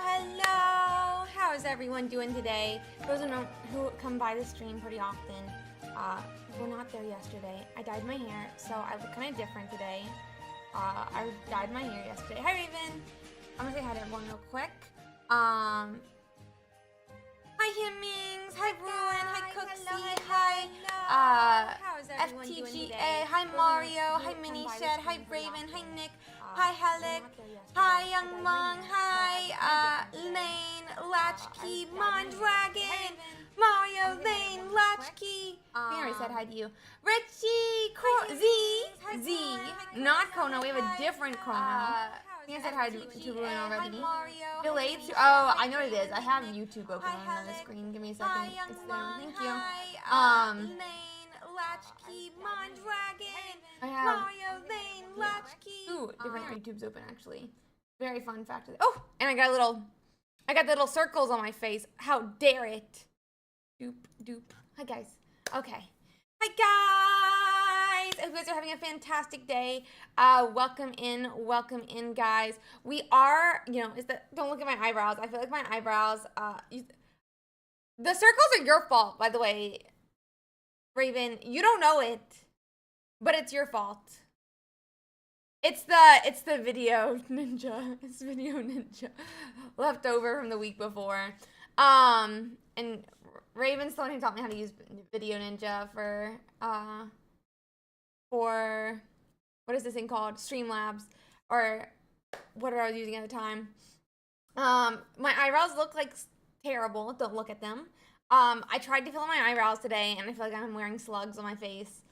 Hello. How is everyone doing today? Those who come by the stream pretty often, were not there yesterday. I dyed my hair, so I look kind of different today. I dyed my hair yesterday. Hi, Raven. I'm gonna say hi to everyone real quick. Hi, Himmings. Hi, Ruin. Hi, Cooksy. Hi, FTGA. Hi, Mario. Hi, Mini Shed. Hi, Raven. Hi, Nick. Hi, Helic. Hi, Young Mung. Hi, Lane, Latchkey, Mondragon, Mario, Lane, Latchkey. I already said hi to you. Richie, Z, not Kono. We have a different Kono. I think I said hi to Ruin already. Delayed. Oh, I know what it is. I have YouTube open on another screen. Give me a second. It's there. Thank you. Latchkey, Mondragon, Mario, Lane, Latchkey. Ooh, different YouTubes open actually. Very fun fact. Oh, and I got the little circles on my face. How dare it? Doop. Hi guys. Okay. Hi guys. I hope you guys are having a fantastic day. Welcome in, guys. We are, don't look at my eyebrows. I feel like my eyebrows. The circles are your fault, by the way. Raven, you don't know it, but it's your fault. It's the video ninja. It's video ninja left over from the week before. And Raven's the one who taught me how to use video ninja for what is this thing called? Streamlabs, or whatever I was using at the time. My eyebrows look like terrible. Don't look at them. I tried to fill in my eyebrows today, and I feel like I'm wearing slugs on my face.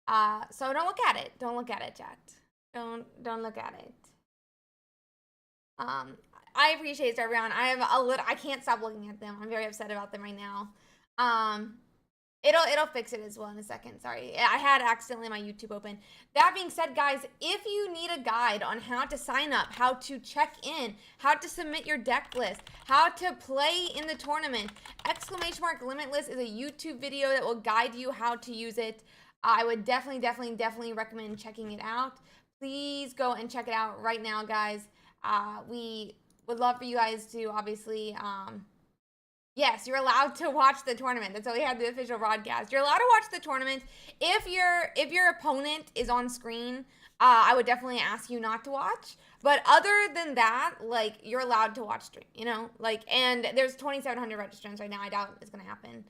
So don't look at it. Don't look at it, chat. Don't look at it. I appreciate it, everyone. I can't stop looking at them. I'm very upset about them right now. It'll fix it as well in a second. Sorry, I had accidentally my YouTube open. That being said, guys, if you need a guide on how to sign up, how to check in, how to submit your deck list, how to play in the tournament, !Limitless is a YouTube video that will guide you how to use it. I would definitely recommend checking it out. Please go and check it out right now, guys. We would love for you guys to obviously, yes, you're allowed to watch the tournament. That's why we had the official broadcast. You're allowed to watch the tournament. If your opponent is on screen, I would definitely ask you not to watch. But other than that, like, you're allowed to watch stream, and there's 2,700 registrants right now. I doubt it's gonna happen.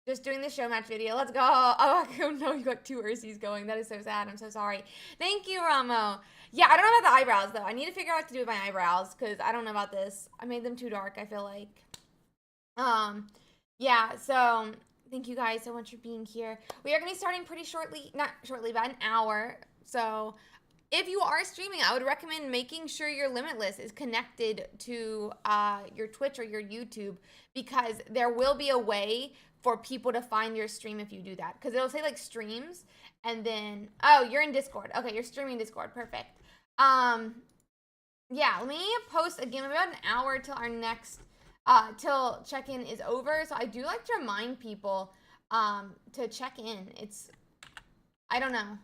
Just doing the show match video. Let's go. Oh no, you got 2 Ursies going. That is so sad. I'm so sorry. Thank you, Ramo. Yeah, I don't know about the eyebrows, though. I need to figure out what to do with my eyebrows, because I don't know about this. I made them too dark, I feel like. Yeah, so thank you guys so much for being here. We are going to be starting pretty shortly, not shortly, about an hour. So if you are streaming, I would recommend making sure your Limitless is connected to your Twitch or your YouTube, because there will be a way for people to find your stream if you do that. Because it'll say like streams, and then, oh, you're in Discord. Okay, you're streaming Discord. Perfect. Yeah, let me post again about an hour till our next, till check-in is over. So I do like to remind people to check in. I don't know.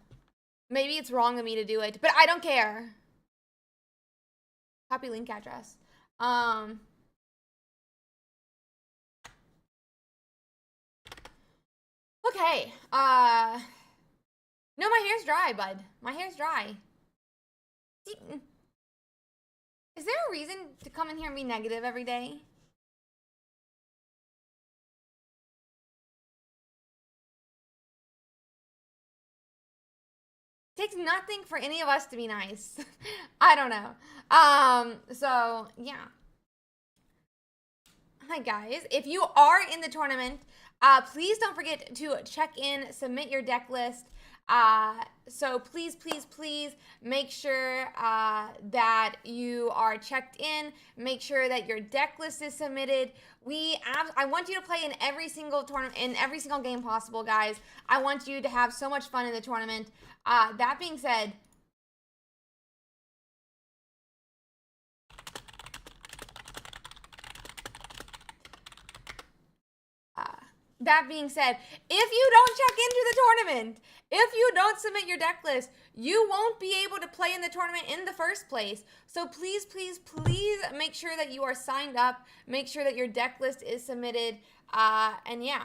Maybe it's wrong of me to do it, but I don't care. Copy link address. Okay. No, my hair's dry, bud. My hair's dry. Is there a reason to come in here and be negative every day? It takes nothing for any of us to be nice. I don't know. So yeah. Hi guys. If you are in the tournament, please don't forget to check in, submit your deck list. So please, please, please make sure that you are checked in. Make sure that your deck list is submitted. I want you to play in every single tournament, in every single game possible, guys. I want you to have so much fun in the tournament. That being said, if you don't check into the tournament, if you don't submit your deck list, you won't be able to play in the tournament in the first place. So please, please, please make sure that you are signed up. Make sure that your deck list is submitted. And yeah.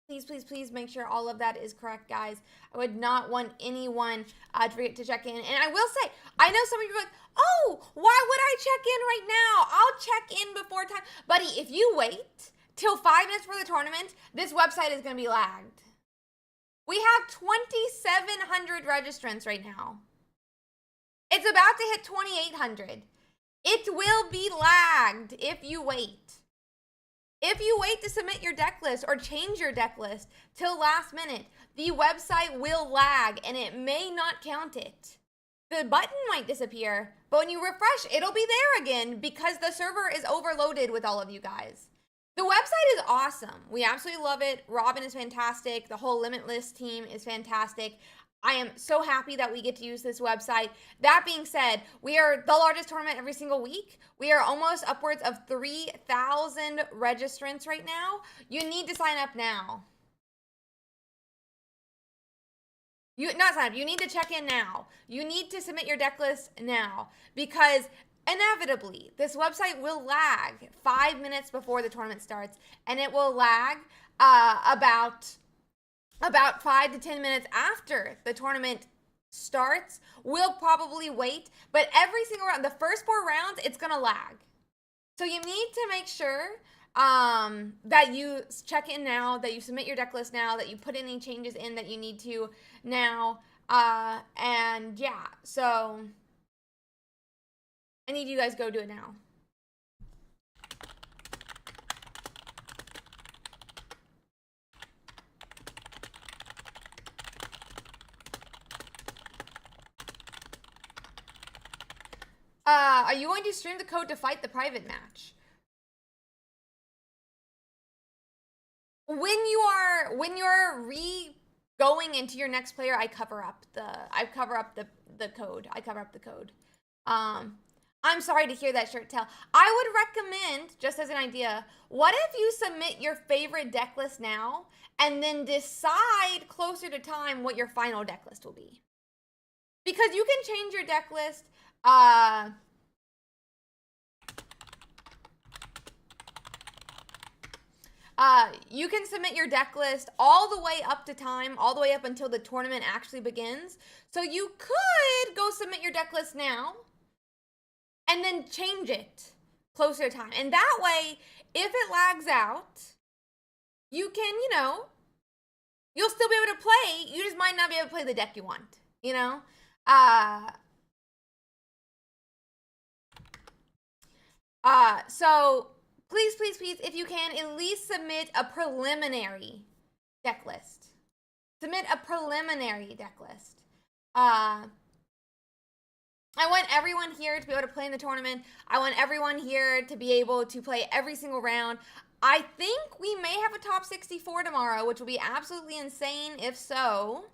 Please, please, please make sure all of that is correct, guys. I would not want anyone to forget to check in. And I will say, I know some of you are like, oh, why would I check in right now? I'll check in before time. Buddy, if you wait till 5 minutes for the tournament, this website is going to be lagged. We have 2,700 registrants right now. It's about to hit 2,800. It will be lagged if you wait. If you wait to submit your deck list or change your deck list till last minute, the website will lag and it may not count it. The button might disappear, but when you refresh, it'll be there again because the server is overloaded with all of you guys. The website is awesome. We absolutely love it. Robin is fantastic. The whole Limitless team is fantastic. I am so happy that we get to use this website. That being said, we are the largest tournament every single week. We are almost upwards of 3,000 registrants right now. You need to sign up now. Not sign up. You need to check in now. You need to submit your deck list now, because inevitably this website will lag 5 minutes before the tournament starts, and it will lag about 5 to 10 minutes after the tournament starts. We'll probably wait, but every single round, the first 4 rounds, it's gonna lag. So you need to make sure that you check in now, that you submit your deck list now, that you put any changes in that you need to now, and yeah, so I need you guys to go do it now. Are you going to stream the code to fight the private match? When you're going into your next player, I cover up the code. I cover up the code. I'm sorry to hear that, Shirt Tail. I would recommend, just as an idea, what if you submit your favorite deck list now and then decide closer to time what your final deck list will be? Because you can change your deck list. You can submit your deck list all the way up to time, all the way up until the tournament actually begins. So you could go submit your deck list now and then change it closer to time. And that way, if it lags out, you can, you'll still be able to play. You just might not be able to play the deck you want, So please, please, please, if you can, at least submit a preliminary deck list. Submit a preliminary deck list. I want everyone here to be able to play in the tournament. I want everyone here to be able to play every single round. I think we may have a top 64 tomorrow, which will be absolutely insane if so.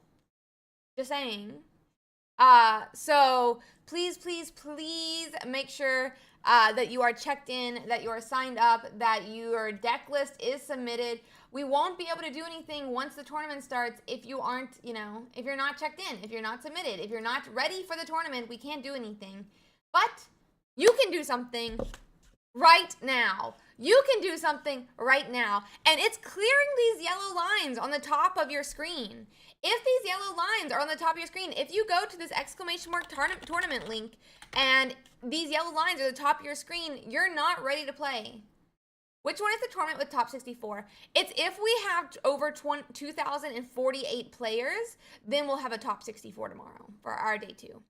Just saying. So please, please, please make sure that you are checked in, that you are signed up, that your deck list is submitted. We won't be able to do anything once the tournament starts if you aren't, if you're not checked in, if you're not submitted, if you're not ready for the tournament, we can't do anything. But you can do something right now. You can do something right now. And it's clearing these yellow lines on the top of your screen. If these yellow lines are on the top of your screen, if you go to this exclamation mark tournament link and these yellow lines are the top of your screen, you're not ready to play. Which one is the tournament with top 64? It's if we have over 2,048 players, then we'll have a top 64 tomorrow for our day 2.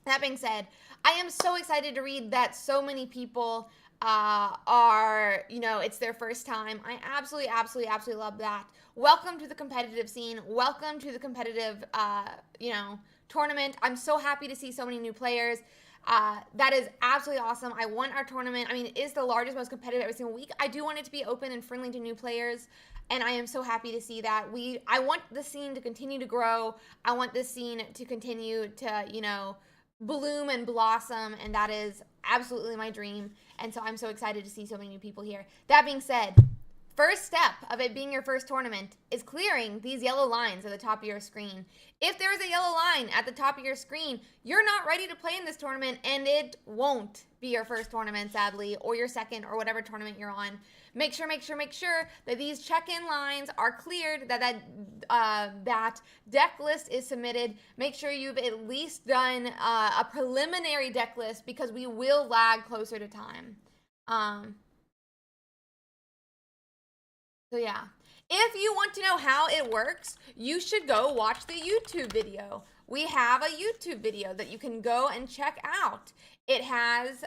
That being said, I am so excited to read that so many people are, it's their first time. I absolutely, absolutely, absolutely love that. Welcome to the competitive scene. Welcome to the competitive, tournament. I'm so happy to see so many new players. That is absolutely awesome. I want our tournament. I mean, it is the largest, most competitive every single week. I do want it to be open and friendly to new players, and I am so happy to see that. I want the scene to continue to grow. I want this scene to continue to, bloom and blossom, and that is absolutely my dream. And so I'm so excited to see so many new people here. That being said, first step of it being your first tournament is clearing these yellow lines at the top of your screen. If there is a yellow line at the top of your screen, you're not ready to play in this tournament, and it won't be your first tournament, sadly, or your second, or whatever tournament you're on. Make sure that these check-in lines are cleared, that deck list is submitted. Make sure you've at least done a preliminary deck list, because we will lag closer to time. So yeah, if you want to know how it works, you should go watch the YouTube video. We have a YouTube video that you can go and check out. It has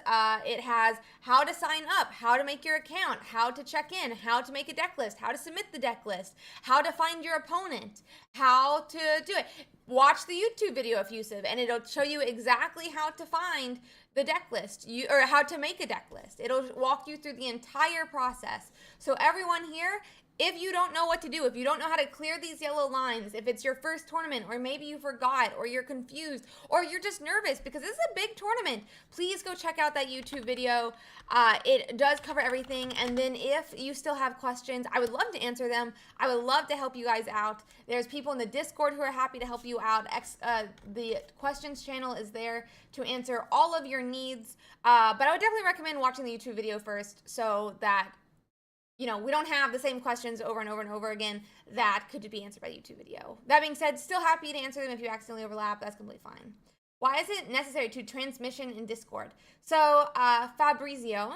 how to sign up, how to make your account, how to check in, how to make a deck list, how to submit the deck list, how to find your opponent, how to do it. Watch the YouTube video, effusive, and it'll show you exactly how to find the deck list, or how to make a deck list. It'll walk you through the entire process. So everyone here, if you don't know what to do, if you don't know how to clear these yellow lines, if it's your first tournament, or maybe you forgot, or you're confused, or you're just nervous because this is a big tournament, please go check out that YouTube video. It does cover everything. And then if you still have questions, I would love to answer them. I would love to help you guys out. There's people in the Discord who are happy to help you out. The questions channel is there to answer all of your needs. But I would definitely recommend watching the YouTube video first, so that we don't have the same questions over and over and over again that could be answered by the YouTube video. That being said, still happy to answer them if you accidentally overlap. That's completely fine. Why is it necessary to transmission in Discord? So, Fabrizio,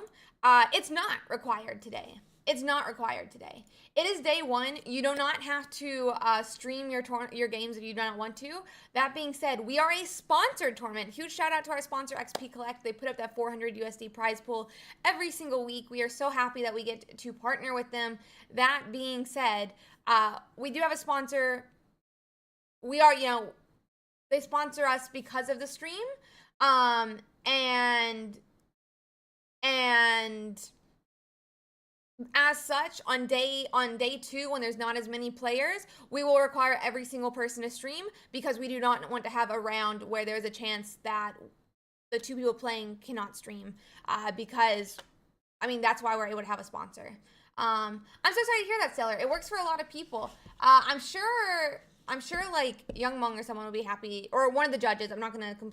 it's not required today. It's not required today. It is day 1. You do not have to stream your games if you do not want to. That being said, we are a sponsored tournament. Huge shout out to our sponsor, XP Collect. They put up that 400 USD prize pool every single week. We are so happy that we get to partner with them. That being said, we do have a sponsor. We are, they sponsor us because of the stream. And as such, on day 2, when there's not as many players, we will require every single person to stream, because we do not want to have a round where there's a chance that the 2 people playing cannot stream, because, that's why we're able to have a sponsor. I'm so sorry to hear that, Sailor. It works for a lot of people. I'm sure like Young Mung or someone will be happy, or one of the judges. I'm not going to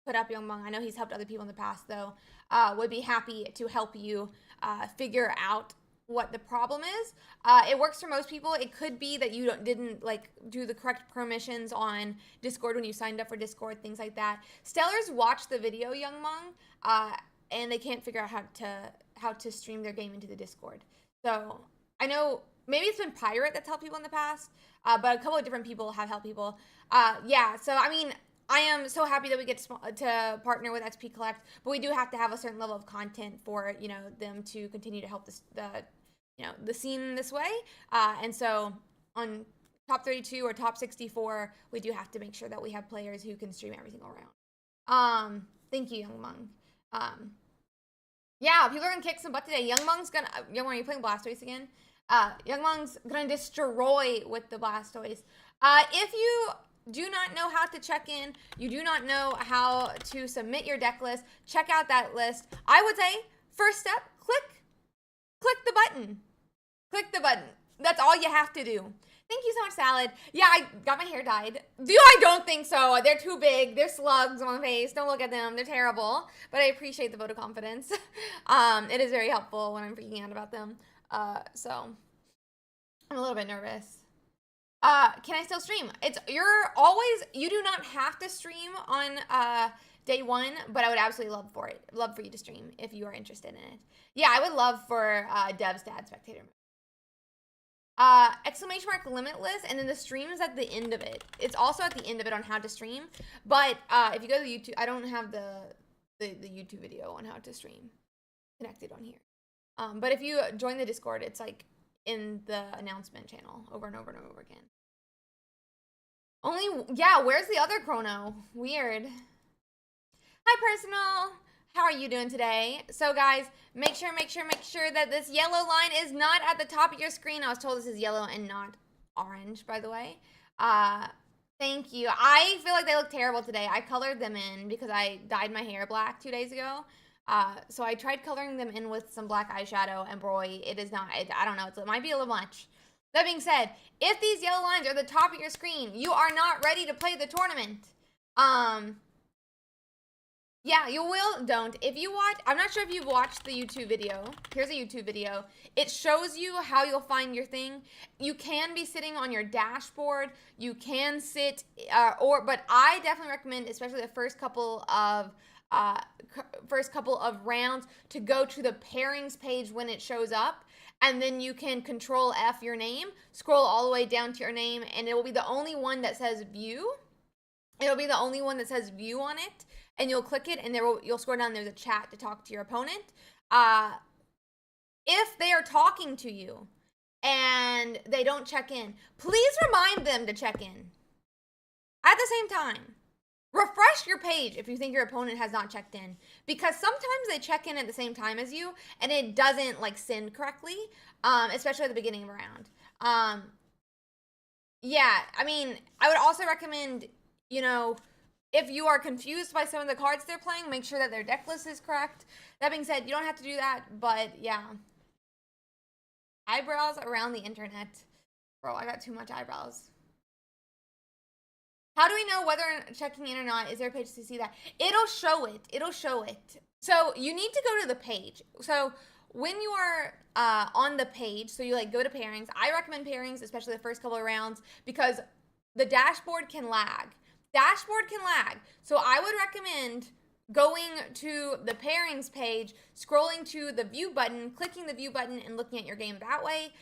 put up Young Mung. I know he's helped other people in the past, though. Would be happy to help you figure out what the problem is. It works for most people. It could be that you didn't do the correct permissions on Discord when you signed up for Discord, things like that. Stellars watch the video, Young Mung, and they can't figure out how to stream their game into the Discord. So I know maybe it's been Pirate that's helped people in the past, but a couple of different people have helped people. Yeah, so I am so happy that we get to partner with XP Collect, but we do have to have a certain level of content for, you know, them to continue to help the scene this way. And so on top 32 or top 64, we do have to make sure that we have players who can stream everything all around. Thank you, Young Mung. Yeah, people are gonna kick some butt today. Young Mung, are you playing Blastoise again? Young Mung's gonna destroy with the Blastoise. If you do not know how to check in, you do not know how to submit your deck list, check out that list. I would say, first step, click the button. Click the button. That's all you have to do. Thank you so much, Salad. Yeah, I got my hair dyed. I don't think so. They're too big. They're slugs on my face. Don't look at them. They're terrible. But I appreciate the vote of confidence. It is very helpful when I'm freaking out about them. So I'm a little bit nervous. Can I still stream? You do not have to stream on day one, but I would absolutely love for you to stream if you are interested in it. Yeah, I would love for Dev's dad spectator. Exclamation mark limitless, and then the stream is at the end of it. It's also at the end of it on how to stream. But if you go to YouTube, I don't have the YouTube video on how to stream connected on here. But if you join the Discord, it's like in the announcement channel over and over and over again. Where's the other chrono? Weird. Hi, Personal. How are you doing today? So guys, make sure that this yellow line is not at the top of your screen. I was told this is yellow and not orange, by the way. Thank you. I feel like they look terrible today. I colored them in because I dyed my hair black 2 days ago. So I tried coloring them in with some black eyeshadow, and boy, it is not, I don't know, it might be a little much. That being said, if these yellow lines are the top of your screen, you are not ready to play the tournament. Yeah, you don't. If you watch, I'm not sure if you've watched the YouTube video. Here's a YouTube video. It shows you how you'll find your thing. You can be sitting on your dashboard. You can sit, but I definitely recommend, especially the first couple of rounds, to go to the pairings page when it shows up. And then you can Control F your name, scroll all the way down to your name, and it will be the only one that says view. It'll be the only one that says view on it, and you'll click it, and you'll scroll down. There's a chat to talk to your opponent. If they are talking to you and they don't check in, please remind them to check in. At the same time, refresh your page if you think your opponent has not checked in, because sometimes they check in at the same time as you and it doesn't like send correctly, especially at the beginning of a round. Yeah, I mean, I would also recommend, you know, if you are confused by some of the cards they're playing, make sure that their deck list is correct. That being said, you don't have to do that, but yeah. Eyebrows around the internet. Bro, I got too much eyebrows. How do we know whether checking in or not? Is there a page to see that? It'll show it. It'll show it. So you need to go to the page. So when you are on the page, so you like go to pairings. I recommend pairings, especially the first couple of rounds, because the dashboard can lag. So I would recommend going to the pairings page, scrolling to the view button, clicking the view button, and looking at your game that way.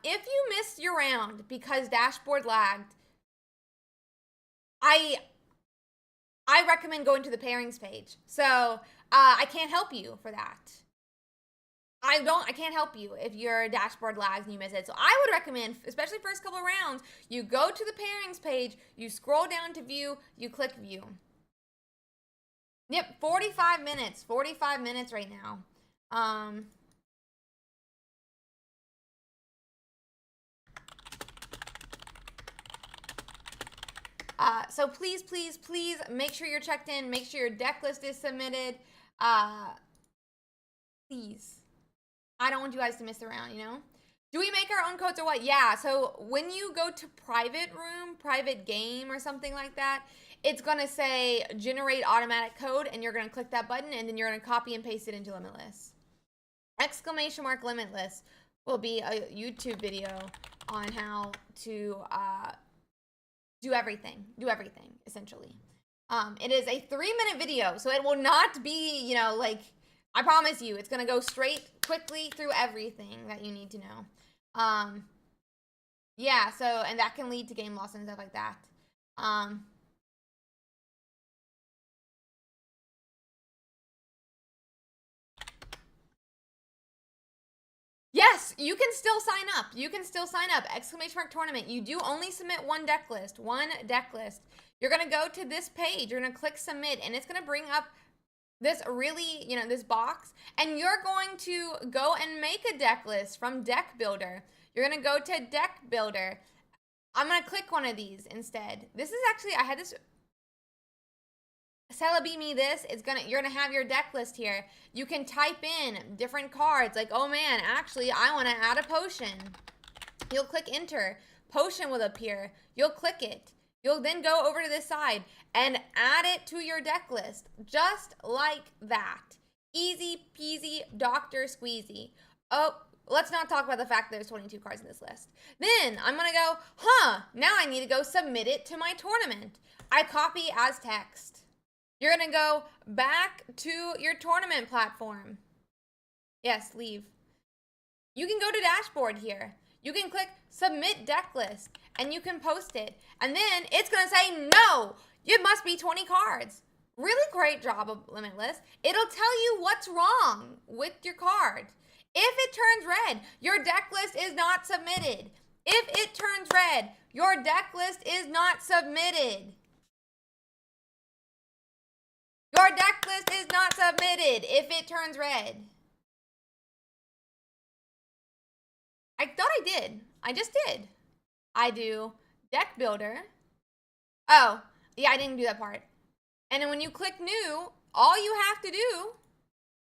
If you missed your round because dashboard lagged, I recommend going to the pairings page. So I can't help you for that. I can't help you if your dashboard lags and you miss it. So I would recommend, especially first couple of rounds, you go to the pairings page, you scroll down to view, you click view. Yep, 45 minutes. 45 minutes right now. So please make sure you're checked in. Make sure your deck list is submitted. Please. I don't want you guys to miss the round, you know? Do we make our own codes or what? Yeah, so when you go to private room, private game or something like that, it's going to say generate automatic code, and you're going to click that button, and then you're going to copy and paste it into Limitless. Exclamation mark Limitless will be a YouTube video on how to do everything, essentially. It is a 3-minute video, so it will not be, you know, like, I promise you, it's going to go straight, quickly through everything that you need to know. Yeah, so, and that can lead to game loss and stuff like that. you can still sign up. You can still sign up. Exclamation mark tournament. You do only submit one deck list. One deck list. You're going to go to this page. You're going to click submit, and it's going to bring up this really, this box, and you're going to go and make a deck list from Deck Builder. You're going to go to Deck Builder. I'm going to click one of these instead. This is actually, I had this, Celebi me this, you're going to have your deck list here. You can type in different cards, like, oh man, actually, I want to add a potion. You'll click enter. Potion will appear. You'll click it. You'll then go over to this side and add it to your deck list, just like that. Easy peasy, Dr. Squeezy. Oh, let's not talk about the fact that there's 22 cards in this list. Then I'm gonna go, now I need to go submit it to my tournament. I copy as text. You're gonna go back to your tournament platform. Yes, leave. You can go to dashboard here. You can click submit deck list and you can post it. And then it's going to say, no, it must be 20 cards. Really great job of Limitless. It'll tell you what's wrong with your card. If it turns red, your deck list is not submitted. If it turns red, your deck list is not submitted. Your deck list is not submitted if it turns red. I thought I did. I just did. I do Deck Builder. Oh, yeah, I didn't do that part. And then when you click new, all you have to do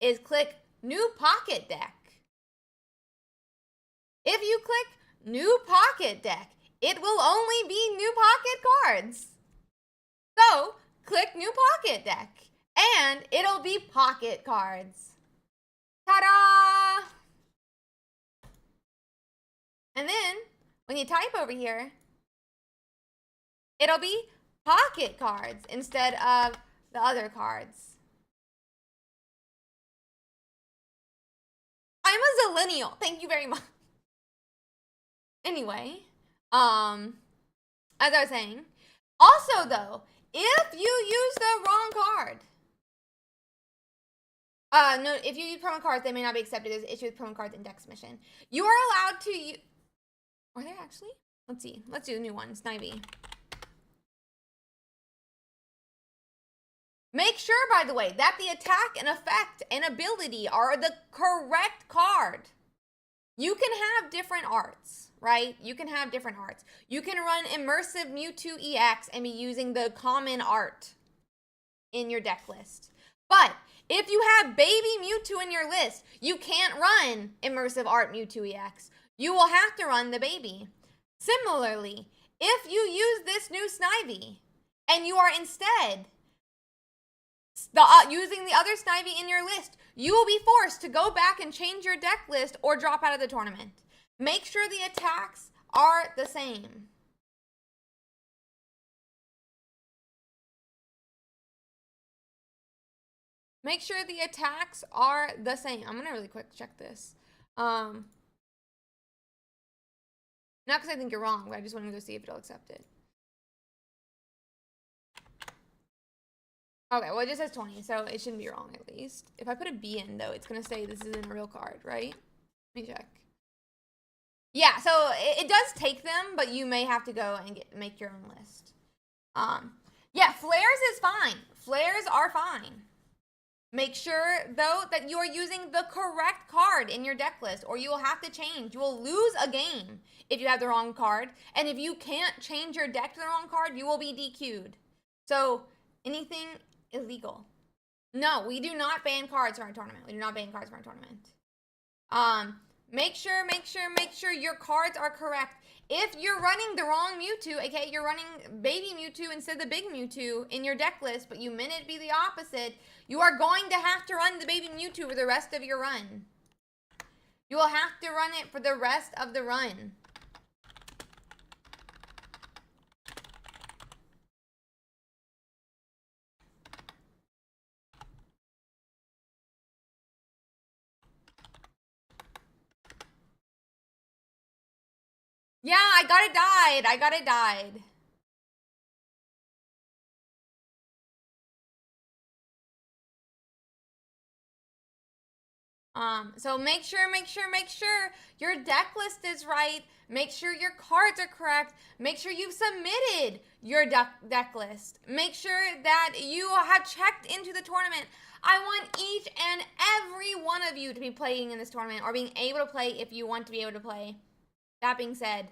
is click New Pocket Deck. If you click New Pocket Deck, it will only be New Pocket cards. So, click New Pocket Deck, and it'll be Pocket cards. Ta-da! And then, when you type over here, it'll be Pocket cards instead of the other cards. I'm a zillennial. Thank you very much. Anyway, as I was saying, also though, if you use the wrong card, no, if you use promo cards, they may not be accepted as issue with promo cards index mission. You are allowed to use. Are there actually? Let's see. Let's do a new one. Snivy. Make sure, by the way, that the attack and effect and ability are the correct card. You can have different arts, right? You can have different arts. You can run Immersive Mewtwo EX and be using the common art in your deck list. But if you have Baby Mewtwo in your list, you can't run Immersive Art Mewtwo EX. You will have to run the baby. Similarly, if you use this new Snivy and you are instead using the other Snivy in your list, you will be forced to go back and change your deck list or drop out of the tournament. Make sure the attacks are the same. Make sure the attacks are the same. I'm going to really quick check this. Not because I think you're wrong, but I just want to go see if it'll accept it. Okay, well, it just says 20, so it shouldn't be wrong at least. If I put a B in, though, it's going to say this isn't a real card, right? Let me check. Yeah, so it does take them, but you may have to go and make your own list. Yeah, flares is fine. Flares are fine. Make sure, though, that you are using the correct card in your deck list, or you will have to change. You will lose a game if you have the wrong card. And if you can't change your deck to the wrong card, you will be DQ'd. So, anything illegal. No, we do not ban cards for our tournament. We do not ban cards for our tournament. Make sure your cards are correct. If you're running the wrong Mewtwo, aka you're running Baby Mewtwo instead of the Big Mewtwo in your deck list, but you meant it to be the opposite, you are going to have to run the Baby Mewtwo for the rest of your run. You will have to run it for the rest of the run. Yeah, I got it died. I got it died. So make sure your deck list is right. Make sure your cards are correct. Make sure you've submitted your deck list. Make sure that you have checked into the tournament. I want each and every one of you to be playing in this tournament or being able to play if you want to be able to play. That being said,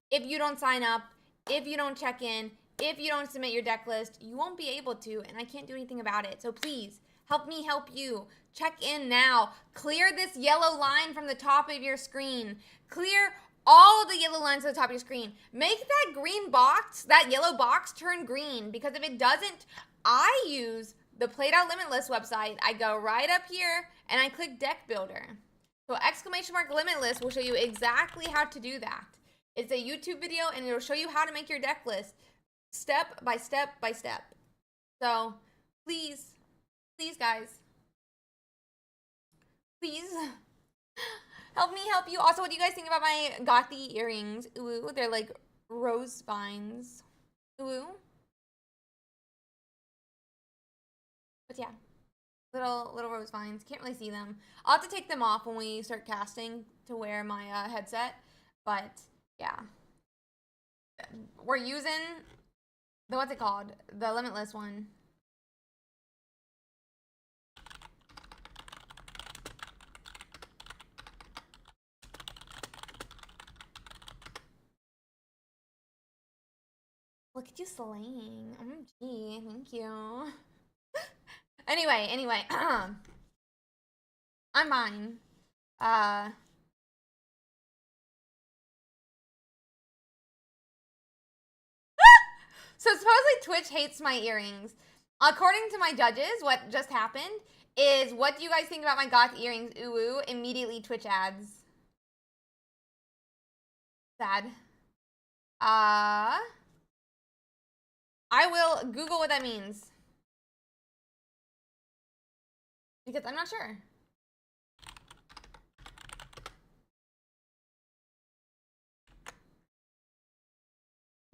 if you don't sign up, if you don't check in, if you don't submit your deck list, you won't be able to, and I can't do anything about it. So please, help me help you. Check in now. Clear this yellow line from the top of your screen. Clear all of the yellow lines at the top of your screen. Make that green box, that yellow box, turn green, because if it doesn't, I use the Played Out Limitless website. I go right up here and I click Deck Builder. So !Limitless will show you exactly how to do that. It's a YouTube video and it'll show you how to make your deck list step by step by step. So please, please guys, please help me help you. Also, what do you guys think about my gothy earrings? Ooh, they're like rose vines. Ooh. But yeah, little rose vines. Can't really see them. I'll have to take them off when we start casting to wear my headset. But yeah, we're using the, what's it called? The Limitless one. Look at you slaying. OMG, thank you. Anyway, I'm fine. So supposedly Twitch hates my earrings. According to my judges, what just happened is, what do you guys think about my goth earrings? Ooh, immediately Twitch ads. Sad. I will Google what that means, because I'm not sure.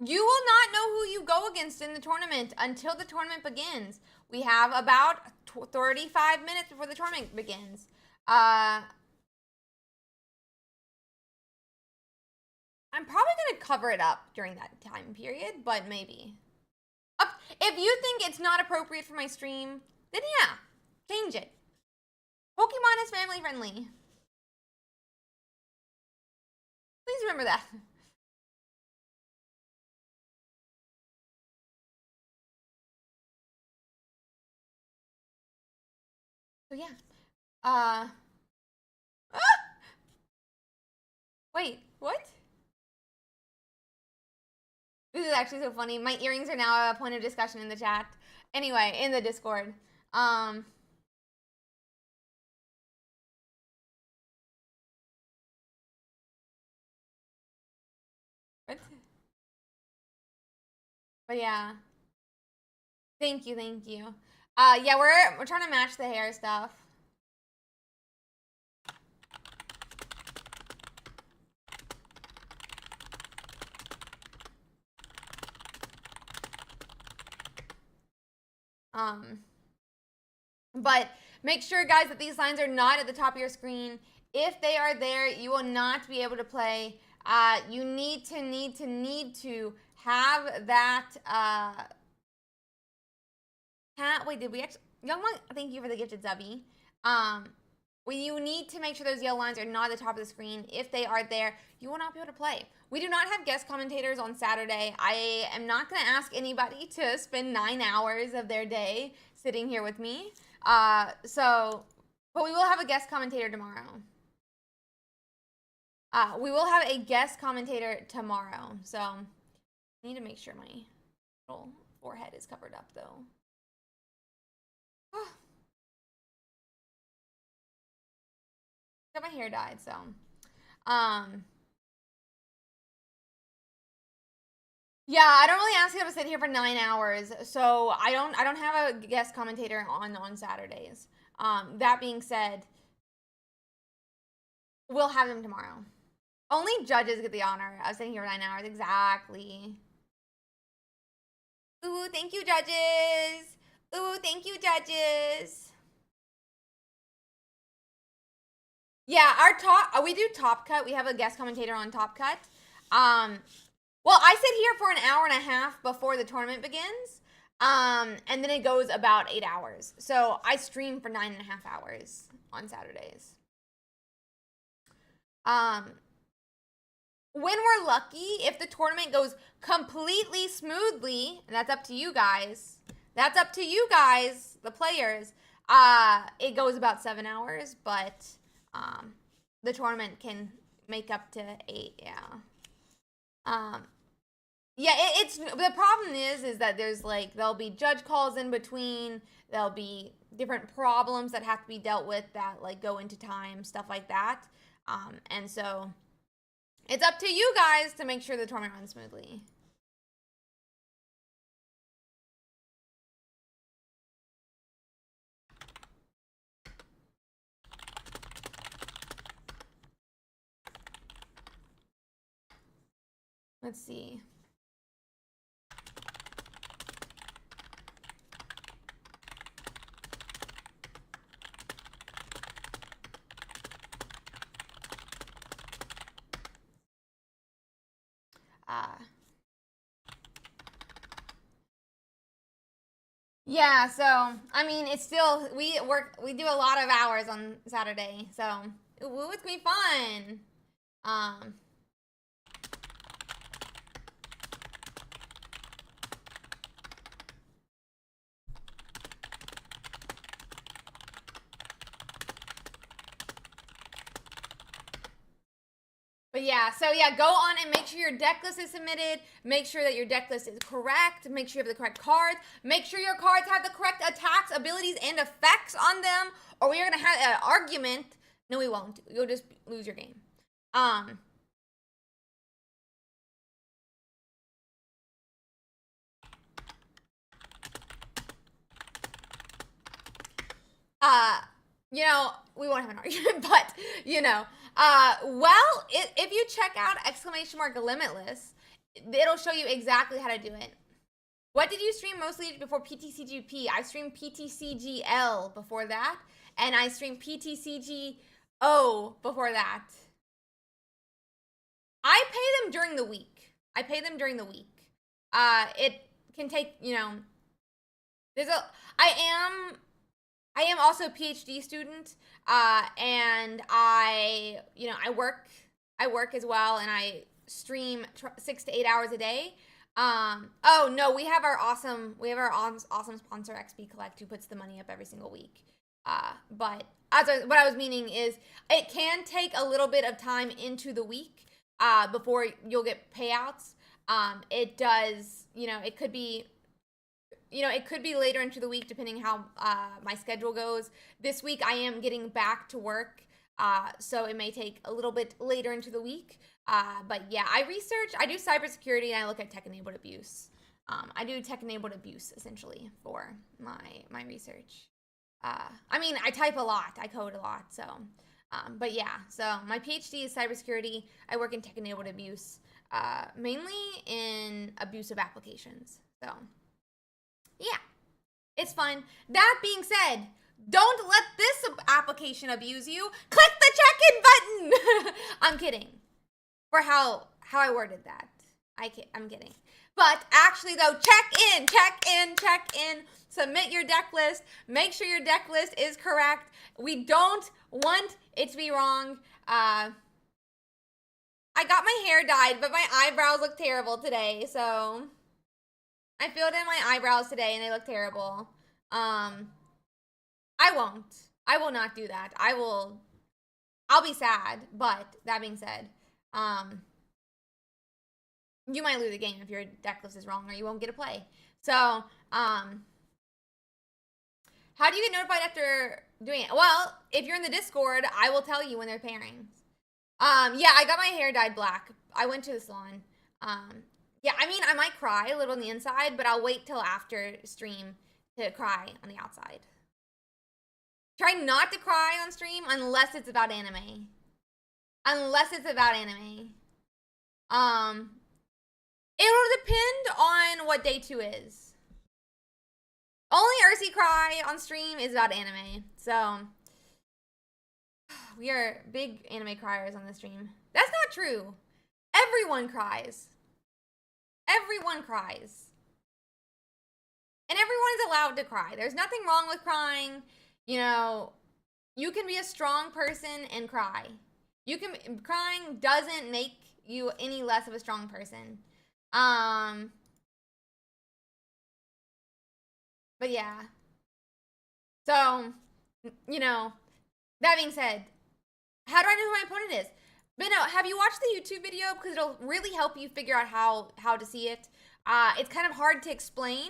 You will not know who you go against in the tournament until the tournament begins. We have about 35 minutes before the tournament begins. I'm probably going to cover it up during that time period, but maybe. If you think it's not appropriate for my stream, then yeah, change it. Pokemon is family friendly. Please remember that. So yeah. Wait, what? This is actually so funny. My earrings are now a point of discussion in the chat. Anyway, in the Discord. What? But yeah. Thank you. Yeah, we're trying to match the hair stuff. But make sure, guys, that these lines are not at the top of your screen. If they are there, you will not be able to play. You need to have that. Wait, did we actually? Young Monk, thank you for the gifted Zubby. You need to make sure those yellow lines are not at the top of the screen. If they are there, you will not be able to play. We do not have guest commentators on Saturday. I am not going to ask anybody to spend 9 hours of their day sitting here with me. But we will have a guest commentator tomorrow. We will have a guest commentator tomorrow. So I need to make sure my little forehead is covered up, though. Got my hair dyed, so yeah, I don't really ask you to sit here for 9 hours, so I don't have a guest commentator on Saturdays. That being said, we'll have them tomorrow. Only judges get the honor of sitting here for 9 hours. Exactly. Ooh, thank you, judges. Ooh, thank you, judges. Yeah, our top, we do Top Cut. We have a guest commentator on Top Cut. Well, I sit here for an hour and a half before the tournament begins. And then it goes about 8 hours. So I stream for 9.5 hours on Saturdays. When we're lucky, if the tournament goes completely smoothly, and that's up to you guys. That's up to you guys, the players. It goes about 7 hours, but the tournament can make up to 8, yeah. Yeah, it's the problem is that there's like there'll be judge calls in between. There'll be different problems that have to be dealt with that like go into time, stuff like that. And so it's up to you guys to make sure the tournament runs smoothly. Let's see. Yeah, so I mean, it's still we do a lot of hours on Saturday, so it's gonna be fun. But yeah, so yeah, go on and make sure your deck list is submitted. Make sure that your deck list is correct. Make sure you have the correct cards. Make sure your cards have the correct attacks, abilities, and effects on them, or we are going to have an argument. No, we won't. You'll just lose your game. You know, we won't have an argument, but, you know, well, if you check out !Limitless, it'll show you exactly how to do it. What did you stream mostly before PTCGP? I streamed PTCGL before that, and I streamed PTCGO before that. I pay them during the week. It can take, you know, I am also a PhD student, and I work as well, and I stream 6 to 8 hours a day. Oh no, we have our awesome sponsor XP Collect who puts the money up every single week. But what I was meaning is it can take a little bit of time into the week before you'll get payouts. It does, you know, it could be later into the week depending how my schedule goes. This week I am getting back to work, so it may take a little bit later into the week. But yeah, I do cybersecurity, and I look at tech-enabled abuse. I do tech-enabled abuse essentially for my research. I mean, I type a lot, I code a lot, so. But yeah, so my PhD is cybersecurity. I work in tech-enabled abuse, mainly in abusive applications. So. Yeah, it's fun. That being said, don't let this application abuse you. Click the check-in button. I'm kidding. For how I worded that. I'm kidding. But actually though, check in. Submit your deck list. Make sure your deck list is correct. We don't want it to be wrong. I got my hair dyed, but my eyebrows look terrible today, so I filled in my eyebrows today and they look terrible. I will not do that. I'll be sad, but that being said, you might lose the game if your deck list is wrong or you won't get a play. So, how do you get notified after doing it? Well, if you're in the Discord, I will tell you when they're pairing. Yeah, I got my hair dyed black. I went to the salon. Yeah, I mean, I might cry a little on the inside, but I'll wait till after stream to cry on the outside. Try not to cry on stream unless it's about anime. It'll depend on what day 2 is. Only Ursi cry on stream is about anime, so we are big anime criers on the stream. That's not true. Everyone cries. Everyone cries. And everyone is allowed to cry. There's nothing wrong with crying. You know, you can be a strong person and cry. Crying doesn't make you any less of a strong person. But yeah. So, you know, that being said, how do I know who my opponent is? Benno, have you watched the YouTube video? Because it'll really help you figure out how to see it. It's kind of hard to explain,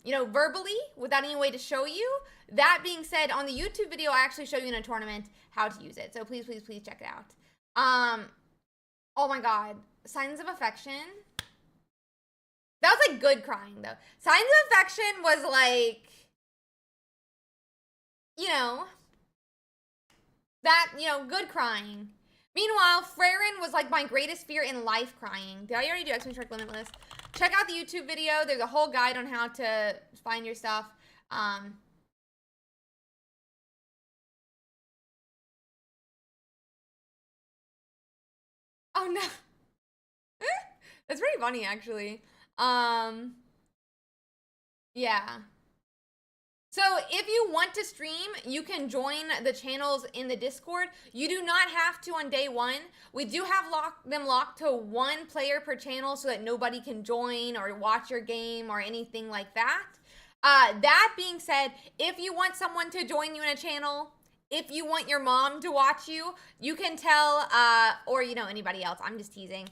you know, verbally without any way to show you. That being said, on the YouTube video, I actually show you in a tournament how to use it. So please, please, please check it out. Oh my God. Signs of affection. That was like good crying though. Signs of affection was like, you know, that, you know, good crying. Meanwhile, Freyrin was like my greatest fear in life crying. Did I already do X-Men Shark Limitless? Check out the YouTube video. There's a whole guide on how to find your stuff. Oh no. That's pretty funny actually. Yeah. So if you want to stream, you can join the channels in the Discord. You do not have to on day one. We do have them locked to 1 player per channel so that nobody can join or watch your game or anything like that. That being said, if you want someone to join you in a channel, if you want your mom to watch you, you can tell, or you know, anybody else, I'm just teasing.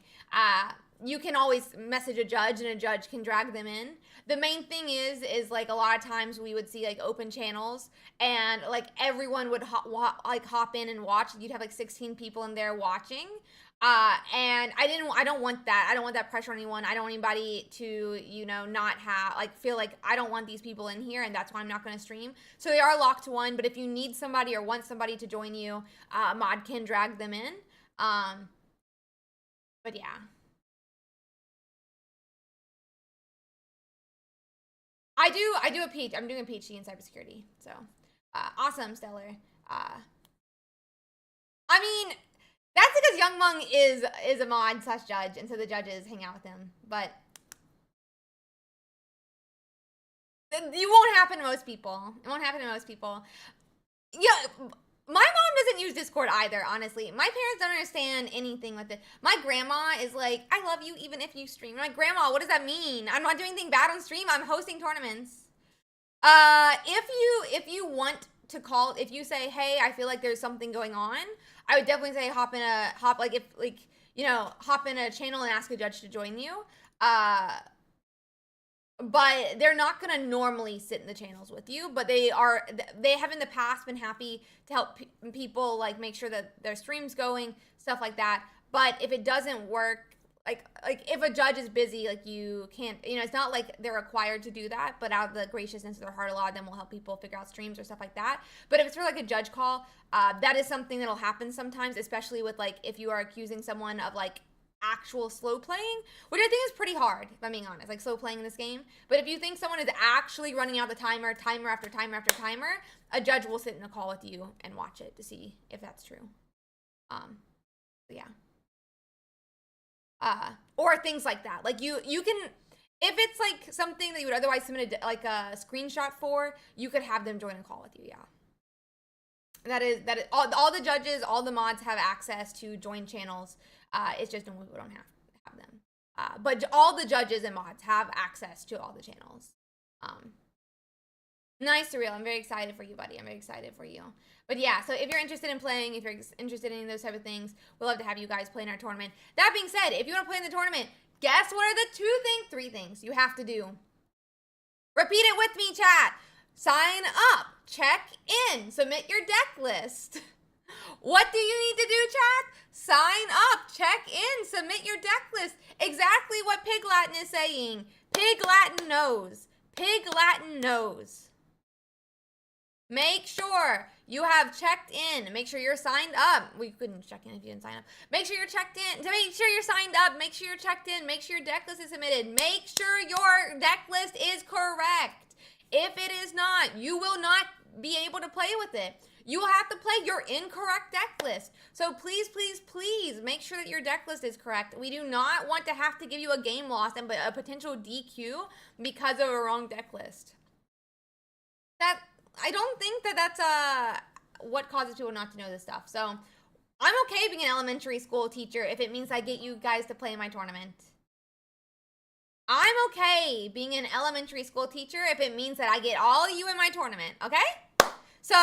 You can always message a judge and a judge can drag them in. The main thing is like a lot of times we would see like open channels and like everyone would hop in and watch. You'd have like 16 people in there watching. And I don't want that. I don't want that pressure on anyone. I don't want anybody to, you know, not have, like, feel like I don't want these people in here and that's why I'm not going to stream. So they are locked to 1, but if you need somebody or want somebody to join you, mod can drag them in. But yeah. I do a PhD. I'm doing a PhD in cybersecurity. So, awesome, Stellar. I mean, that's because Young Mung is a mod / judge, and so the judges hang out with him. But it won't happen to most people. It won't happen to most people. Yeah. My mom doesn't use Discord either, honestly. My parents don't understand anything with it. My grandma is like, I love you even if you stream. I'm like, Grandma, what does that mean? I'm not doing anything bad on stream. I'm hosting tournaments. If you want to call, if you say, hey, I feel like there's something going on, I would definitely say hop in a channel and ask a judge to join you. But they're not going to normally sit in the channels with you, but they have in the past been happy to help people like make sure that their stream's going, stuff like that. But if it doesn't work, like if a judge is busy, like you can't, you know, it's not like they're required to do that, but out of the graciousness of their heart, a lot of them will help people figure out streams or stuff like that. But if it's for like a judge call, that is something that'll happen sometimes, especially with like if you are accusing someone of like actual slow playing, which I think is pretty hard, if I'm being honest, like slow playing in this game. But if you think someone is actually running out the timer after timer after timer, a judge will sit in a call with you and watch it to see if that's true. Yeah. Or things like that. Like you can, if it's like something that you would otherwise submit a screenshot for, you could have them join a call with you. Yeah. That is all the judges, all the mods have access to join channels. It's just normal people don't have them. But all the judges and mods have access to all the channels. Nice, Surreal. I'm very excited for you, buddy. I'm very excited for you. But yeah, so if you're interested in playing, if you're interested in those type of things, we'd love to have you guys play in our tournament. That being said, if you want to play in the tournament, guess what are the 3 things you have to do? Repeat it with me, chat. Sign up, check in, submit your deck list. What do you need to do, chat? Sign up, check in, submit your deck list. Exactly what Pig Latin is saying. Pig Latin knows. Pig Latin knows. Make sure you have checked in. Make sure you're signed up. We couldn't check in if you didn't sign up. Make sure you're checked in. To make sure you're signed up, make sure you're checked in. Make sure your deck list is submitted. Make sure your deck list is correct. If it is not, you will not be able to play with it. you will have to play your incorrect deck list. So please, please, please make sure that your deck list is correct. We do not want to have to give you a game loss and a potential DQ because of a wrong deck list. That, I don't think that that's what causes people not to know this stuff. So I'm okay being an elementary school teacher if it means I get you guys to play in my tournament. I'm okay being an elementary school teacher if it means that I get all of you in my tournament, okay? So,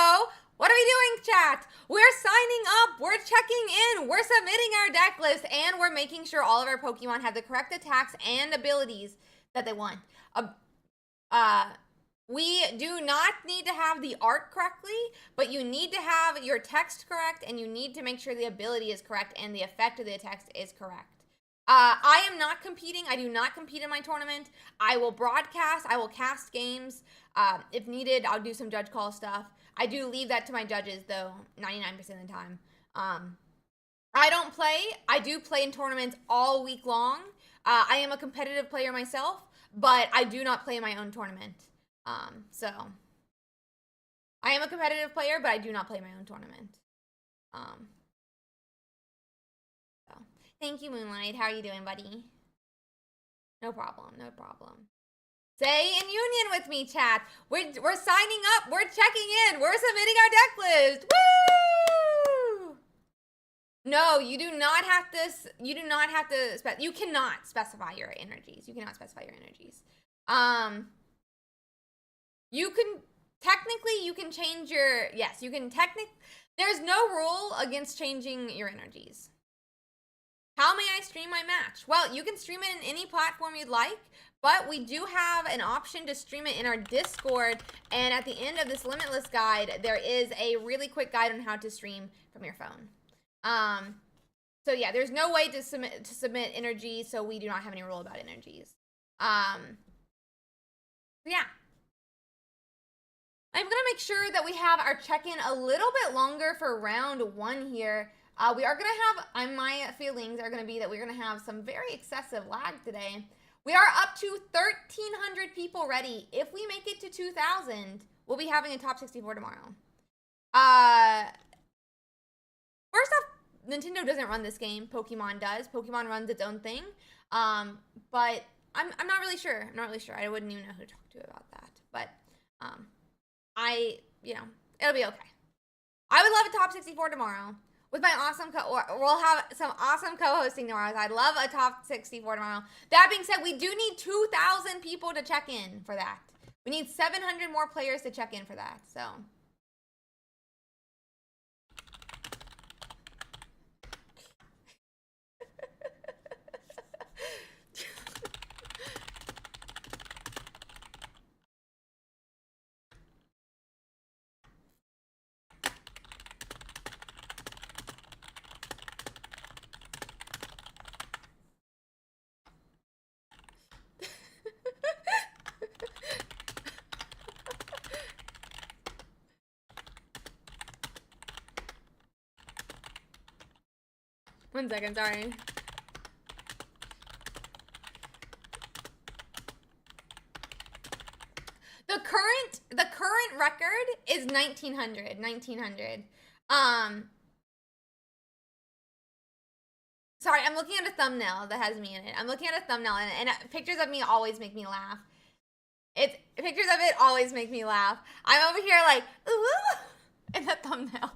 what are we doing, chat? We're signing up, we're checking in, we're submitting our deck list, and we're making sure all of our Pokemon have the correct attacks and abilities that they want. We do not need to have the art correctly, but you need to have your text correct, and you need to make sure the ability is correct and the effect of the text is correct. I am not competing. I do not compete in my tournament. I will broadcast. I will cast games. If needed, I'll do some judge call stuff. I do leave that to my judges, though, 99% of the time. I don't play. I do play in tournaments all week long. I am a competitive player myself, but I do not play in my own tournament. So I am a competitive player, but I do not play my own tournament. Thank you, Moonlight. How are you doing, buddy? No problem, no problem. Stay in union with me, chat. We're signing up. We're checking in. We're submitting our deck list. Woo! No, you do not have to. You do not have to. You cannot specify your energies. You cannot specify your energies. You can technically. You can change your. Yes, you can technically. There's no rule against changing your energies. How may I stream my match? Well, you can stream it in any platform you'd like, but we do have an option to stream it in our Discord, and at the end of this Limitless guide, there is a really quick guide on how to stream from your phone. So yeah, there's no way to submit energies, so we do not have any rule about energies. Yeah. I'm gonna make sure that we have our check-in a little bit longer for round 1 here. We are going to have, my feelings are going to be that we're going to have some very excessive lag today. We are up to 1,300 people ready. If we make it to 2,000, we'll be having a top 64 tomorrow. First off, Nintendo doesn't run this game. Pokemon does. Pokemon runs its own thing. But I'm not really sure. I'm not really sure. I wouldn't even know who to talk to about that. But it'll be okay. I would love a top 64 tomorrow. With my awesome we'll have some awesome co-hosting tomorrow. I'd love a top 64 tomorrow. That being said, we do need 2,000 people to check in for that. We need 700 more players to check in for that. So. One second, sorry. The current record is 1900. Sorry, I'm looking at a thumbnail that has me in it. I'm looking at a thumbnail and pictures of me always make me laugh. Pictures of it always make me laugh. I'm over here like, ooh, in the thumbnail.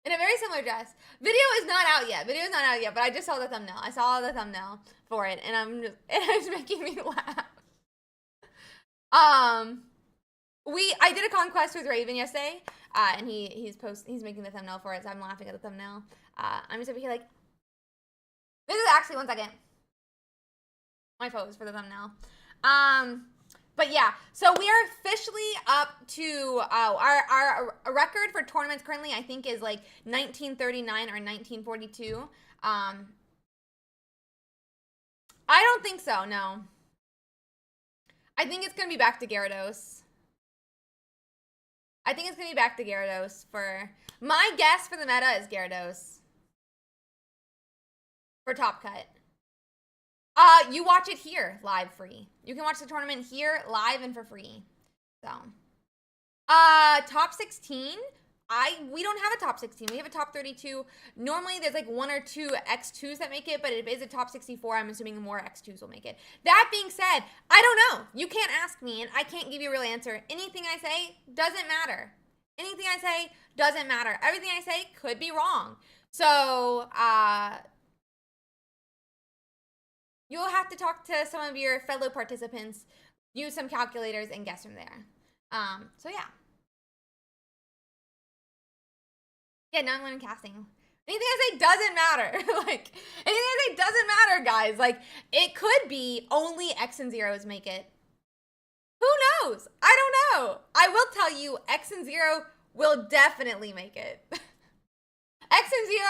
In a very similar dress. Video is not out yet. But I just saw the thumbnail. I saw the thumbnail for it, and it's making me laugh. I did a conquest with Raven yesterday, and he's making the thumbnail for it, so I'm laughing at the thumbnail. I'm just over here like, this is actually, one second, my pose for the thumbnail. But yeah, so we are officially up to our record for tournaments currently, I think, is like 1939 or 1942. I don't think so, no. I think it's going to be back to Gyarados. For... My guess for the meta is Gyarados. For Top Cut. You watch it here, live, free. You can watch the tournament here, live, and for free. So, top 16. We don't have a top 16. We have a top 32. Normally, there's like 1 or 2 X2s that make it, but if it is a top 64, I'm assuming more X2s will make it. That being said, I don't know. You can't ask me, and I can't give you a real answer. Anything I say doesn't matter. Anything I say doesn't matter. Everything I say could be wrong. So, you'll have to talk to some of your fellow participants, use some calculators, and guess from there. So yeah. Yeah, now I'm winning casting. Anything I say doesn't matter. Like, anything I say doesn't matter, guys. Like, it could be only X and zeros make it. Who knows? I don't know. I will tell you, X and 0 will definitely make it. X and 0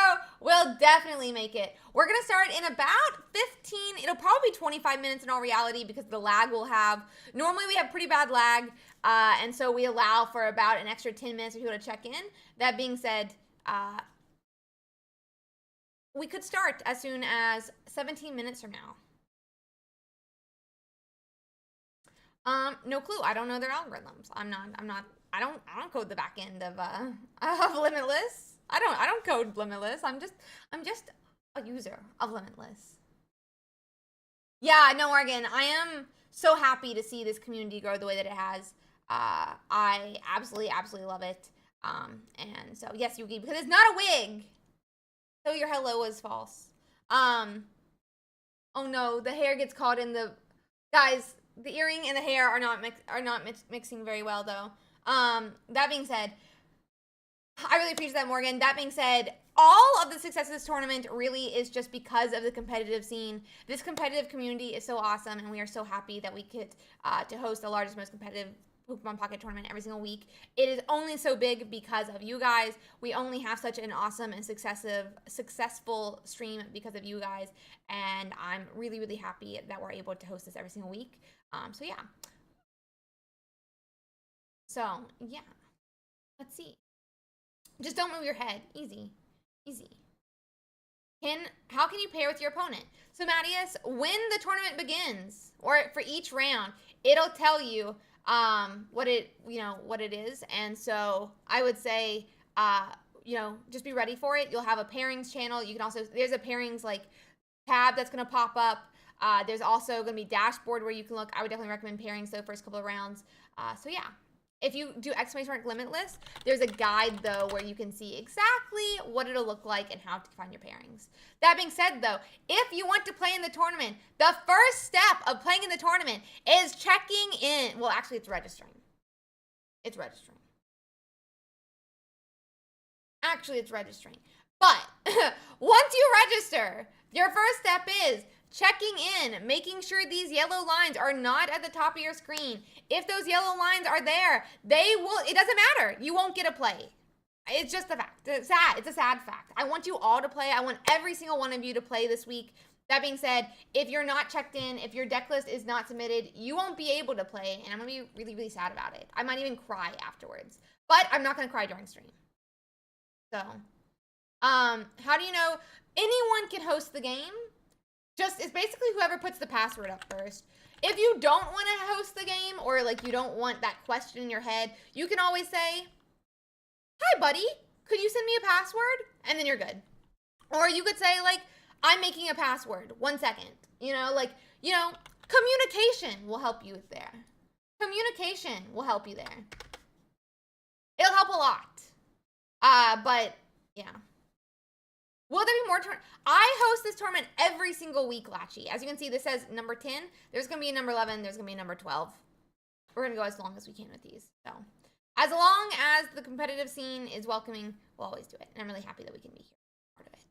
will definitely make it. We're going to start in about 15, it'll probably be 25 minutes in all reality because the lag we'll have. Normally we have pretty bad lag, and so we allow for about an extra 10 minutes for people to check in. That being said, we could start as soon as 17 minutes from now. No clue. I don't know their algorithms. I don't code the back end of Limitless. I don't code Limitless. I'm just a user of Limitless. Yeah, no, Morgan. I am so happy to see this community grow the way that it has. I absolutely love it. And so yes, Yugi, because it's not a wig. So your hello was false. Oh no, the hair gets caught in the guys. The earring and the hair are not mixing very well though. That being said, I really appreciate that, Morgan. That being said, all of the success of this tournament really is just because of the competitive scene. This competitive community is so awesome, and we are so happy that we get to host the largest, most competitive Pokemon Pocket tournament every single week. It is only so big because of you guys. We only have such an awesome and successful stream because of you guys, and I'm really happy that we're able to host this every single week. So yeah. So yeah. Let's see. Just don't move your head. Easy. How can you pair with your opponent? So Mattias, when the tournament begins, or for each round, it'll tell you what it is. And so I would say just be ready for it. You'll have a pairings channel. You can also, there's a pairings like tab that's gonna pop up. There's also gonna be dashboard where you can look. I would definitely recommend pairings though, first couple of rounds. So yeah. If you do ! Limitless, there's a guide though where you can see exactly what it'll look like and how to find your pairings. That being said though, if you want to play in the tournament, the first step of playing in the tournament is checking in. Well, actually it's registering. Actually, it's registering. But once you register, your first step is checking in, making sure these yellow lines are not at the top of your screen. If those yellow lines are there, it doesn't matter. You won't get a play. It's just a fact. It's sad. It's a sad fact. I want you all to play. I want every single one of you to play this week. That being said, if you're not checked in, if your deck list is not submitted, you won't be able to play, and I'm going to be really sad about it. I might even cry afterwards. But I'm not going to cry during stream. So, how do you know? Anyone can host the game. It's basically whoever puts the password up first. If you don't want to host the game, or like you don't want that question in your head, you can always say, "Hi buddy, could you send me a password?" And then you're good. Or you could say like, "I'm making a password, 1 second." Communication will help you there. Communication will help you there. It'll help a lot. But yeah. Will there be more tournaments? I host this tournament every single week, Latchy. As you can see, this says number 10. There's going to be a number 11. There's going to be a number 12. We're going to go as long as we can with these. So, as long as the competitive scene is welcoming, we'll always do it. And I'm really happy that we can be here. Part of it.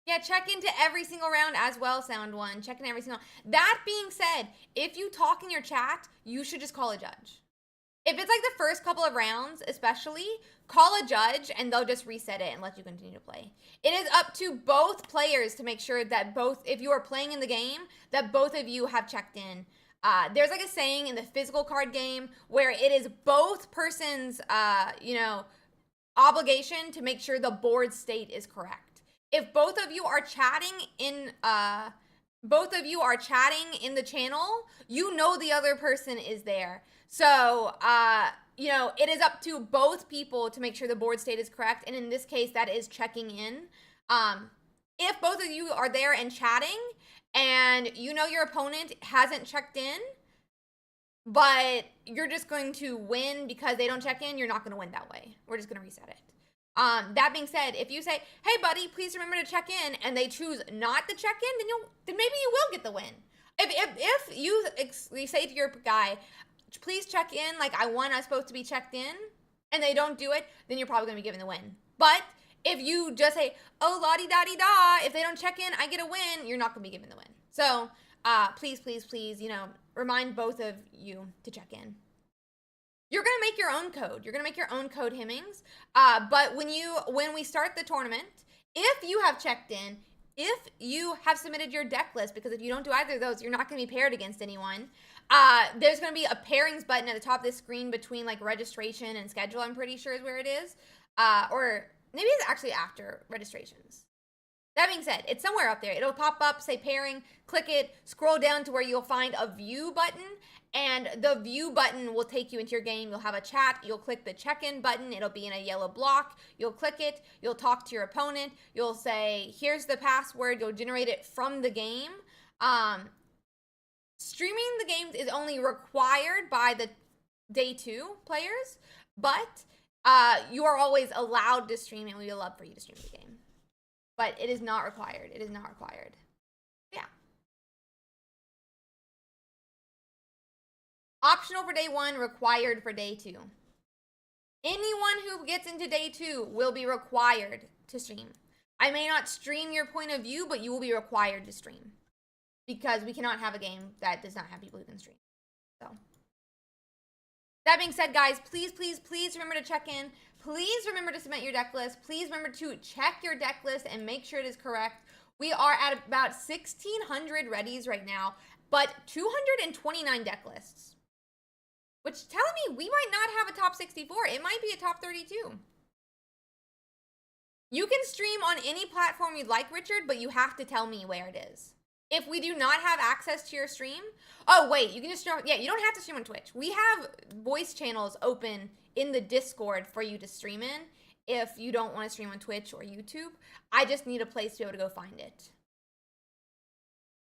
Yeah, check into every single round as well, Sound One. Check in every single. That being said, if you talk in your chat, you should just call a judge. If it's like the first couple of rounds, especially, call a judge and they'll just reset it and let you continue to play. It is up to both players to make sure that if you are playing in the game, that both of you have checked in. There's like a saying in the physical card game where it is both persons, obligation to make sure the board state is correct. if both of you are chatting in the channel, you know the other person is there. So, you know, it is up to both people to make sure the board state is correct. And in this case, that is checking in. If both of you are there and chatting and you know your opponent hasn't checked in, but you're just going to win because they don't check in, you're not going to win that way. We're just going to reset it. That being said, if you say, hey buddy, please remember to check in, and they choose not to check in, then maybe you will get the win. If you say to your guy, please check in, like I want us both to be checked in, and they don't do it, then you're probably going to be given the win. But if you just say, oh la-di-da-di-da, if they don't check in, I get a win, you're not going to be given the win. So please, please, please, you know, remind both of you to check in. You're going to make your own code. You're going to make your own code, Hemmings. But when we start the tournament, if you have checked in, if you have submitted your deck list, because if you don't do either of those, you're not going to be paired against anyone. There's going to be a pairings button at the top of the screen between like registration and schedule, I'm pretty sure is where it is. Or maybe it's actually after registrations. That being said, it's somewhere up there. It'll pop up, say pairing, click it, scroll down to where you'll find a view button, and the view button will take you into your game. You'll have a chat. You'll click the check-in button. It'll be in a yellow block. You'll click it. You'll talk to your opponent. You'll say, here's the password. You'll generate it from the game. Streaming the games is only required by the day 2 players, but you are always allowed to stream, and we would love for you to stream the game. But it is not required. It is not required. Yeah. Optional for day 1, required for day 2. Anyone who gets into day 2 will be required to stream. I may not stream your point of view, but you will be required to stream. Because we cannot have a game that does not have people who can stream. So, that being said, guys, please, please, please remember to check in. Please remember to submit your deck list. Please remember to check your deck list and make sure it is correct. We are at about 1,600 readies right now, but 229 deck lists. Which telling me we might not have a top 64. It might be a top 32. You can stream on any platform you'd like, Richard, but you have to tell me where it is. If we do not have access to your stream, oh wait, you can just stream, yeah, you don't have to stream on Twitch. We have voice channels open in the Discord for you to stream in if you don't want to stream on Twitch or YouTube. I just need a place to be able to go find it.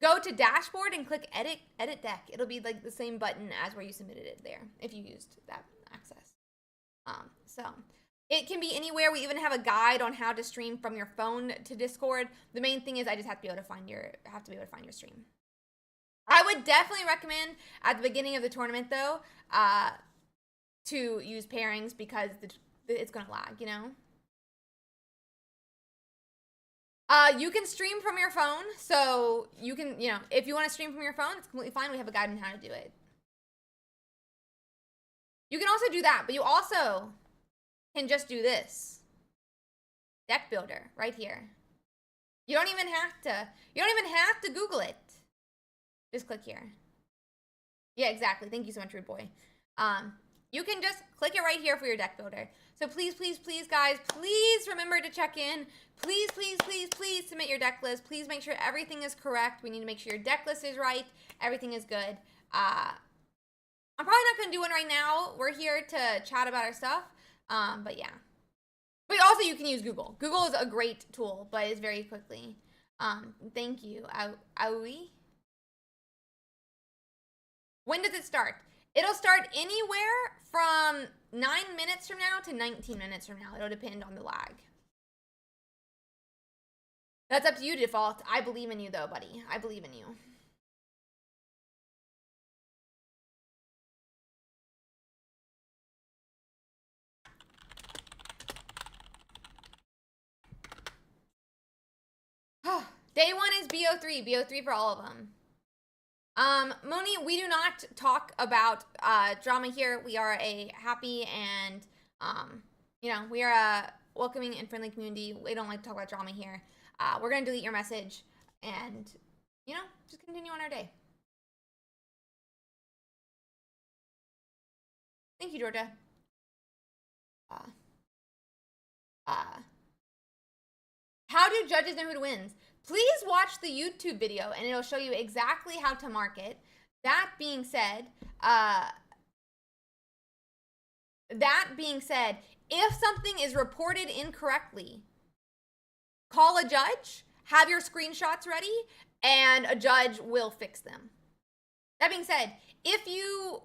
Go to dashboard and click edit deck. It'll be like the same button as where you submitted it there if you used that access. So it can be anywhere. We even have a guide on how to stream from your phone to Discord. The main thing is I just have to be able to find your stream. I would definitely recommend at the beginning of the tournament though to use pairings because it's gonna lag, you know. You can stream from your phone, so you can, you know, if you want to stream from your phone, it's completely fine. We have a guide on how to do it. You can also do that, but you also can just do this. Deck builder right here. You don't even have to Google it. Just click here. Yeah, exactly. Thank you so much, Rude Boy. You can just click it right here for your deck builder. So please, please, please, guys, please remember to check in. Please, please, please, please submit your deck list. Please make sure everything is correct. We need to make sure your deck list is right. Everything is good. I'm probably not going to do one right now. We're here to chat about our stuff. But yeah. But also you can use Google. Google is a great tool, but it's very quickly. Thank you. Aoi. When does it start? It'll start anywhere from 9 minutes from now to 19 minutes from now. It'll depend on the lag. That's up to you to default. I believe in you though, buddy. I believe in you. Day 1 is BO3. BO3 for all of them. Moni, we do not talk about drama here. We are a happy and, you know, we are a welcoming and friendly community. We don't like to talk about drama here. We're going to delete your message and, you know, just continue on our day. Thank you, Georgia. How do judges know who wins? Please watch the YouTube video and it'll show you exactly how to mark it. That being said, if something is reported incorrectly, call a judge, have your screenshots ready, and a judge will fix them. That being said, if you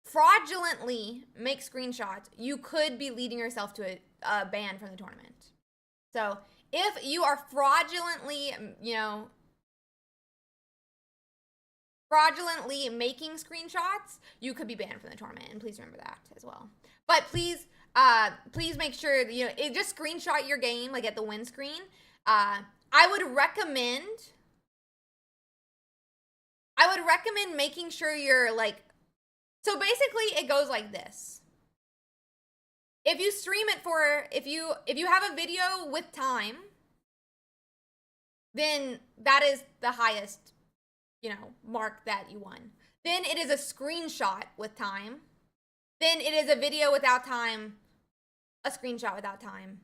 fraudulently make screenshots, you could be leading yourself to a ban from the tournament. So if you are fraudulently, making screenshots, you could be banned from the tournament, and please remember that as well. But please make sure that, just screenshot your game, like at the win screen. I would recommend making sure you're like, so basically it goes like this. If you stream it if you have a video with time, then that is the highest, mark that you won. Then it is a screenshot with time. Then it is a video without time, a screenshot without time.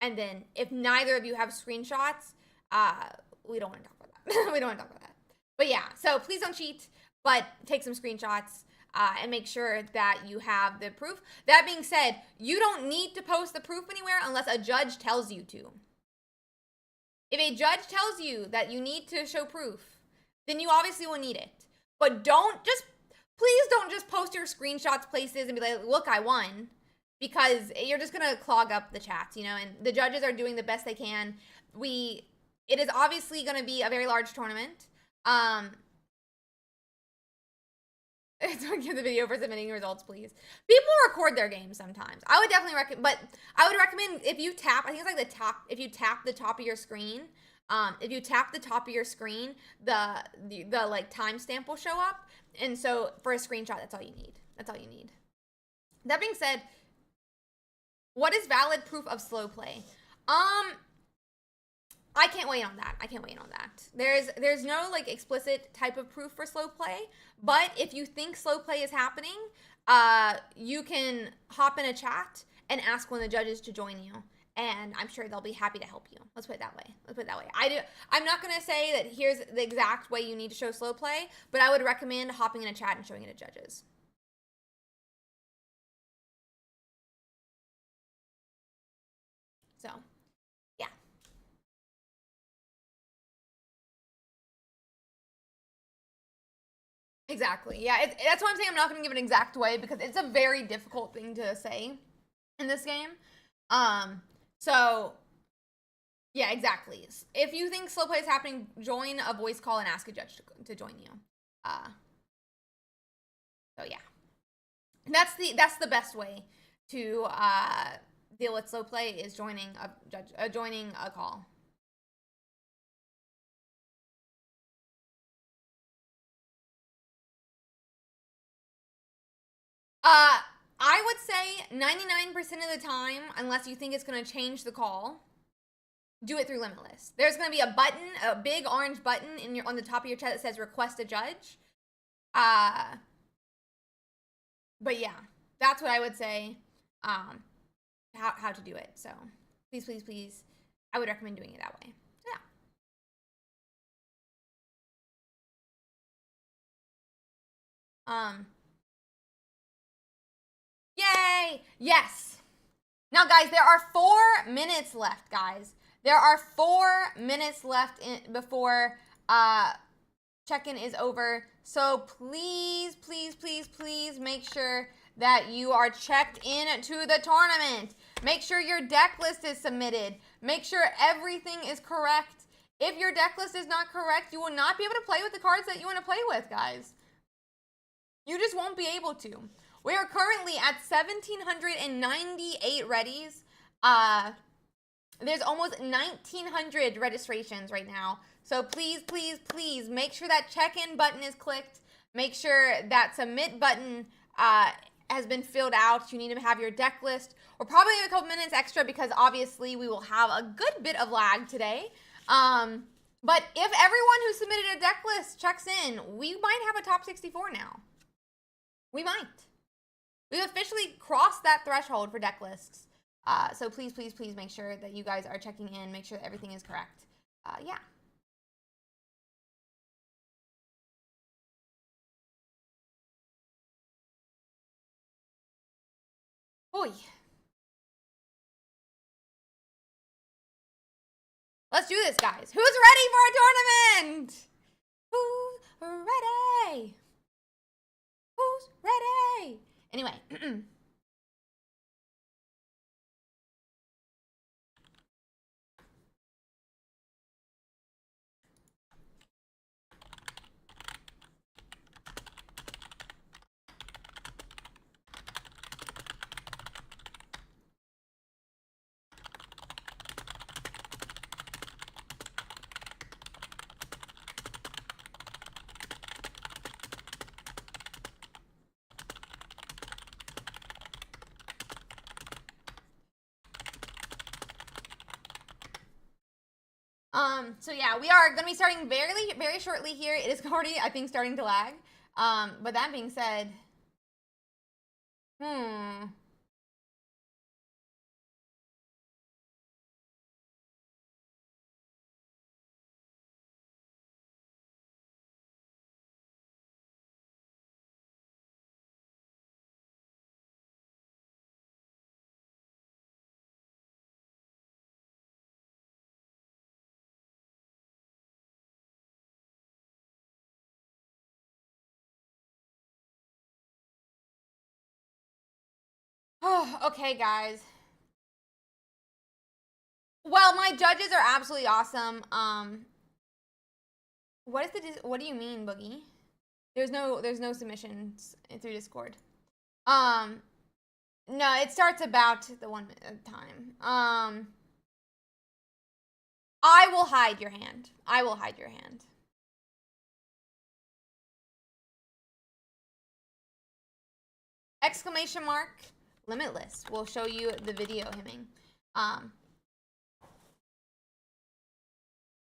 And then if neither of you have screenshots, we don't want to talk about that. We don't want to talk about that. But yeah, so please don't cheat, but take some screenshots and make sure that you have the proof. That being said, you don't need to post the proof anywhere unless a judge tells you to. If a judge tells you that you need to show proof, then you obviously will need it. But please don't just post your screenshots places and be like, look, I won. Because you're just going to clog up the chats, and the judges are doing the best they can. It is obviously going to be a very large tournament. Give the video for submitting results, please. People record their games sometimes. I would definitely recommend if you tap, I think it's like the top, if you tap the top of your screen, the like timestamp will show up. And so for a screenshot, that's all you need. That's all you need. That being said, what is valid proof of slow play? I can't wait on that. There's no like explicit type of proof for slow play, but if you think slow play is happening, you can hop in a chat and ask one of the judges to join you, and I'm sure they'll be happy to help you. Let's put it that way. I'm not gonna say that here's the exact way you need to show slow play, but I would recommend hopping in a chat and showing it to judges. So, yeah. Exactly. Yeah, that's why I'm saying I'm not going to give an exact way, because it's a very difficult thing to say in this game. So, yeah, exactly. If you think slow play is happening, join a voice call and ask a judge to join you. So, yeah. That's the best way to deal with slow play, is joining a call. I would say 99% of the time, unless you think it's going to change the call, do it through Limitless. There's going to be a button, a big orange button on the top of your chat that says request a judge. But yeah, that's what I would say. How to do it. So please, I would recommend doing it that way. Yeah. Yay! Yes. Now, guys, there are 4 minutes left, guys. There are 4 minutes left before check-in is over. So please make sure that you are checked in to the tournament. Make sure your deck list is submitted. Make sure everything is correct. If your deck list is not correct, you will not be able to play with the cards that you want to play with, guys. You just won't be able to. We are currently at 1,798 readies. There's almost 1,900 registrations right now. So please make sure that check-in button is clicked. Make sure that submit button has been filled out. You need to have your deck list. We're probably a couple minutes extra because obviously we will have a good bit of lag today. But if everyone who submitted a deck list checks in, we might have a top 64 now. We might. We've officially crossed that threshold for deck lists. So please, please, please make sure that you guys are checking in, make sure that everything is correct. Yeah. Boy. Let's do this, guys. Who's ready for a tournament? Who's ready? Who's ready? Anyway. So yeah, we are going to be starting very shortly here. It is already, I think, starting to lag. But that being said, okay, guys. Well, my judges are absolutely awesome. What do you mean, Boogie? There's no submissions through Discord. No, it starts about the 1 minute time. I will hide your hand. I will hide your hand. Exclamation mark, limitless. We'll show you the video hemming.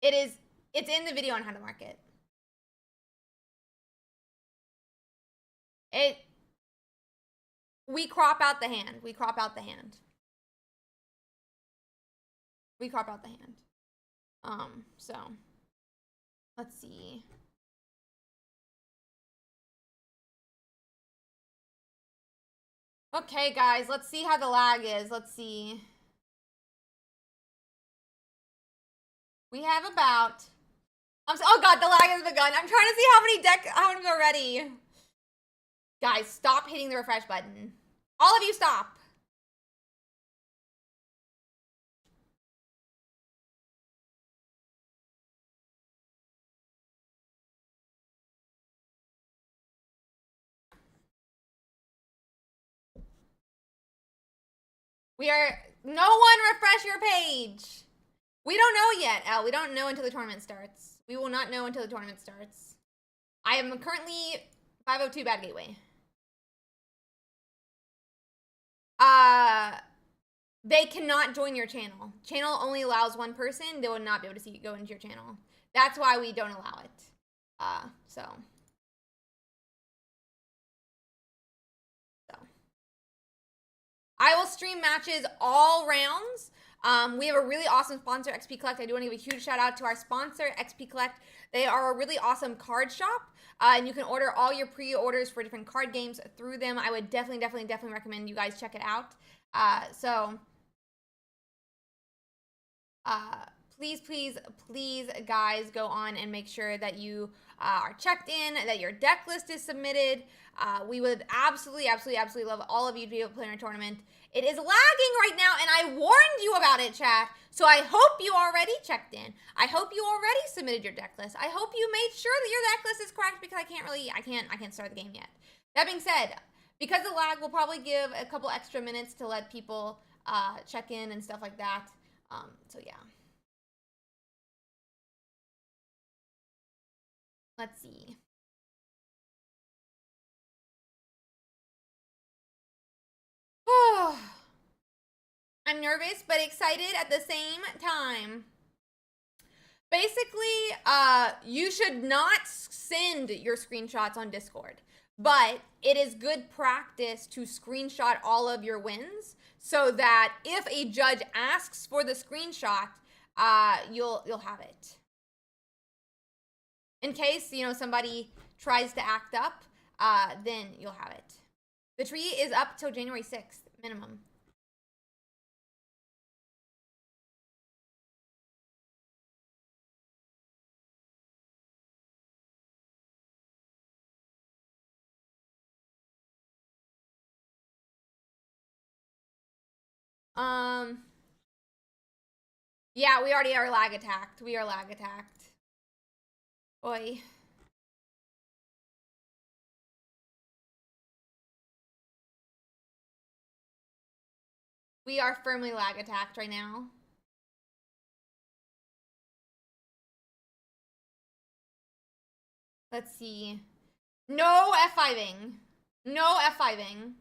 It's in the video on how to mark it. We crop out the hand. We crop out the hand. We crop out the hand. So let's see. Okay, guys, let's see how the lag is. Let's see. We have about. Oh god, the lag has begun. I'm trying to see how many are ready. Guys, stop hitting the refresh button. All of you, stop. No one refresh your page. We don't know yet, Elle. We don't know until the tournament starts. We will not know until the tournament starts. I am currently 502 bad gateway. They cannot join your channel. Channel only allows one person. They will not be able to go into your channel. That's why we don't allow it. So. I will stream matches all rounds. We have a really awesome sponsor, XP Collect. I do want to give a huge shout out to our sponsor, XP Collect. They are a really awesome card shop, and you can order all your pre-orders for different card games through them. I would definitely recommend you guys check it out. Please, guys, go on and make sure that you are checked in, that your deck list is submitted. We would absolutely love all of you to be able to play in our tournament. It is lagging right now, and I warned you about it, chat. So I hope you already checked in. I hope you already submitted your deck list. I hope you made sure that your deck list is correct, because I can't start the game yet. That being said, because of the lag, we'll probably give a couple extra minutes to let people check in and stuff like that. So yeah. Let's see. I'm nervous but excited at the same time. Basically, you should not send your screenshots on Discord, but it is good practice to screenshot all of your wins so that if a judge asks for the screenshot, you'll have it. In case, you know, somebody tries to act up, then you'll have it. The tree is up till January 6th, minimum. Yeah, we already are lag attacked. We are lag attacked. Oi. We are firmly lag attacked right now. Let's see. No F5ing. No F5ing.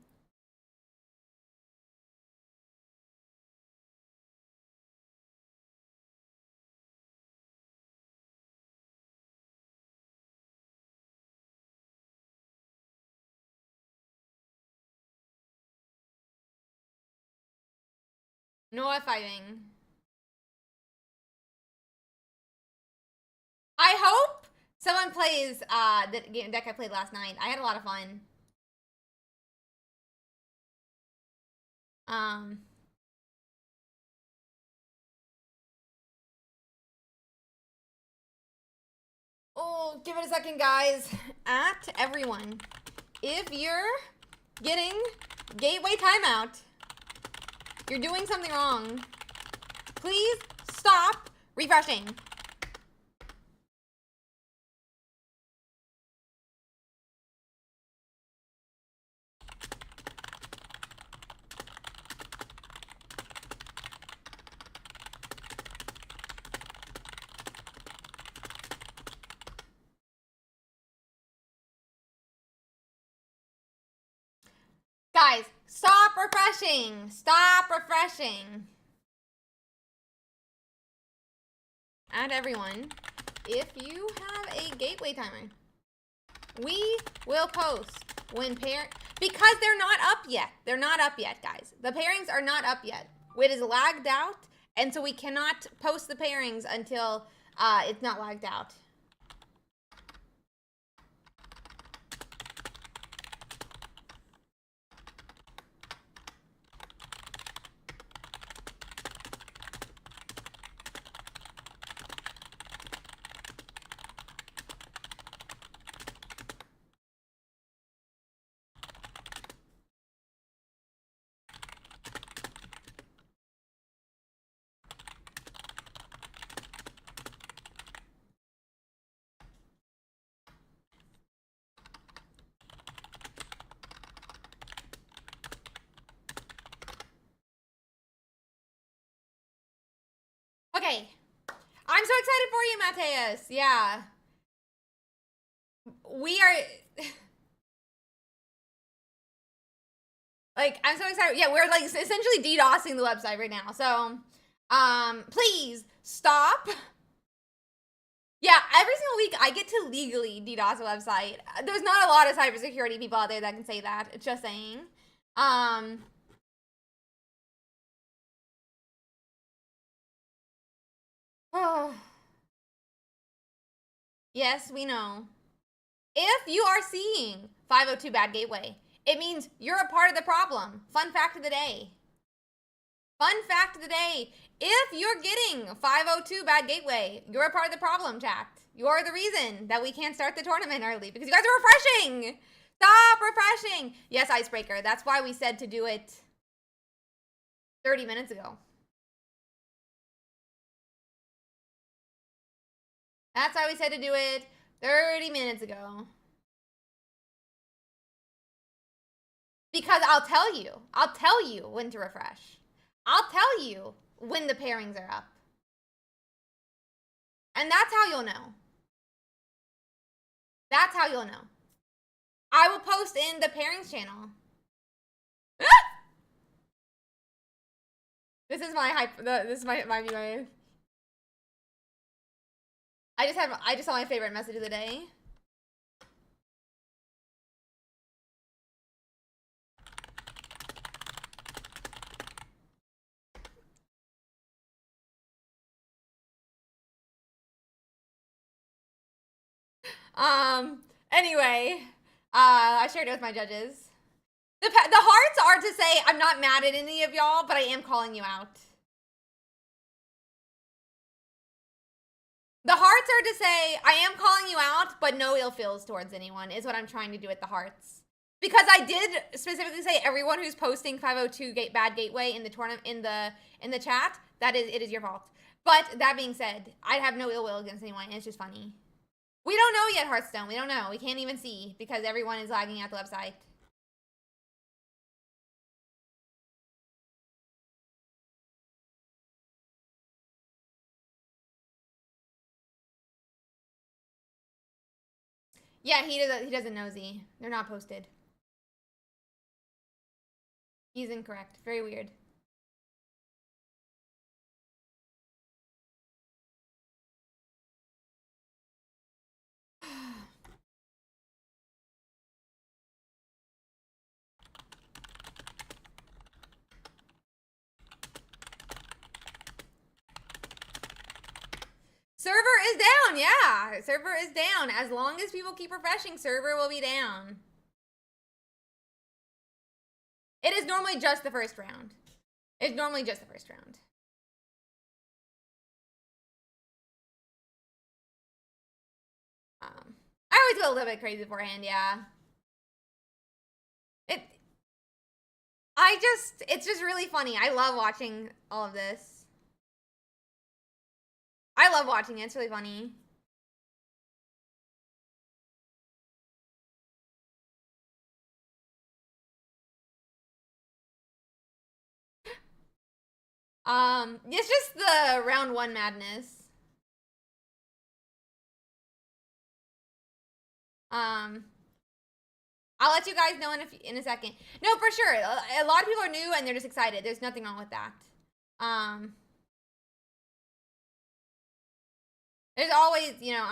No F5ing. I hope someone plays the deck I played last night. I had a lot of fun. Oh, give it a second, guys. At everyone, if you're getting gateway timeout, you're doing something wrong. Please stop refreshing. Guys, stop refreshing. Stop refreshing. Add everyone. If you have a gateway timer, we will post when because they're not up yet. They're not up yet, guys. The pairings are not up yet. It is lagged out, and so we cannot post the pairings until it's not lagged out. Okay. I'm so excited for you, Mateus. Yeah. We are... like, I'm so excited. Yeah, we're, like, essentially DDoSing the website right now. So, please, stop. Yeah, every single week I get to legally DDoS a website. There's not a lot of cybersecurity people out there that can say that. It's just saying. Yes, we know. If you are seeing 502 bad gateway, it means you're a part of the problem. Fun fact of the day. Fun fact of the day. If you're getting 502 bad gateway, you're a part of the problem, chat. You're the reason that we can't start the tournament early because you guys are refreshing. Stop refreshing. Yes, Icebreaker. That's why we said to do it 30 minutes ago. That's why we said to do it 30 minutes ago. Because I'll tell you when to refresh. I'll tell you when the pairings are up. And that's how you'll know. That's how you'll know. I will post in the pairings channel. This is my hype. This is my view. I just saw my favorite message of the day. Anyway, I shared it with my judges. The hearts are to say I'm not mad at any of y'all, but I am calling you out. The hearts are to say I am calling you out, but no ill feels towards anyone is what I'm trying to do with the hearts. Because I did specifically say everyone who's posting 502 bad gateway in the tournament in the chat, it is your fault. But that being said, I have no ill will against anyone. It's just funny. We don't know yet, Hearthstone. We don't know. We can't even see because everyone is lagging at the website. Yeah, he doesn't know Z. They're not posted. He's incorrect. Very weird. Server is down, yeah. Server is down. As long as people keep refreshing, server will be down. It is normally just the first round. It's normally just the first round. I always go a little bit crazy beforehand, yeah. It's just really funny. I love watching all of this. I love watching it. It's really funny. It's just the round one madness. I'll let you guys know in a second. No, for sure. A lot of people are new and they're just excited. There's nothing wrong with that. There's always, you know,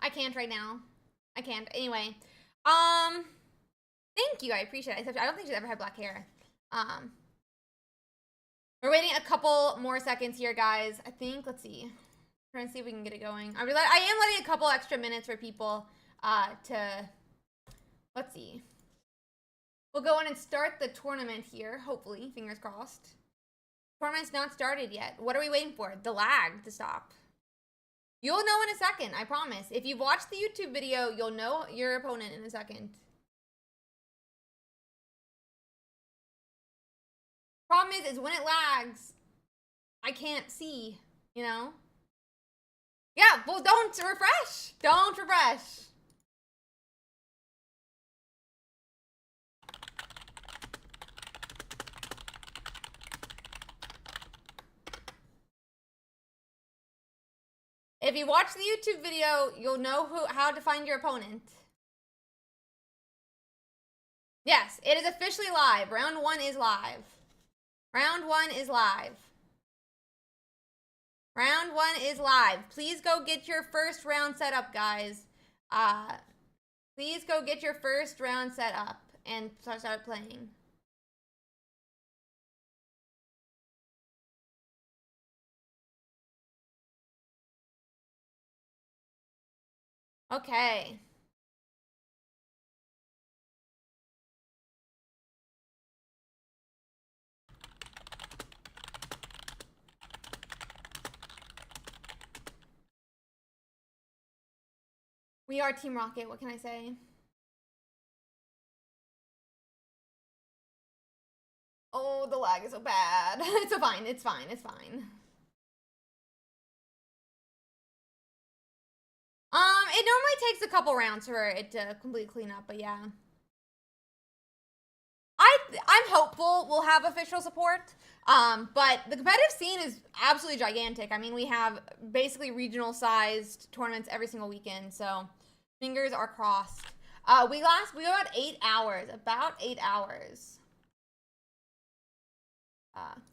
I can't right now. I can't. Anyway, thank you. I appreciate it. I don't think she's ever had black hair. We're waiting a couple more seconds here, guys. I think, let's see. Trying to see if we can get it going. I am letting a couple extra minutes for people let's see. We'll go in and start the tournament here, hopefully, fingers crossed. Tournament's not started yet. What are we waiting for? The lag to stop. You'll know in a second, I promise. If you've watched the YouTube video, you'll know your opponent in a second. Problem is when it lags, I can't see, you know? Yeah, well, don't refresh. Don't refresh. If you watch the YouTube video, you'll know how to find your opponent. Yes, it is officially live. Round 1 is live. Round 1 is live. Round 1 is live. Please go get your first round set up, guys. Please go get your first round set up and start playing. Okay. We are Team Rocket, what can I say? Oh, the lag is so bad. It's so fine, it's fine, it's fine. It normally takes a couple rounds for it to completely clean up, but yeah. I'm hopeful we'll have official support. But the competitive scene is absolutely gigantic. I mean, we have basically regional sized tournaments every single weekend, so fingers are crossed. We about 8 hours. About 8 hours.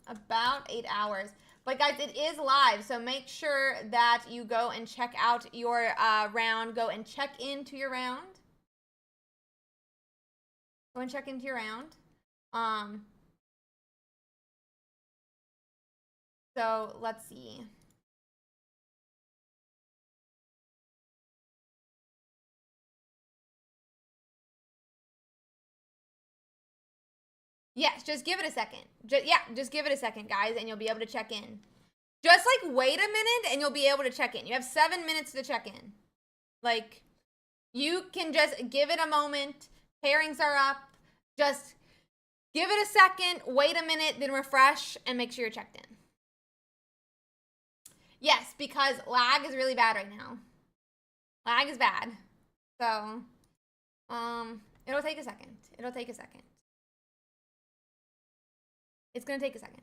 About 8 hours. But guys, it is live, so make sure that you go and check out your round. Go and check into your round. Go and check into your round. So let's see. Yes, just give it a second. Just give it a second, guys, and you'll be able to check in. Just like wait a minute and you'll be able to check in. You have 7 minutes to check in. Like, you can just give it a moment. Pairings are up. Just give it a second, wait a minute, then refresh and make sure you're checked in. Yes, because lag is really bad right now. Lag is bad. So, it'll take a second. It'll take a second. It's gonna take a second.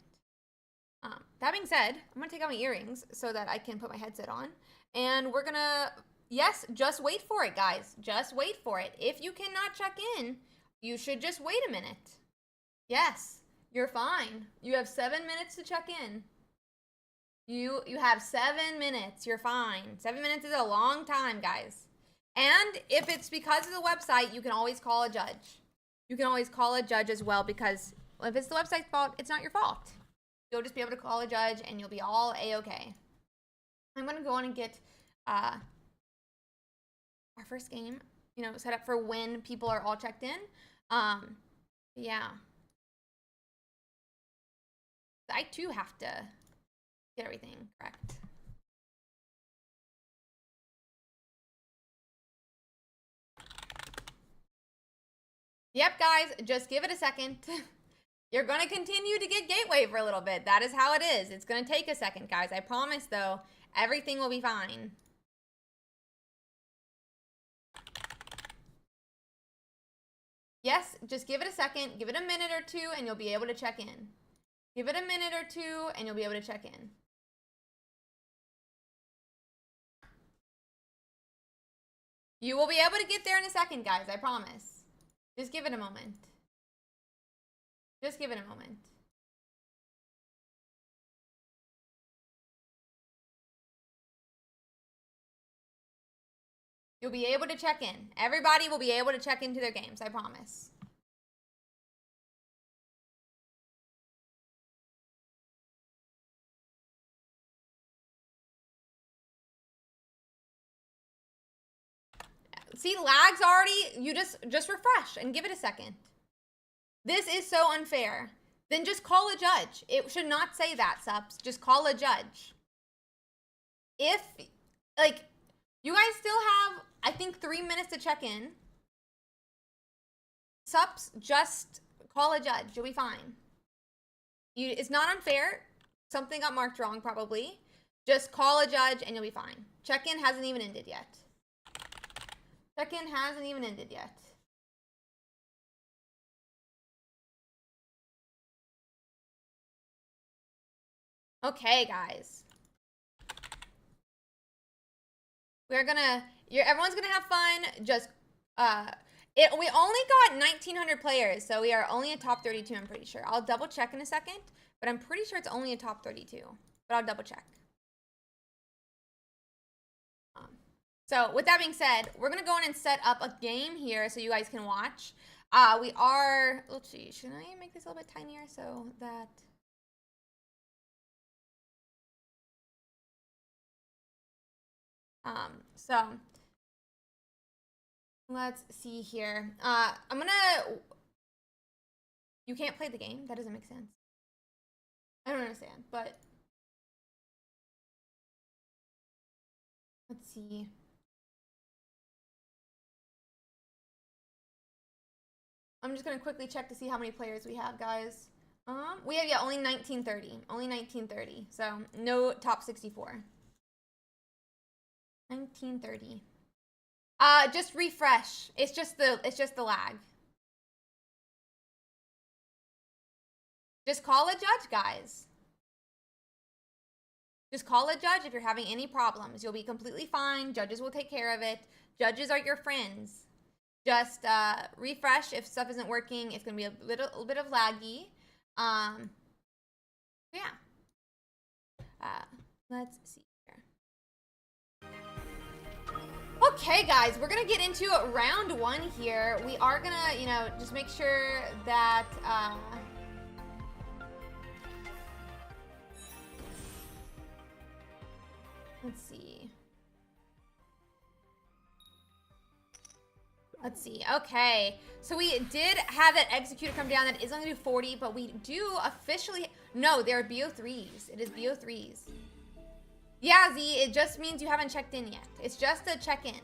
That being said, I'm gonna take out my earrings so that I can put my headset on. And we're gonna, yes, just wait for it, guys. Just wait for it. If you cannot check in, you should just wait a minute. Yes, you're fine. You have 7 minutes to check in. You have 7 minutes. You're fine. 7 minutes is a long time, guys. And if it's because of the website, you can always call a judge. You can always call a judge as well, because if it's the website's fault, it's not your fault. You'll just be able to call a judge and you'll be all A-okay. I'm going to go on and get our first game, you know, set up for when people are all checked in. Yeah. I too have to get everything correct. Yep, guys, just give it a second. You're going to continue to get gateway for a little bit. That is how it is. It's going to take a second, guys. I promise, though, everything will be fine. Yes, just give it a second. Give it a minute or two, and you'll be able to check in. Give it a minute or two, and you'll be able to check in. You will be able to get there in a second, guys. I promise. Just give it a moment. Just give it a moment. You'll be able to check in. Everybody will be able to check into their games, I promise. See, lag's already, you just refresh and give it a second. This is so unfair. Then just call a judge. It should not say that, subs. Just call a judge. If, like, you guys still have, I think, 3 minutes to check in. Subs, just call a judge. You'll be fine. It's not unfair. Something got marked wrong, probably. Just call a judge and you'll be fine. Check-in hasn't even ended yet. Check-in hasn't even ended yet. Okay, guys. We're gonna, everyone's gonna have fun. Just, we only got 1,900 players, so we are only a top 32, I'm pretty sure. I'll double check in a second, but I'm pretty sure it's only a top 32. But I'll double check. So with that being said, we're gonna go in and set up a game here so you guys can watch. We are, let's see, should I make this a little bit tinier so that... So let's see here. I'm gonna, you can't play the game. That doesn't make sense. I don't understand, but let's see. I'm just gonna quickly check to see how many players we have, guys. We have, yeah, only 1930. Only 1930. So no top 64. 1930. Just refresh. It's just the lag. Just call a judge, guys. Just call a judge if you're having any problems. You'll be completely fine. Judges will take care of it. Judges are your friends. just refresh if stuff isn't working. It's gonna be a little bit of laggy. Yeah. Let's see here. Okay, guys, we're gonna get into round 1 here. We are gonna, you know, just make sure that let's see. Let's see. Okay. So we did have that executor come down. That is only 40, but we do officially... No, they're BO3s. It is BO3s. Yeah, Z, it just means you haven't checked in yet. It's just a check-in.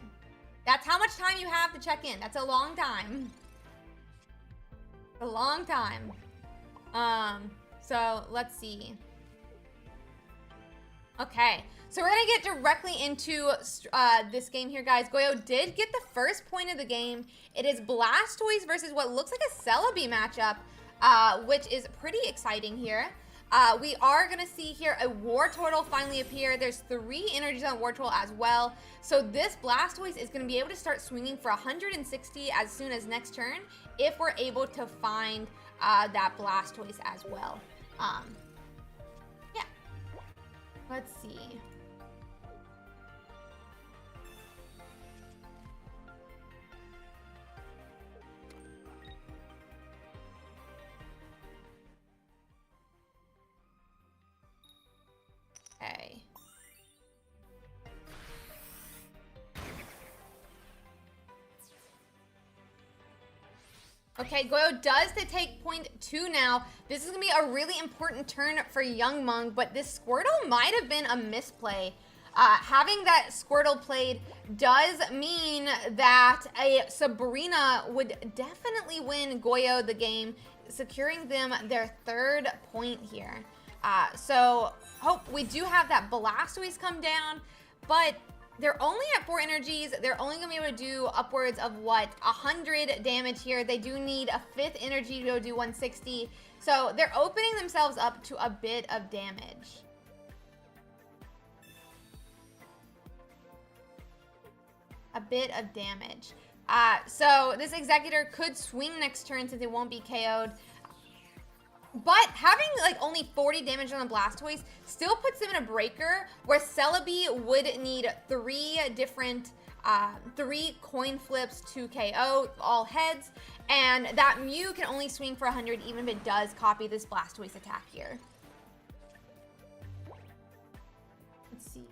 That's how much time you have to check in. That's a long time. A long time. So let's see. Okay, so we're gonna get directly into this game here, guys. Goyo did get the first point of the game. It is Blastoise versus what looks like a Celebi matchup, which is pretty exciting here. We are gonna see here a Wartortle finally appear. There's 3 energies on Wartortle as well. So this Blastoise is gonna be able to start swinging for 160 as soon as next turn if we're able to find that Blastoise as well. Yeah. Let's see. Okay. Okay, Goyo does take point 2 now. This is going to be a really important turn for Young Mung, but this Squirtle might have been a misplay. Having that Squirtle played does mean that a Sabrina would definitely win Goyo the game, securing them their 3rd point here. So, we do have that Blastoise come down, but they're only at 4 energies. They're only going to be able to do upwards of, what, 100 damage here. They do need a 5th energy to go do 160. So they're opening themselves up to a bit of damage. A bit of damage. So this Executor could swing next turn since it won't be KO'd. But having like only 40 damage on the Blastoise still puts them in a breaker where Celebi would need 3 different 3 coin flips to KO all heads, and that Mew can only swing for 100 even if it does copy this Blastoise attack here. Let's see.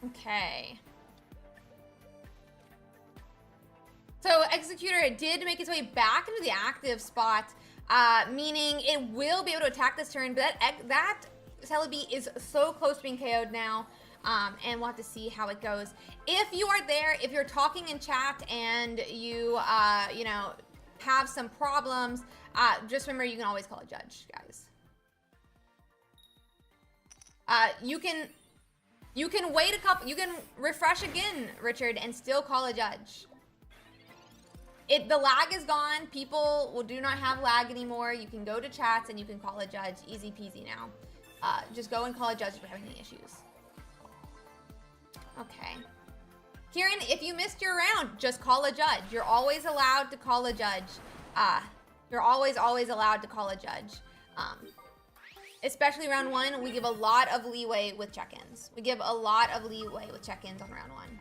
Okay. So Executor did make its way back into the active spot, meaning it will be able to attack this turn, but that Celebi is so close to being KO'd now, and we'll have to see how it goes. If you are there, if you're talking in chat and you, you know, have some problems, just remember you can always call a judge, guys. You can wait a couple, you can refresh again, Richard, and still call a judge. The lag is gone. People do not have lag anymore. You can go to chats and you can call a judge. Easy peasy now. Just go and call a judge if you're having any issues. Okay. Kieran, if you missed your round, just call a judge. You're always allowed to call a judge. You're always allowed to call a judge. Especially round 1, we give a lot of leeway with check-ins. We give a lot of leeway with check-ins on round 1.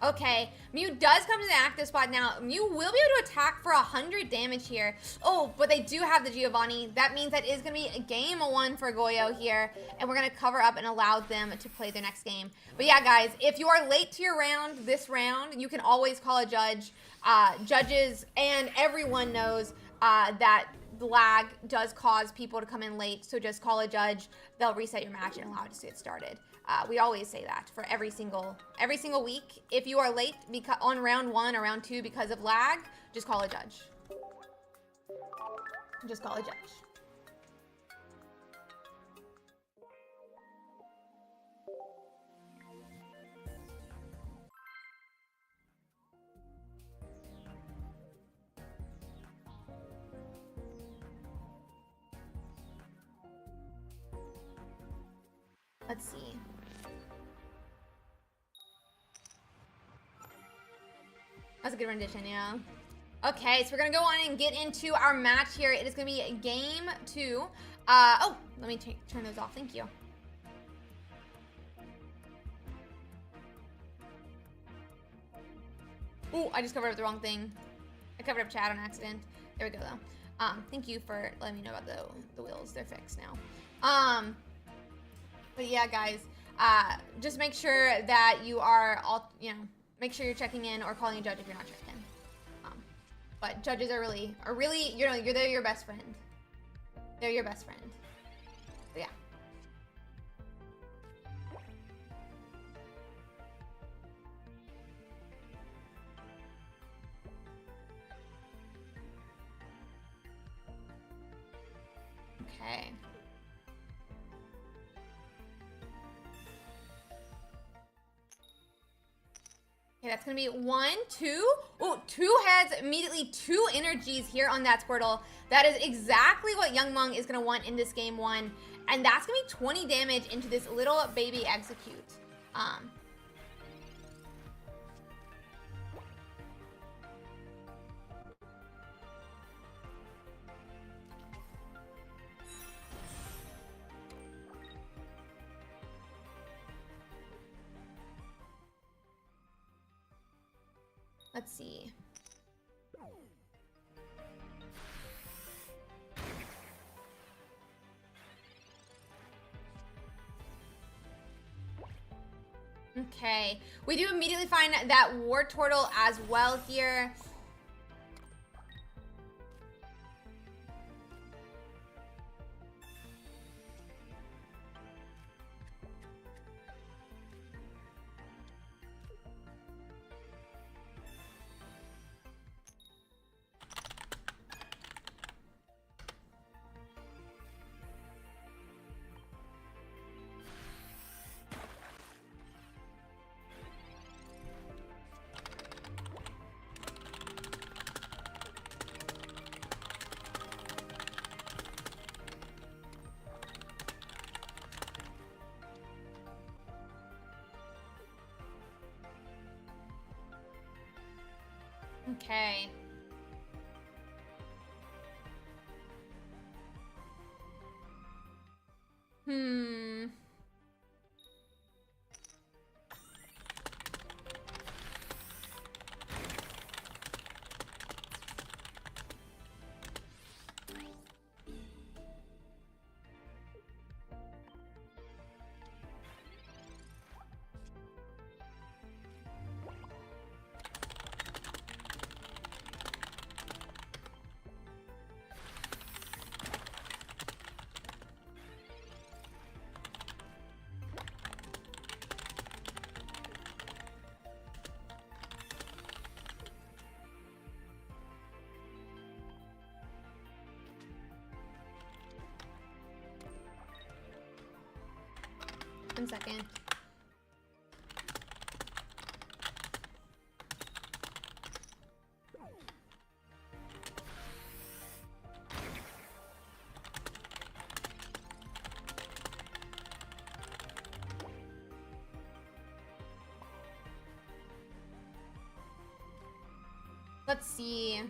Okay, Mew does come to the active spot now. Mew will be able to attack for 100 damage here. Oh, but they do have the Giovanni. That means that is going to be a game 1 for Goyo here, and we're going to cover up and allow them to play their next game. But yeah, guys, if you are late to your round, this round, you can always call a judge. Judges and everyone knows that the lag does cause people to come in late, so just call a judge. They'll reset your match and allow it to get started. We always say that for every single week. If you are late on round 1 or round 2 because of lag, just call a judge. Just call a judge. Let's see. That's a good rendition, yeah. Okay, so we're gonna go on and get into our match here. It is gonna be game 2. Oh, let me turn those off. Thank you. Oh, I just covered up the wrong thing. I covered up chat on accident. There we go, though. Thank you for letting me know about the wheels. They're fixed now. But yeah, guys, just make sure that you are all, make sure you're checking in or calling a judge if you're not checked in. But judges are really, they're your best friend. They're your best friend. So yeah. Okay. Okay, that's gonna be 1, 2. Oh, 2 heads, immediately 2 energies here on that Squirtle. That is exactly what Young Mung is gonna want in this game 1. And that's gonna be 20 damage into this little baby Execute. Let's see. Okay, we do immediately find that War Turtle as well here. Okay. One second. Let's see.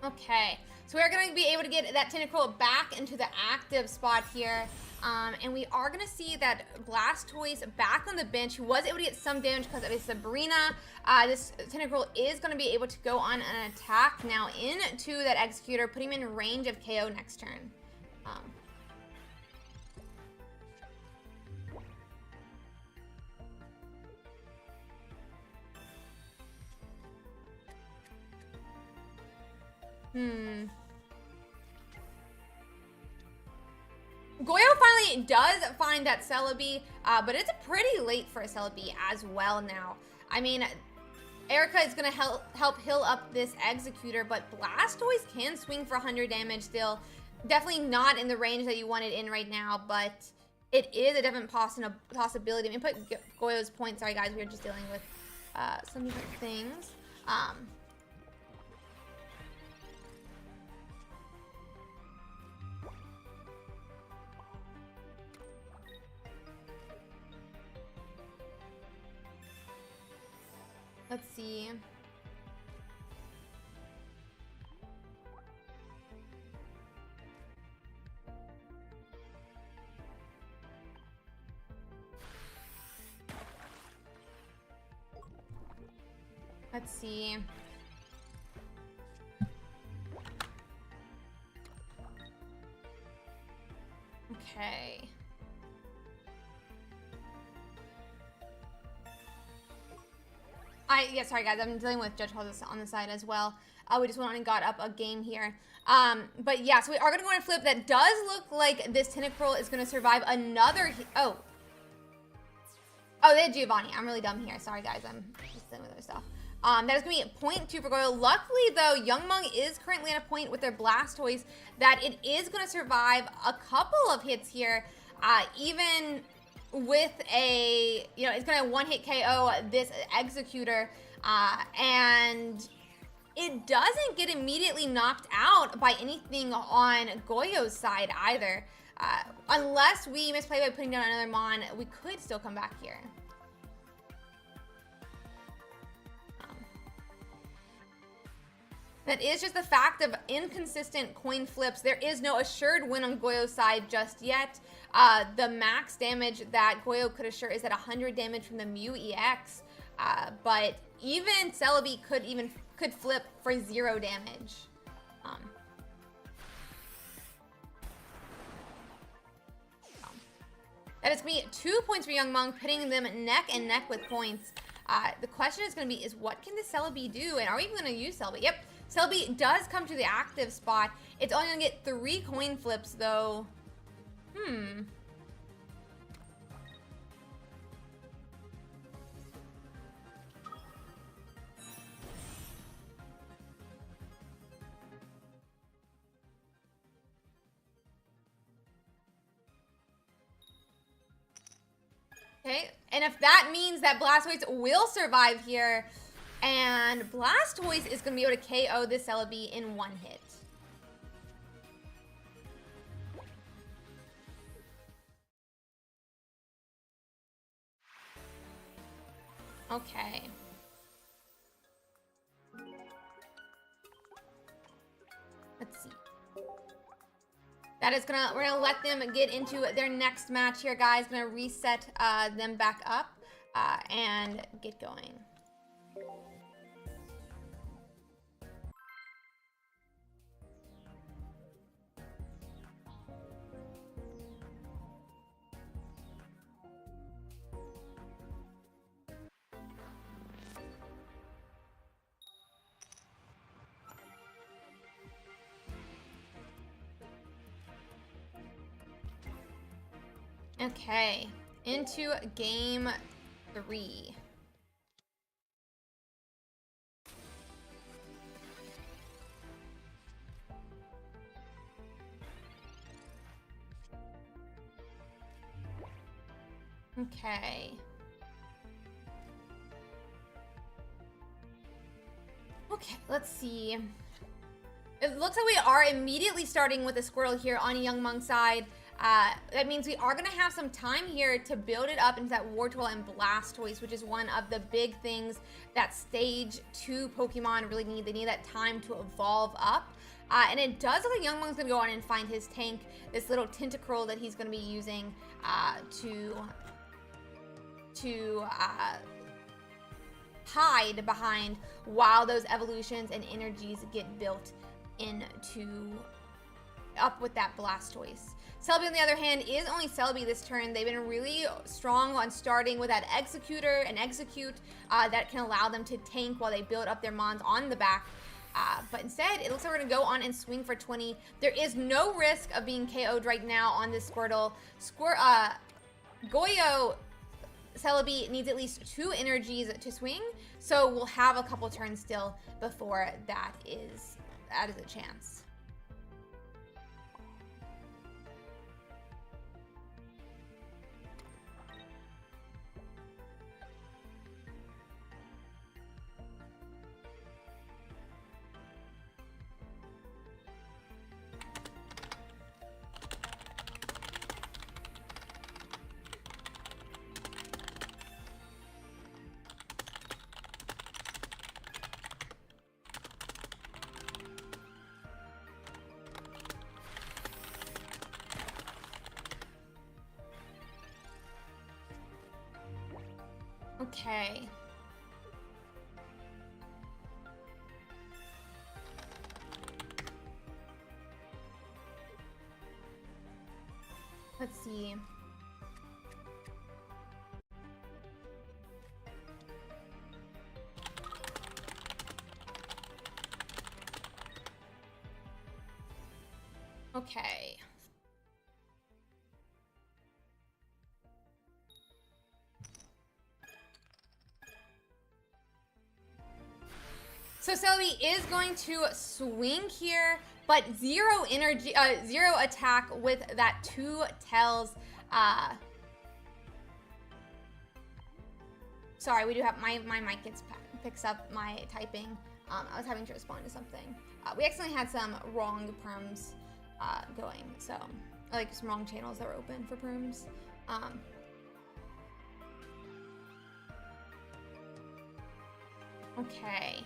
Okay, so we're going to be able to get that Tentacruel back into the active spot here. And we are going to see that Blastoise back on the bench, who was able to get some damage because of his Sabrina. This Tentacruel is going to be able to go on an attack now into that Executor, putting him in range of KO next turn. Goyo finally does find that Celebi, but it's pretty late for a Celebi as well now. I mean, Erica is going to help heal up this Executor, but Blastoise can swing for 100 damage still. Definitely not in the range that you want it in right now, but it is a definite possibility. Let me put Goyo's point. Sorry, guys. We were just dealing with some different things. Let's see. Let's see. Okay. Yeah, sorry guys, I'm dealing with Judge Halls on the side as well. We just went on and got up a game here. But yeah, so we are going to go and flip. That does look like this Tentacruel is going to survive another... Oh, they had Giovanni. I'm really dumb here. Sorry guys, I'm just dealing with other stuff. That is going to be a 0.2 for Goyo. Luckily though, Young Mung is currently at a point with their Blastoise that it is going to survive a couple of hits here. Even... with a, it's going to one-hit KO this Executor, and it doesn't get immediately knocked out by anything on Goyo's side either. Unless we misplay by putting down another Mon, we could still come back here. That is just the fact of inconsistent coin flips. There is no assured win on Goyo's side just yet. The max damage that Goyo could assure is at 100 damage from the Mew EX. But even Celebi could flip for 0 damage. That is going to be 2 points for Young Mung, putting them neck and neck with points. The question is going to be, what can the Celebi do? And are we even going to use Celebi? Yep. Celebi does come to the active spot. It's only going to get 3 coin flips, though. Okay, and if that means that Blastoise will survive here, and Blastoise is going to be able to KO this Celebi in 1 hit. Okay. Let's see. That is we're gonna let them get into their next match here, guys. Gonna reset them back up and get going. Okay, into game 3. Okay. Okay, let's see. It looks like we are immediately starting with a Squirtle here on Young Mung's side. That means we are going to have some time here to build it up into that Wartortle and Blastoise, which is one of the big things that Stage 2 Pokemon really need. They need that time to evolve up. And it does look like Young Mung's going to go on and find his tank, this little Tentacruel that he's going to be using to hide behind while those evolutions and energies get built into up with that Blastoise. Celebi, on the other hand, is only Celebi this turn. They've been really strong on starting with that Executor and Execute that can allow them to tank while they build up their Mons on the back. But instead, it looks like we're going to go on and swing for 20. There is no risk of being KO'd right now on this Squirtle. Goyo Celebi needs at least 2 energies to swing, so we'll have a couple turns still before that is a chance. Okay. Let's see. Okay. So Celebi is going to swing here, but 0 energy, 0 attack with that 2 tells. Sorry, we do have my mic picks up my typing. I was having to respond to something. We accidentally had some wrong perms going, so like some wrong channels that were open for perms. Okay.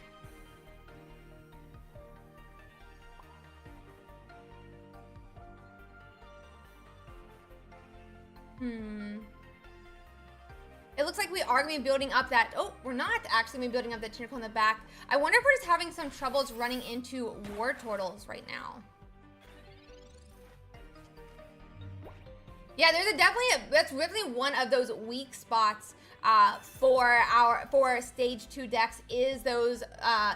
It looks like we are going to be building up that... Oh, we're not actually going to be building up that tentacle in the back. I wonder if we're just having some troubles running into war turtles right now. Yeah, there's that's definitely one of those weak spots for stage 2 decks is those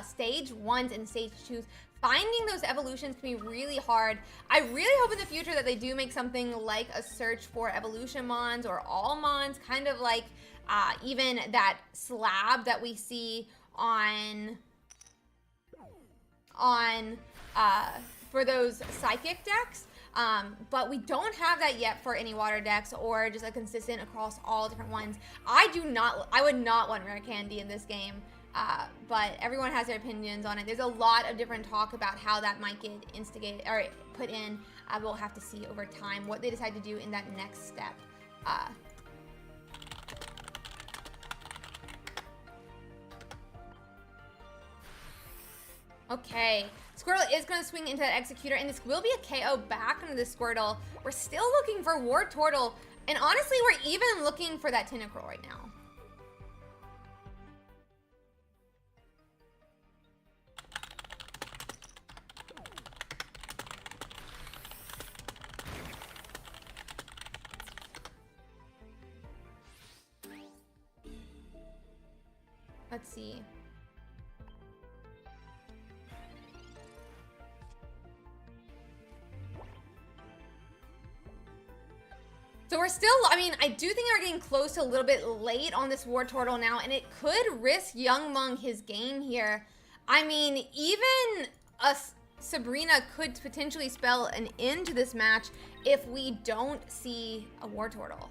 stage 1s and stage 2s. Finding those evolutions can be really hard. I really hope in the future that they do make something like a search for evolution mons or all mons, kind of like even that slab that we see on for those psychic decks. But we don't have that yet for any water decks or just a consistent across all different ones. I would not want rare candy in this game. But everyone has their opinions on it. There's a lot of different talk about how that might get instigated or put in. We'll have to see over time what they decide to do in that next step. Okay, Squirtle is going to swing into that Executor, and this will be a KO back into the Squirtle. We're still looking for War Turtle, and honestly, we're even looking for that Tentacruel right now. Let's see. So we're still, I mean, I do think we're getting close to a little bit late on this War Turtle now, and it could risk Young Mung his game here. I mean, even Sabrina could potentially spell an end to this match if we don't see a War Turtle.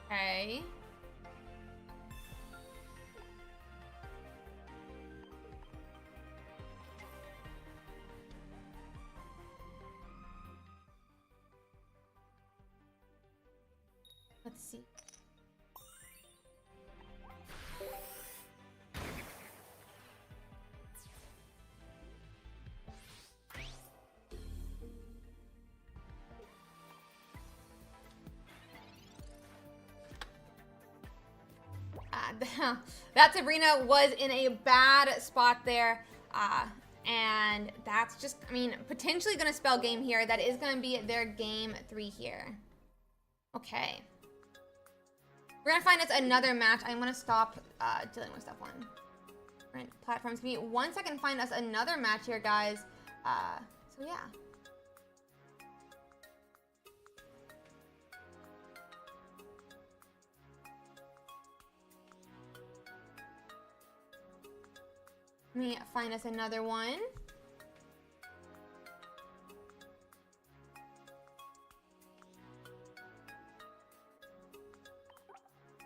Okay. Let's see. That Sabrina was in a bad spot there. And that's just, I mean, potentially going to spell game here. That is going to be their game 3 here. Okay. We're gonna find us another match. I'm gonna stop dealing with stuff on different platforms. Give me 1 second to find us another match here, guys. So yeah. Let me find us another one.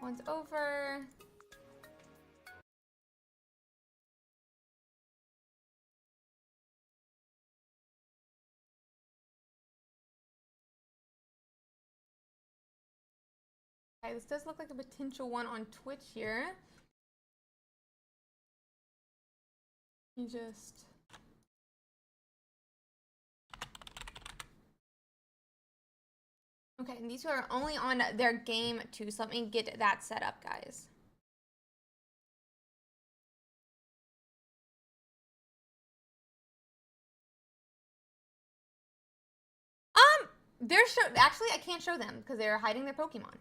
One's over. Okay, this does look like a potential one on Twitch here. You just... Okay, and these two are only on their game 2, so let me get that set up, guys. Actually, I can't show them because they're hiding their Pokemon.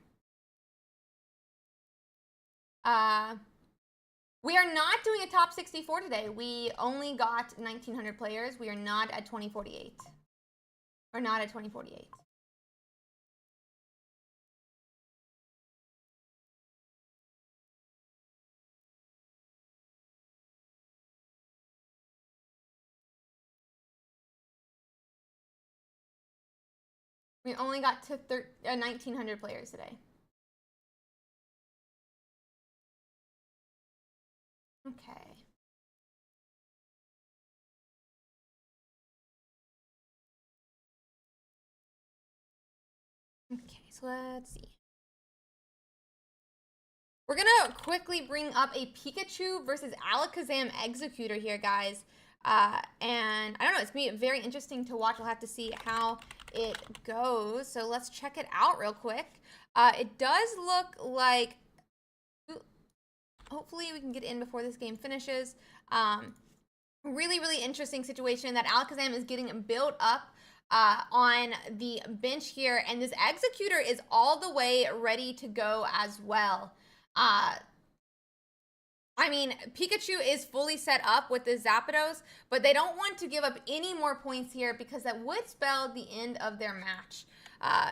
We are not doing a top 64 today. We only got 1,900 players. We are not at 2048. We're not at 2048. We only got to 1,900 players today. Okay. Okay, so let's see. We're gonna quickly bring up a Pikachu versus Alakazam Executor here, guys. And I don't know, it's gonna be very interesting to watch. We'll have to see how it goes. So let's check it out real quick. It does look like, hopefully we can get in before this game finishes. Really interesting situation that Alakazam is getting built up on the bench here, and this Executor is all the way ready to go as well. I mean, Pikachu is fully set up with the Zapdos, but they don't want to give up any more points here because that would spell the end of their match.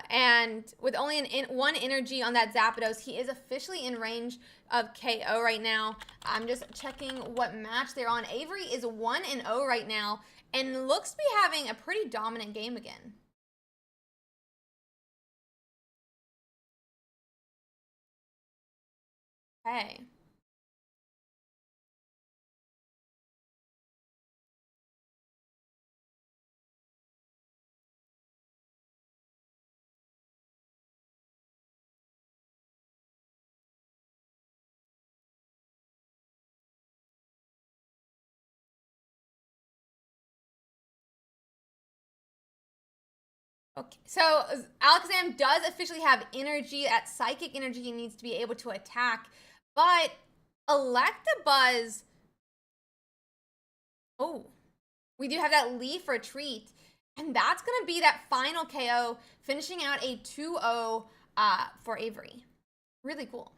And with only one energy on that Zapdos, he is officially in range of KO right now. I'm just checking what match they're on. Avery is 1-0 right now and looks to be having a pretty dominant game again. Okay. Okay, so Alakazam does officially have energy. That psychic energy he needs to be able to attack. But Electabuzz... Oh, we do have that Leaf Retreat. And that's going to be that final KO, finishing out a 2-0 for Avery. Really cool.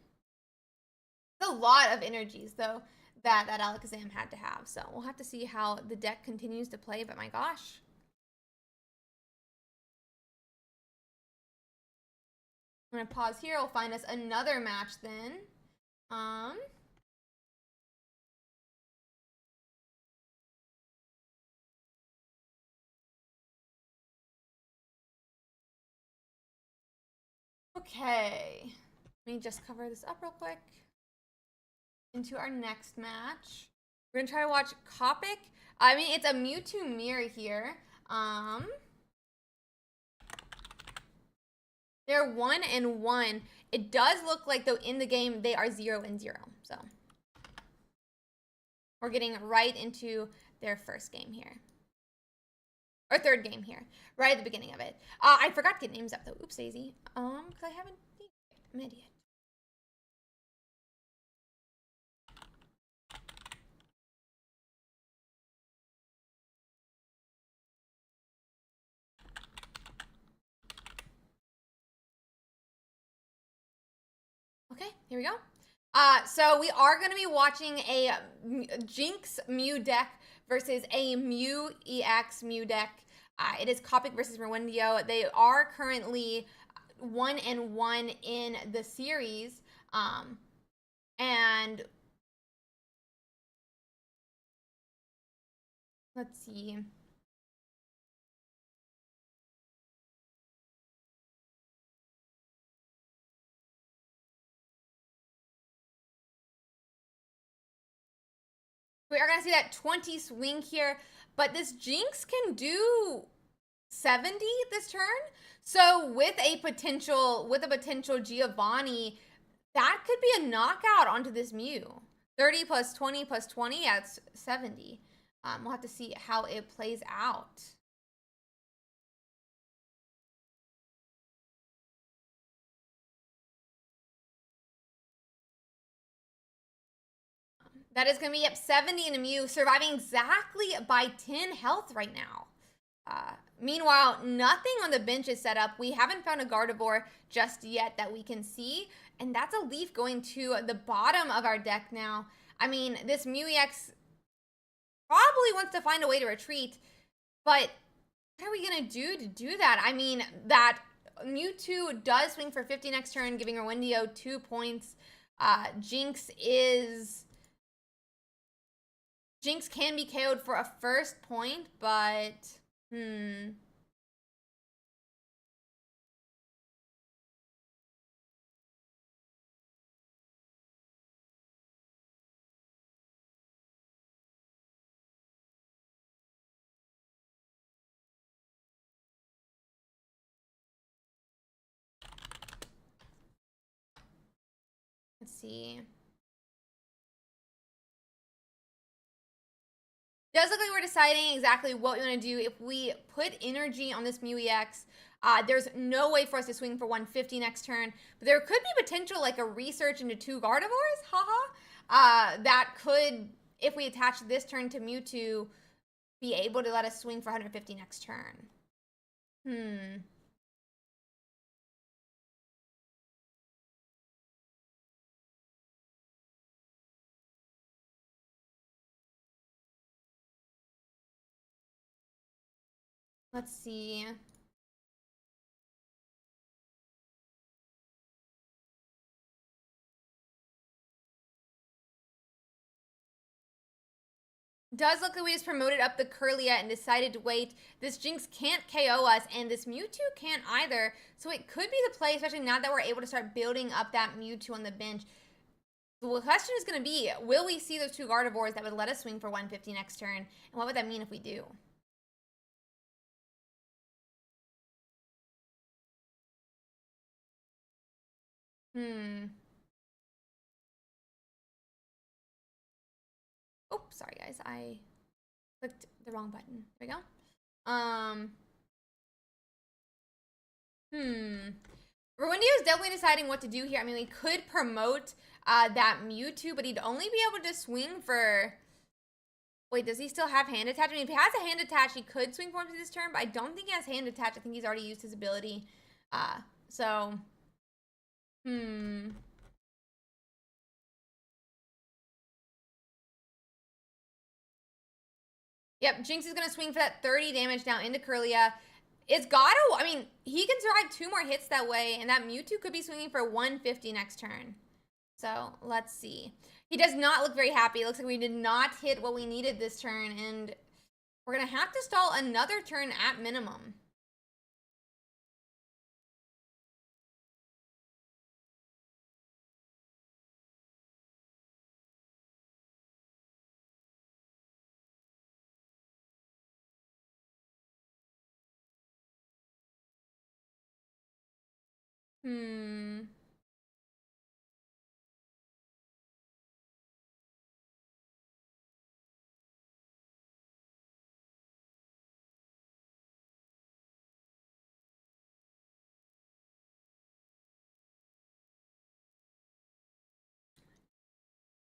It's a lot of energies, though, that Alakazam had to have. So we'll have to see how the deck continues to play. But my gosh. I'm going to pause here. We'll find us another match then. Okay. Let me just cover this up real quick. Into our next match. We're going to try to watch Copic. I mean, it's a Mewtwo mirror here. They're 1-1. It does look like, though, in the game, they are 0-0. So we're getting right into their first game here. Or third game here. Right at the beginning of it. I forgot to get names up, though. Oops, Daisy. Because I haven't... I'm an idiot. Okay, here we go. So we are going to be watching a Jinx Mew deck versus a Mew EX Mew deck. It is Copic versus Merwendio. They are currently 1-1 in the series. And let's see. We are going to see that 20 swing here, but this Jinx can do 70 this turn. So with a potential Giovanni, that could be a knockout onto this Mew. 30 plus 20 plus 20, that's 70. We'll have to see how it plays out. That is going to be up 70 in a Mew, surviving exactly by 10 health right now. Meanwhile, nothing on the bench is set up. We haven't found a Gardevoir just yet that we can see. And that's a Leaf going to the bottom of our deck now. I mean, this Mew EX probably wants to find a way to retreat. But what are we going to do that? I mean, that Mewtwo does swing for 50 next turn, giving Merwendio 2 points. Jinx can be KO'd for a first point, but let's see. Does look like we're deciding exactly what we want to do. If we put energy on this Mew EX, there's no way for us to swing for 150 next turn. But there could be potential, like a research into 2 Gardevoirs, that could, if we attach this turn to Mewtwo, be able to let us swing for 150 next turn. Let's see. Does look like we just promoted up the Kirlia and decided to wait. This Jinx can't KO us, and this Mewtwo can't either. So it could be the play, especially now that we're able to start building up that Mewtwo on the bench. The question is going to be, will we see those 2 Gardevoirs that would let us swing for 150 next turn? And what would that mean if we do? Oh, sorry guys, I clicked the wrong button. There we go. Merwendio is definitely deciding what to do here. I mean, we could promote that Mewtwo, but he'd only be able to swing for... Wait, does he still have hand attach? I mean, if he has a hand attach, he could swing for him this turn, but I don't think he has hand attach. I think he's already used his ability. Yep, Jinx is going to swing for that 30 damage now into Kirlia. It's gotta, I mean, he can survive 2 more hits that way, and that Mewtwo could be swinging for 150 next turn. So, let's see. He does not look very happy. It looks like we did not hit what we needed this turn, and we're going to have to stall another turn at minimum.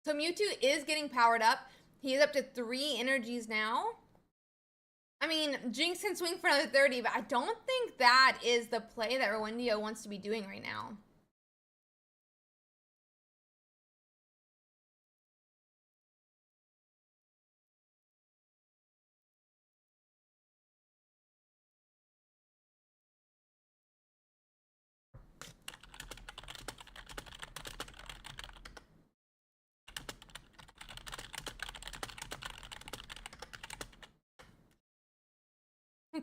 So Mewtwo is getting powered up. He is up to 3 energies now. I mean, Jinx can swing for another 30, but I don't think that is the play that Merwendio wants to be doing right now.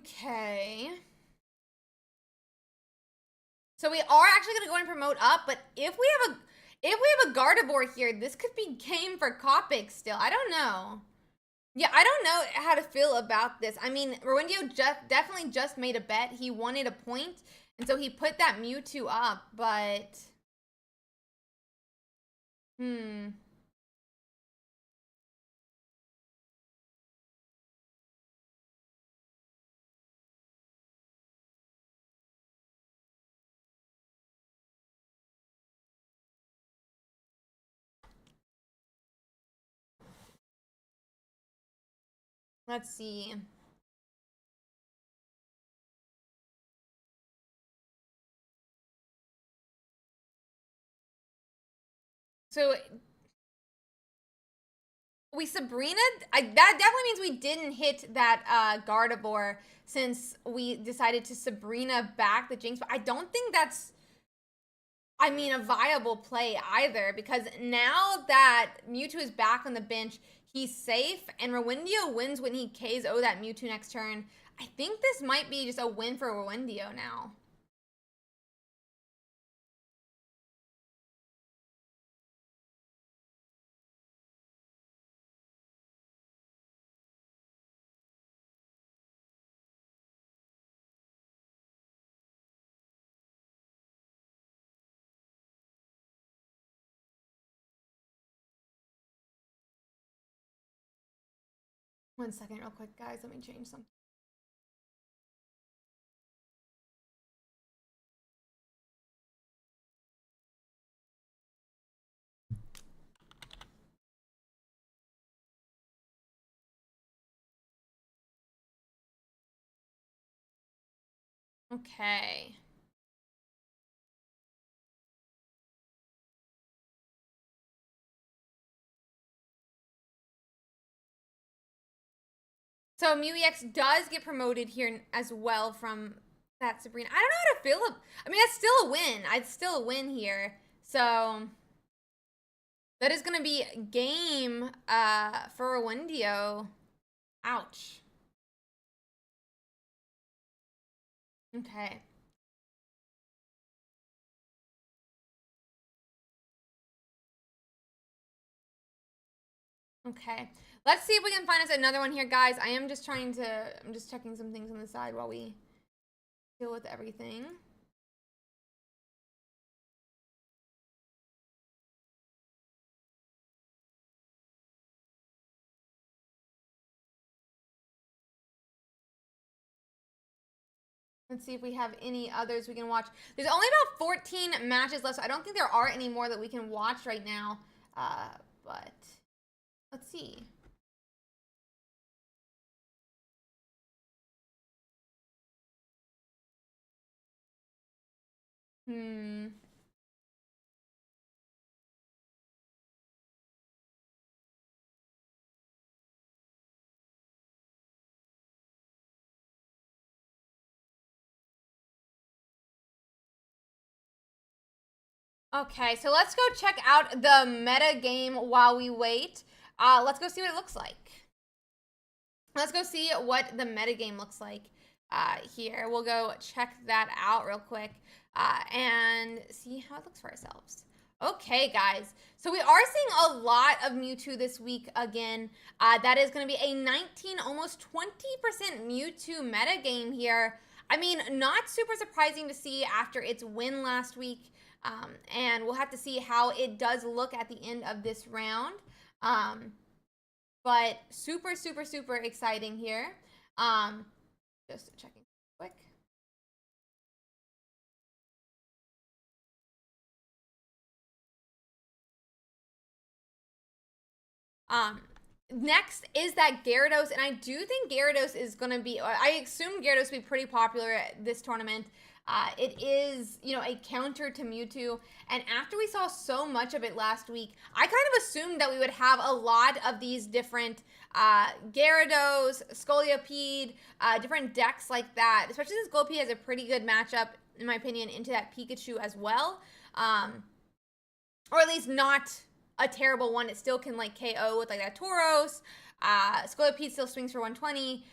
Okay. So we are actually going to go and promote up, but if we have a Gardevoir here, this could be game for Copic still. I don't know. Yeah, I don't know how to feel about this. I mean, Rowindio definitely just made a bet. He wanted a point, and so he put that Mewtwo up, but... Let's see. So we Sabrina, that definitely means we didn't hit that Gardevoir since we decided to Sabrina back the Jinx. But I don't think that's, I mean, a viable play either, because now that Mewtwo is back on the bench, he's safe, and Rowindio wins when he KOs that Mewtwo next turn. I think this might be just a win for Rowindio now. One second real quick, guys. Let me change something. Okay. So MewEX does get promoted here as well from that Sabrina. I don't know how to feel. I mean, that's still a win. It's still a win here. So that is going to be game for Rowindio. Ouch. Okay. Okay. Let's see if we can find us another one here, guys. I'm just checking some things on the side while we deal with everything. Let's see if we have any others we can watch. There's only about 14 matches left, so I don't think there are any more that we can watch right now. But let's see. Okay, so let's go check out the meta game while we wait. Let's go see what it looks like. Let's go see what the meta game looks like here. We'll go check that out real quick and see how it looks for ourselves. Okay, guys. So we are seeing a lot of Mewtwo this week again. That is going to be a 19, almost 20% Mewtwo meta game here. I mean, not super surprising to see after its win last week. And we'll have to see how it does look at the end of this round. But super, super, super exciting here. Just checking quick. Next is that Gyarados, and I do think Gyarados is going to be, I assume Gyarados will be pretty popular at this tournament. It is, you know, a counter to Mewtwo, and after we saw so much of it last week, I kind of assumed that we would have a lot of these different Gyarados, Scolipede, different decks like that, especially since Scolipede has a pretty good matchup, in my opinion, into that Pikachu as well, or at least not a terrible one. It still can like KO with like that Tauros, Scolipede still swings for 120,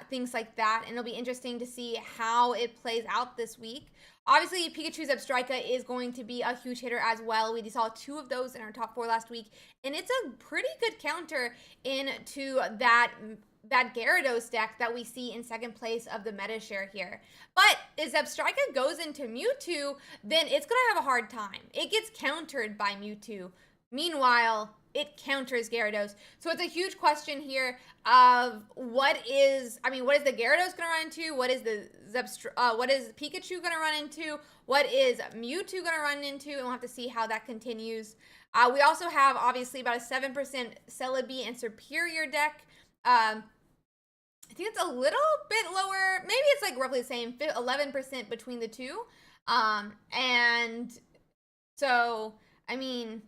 things like that. And it'll be interesting to see how it plays out this week. Obviously, Pikachu's Abstrika is going to be a huge hitter as well. We saw 2 of those in our top 4 last week, and it's a pretty good counter into that Gyarados deck that we see in second place of the meta share here. But as Abstrika goes into Mewtwo, then it's going to have a hard time. It gets countered by Mewtwo. Meanwhile, it counters Gyarados. So it's a huge question here of what is the Gyarados going to run into? What is Pikachu going to run into? What is Mewtwo going to run into? And we'll have to see how that continues. We also have, obviously, about a 7% Celebi and Superior deck. I think it's a little bit lower. Maybe it's like roughly the same, 11% between the two. And so, I mean,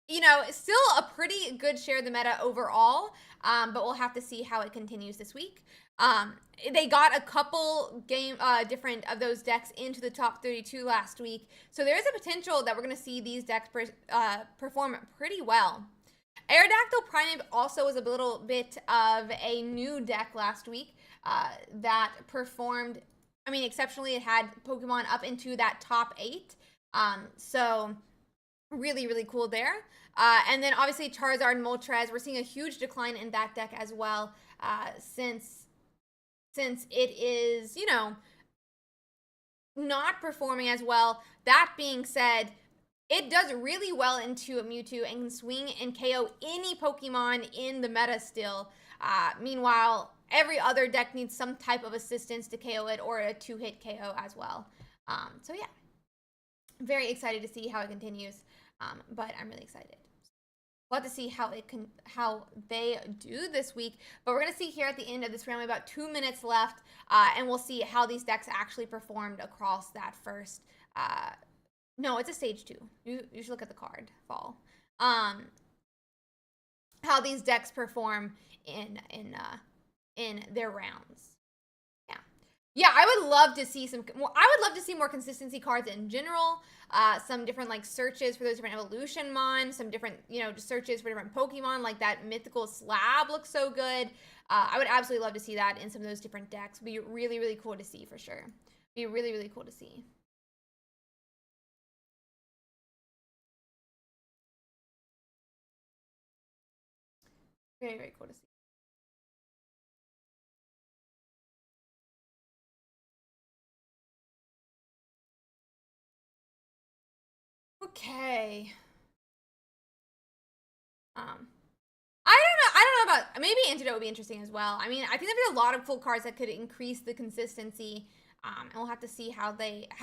you know, still a pretty good share of the meta overall, but we'll have to see how it continues this week. They got a couple different of those decks into the top 32 last week, so there's a potential that we're going to see these decks perform pretty well. Aerodactyl Primeape also was a little bit of a new deck last week that performed, I mean, exceptionally. It had Pokemon up into that top 8, so really, really cool there. And then obviously Charizard and Moltres, we're seeing a huge decline in that deck as well, since it is, you know, not performing as well. That being said, it does really well into a Mewtwo and can swing and KO any Pokemon in the meta still. Meanwhile, every other deck needs some type of assistance to KO it, or a 2-hit KO as well. So yeah, very excited to see how it continues. But I'm really excited. We'll have to see how they do this week. But we're going to see here at the end of this round, about 2 minutes left, and we'll see how these decks actually performed across that first. No, it's a stage 2. You should look at the card fall. How these decks perform in their rounds. Yeah, I would love to see more consistency cards in general. Some different like searches for those different evolution mon, some different, you know, just searches for different Pokemon, like that mythical slab looks so good. I would absolutely love to see that in some of those different decks. It'd be really, really cool to see for sure. Be really, really cool to see. Very, very cool to see. Okay. I don't know about, maybe Antidote would be interesting as well. I mean, I think there'd be a lot of cool cards that could increase the consistency. And we'll have to see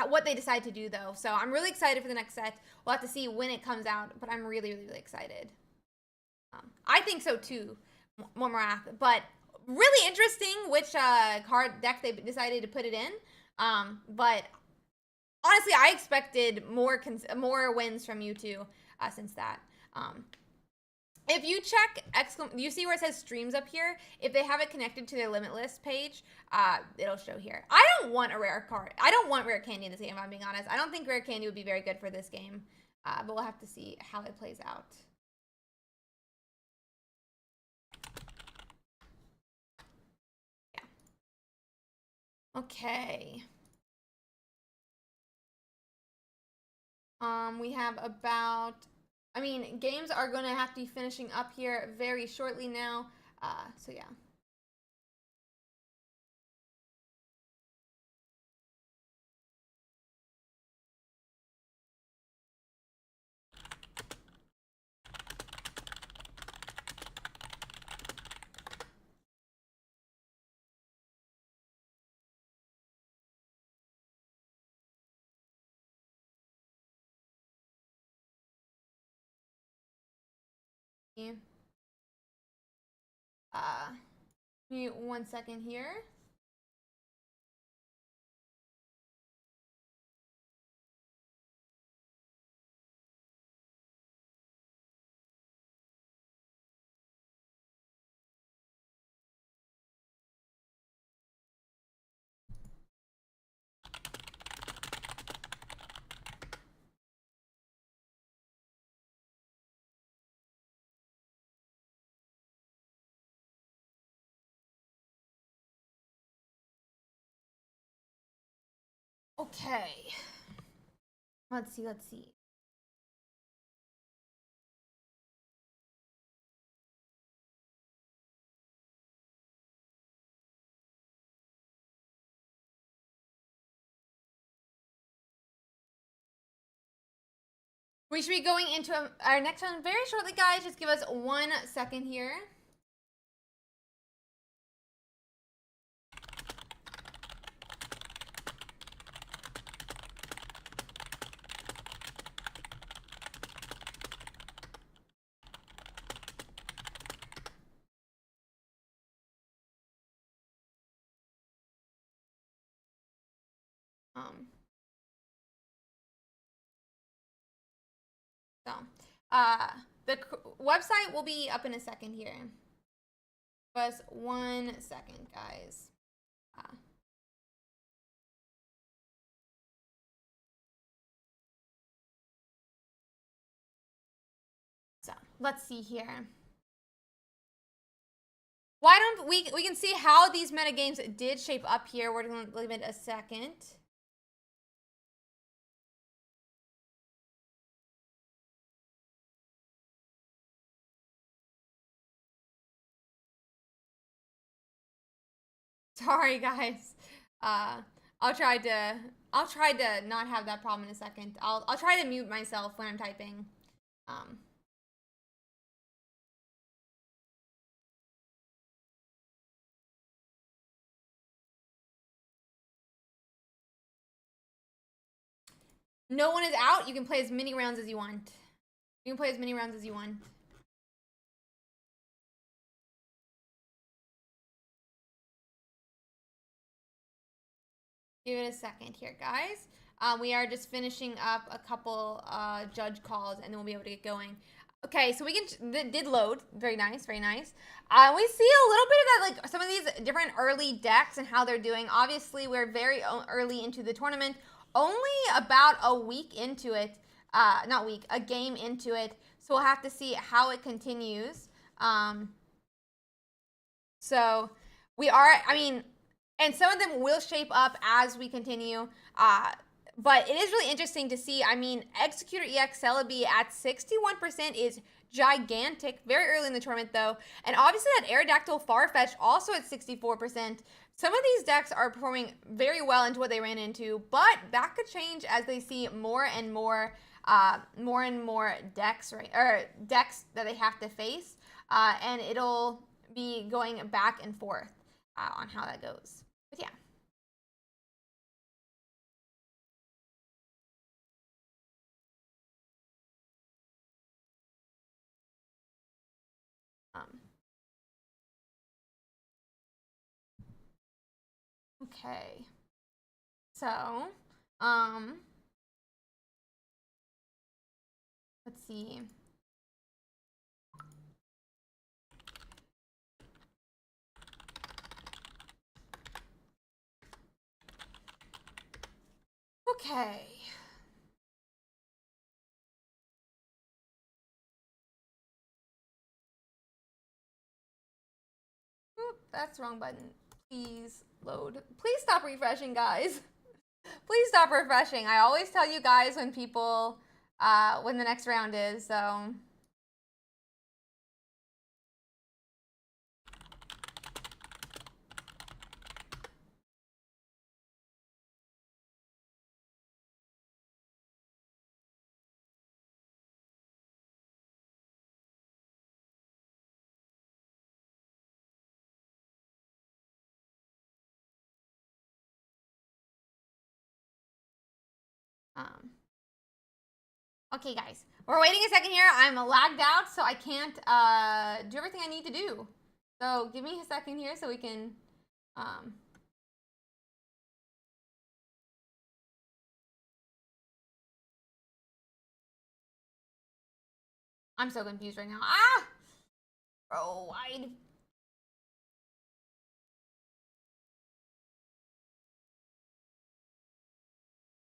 what they decide to do though. So I'm really excited for the next set. We'll have to see when it comes out, but I'm really, really, really excited. I think so too, Momorath. But really interesting which card deck they decided to put it in. But honestly, I expected more wins from Mewtwo since that. If you check you see where it says streams up here? If they have it connected to their Limitless page, it'll show here. I don't want a rare card. I don't want rare candy in this game, if I'm being honest. I don't think rare candy would be very good for this game, but we'll have to see how it plays out. Yeah. Okay. We have about, I mean, games are going to have to be finishing up here very shortly now. So yeah. Give me 1 second here. Okay. Let's see. We should be going into our next one very shortly, guys. Just give us 1 second here. So, the website will be up in a second here. Just 1 second, guys. So, let's see here. Why don't we can see how these metagames did shape up here. We're going to leave it a second. Sorry, guys. I'll try to not have that problem in a second. I'll try to mute myself when I'm typing. No one is out. You can play as many rounds as you want. You can play as many rounds as you want. Give it a second here, guys. We are just finishing up a couple judge calls, and then we'll be able to get going. Okay, so we did load. Very nice, very nice. We see a little bit of that, like some of these different early decks and how they're doing. Obviously, we're very early into the tournament. Only about a week into it. Not week, a game into it. So we'll have to see how it continues. So we are, I mean, and some of them will shape up as we continue. But it is really interesting to see. I mean, Executor EX Celebi at 61% is gigantic. Very early in the tournament, though. And obviously that Aerodactyl Farfetch also at 64%. Some of these decks are performing very well into what they ran into, but that could change as they see more and more decks, right, or decks that they have to face, and it'll be going back and forth on how that goes. But yeah. Okay. So, let's see. Okay. Oop, that's the wrong button. Please load. Please stop refreshing, guys. Please stop refreshing. I always tell you guys when people, when the next round is, so. Okay, guys, we're waiting a second here. I'm lagged out, so I can't do everything I need to do. So give me a second here so we can. I'm so confused right now. Ah! Oh, wide.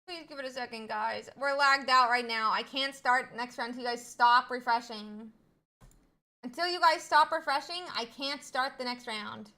Please give it a second, guys. We're lagged out right now. I can't start next round until you guys stop refreshing. Until you guys stop refreshing, I can't start the next round.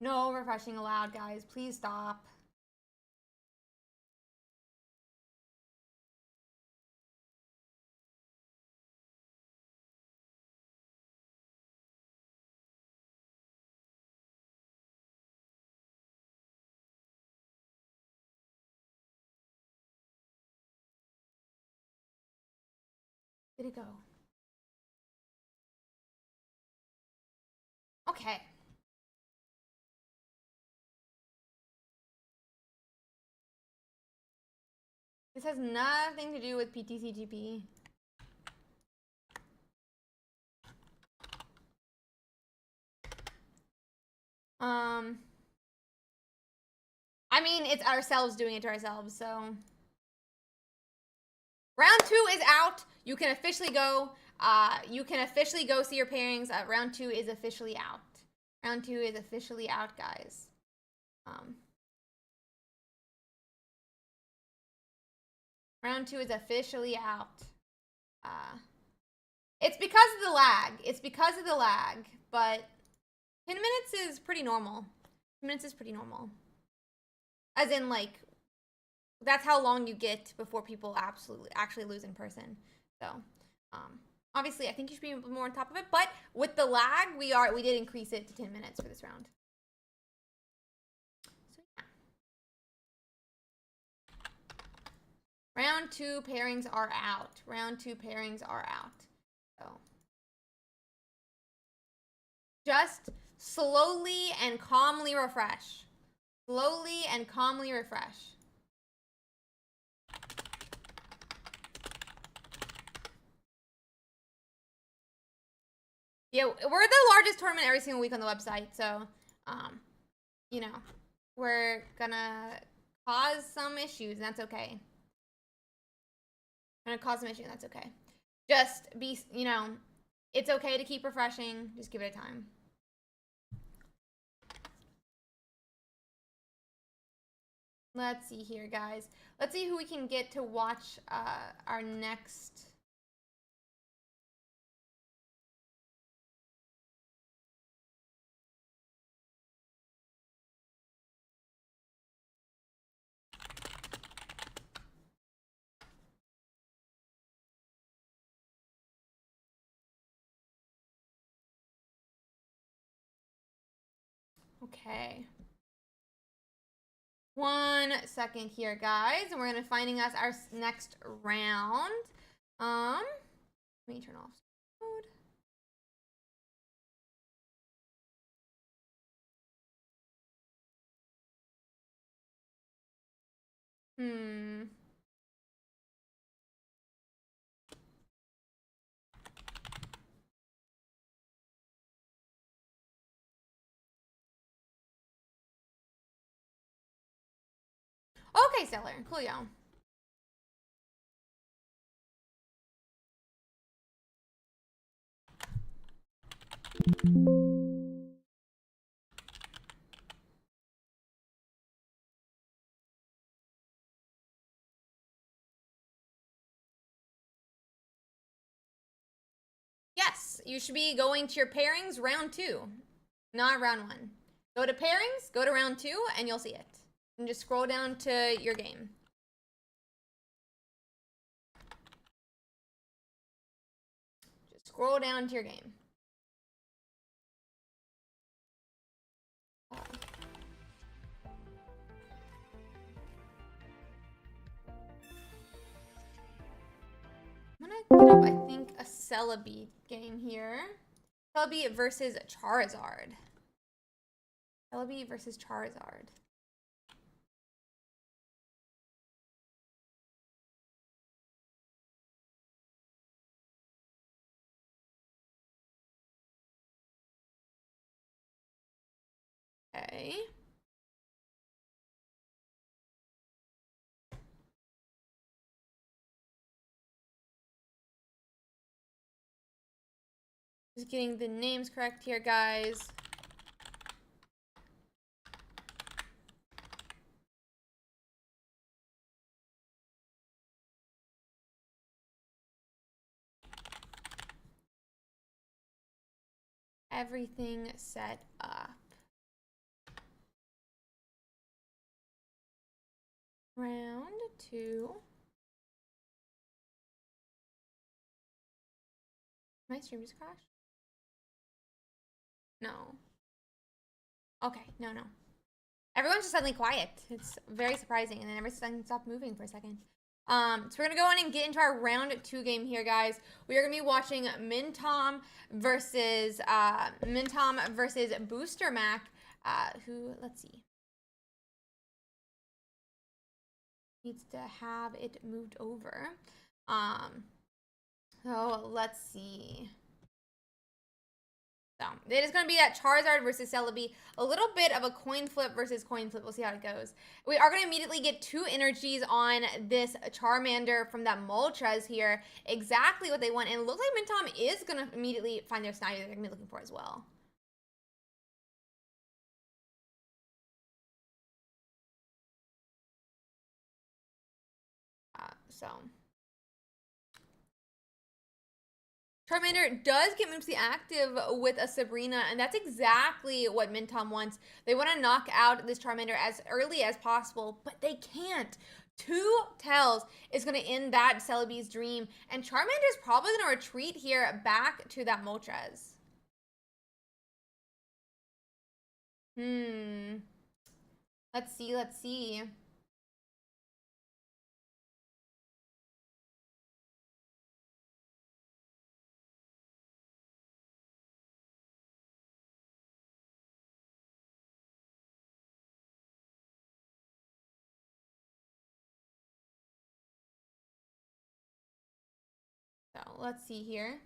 No refreshing allowed, guys. Please stop. Did it go? Okay. This has nothing to do with PTCGP. I mean, it's ourselves doing it to ourselves, so. Round 2 is out. You can officially go. You can officially go see your pairings. Round 2 is officially out. Round 2 is officially out, guys. Round 2 is officially out. It's because of the lag. It's because of the lag, but 10 minutes is pretty normal. 10 minutes is pretty normal. As in, like, that's how long you get before people actually lose in person. So, obviously, I think you should be more on top of it. But with the lag, we did increase it to 10 minutes for this round. So yeah. Round 2 pairings are out. Round 2 pairings are out. So just slowly and calmly refresh. Slowly and calmly refresh. Yeah, we're the largest tournament every single week on the website, so, you know, we're gonna cause some issues, and that's okay. We're gonna cause some issues, and that's okay. Just be, you know, it's okay to keep refreshing. Just give it a time. Let's see here, guys. Let's see who we can get to watch our next. Okay. 1 second here, guys, and we're gonna finding us our next round. Let me turn off mode. Okay, Stellar. Coolio. Yes, you should be going to your pairings round 2, not round 1. Go to pairings, go to round 2, and you'll see it. And just scroll down to your game. Just scroll down to your game. I'm gonna get up, I think, a Celebi game here. Celebi versus Charizard. Celebi versus Charizard. Okay. Just getting the names correct here, guys. Everything set up. Round 2. My stream just crashed? No. Okay, no. Everyone's just suddenly quiet. It's very surprising, and then everything stopped moving for a second. So we're gonna go on and get into our round 2 game here, guys. We are gonna be watching Mintom versus Booster Mac, who, let's see, needs to have it moved over. So let's see. So it is going to be that Charizard versus Celebi. A little bit of a coin flip versus coin flip. We'll see how it goes. We are going to immediately get 2 energies on this Charmander from that Moltres here. Exactly what they want. And it looks like Mintom is going to immediately find their Snivy that they're going to be looking for as well. So Charmander does get mostly active with a Sabrina, and that's exactly what Mintom wants. They want to knock out this Charmander as early as possible, but they can't. 2 tells is going to end that Celebi's dream, and Charmander is probably going to retreat here back to that Moltres. Let's see. So let's see here.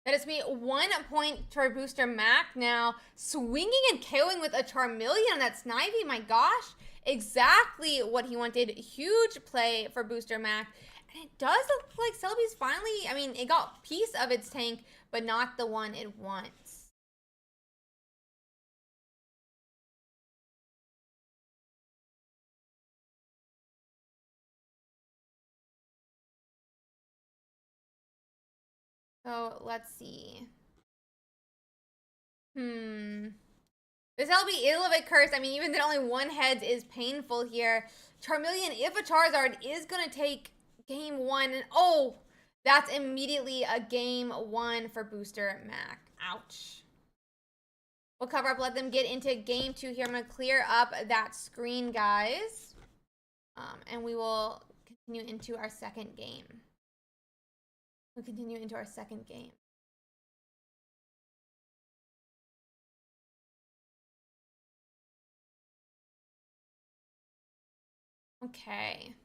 That is me 1 point for Booster Mac now. Swinging and KOing with a Charmeleon on that Snivy. My gosh. Exactly what he wanted. Huge play for Booster Mac. And it does look like Celebi's finally, I mean, it got a piece of its tank, but not the one it wants. So let's see. This Celebi is a little bit cursed. I mean, even that only 1 heads is painful here. Charmeleon, if a Charizard, is going to take game 1. And oh, that's immediately a game 1 for Booster Mac. Ouch. We'll cover up, let them get into game 2 here. I'm going to clear up that screen, guys. And we will continue into our second game. We'll continue into our second game. Okay.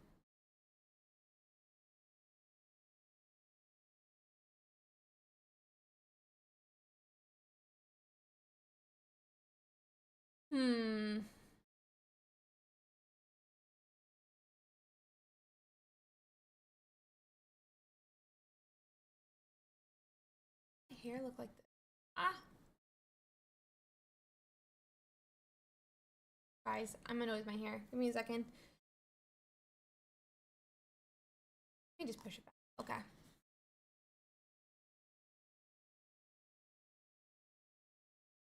My hair look like this. Guys, I'm gonna noise my hair. Give me a second. Let me just push it back. Okay.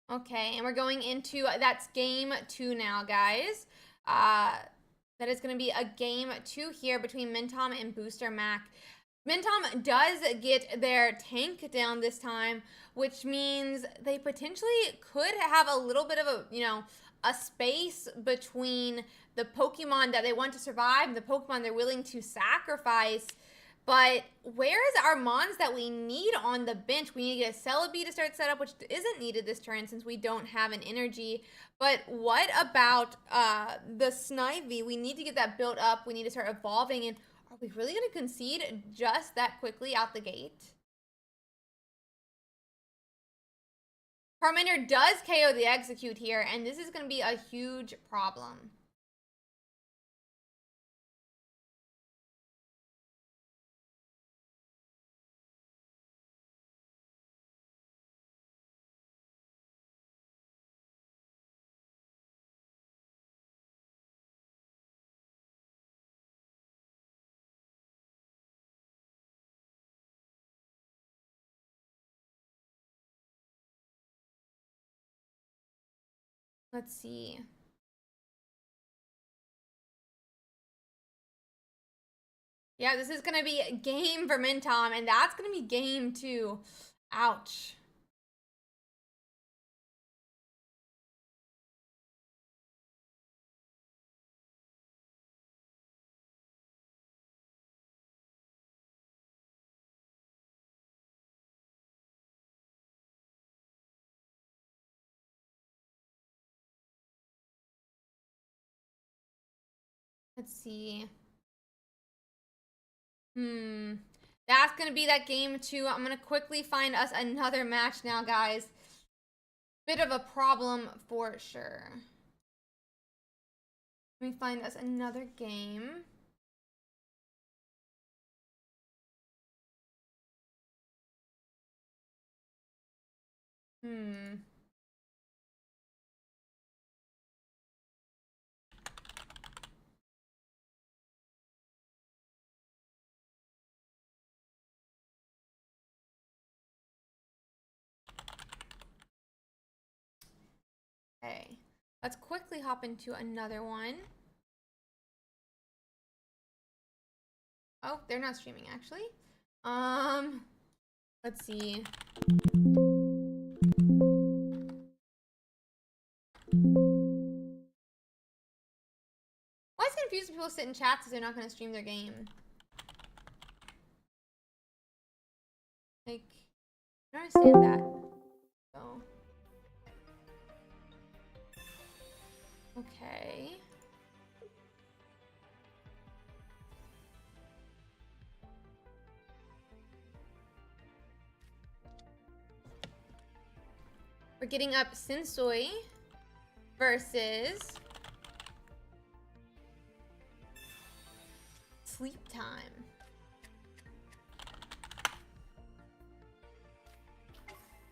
Okay, and we're going into that's game 2 now, guys. That is going to be a game 2 here between Mintom and Booster Mac. Mintom does get their tank down this time, which means they potentially could have a little bit of a space between the Pokemon that they want to survive and the Pokemon they're willing to sacrifice. But where is our Mons that we need on the bench? We need to get a Celebi to start setup, which isn't needed this turn since we don't have an energy. But what about the Snivy? We need to get that built up. We need to start evolving. And are we really going to concede just that quickly out the gate? Charmander does KO the Execute here, and this is going to be a huge problem. Let's see. Yeah, this is gonna be game for Mintom, and that's gonna be game too. Ouch. Let's see. That's gonna be that game too. I'm gonna quickly find us another match now, guys. Bit of a problem for sure. Let me find us another game. Okay. Let's quickly hop into another one. Oh, they're not streaming actually. Let's see. Why is it confused when people sit in chats because they're not going to stream their game? Like, I don't understand that. So. Okay. We're getting up Sensui versus Sleep Time.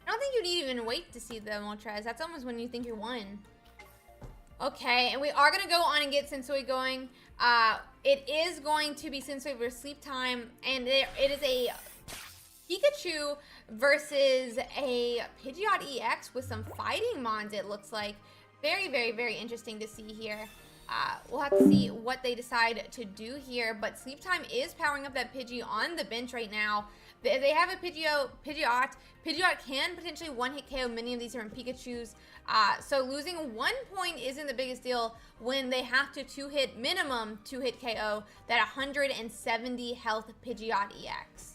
I don't think you'd even wait to see the Moltres. That's almost when you think you're won. Okay, and we are going to go on and get Sensui going. It is going to be Sensui versus Sleep Time, and it is a Pikachu versus a Pidgeot EX with some fighting mons, it looks like. Very, very, very interesting to see here. We'll have to see what they decide to do here, but Sleep Time is powering up that Pidgey on the bench right now. They have a Pidgeot. Pidgeot can potentially one-hit KO many of these different Pikachus. So losing 1 point isn't the biggest deal when they have to minimum two-hit KO that 170 health Pidgeot EX.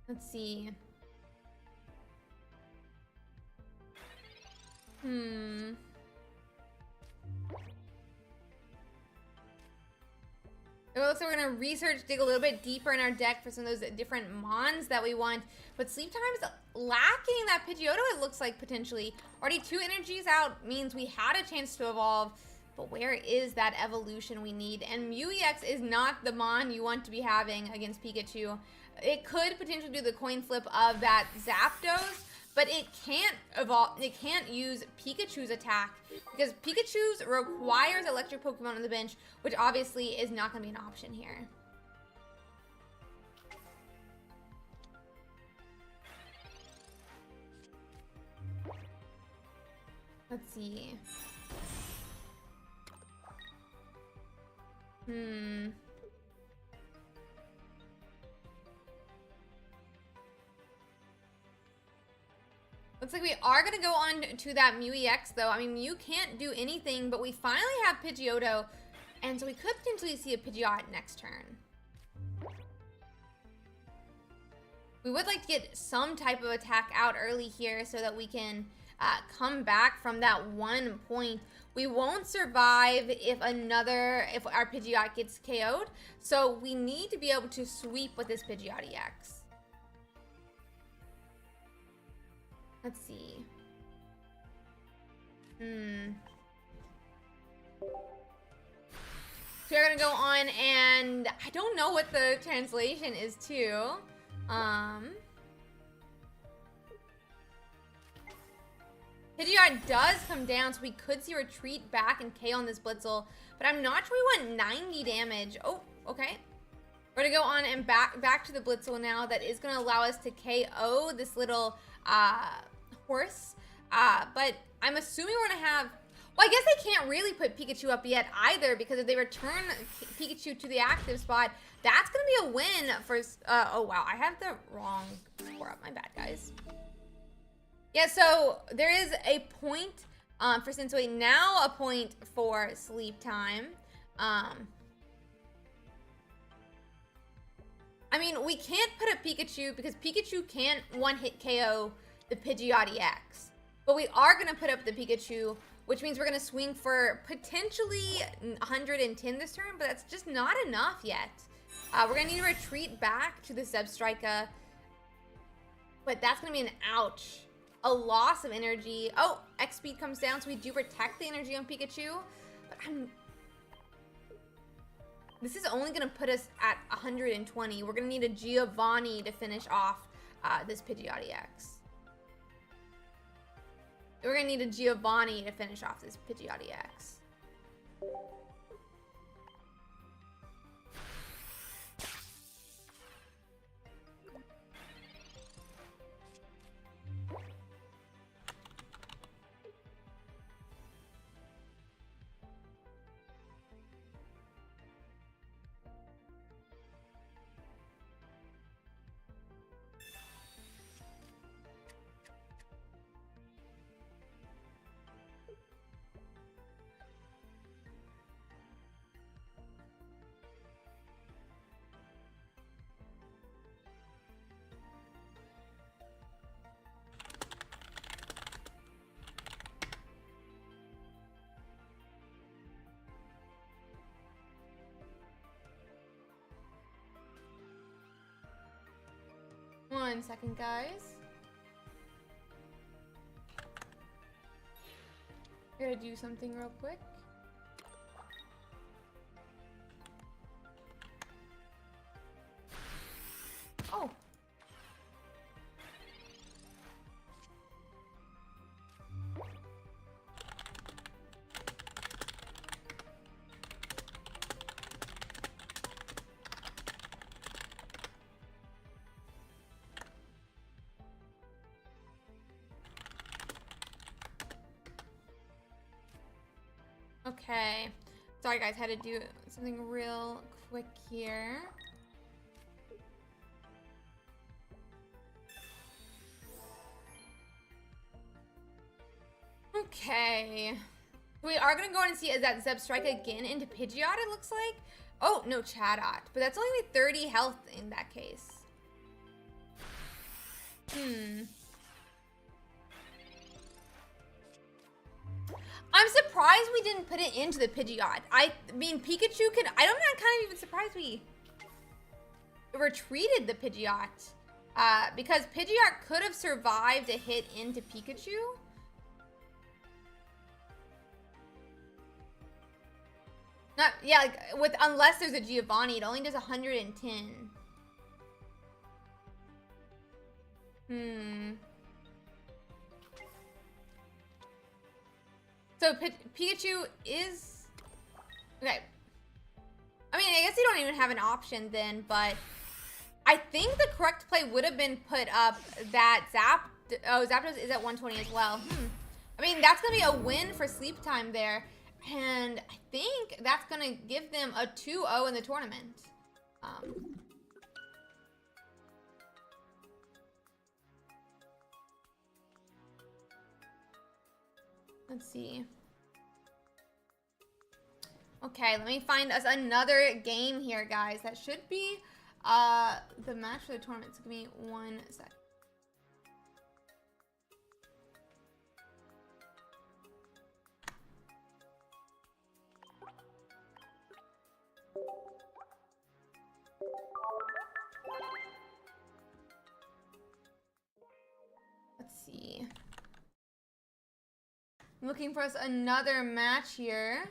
Let's see. It looks like we're gonna dig a little bit deeper in our deck for some of those different mons that we want. But Sleep Time is lacking that Pidgeotto, it looks like, potentially. Already 2 energies out means we had a chance to evolve. But where is that evolution we need? And Mew EX is not the mon you want to be having against Pikachu. It could potentially do the coin flip of that Zapdos, but it can't evolve. It can't use Pikachu's attack because Pikachu's requires electric Pokemon on the bench, which obviously is not going to be an option here. Let's see. Looks like we are going to go on to that Mew EX, though. I mean, Mew can't do anything, but we finally have Pidgeotto, and so we could potentially see a Pidgeot next turn. We would like to get some type of attack out early here so that we can come back from that 1 point. We won't survive if our Pidgeot gets KO'd, so we need to be able to sweep with this Pidgeot EX. Let's see. So we're gonna go on, and I don't know what the translation is too. Pidgeot does come down, so we could see retreat back and KO on this Blitzel, but I'm not sure we want 90 damage. Oh, Okay. We're gonna go on and back to the Blitzel now. That is gonna allow us to KO this little horse. But I'm assuming we're gonna have. Well, I guess they can't really put Pikachu up yet either, because if they return Pikachu to the active spot, that's gonna be a win for. Oh wow, I have the wrong score up. My bad, guys. Yeah, so there is a point for Sensui, now a point for Sleep Time. I mean, we can't put up Pikachu because Pikachu can't one-hit KO the Pidgeotty X. But we are going to put up the Pikachu, which means we're going to swing for potentially 110 this turn, but that's just not enough yet. We're going to need to retreat back to the Zebstrika, but that's going to be an ouch. A loss of energy. Oh, X speed comes down, so we do protect the energy on Pikachu, but this is only going to put us at 120. We're going to need a Giovanni to finish off this Pidgeotty X. We're going to need a Giovanni to finish off this Pidgeotty X. One second, guys. Gotta do something real quick. Oh. Okay. Sorry, guys. Had to do something real quick here. Okay. We are going to go and see, is that Zebstrika again into Pidgeot, it looks like? Oh, no, Chatot. But that's only 30 health in that case. I'm surprised we didn't put it into the Pidgeot. I mean, Pikachu could... I'm not kind of even surprised we retreated the Pidgeot. Because Pidgeot could have survived a hit into Pikachu. Not, yeah, like, unless there's a Giovanni, it only does 110. So Pikachu is... Okay. I mean, I guess you don't even have an option then, but I think the correct play would have been put up that Zapdos is at 120 as well. I mean, that's going to be a win for Sleep Time there. And I think that's going to give them a 2-0 in the tournament. Let's see. Okay, let me find us another game here, guys. That should be the match for the tournament. So give me 1 sec. Let's see. I'm looking for us another match here.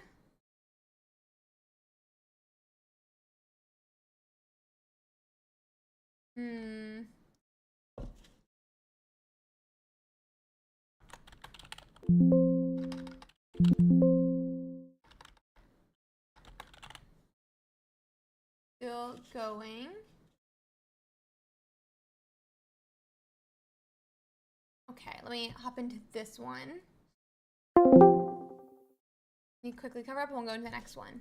Still going. Okay, let me hop into this one. Let me quickly cover up and we'll go into the next one.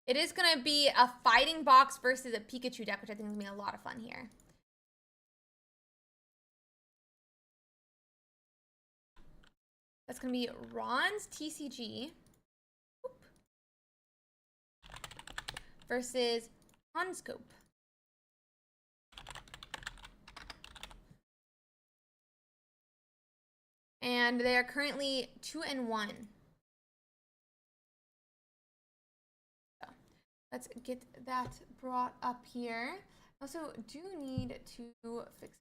It is going to be a fighting box versus a Pikachu deck, which I think is going to be a lot of fun here. That's going to be Ron's TCG versus Hanscope. And they are currently 2-1. So let's get that brought up here. Also, do need to fix.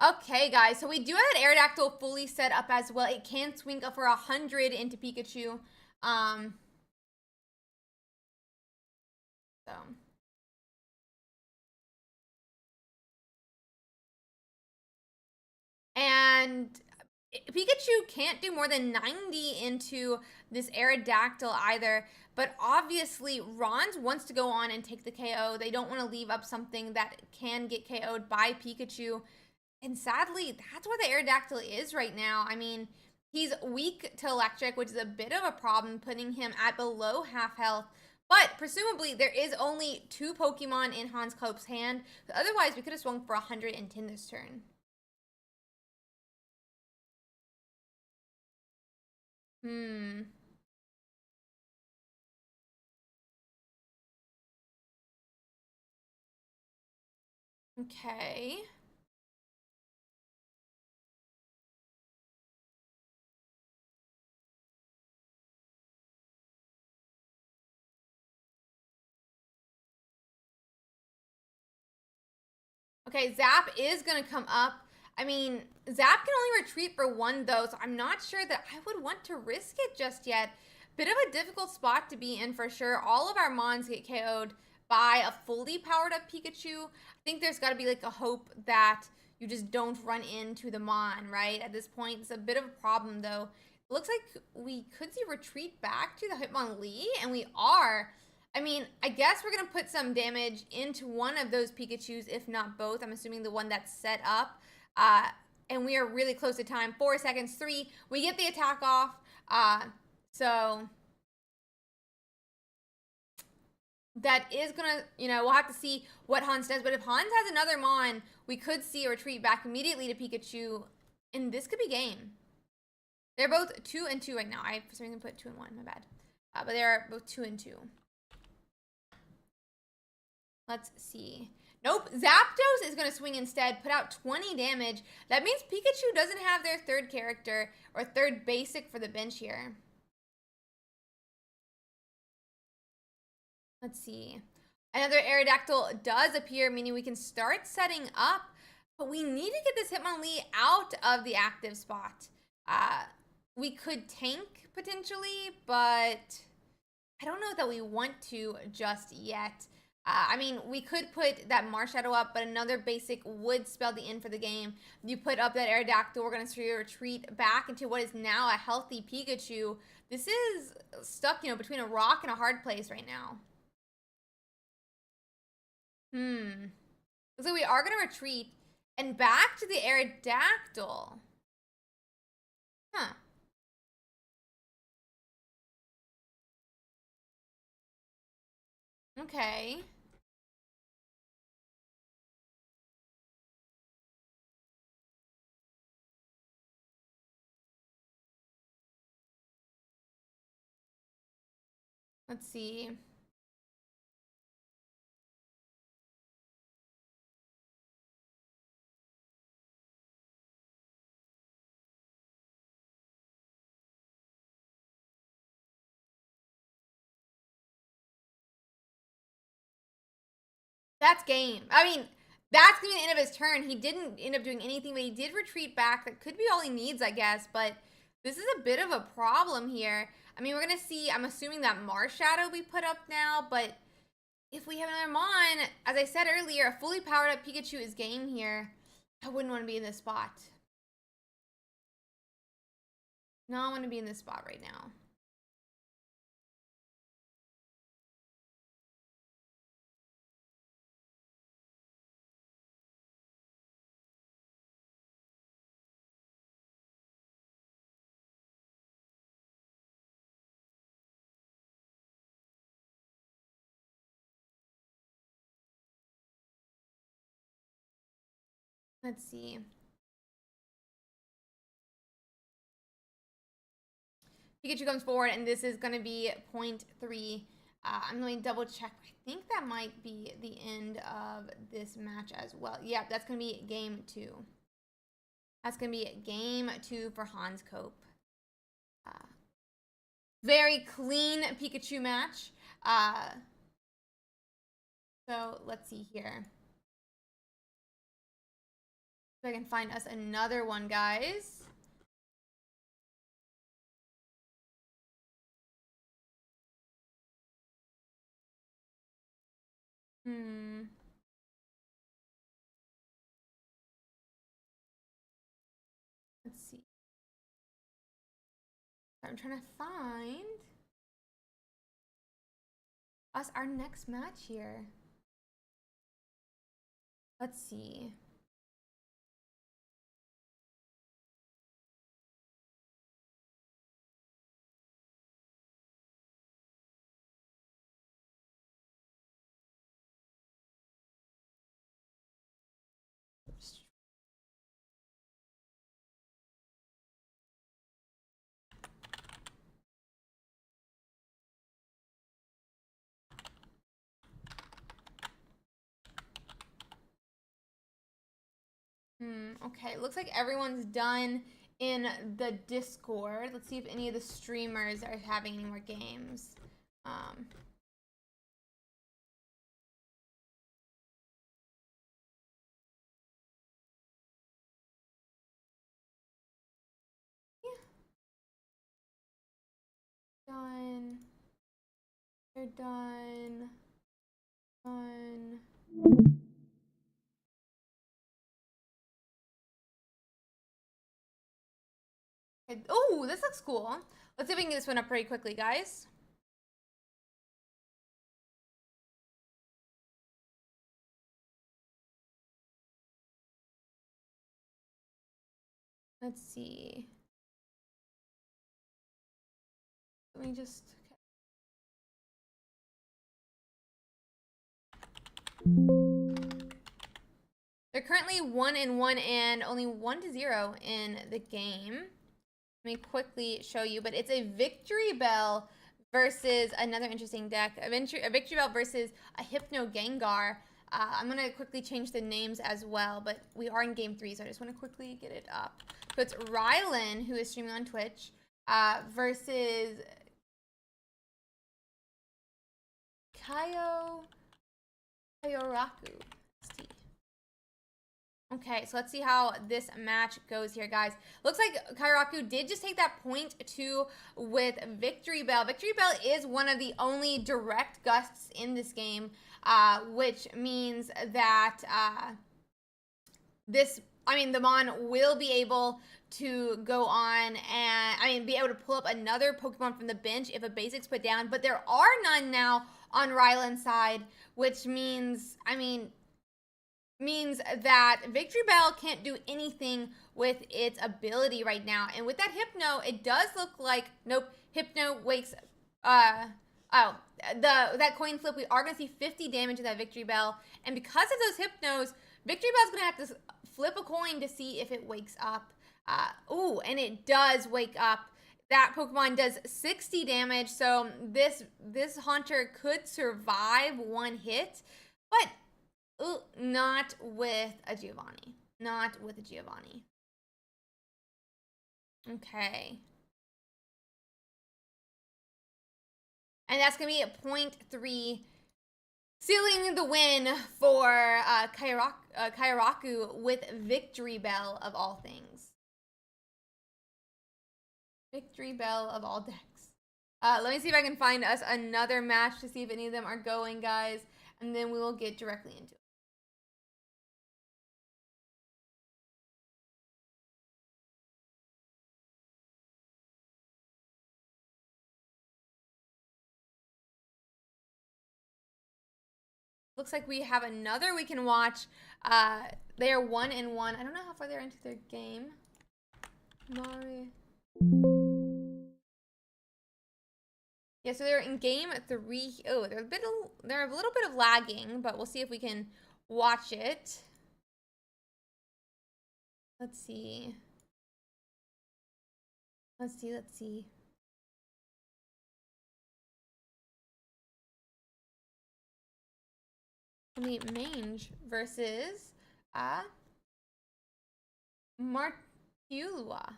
Okay, guys, so we do have an Aerodactyl fully set up as well. It can swing up for 100 into Pikachu. And Pikachu can't do more than 90 into this Aerodactyl either. But obviously, Ron's wants to go on and take the KO. They don't want to leave up something that can get KO'd by Pikachu. And sadly, that's where the Aerodactyl is right now. I mean, he's weak to electric, which is a bit of a problem, putting him at below half health. But presumably, there is only 2 Pokemon in Hanscope's hand. Otherwise, we could have swung for 110 this turn. Okay. Okay, Zap is going to come up. I mean, Zap can only retreat for 1, though, so I'm not sure that I would want to risk it just yet. Bit of a difficult spot to be in for sure. All of our Mons get KO'd by a fully powered up Pikachu. I think there's got to be like a hope that you just don't run into the Mon, right? At this point, it's a bit of a problem, though. It looks like we could see retreat back to the Hitmonlee, and we are. I mean, I guess we're going to put some damage into one of those Pikachus, if not both. I'm assuming the one that's set up. And we are really close to time. 4 seconds, 3. We get the attack off. So that is going to, we'll have to see what Hans does. But if Hans has another Mon, we could see a retreat back immediately to Pikachu. And this could be game. They're both 2-2 right now. I, for some reason, put 2-1. My bad. But they're both 2-2. Let's see. Nope. Zapdos is going to swing instead, put out 20 damage. That means Pikachu doesn't have their 3rd character or 3rd basic for the bench here. Let's see. Another Aerodactyl does appear, meaning we can start setting up, but we need to get this Hitmonlee out of the active spot. We could tank potentially, but I don't know that we want to just yet. I mean, we could put that Marshadow up, but another basic would spell the end for the game. You put up that Aerodactyl, we're going to retreat back into what is now a healthy Pikachu. This is stuck, between a rock and a hard place right now. Looks like we are going to retreat and back to the Aerodactyl. Huh. Okay. Let's see. That's game. I mean, that's going to be the end of his turn. He didn't end up doing anything, but he did retreat back. That could be all he needs, I guess. But This is a bit of a problem here. I mean, we're going to see, I'm assuming that Mars Shadow we put up now, but if we have another Mon, as I said earlier, a fully powered up Pikachu is game here. I wouldn't want to be in this spot. No, I want to be in this spot right now. Let's see. Pikachu comes forward, and this is going to be 0.3. I'm going to double check. I think that might be the end of this match as well. Yeah, that's going to be game 2. That's going to be game 2 for Hans Cope. Very clean Pikachu match. So let's see here. So I can find us another one, guys. Let's see. I'm trying to find us our next match here. Let's see. Okay, looks like everyone's done in the Discord. Let's see if any of the streamers are having any more games. Yeah. Done. They're done. Done. Oh, this looks cool. Let's see if we can get this one up pretty quickly, guys. Let's see. Let me just... They're currently 1-1 and only 1-0 in the game. Let me quickly show you, but it's a Victory Bell versus another interesting deck. A Victory Bell versus a Hypno Gengar. I'm going to quickly change the names as well, but we are in game 3, so I just want to quickly get it up. So it's Rylan, who is streaming on Twitch, versus Kaioraku. Okay, so let's see how this match goes here, guys. Looks like Kaioraku did just take that 0.2 with Victory Bell. Victory Bell is one of the only direct gusts in this game, which means that the Mon will be able to go on and, be able to pull up another Pokemon from the bench if a basic's put down, but there are none now on Ryland's side, which means, means that Victory Bell can't do anything with its ability right now. And with that Hypno, it does look like, nope, Hypno wakes, that coin flip, we are going to see 50 damage with that Victory Bell. And because of those Hypnos, Victory Bell's going to have to flip a coin to see if it wakes up. And it does wake up. That Pokemon does 60 damage, so this Haunter could survive one hit, but not with a Giovanni. Not with a Giovanni. Okay. And that's going to be a 0.3, sealing the win for Kaioraku with Victory Bell of all things. Victory bell of all decks. Let me see if I can find us another match to see if any of them are going, guys. And then we will get directly into it. Looks like we have another we can watch. They are 1-1. I don't know how far they're into their game. Mario. Yeah, so they're in game 3. Oh, they're a little bit of lagging, but we'll see if we can watch it. Let's see. Let's see. Mange versus Martiulua.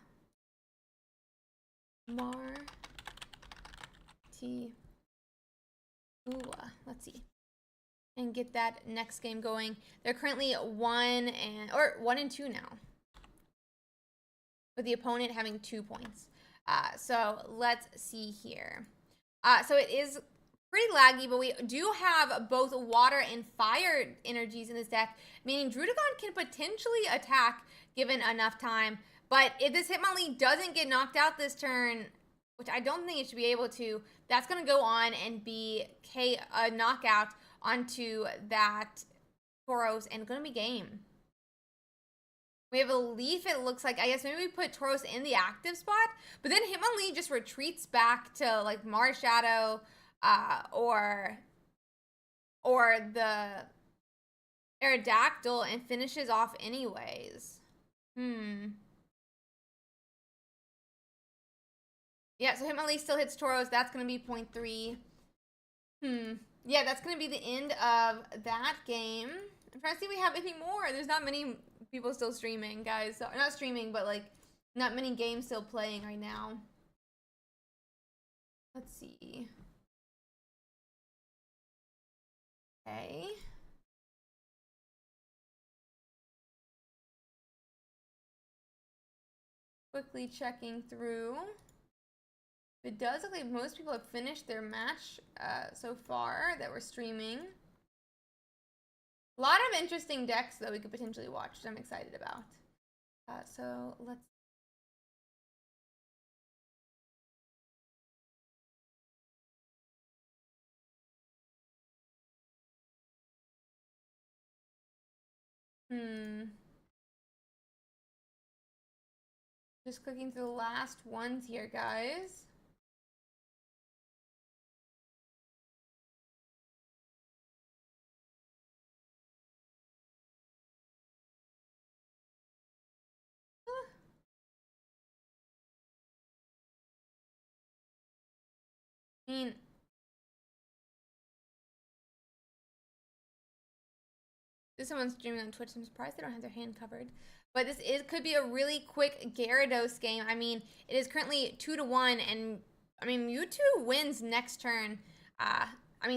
Let's see. And get that next game going. They're currently 1-2 now. With the opponent having 2 points. So let's see here. So it is pretty laggy, but we do have both water and fire energies in this deck, meaning Drudicon can potentially attack given enough time. But if this Hitmonlee doesn't get knocked out this turn, which I don't think it should be able to, that's going to go on and be a knockout onto that Tauros, and going to be game. We have a Leaf, it looks like. I guess maybe we put Tauros in the active spot, but then Hitmonlee just retreats back to like Marshadow or the Aerodactyl and finishes off anyways. Yeah, so Hitmonlee still hits Tauros. That's going to be 0.3. Yeah, that's going to be the end of that game. I'm trying to see if we have any more. There's not many people still streaming, guys. So, not streaming, but like not many games still playing right now. Let's see. Okay. Quickly checking through. It does look like most people have finished their match so far that we're streaming. A lot of interesting decks that we could potentially watch that I'm excited about. So let's. Just clicking through the last ones here, guys. I mean, this someone's streaming on Twitch. I'm surprised they don't have their hand covered. But this could be a really quick Gyarados game. I mean, it is currently 2-1, and I mean Mewtwo wins next turn.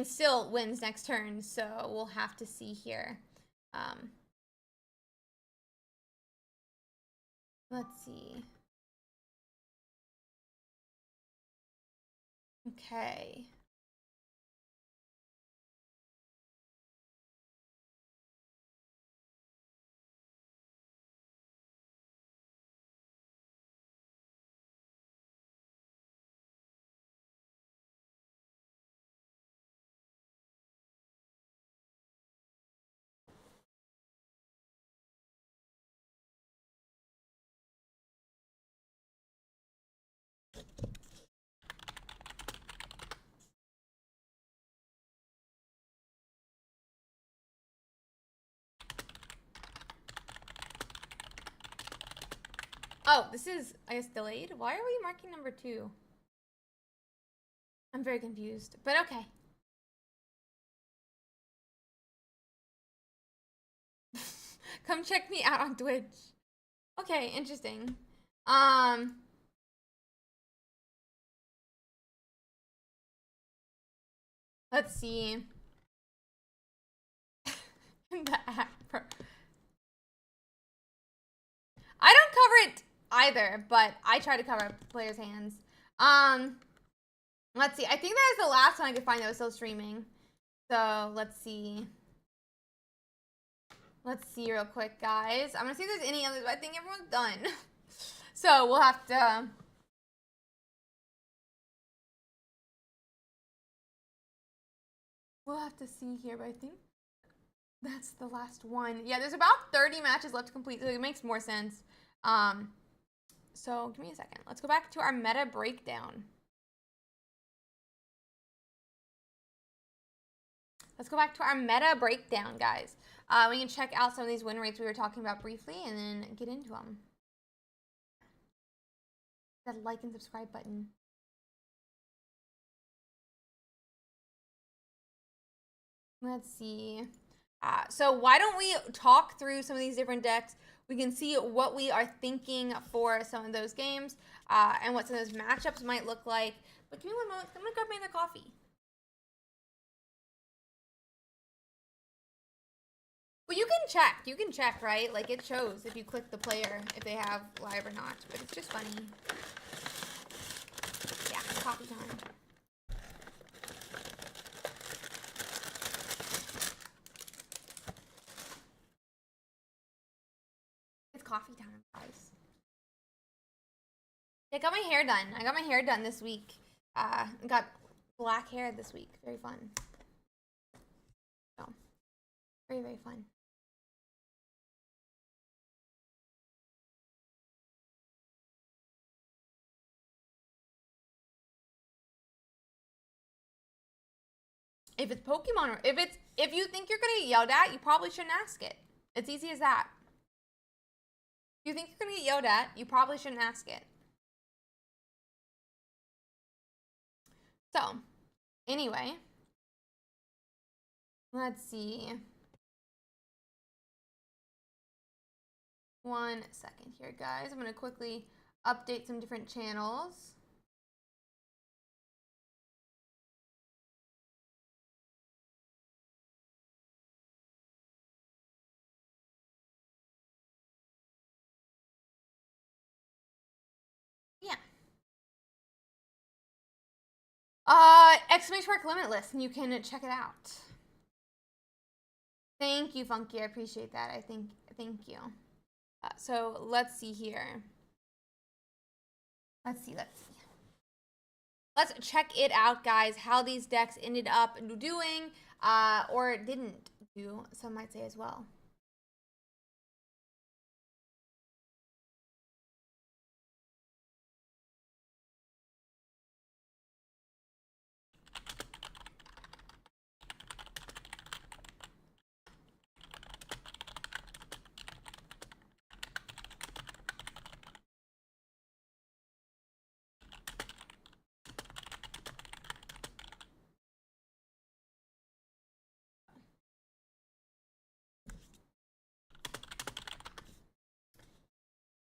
Still wins next turn, so we'll have to see here. Let's see. Okay. Oh, this is, I guess, delayed? Why are we marking number 2? I'm very confused, but okay. Come check me out on Twitch. Okay, interesting. Let's see. The act, bro. I don't cover it. either, but I try to cover players' hands. Let's see. I think that is the last one I could find that was still streaming. So let's see. Let's see real quick, guys. I'm gonna see if there's any others, but I think everyone's done. So we'll have to. We'll have to see here, but I think that's the last one. Yeah, there's about 30 matches left to complete, so it makes more sense. So give me a second. Let's go back to our meta breakdown. Let's go back to our meta breakdown, guys. We can check out some of these win rates we were talking about briefly and then get into them. That like and subscribe button. Let's see. So why don't we talk through some of these different decks? We can see what we are thinking for some of those games and what some of those matchups might look like. But give me one moment. I'm going to grab me the coffee. Well, you can check. You can check, right? Like, it shows if you click the player if they have live or not. But it's just funny. Yeah, coffee time. It's coffee time, guys. I got my hair done. I got my hair done this week. Got black hair this week. Very fun. So, very, very fun. If it's Pokemon, or if you think you're gonna get yelled at, you probably shouldn't ask it. It's easy as that. If you think you're gonna get yelled at, you probably shouldn't ask it. So, anyway, let's see. One second here, guys. I'm gonna quickly update some different channels. Yeah. !Limitless, and you can check it out. Thank you, Funky. I appreciate that. Thank you. So let's see here. Let's see. Let's check it out, guys, how these decks ended up doing, or didn't do, some might say as well.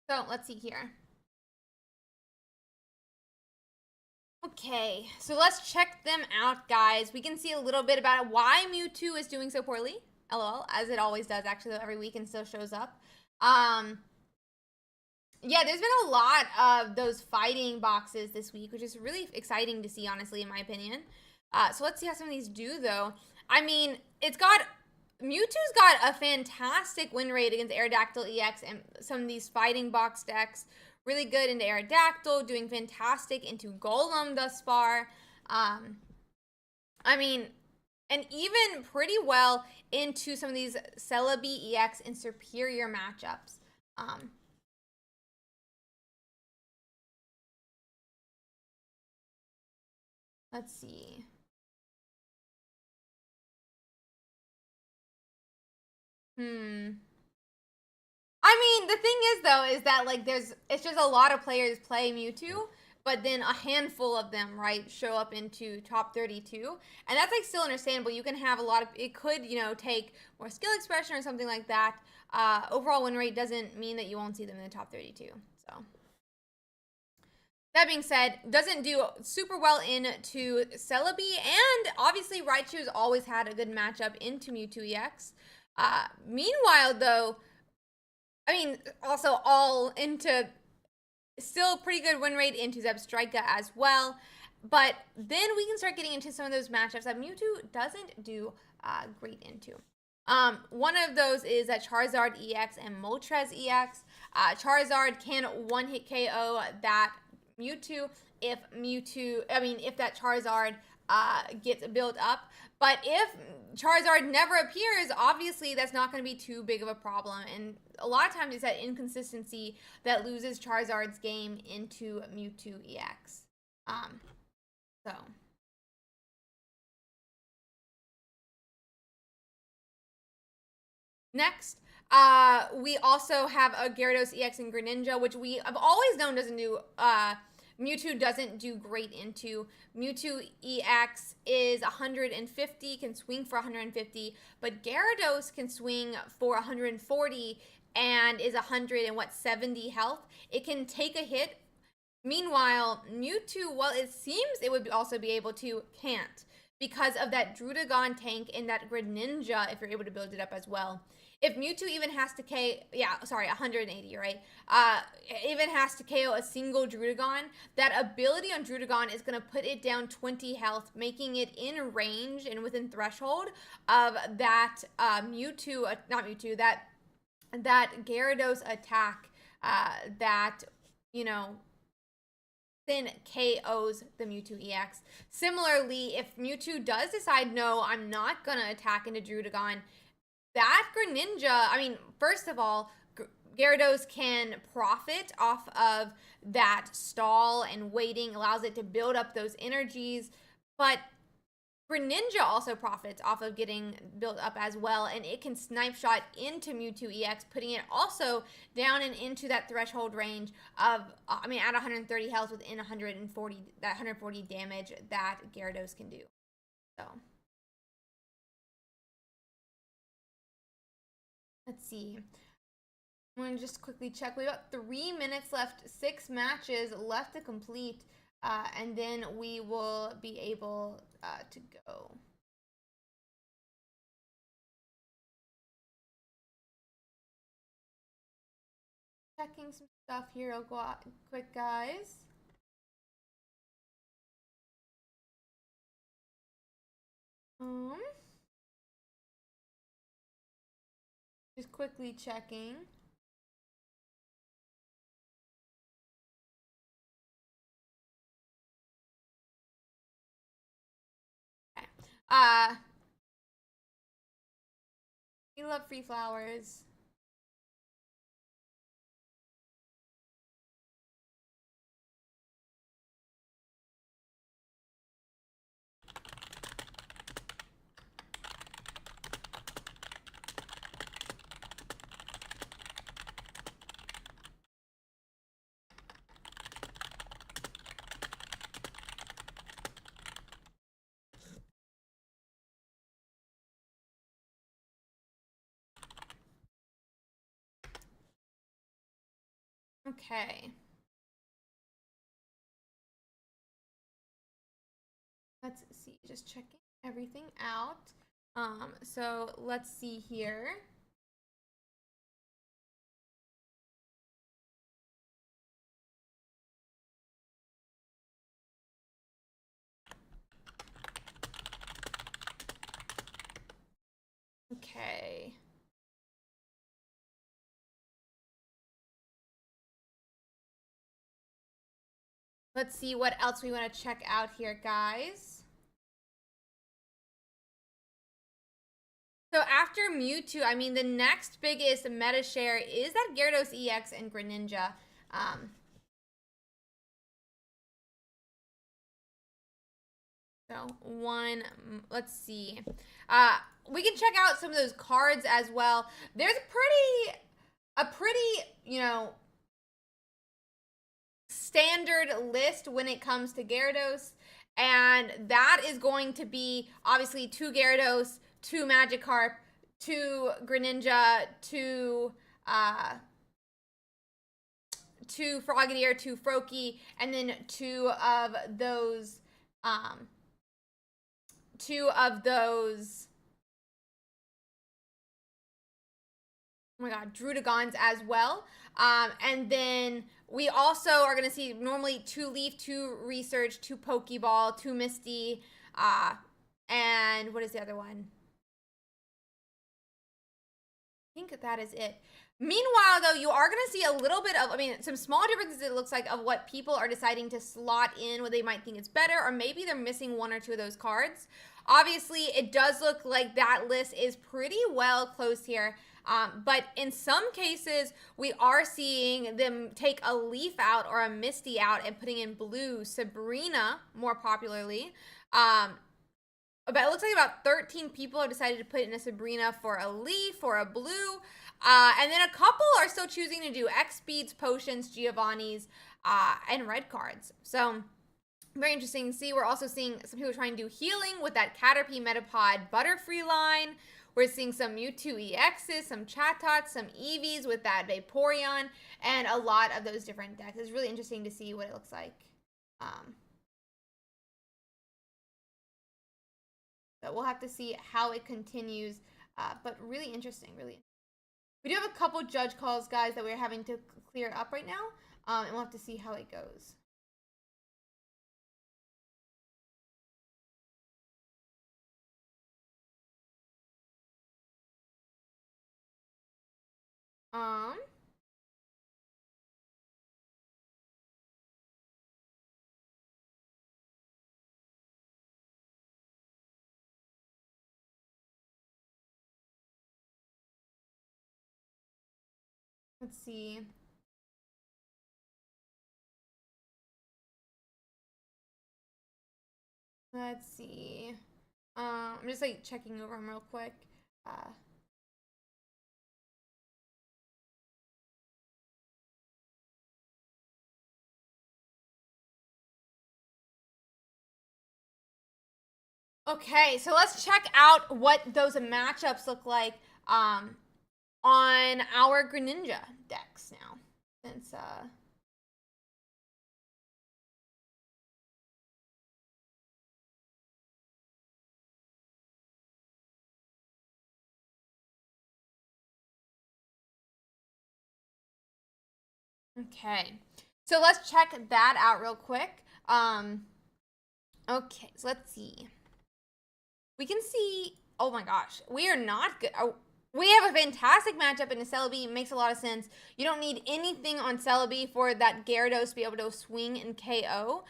So let's see here. Okay, so let's check them out, guys. We can see a little bit about why Mewtwo is doing so poorly. LOL, as it always does, actually, every week, and still shows up. Yeah, there's been a lot of those fighting boxes this week, which is really exciting to see, honestly, in my opinion. So let's see how some of these do, though. I mean, Mewtwo's got a fantastic win rate against Aerodactyl EX and some of these fighting box decks. Really good into Aerodactyl, doing fantastic into Golem thus far. I mean, and even pretty well into some of these Celebi EX and superior matchups. Let's see. I mean, the thing is, though, is that, like, it's just a lot of players play Mewtwo, but then a handful of them, right, show up into top 32. And that's, like, still understandable. You can have a lot of, it could, you know, take more skill expression or something like that. Overall win rate doesn't mean that you won't see them in the top 32. So, that being said, doesn't do super well into Celebi, and obviously Raichu's always had a good matchup into Mewtwo EX. Meanwhile, though, I mean, also all into still pretty good win rate into Zebstrika as well. But then we can start getting into some of those matchups that Mewtwo doesn't do great into. One of those is that Charizard EX and Moltres EX. Charizard can one-hit KO that Mewtwo if that Charizard gets built up. But if Charizard never appears, obviously that's not going to be too big of a problem. And a lot of times it's that inconsistency that loses Charizard's game into Mewtwo EX. So. Next, we also have a Gyarados EX and Greninja, which we have always known doesn't do, Mewtwo doesn't do great into. Mewtwo EX is 150, can swing for 150, but Gyarados can swing for 140 and is 170 health. It can take a hit. Meanwhile, Mewtwo, while it seems it would also be able to, can't, because of that Druddigon tank and that Greninja, if you're able to build it up as well. If Mewtwo even has to 180, right? Even has to KO a single Druddigon, that ability on Druddigon is going to put it down 20 health, making it in range and within threshold of that that Gyarados attack that, then KOs the Mewtwo EX. Similarly, if Mewtwo does decide, no, I'm not going to attack into Druddigon, that Greninja, first of all, Gyarados can profit off of that stall and waiting, allows it to build up those energies, but Greninja also profits off of getting built up as well, and it can snipe shot into Mewtwo EX, putting it also down and into that threshold range of, at 130 health within 140 damage that Gyarados can do. So. Let's see. I'm going to just quickly check. We got 3 minutes left, 6 matches left to complete, and then we will be able to go. Checking some stuff here. I'll go out quick, guys. Just quickly checking. Okay. We love free flowers. Okay. Let's see, just checking everything out. So let's see here. Okay. Let's see what else we want to check out here, guys. So after Mewtwo, the next biggest meta share is that Gyarados EX and Greninja. Let's see. We can check out some of those cards as well. There's a pretty, standard list when it comes to Gyarados, and that is going to be obviously 2 Gyarados, 2 Magikarp, 2 Greninja, 2 Frogadier, 2 Froakie, and then 2 of those oh my god, Drudagons as well. And then we also are going to see normally 2 Leaf, 2 Research, 2 Pokeball, 2 Misty, and what is the other one? I think that is it. Meanwhile, though, you are going to see a little bit of, I mean, some small differences, it looks like, of what people are deciding to slot in, what they might think is better, or maybe they're missing 1 or 2 of those cards. Obviously, it does look like that list is pretty well closed here. But in some cases, we are seeing them take a Leaf out or a Misty out and putting in blue, Sabrina, more popularly. But it looks like about 13 people have decided to put in a Sabrina for a Leaf or a blue. And then a couple are still choosing to do X-Speeds, Potions, Giovanni's, and red cards. So very interesting to see. We're also seeing some people trying to do healing with that Caterpie, Metapod, Butterfree line. We're seeing some Mewtwo EXs, some Chatot, some Eevees with that Vaporeon, and a lot of those different decks. It's really interesting to see what it looks like. But we'll have to see how it continues. But really interesting, really. We do have a couple judge calls, guys, that we're having to clear up right now. And we'll have to see how it goes. Let's see. Let's see. I'm just like checking over them real quick. Okay, so let's check out what those matchups look like on our Greninja decks now. Since okay, so let's check that out real quick. Okay, so let's see. We can see, oh my gosh, we are not good. We have a fantastic matchup in the Celebi. It makes a lot of sense. You don't need anything on Celebi for that Gyarados to be able to swing and KO.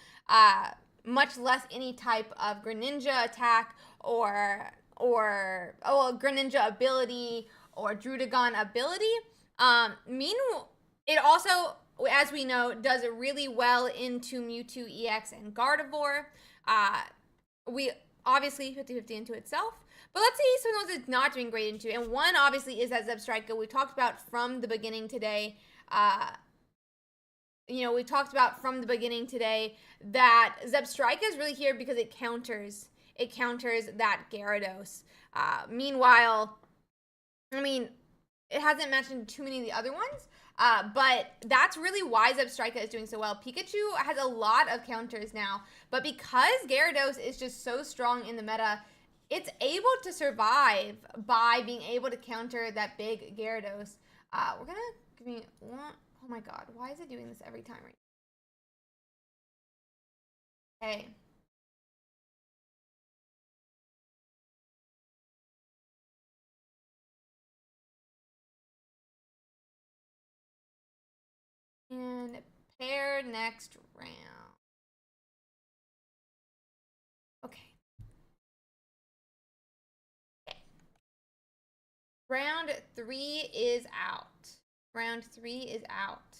Much less any type of Greninja attack or Greninja ability or Druddigon ability. Meanwhile, it also, as we know, does it really well into Mewtwo EX and Gardevoir. We obviously 50-50 into itself. But let's see some of those it's not doing great into. And one obviously is that Zebstrika we talked about from the beginning today. We talked about from the beginning today that Zebstrika is really here because it counters that Gyarados. Meanwhile, I mean, it hasn't mentioned too many of the other ones. But that's really why Zebstrika is doing so well. Pikachu has a lot of counters now, but because Gyarados is just so strong in the meta, it's able to survive by being able to counter that big Gyarados. We're gonna give me one. Oh my god, why is it doing this every time right now? Okay. And pair next round. Okay. Round 3 is out. Round 3 is out.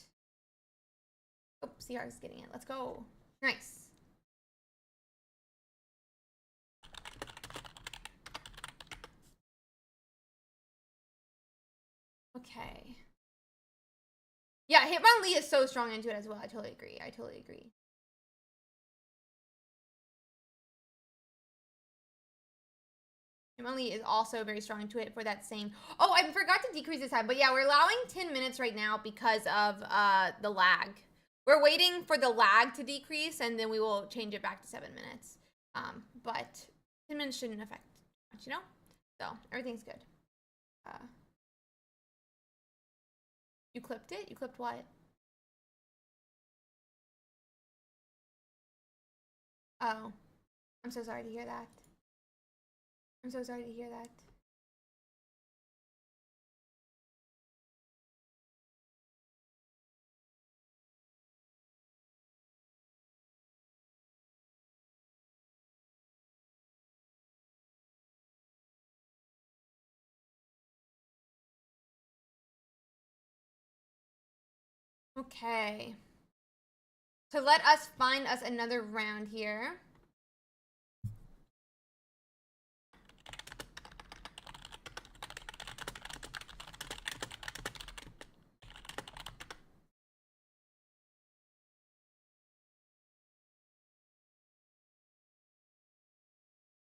Oh, CR is getting it. Let's go. Nice. Okay. Yeah, Hitmonlee is so strong into it as well. I totally agree. Hitmonlee is also very strong into it for that same. Oh, I forgot to decrease this time. But yeah, we're allowing 10 minutes right now because of the lag. We're waiting for the lag to decrease, and then we will change it back to 7 minutes. But 10 minutes shouldn't affect much, So everything's good. You clipped it? You clipped what? Oh. I'm so sorry to hear that. I'm so sorry to hear that. Okay. So let us find us another round here.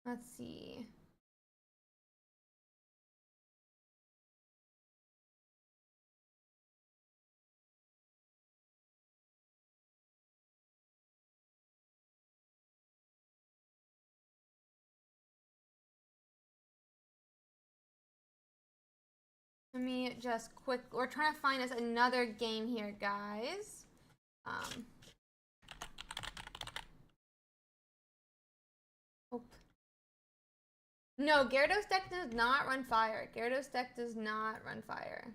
Let's see. Let me just we're trying to find us another game here, guys. Oh. No, Gyarados deck does not run fire. Gyarados deck does not run fire.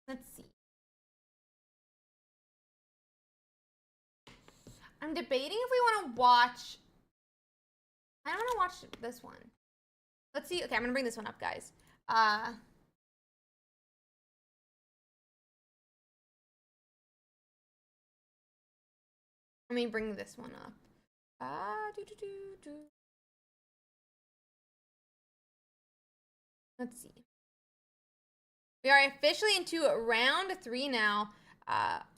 Let's see. I'm debating if we want to watch. I don't want to watch this one. Let's see. Okay, I'm gonna bring this one up, guys. Let me bring this one up. Let's see. We are officially into round 3 now.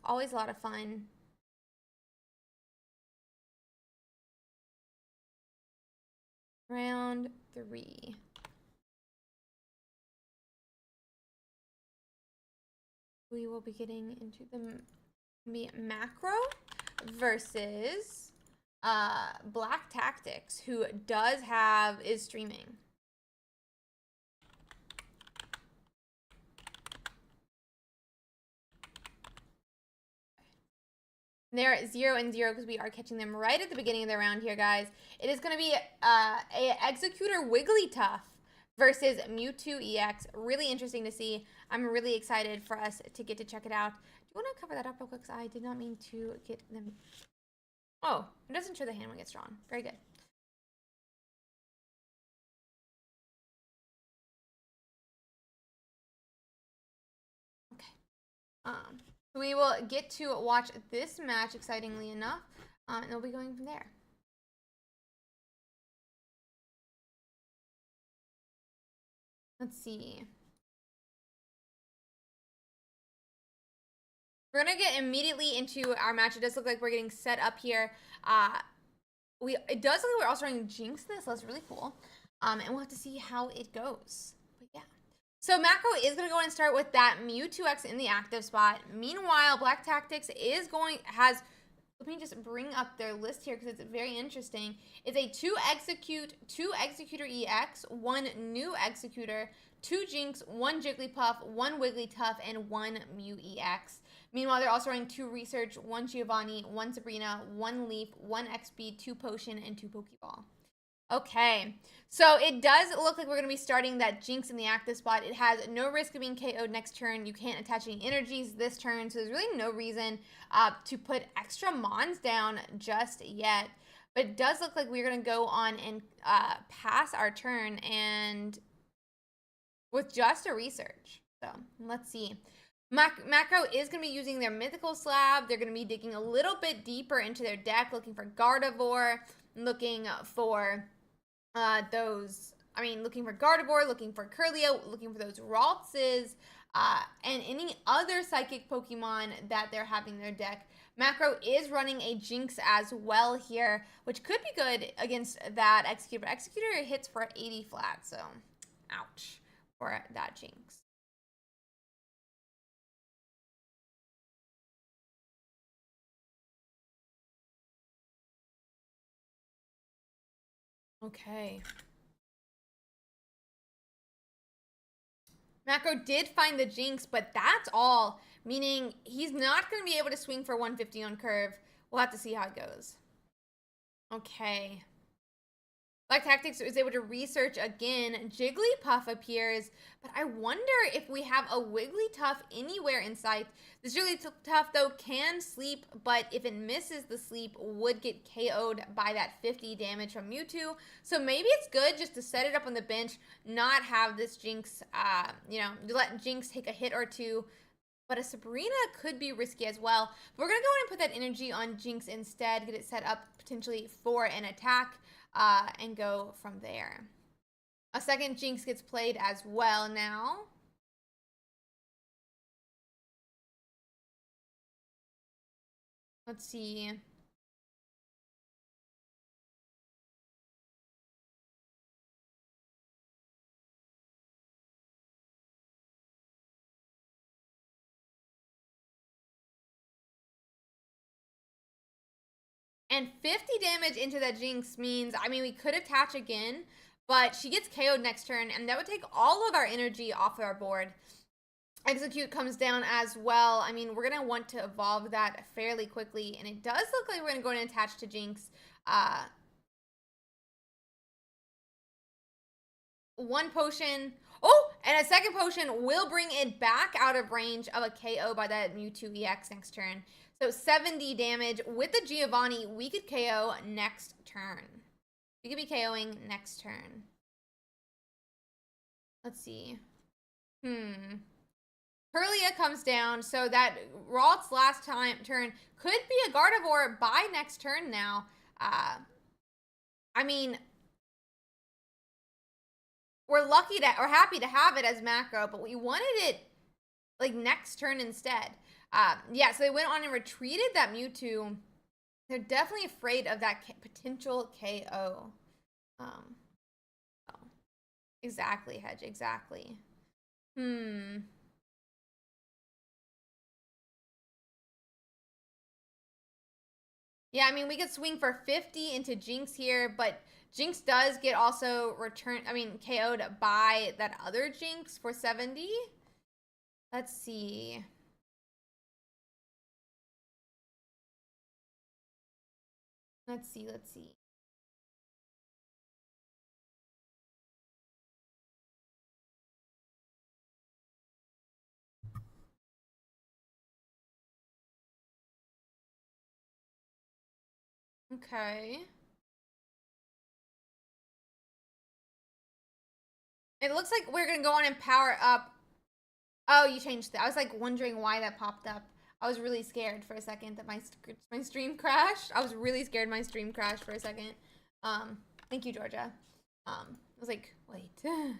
Always a lot of fun. Round 3. We will be getting into the macro versus Black Tactics, who is streaming. They're 0-0 because we are catching them right at the beginning of the round here, guys. It is going to be a Executor Wigglytuff versus Mewtwo EX. Really interesting to see. I'm really excited for us to get to check it out. Do you want to cover that up real quick? Because I did not mean to get them. Oh, it doesn't show the hand when it gets drawn. Very good. Okay. We will get to watch this match, excitingly enough, and we'll be going from there. Let's see. We're going to get immediately into our match. It does look like we're getting set up here. It does look like we're also running Jinx this, so that's really cool. And we'll have to see how it goes. But yeah. So Macro is going to go and start with that Mewtwo-X in the active spot. Meanwhile, Black Tactics let me just bring up their list here because it's very interesting. It's a 2 Executor EX, 1 new Executor, 2 Jinx, 1 Jigglypuff, 1 Wigglytuff, and 1 Mew EX. Meanwhile, they're also running 2 Research, 1 Giovanni, 1 Sabrina, 1 Leaf, 1 XP, 2 Potion, and 2 Pokeball. Okay, so it does look like we're going to be starting that Jinx in the active spot. It has no risk of being KO'd next turn. You can't attach any energies this turn, so there's really no reason to put extra Mons down just yet. But it does look like we're going to go on and pass our turn and with just a Research. So let's see. Macro is going to be using their Mythical Slab. They're going to be digging a little bit deeper into their deck, looking for Gardevoir, looking for looking for Gardevoir, looking for Curlio, looking for those Raltses, and any other Psychic Pokemon that they're having in their deck. Macro is running a Jinx as well here, which could be good against that Executor. But Executor hits for 80 flat, so ouch for that Jinx. Okay. Macro did find the Jinx, but that's all. Meaning he's not going to be able to swing for 150 on curve. We'll have to see how it goes. Okay. Black Tactics is able to research again. Jigglypuff appears, but I wonder if we have a Wigglytuff anywhere in sight. This Jigglytuff, though, can sleep, but if it misses the sleep, would get KO'd by that 50 damage from Mewtwo. So maybe it's good just to set it up on the bench, not have this Jinx, let Jinx take a hit or two. But a Sabrina could be risky as well. We're going to go ahead and put that energy on Jinx instead, get it set up potentially for an attack. And go from there. A second Jinx gets played as well now. Let's see. And 50 damage into that Jinx means, I mean, we could attach again, but she gets KO'd next turn, and that would take all of our energy off our board. Execute comes down as well. I mean, we're going to want to evolve that fairly quickly, and it does look like we're going to go and attach to Jinx. One potion. Oh, and a second potion will bring it back out of range of a KO by that Mewtwo EX next turn. So 70 damage. With the Giovanni, we could KO next turn. We could be KOing next turn. Let's see. Perlia comes down, so that Ralt's last turn could be a Gardevoir by next turn now. I mean, we're lucky to, or happy to have it as macro, but we wanted it like next turn instead. Yeah, so they went on and retreated that Mewtwo. They're definitely afraid of that potential KO. Oh. Exactly, Hedge, exactly. Yeah, I mean, we could swing for 50 into Jinx here, but Jinx does get also KO'd by that other Jinx for 70. Let's see. Let's see. Okay. It looks like we're going to go on and power up. Oh, you changed it. I was like wondering why that popped up. I was really scared for a second that my stream crashed. I was really scared my stream crashed for a second. Thank you, Georgia. I was like, wait. I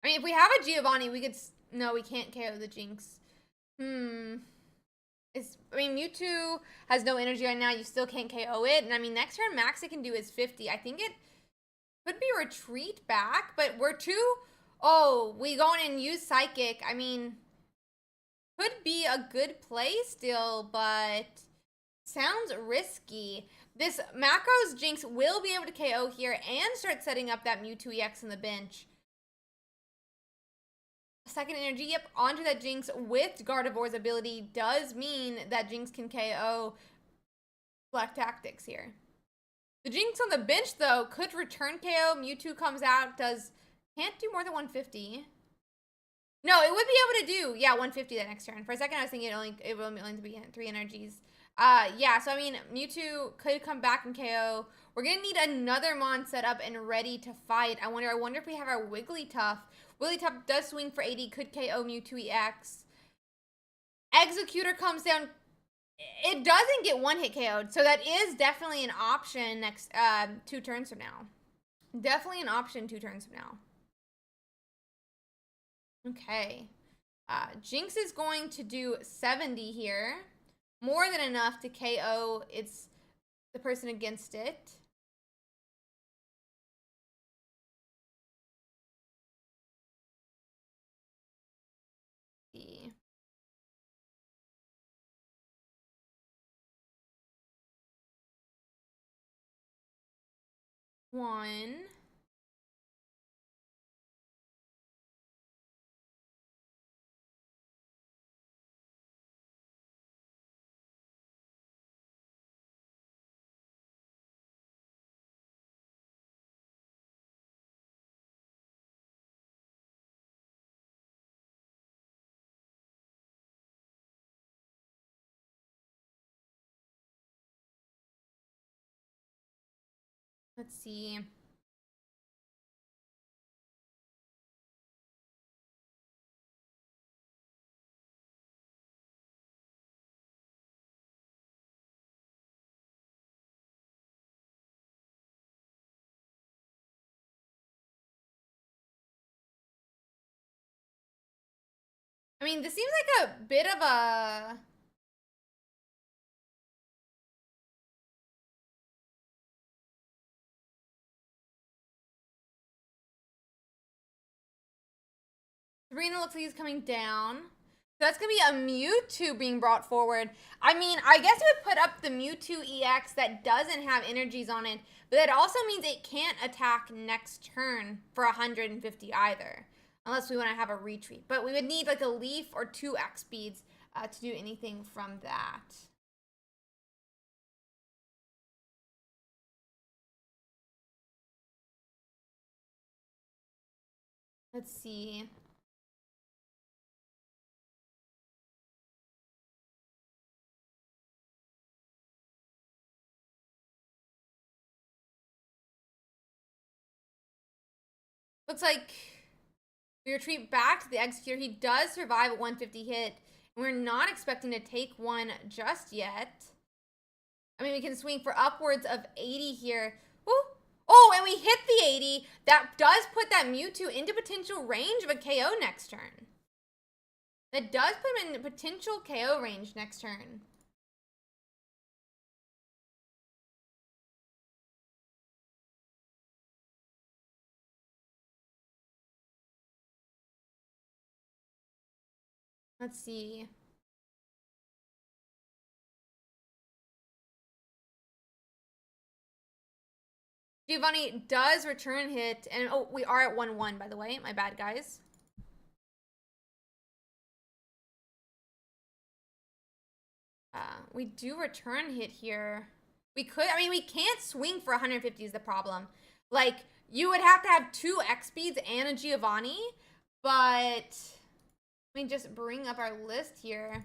mean, if we have a Giovanni, we could... No, we can't KO the Jinx. Mewtwo has no energy right now. You still can't KO it. And I mean, next turn, max it can do is 50. I think it could be retreat back, but we're too... Oh, we go in and use Psychic. I mean, could be a good play still, but sounds risky. This Macro's Jinx will be able to KO here and start setting up that Mewtwo EX in the bench. Second energy, yep, onto that Jinx with Gardevoir's ability does mean that Jinx can KO Black Tactics here. The Jinx on the bench, though, could return KO. Mewtwo comes out, can't do more than 150. No, it would be able to do, 150 that next turn. For a second, I was thinking it would only be 3 energies. Yeah, so I mean, Mewtwo could come back and KO. We're gonna need another Mon set up and ready to fight. I wonder if we have our Wigglytuff. Wigglytuff does swing for 80, could KO Mewtwo EX. Executor comes down. It doesn't get one hit KO'd, so that is definitely an option next 2 turns from now. Definitely an option 2 turns from now. Okay. Jinx is going to do 70 here. More than enough to KO the person against it. 1. Let's see. I mean, this seems like a bit of a... Serena looks like he's coming down. So that's going to be a Mewtwo being brought forward. I mean, I guess it would put up the Mewtwo EX that doesn't have energies on it. But that also means it can't attack next turn for 150 either. Unless we want to have a retreat. But we would need like a Leaf or 2 X speeds to do anything from that. Let's see. Looks like we retreat back to the Executor. He does survive a 150 hit. And we're not expecting to take one just yet. I mean, we can swing for upwards of 80 here. Ooh. Oh, and we hit the 80. That does put that Mewtwo into potential range of a KO next turn. That does put him in potential KO range next turn. Let's see. Giovanni does return hit. And oh, we are at 1-1, by the way. My bad, guys. We do return hit here. We could, I mean, we can't swing for 150 is the problem. Like, you would have to have 2 X speeds and a Giovanni, but let me just bring up our list here.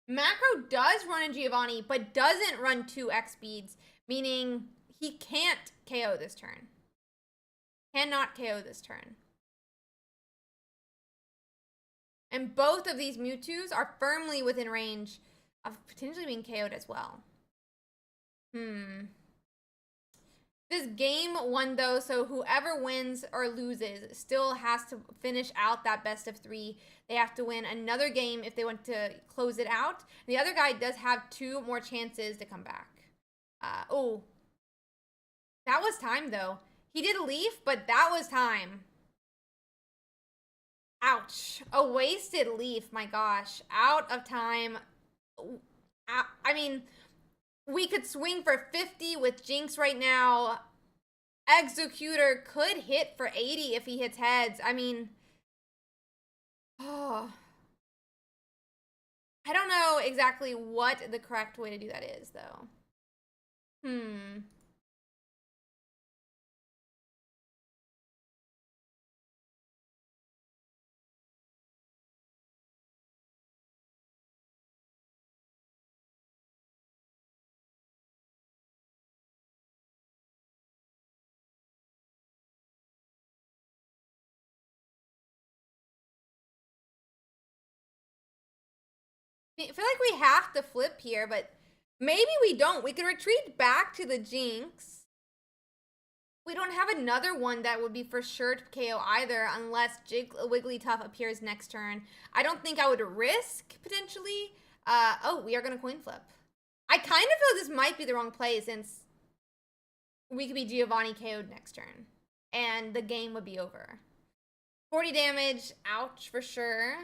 Macro does run a Giovanni, but doesn't run 2 X speeds, meaning he can't KO this turn. Cannot KO this turn. And both of these Mewtwo's are firmly within range of potentially being KO'd as well. This game won though, so whoever wins or loses still has to finish out that best of 3. They have to win another game if they want to close it out. The other guy does have 2 more chances to come back. Oh. That was time though. He did leaf, but that was time. Ouch. A wasted leaf, my gosh. Out of time. I mean, we could swing for 50 with Jinx right now. Executor could hit for 80 if he hits heads. I mean, oh. I don't know exactly what the correct way to do that is, though. I feel like we have to flip here, but maybe we don't. We could retreat back to the Jinx. We don't have another one that would be for sure to KO either unless Wigglytuff appears next turn. I don't think I would risk, potentially. Oh, we are going to coin flip. I kind of feel this might be the wrong play since we could be Giovanni KO'd next turn. And the game would be over. 40 damage. Ouch, for sure.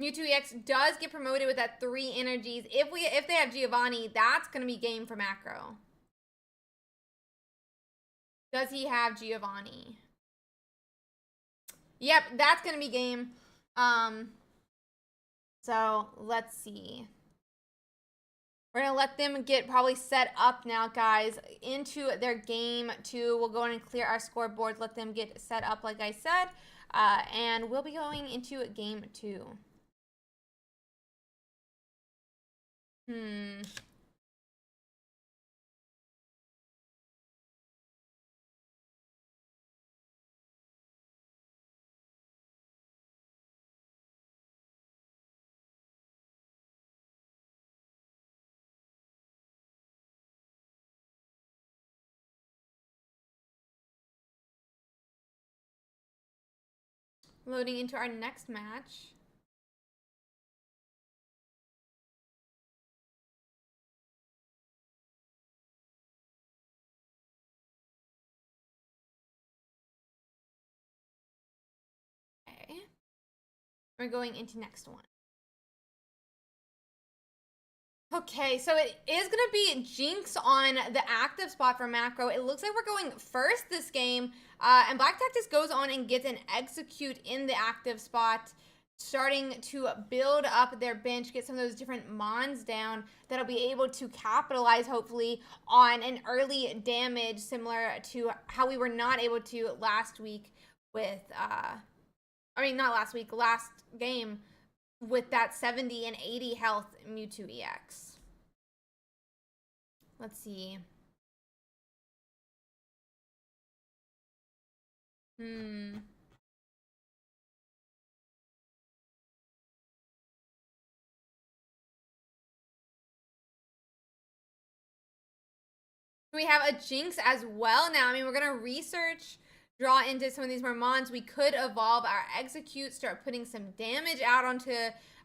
Mewtwo EX does get promoted with that 3 energies. If they have Giovanni, that's going to be game for Macro. Does he have Giovanni? Yep, that's going to be game. So let's see. We're going to let them get probably set up now, guys, into their game 2. We'll go in and clear our scoreboard, let them get set up, like I said. And we'll be going into game 2. Loading into our next match. Okay. We're going into next one. Okay, so it is going to be Jinx on the active spot for Macro. It looks like we're going first this game. And Black Tactics goes on and gets an Execute in the active spot, starting to build up their bench, get some of those different Mons down that'll be able to capitalize, hopefully, on an early damage similar to how we were not able to last week with, not last week, last game with that 70 and 80 health Mewtwo EX. Let's see. We have a Jinx as well now. I mean, we're going to research, draw into some of these more Mons. We could evolve our Execute, start putting some damage out onto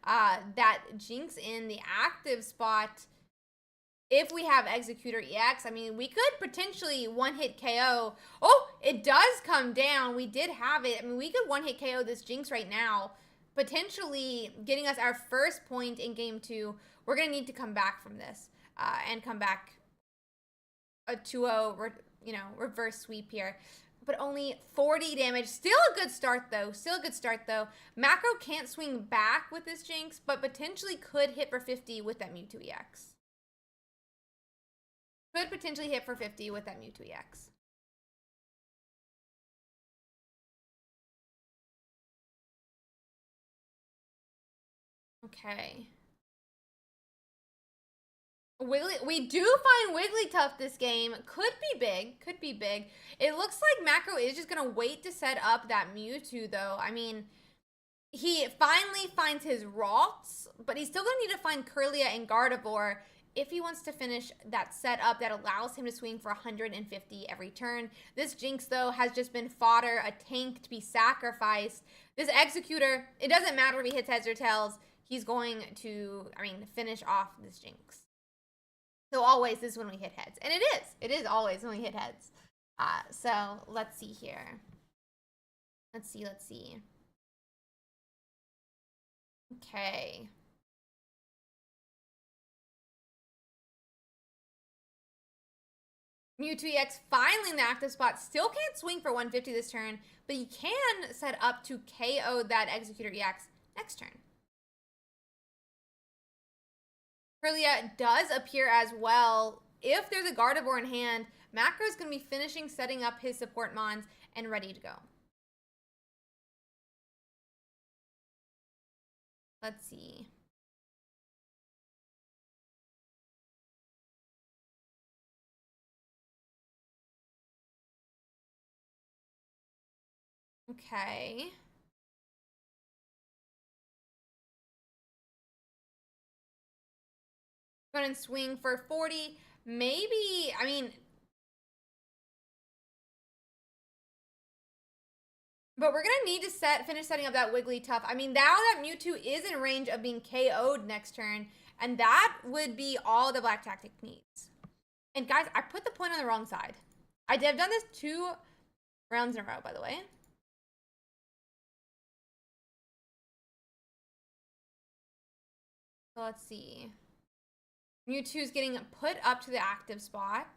that Jinx in the active spot. If we have Executor EX, I mean, we could potentially one-hit KO. Oh, it does come down. We did have it. I mean, we could one-hit KO this Jinx right now, potentially getting us our first point in game 2. We're going to need to come back from this and come back a 2-0, reverse sweep here. But only 40 damage. Still a good start, though. Macro can't swing back with this Jinx, but potentially could hit for 50 with that Mewtwo EX. Could potentially hit for 50 with that Mewtwo EX. Okay. We do find Wigglytuff this game. Could be big. It looks like Macro is just going to wait to set up that Mewtwo, though. I mean, he finally finds his Ralts, but he's still going to need to find Kirlia and Gardevoir if he wants to finish that setup that allows him to swing for 150 every turn. This Jinx, though, has just been fodder, a tank to be sacrificed. This Executor, it doesn't matter if he hits heads or tails. He's going to, finish off this Jinx. So always this is when we hit heads. And it is always when we hit heads. So let's see here. Let's see. Okay. Mewtwo EX finally in the active spot. Still can't swing for 150 this turn, but he can set up to KO that Executor EX next turn. Kirlia does appear as well. If there's a Gardevoir in hand, Macro's going to be finishing setting up his support Mons and ready to go. Let's see. Okay. Go ahead and swing for 40. Maybe, but we're going to need to finish setting up that Wigglytuff. I mean, now that Mewtwo is in range of being KO'd next turn, and that would be all the Black Tactic needs. And guys, I put the point on the wrong side. I've done this 2 rounds in a row, by the way. So let's see. Mewtwo's getting put up to the active spot.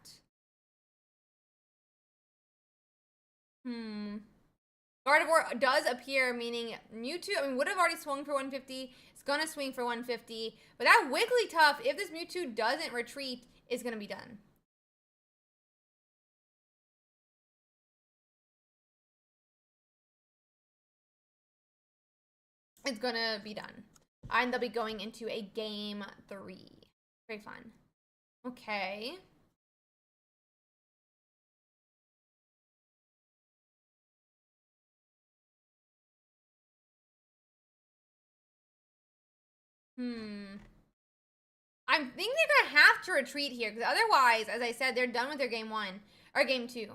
Gardevoir does appear, meaning Mewtwo, I mean, would have already swung for 150. It's going to swing for 150. But that Wigglytuff, if this Mewtwo doesn't retreat, is going to be done. It's going to be done. And they'll be going into a game 3. Very fun. Okay. I think they're going to have to retreat here, because otherwise, as I said, they're done with their game 1. Or game 2.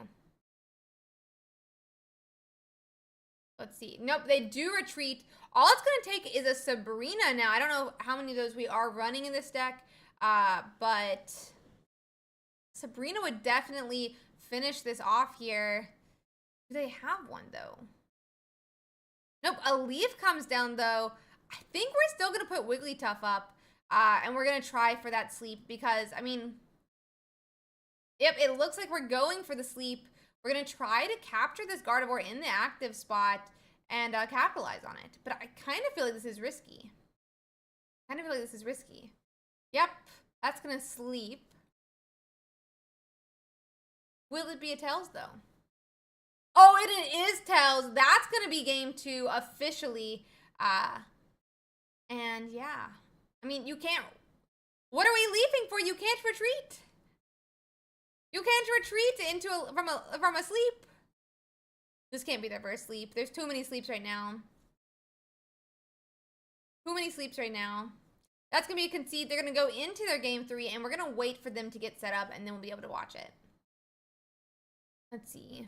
Let's see. Nope, they do retreat. All it's going to take is a Sabrina now. I don't know how many of those we are running in this deck, but Sabrina would definitely finish this off here. Do they have one, though? Nope, a leaf comes down, though. I think we're still going to put Wigglytuff up, and we're going to try for that sleep because, I mean, yep, it looks like we're going for the sleep. We're going to try to capture this Gardevoir in the active spot and capitalize on it. But I kind of feel like this is risky. Yep, that's going to sleep. Will it be a Tails, though? Oh, it is Tails. That's going to be game 2 officially. And yeah. I mean, you can't... What are we leaping for? You can't retreat. You can't retreat into from a sleep. This can't be their first sleep. There's too many sleeps right now. That's going to be a concede. They're going to go into their game 3, and we're going to wait for them to get set up, and then we'll be able to watch it. Let's see.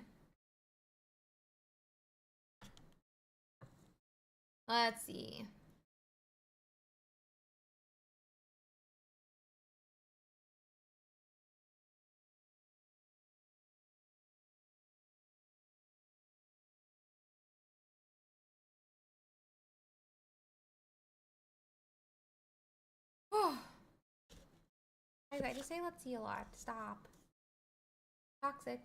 Guys, I just say let's see a lot. Stop. Toxic.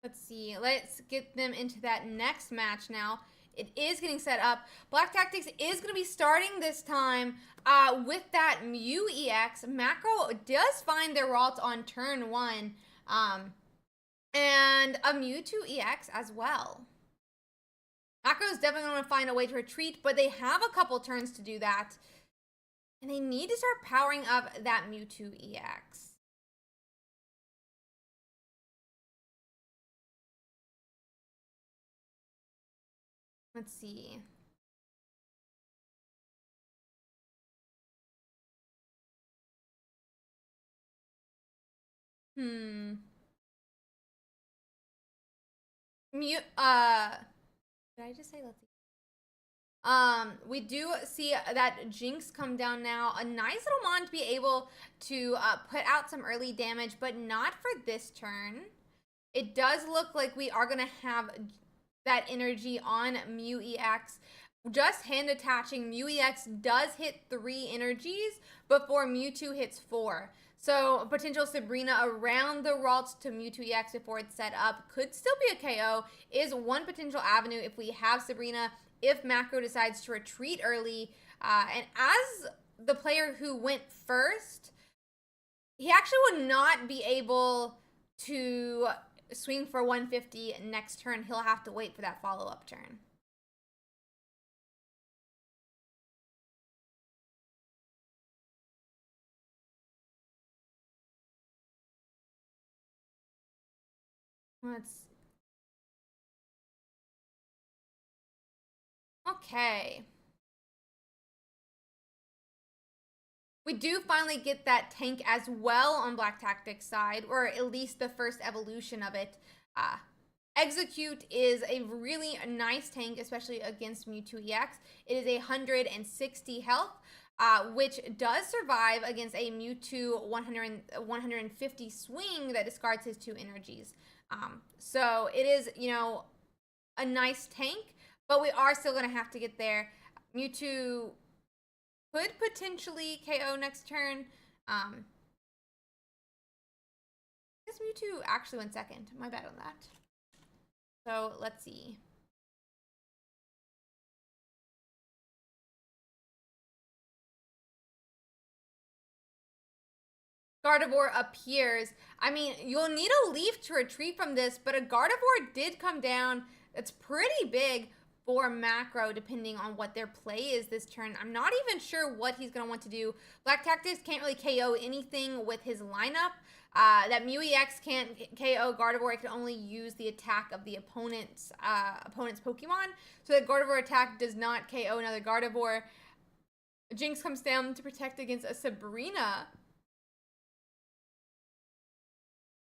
Let's see. Let's get them into that next match now. It is getting set up. Black Tactics is going to be starting this time with that Mew EX. Macro does find their Ralts on turn 1. And a Mewtwo EX as well. Macro is definitely going to find a way to retreat, but they have a couple turns to do that. And they need to start powering up that Mewtwo EX. Let's see. Did I just say let's see? We do see that Jinx come down now. A nice little Mon to be able to put out some early damage, but not for this turn. It does look like we are going to have that energy on Mew EX. Just hand attaching, Mew EX does hit 3 energies before Mewtwo hits 4. So potential Sabrina around the Ralts to Mewtwo EX before it's set up could still be a KO. Is one potential avenue if we have Sabrina, if Macro decides to retreat early. And as the player who went first, he actually would not be able to swing for 150 next turn, he'll have to wait for that follow-up turn. Let's... Okay. We do finally get that tank as well on Black Tactic's side, or at least the first evolution of it. Execute is a really nice tank, especially against Mewtwo EX. It is 160 health, which does survive against a Mewtwo 150 swing that discards his 2 energies. So it is, you know, a nice tank, but we are still going to have to get there. Mewtwo could potentially KO next turn. I guess Mewtwo actually went second. My bad on that. So let's see. Gardevoir appears. I mean, you'll need a leaf to retreat from this, but a Gardevoir did come down. It's pretty big for macro, depending on what their play is this turn. I'm not even sure what he's going to want to do. Black Tactics can't really KO anything with his lineup. That Mew EX can't KO Gardevoir. It can only use the attack of the opponent's Pokemon. So the Gardevoir attack does not KO another Gardevoir. Jinx comes down to protect against a Sabrina.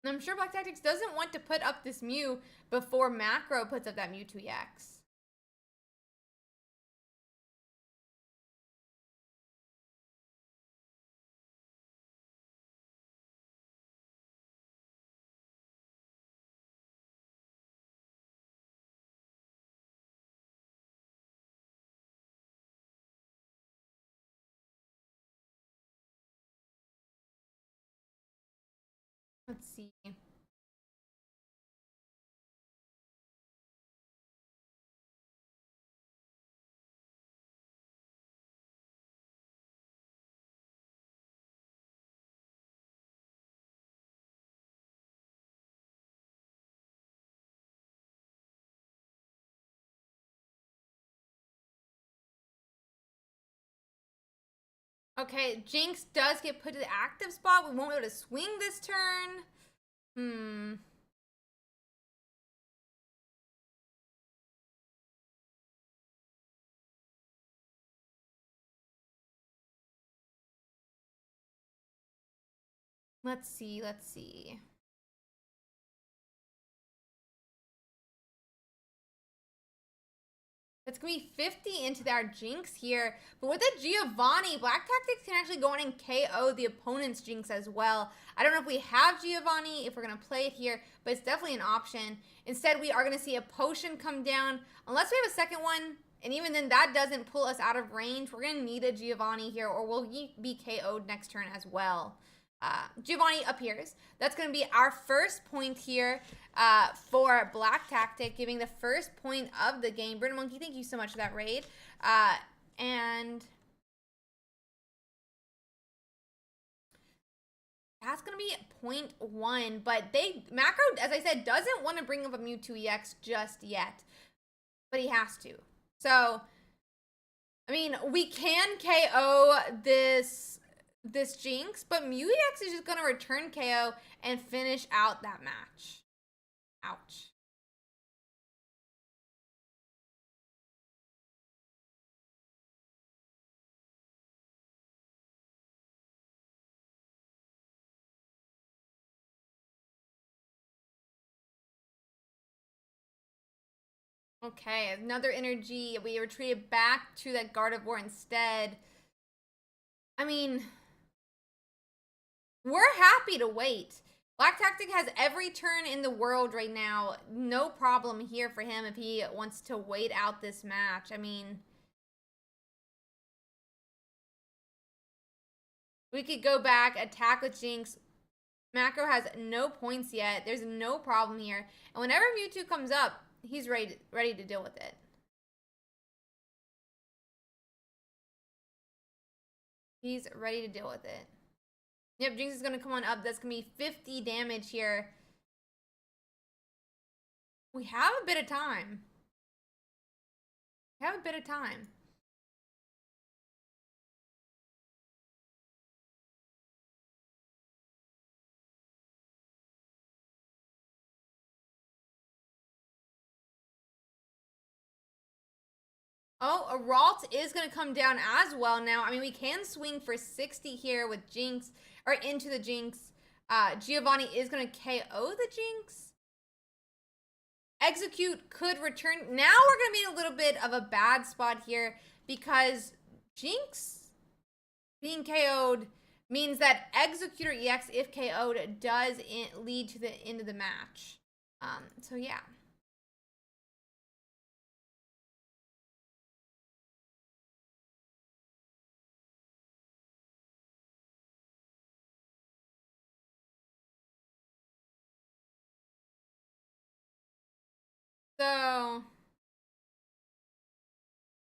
And I'm sure Black Tactics doesn't want to put up this Mew before macro puts up that Mewtwo EX. Let's see. Okay, Jinx does get put to the active spot. We won't be able to swing this turn. Let's see. It's going to be 50 into our Jinx here. But with the Giovanni, Black Tactics can actually go in and KO the opponent's Jinx as well. I don't know if we have Giovanni, if we're going to play it here, but it's definitely an option. Instead, we are going to see a potion come down. Unless we have a second one, and even then that doesn't pull us out of range, we're going to need a Giovanni here, or we'll be KO'd next turn as well. Giovanni appears. That's going to be our first point here for Black Tactic, giving the first point of the game. Brandon Monkey, thank you so much for that raid. And that's going to be 0.1, but Macro, as I said, doesn't want to bring up a Mewtwo EX just yet, but he has to. So, I mean, we can KO this Jinx, but Mew EX is just going to return KO and finish out that match. Ouch. Okay, another energy. We retreated back to that Gardevoir instead. I mean, we're happy to wait. Black Tactic has every turn in the world right now. No problem here for him if he wants to wait out this match. I mean, we could go back, attack with Jinx. Macro has no points yet. There's no problem here. And whenever Mewtwo comes up, he's ready to deal with it. He's ready to deal with it. Yep, Jinx is going to come on up. That's going to be 50 damage here. We have a bit of time. We have a bit of time. Oh, Aralt is going to come down as well now. I mean, we can swing for 60 here with Jinx, or into the Jinx. Giovanni is going to KO the Jinx. Execute could return. Now we're going to be in a little bit of a bad spot here because Jinx being KO'd means that Executor EX, if KO'd, does lead to the end of the match. So yeah. So,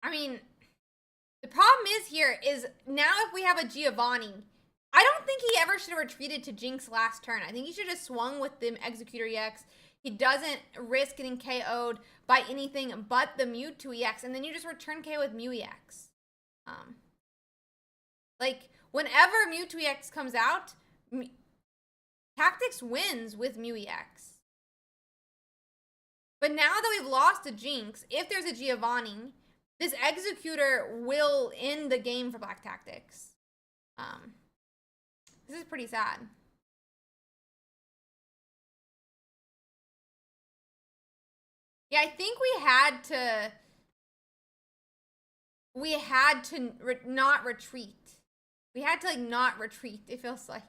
I mean, the problem is now if we have a Giovanni, I don't think he ever should have retreated to Jinx last turn. I think he should have swung with the Executor EX. He doesn't risk getting KO'd by anything but the Mewtwo EX, and then you just return KO with Mew EX. Like, whenever Mewtwo EX comes out, Tactics wins with Mew EX. But now that we've lost to Jinx, if there's a Giovanni, this Executor will end the game for Black Tactics. This is pretty sad. Yeah, I think we had to not retreat. We had to, like, not retreat, it feels like.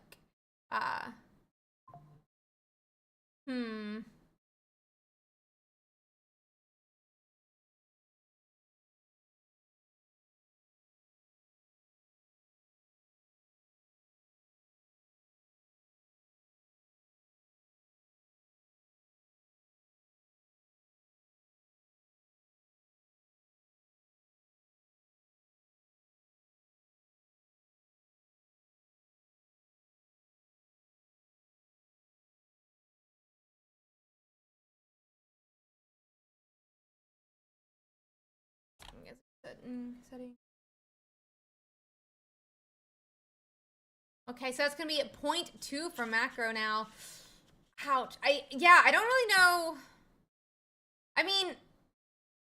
Setting. Okay, so it's gonna be at 0.2 for macro now. Ouch. I don't really know. I mean,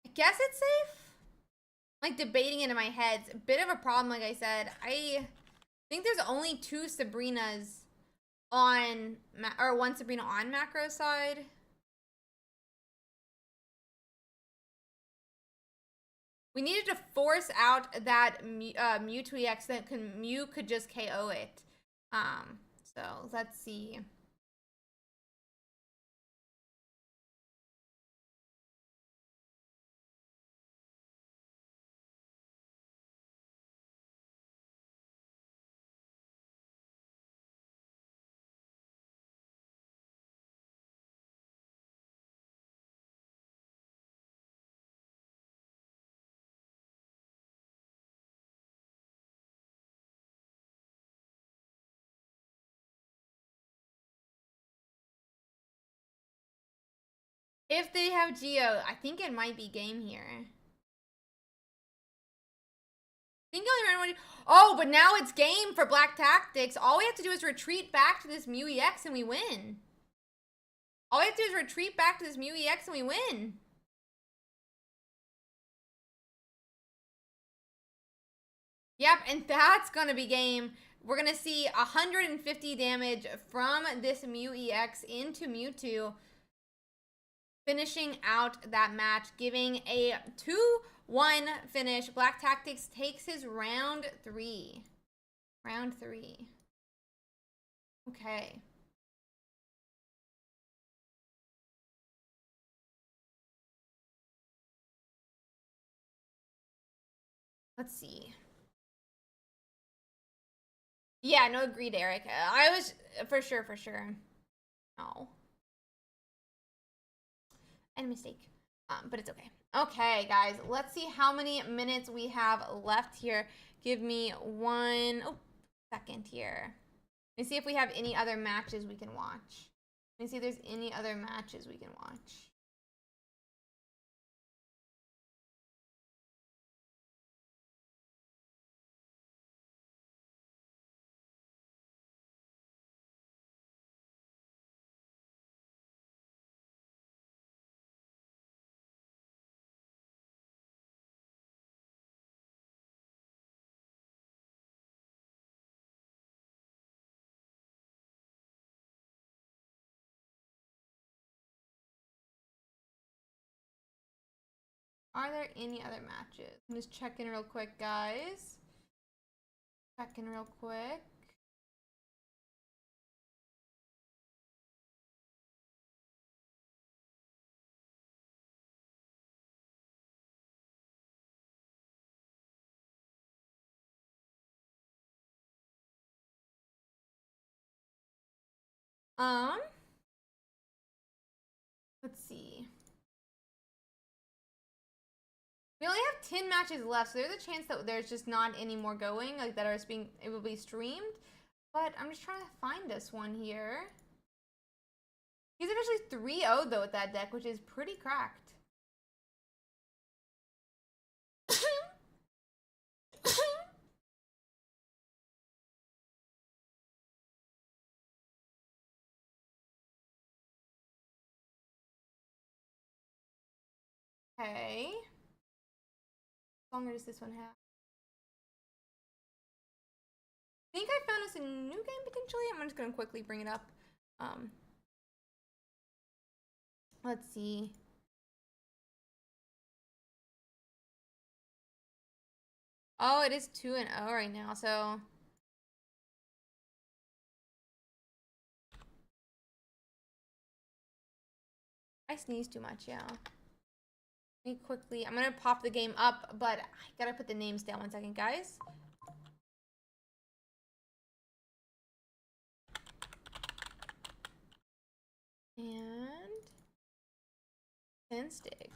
I guess it's safe. Like, debating it in my head. It's a bit of a problem, like I said. I think there's only 2 Sabrinas on, or 1 Sabrina on macro side. We needed to force out that Mewtwo EX that Mew could just KO it. So let's see. If they have Geo, I think it might be game here. I think only round 1. Oh, but now it's game for Black Tactics. All we have to do is retreat back to this Mew EX and we win. All we have to do is retreat back to this Mew EX and we win. Yep, and that's gonna be game. We're gonna see 150 damage from this Mew EX into Mewtwo, finishing out that match, giving a 2-1 finish. Black Tactics takes his round 3. Round 3. Okay. Let's see. Yeah, no, agreed, Eric. I was, for sure. No. And a mistake. But it's okay. Okay, guys, let's see how many minutes we have left here. Give me 1 second here. Let me see if we have any other matches we can watch. Let me see if there's any other matches we can watch. Are there any other matches? I'm just checking real quick, guys. Checking real quick. Let's see. We only have 10 matches left, so there's a chance that there's just not any more going, like that are being, it will be streamed. But I'm just trying to find this one here. He's officially 3-0 though with that deck, which is pretty cracked. Okay. How longer does this one have? I think I found us a new game potentially. I'm just gonna quickly bring it up. Let's see. Oh, it is 2-0 right now, so I sneezed too much, yeah. Let me quickly, I'm gonna pop the game up, but I gotta put the names down 1 second, guys. And stick.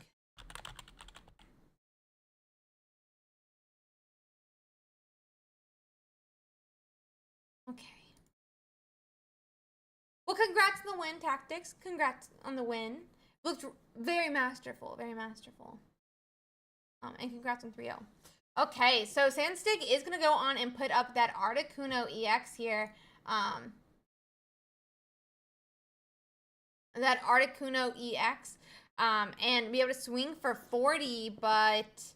Okay. Well, congrats on the win, Tactics. Congrats on the win. Looked very masterful, very masterful. And congrats on 3-0. Okay, so Sandstick is gonna go on and put up that Articuno EX here. That Articuno EX. And be able to swing for 40, but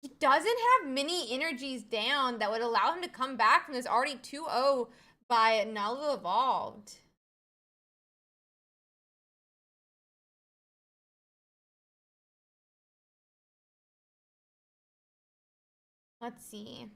he doesn't have many energies down that would allow him to come back from this already 2-0 by Nalu Evolved. Let's see.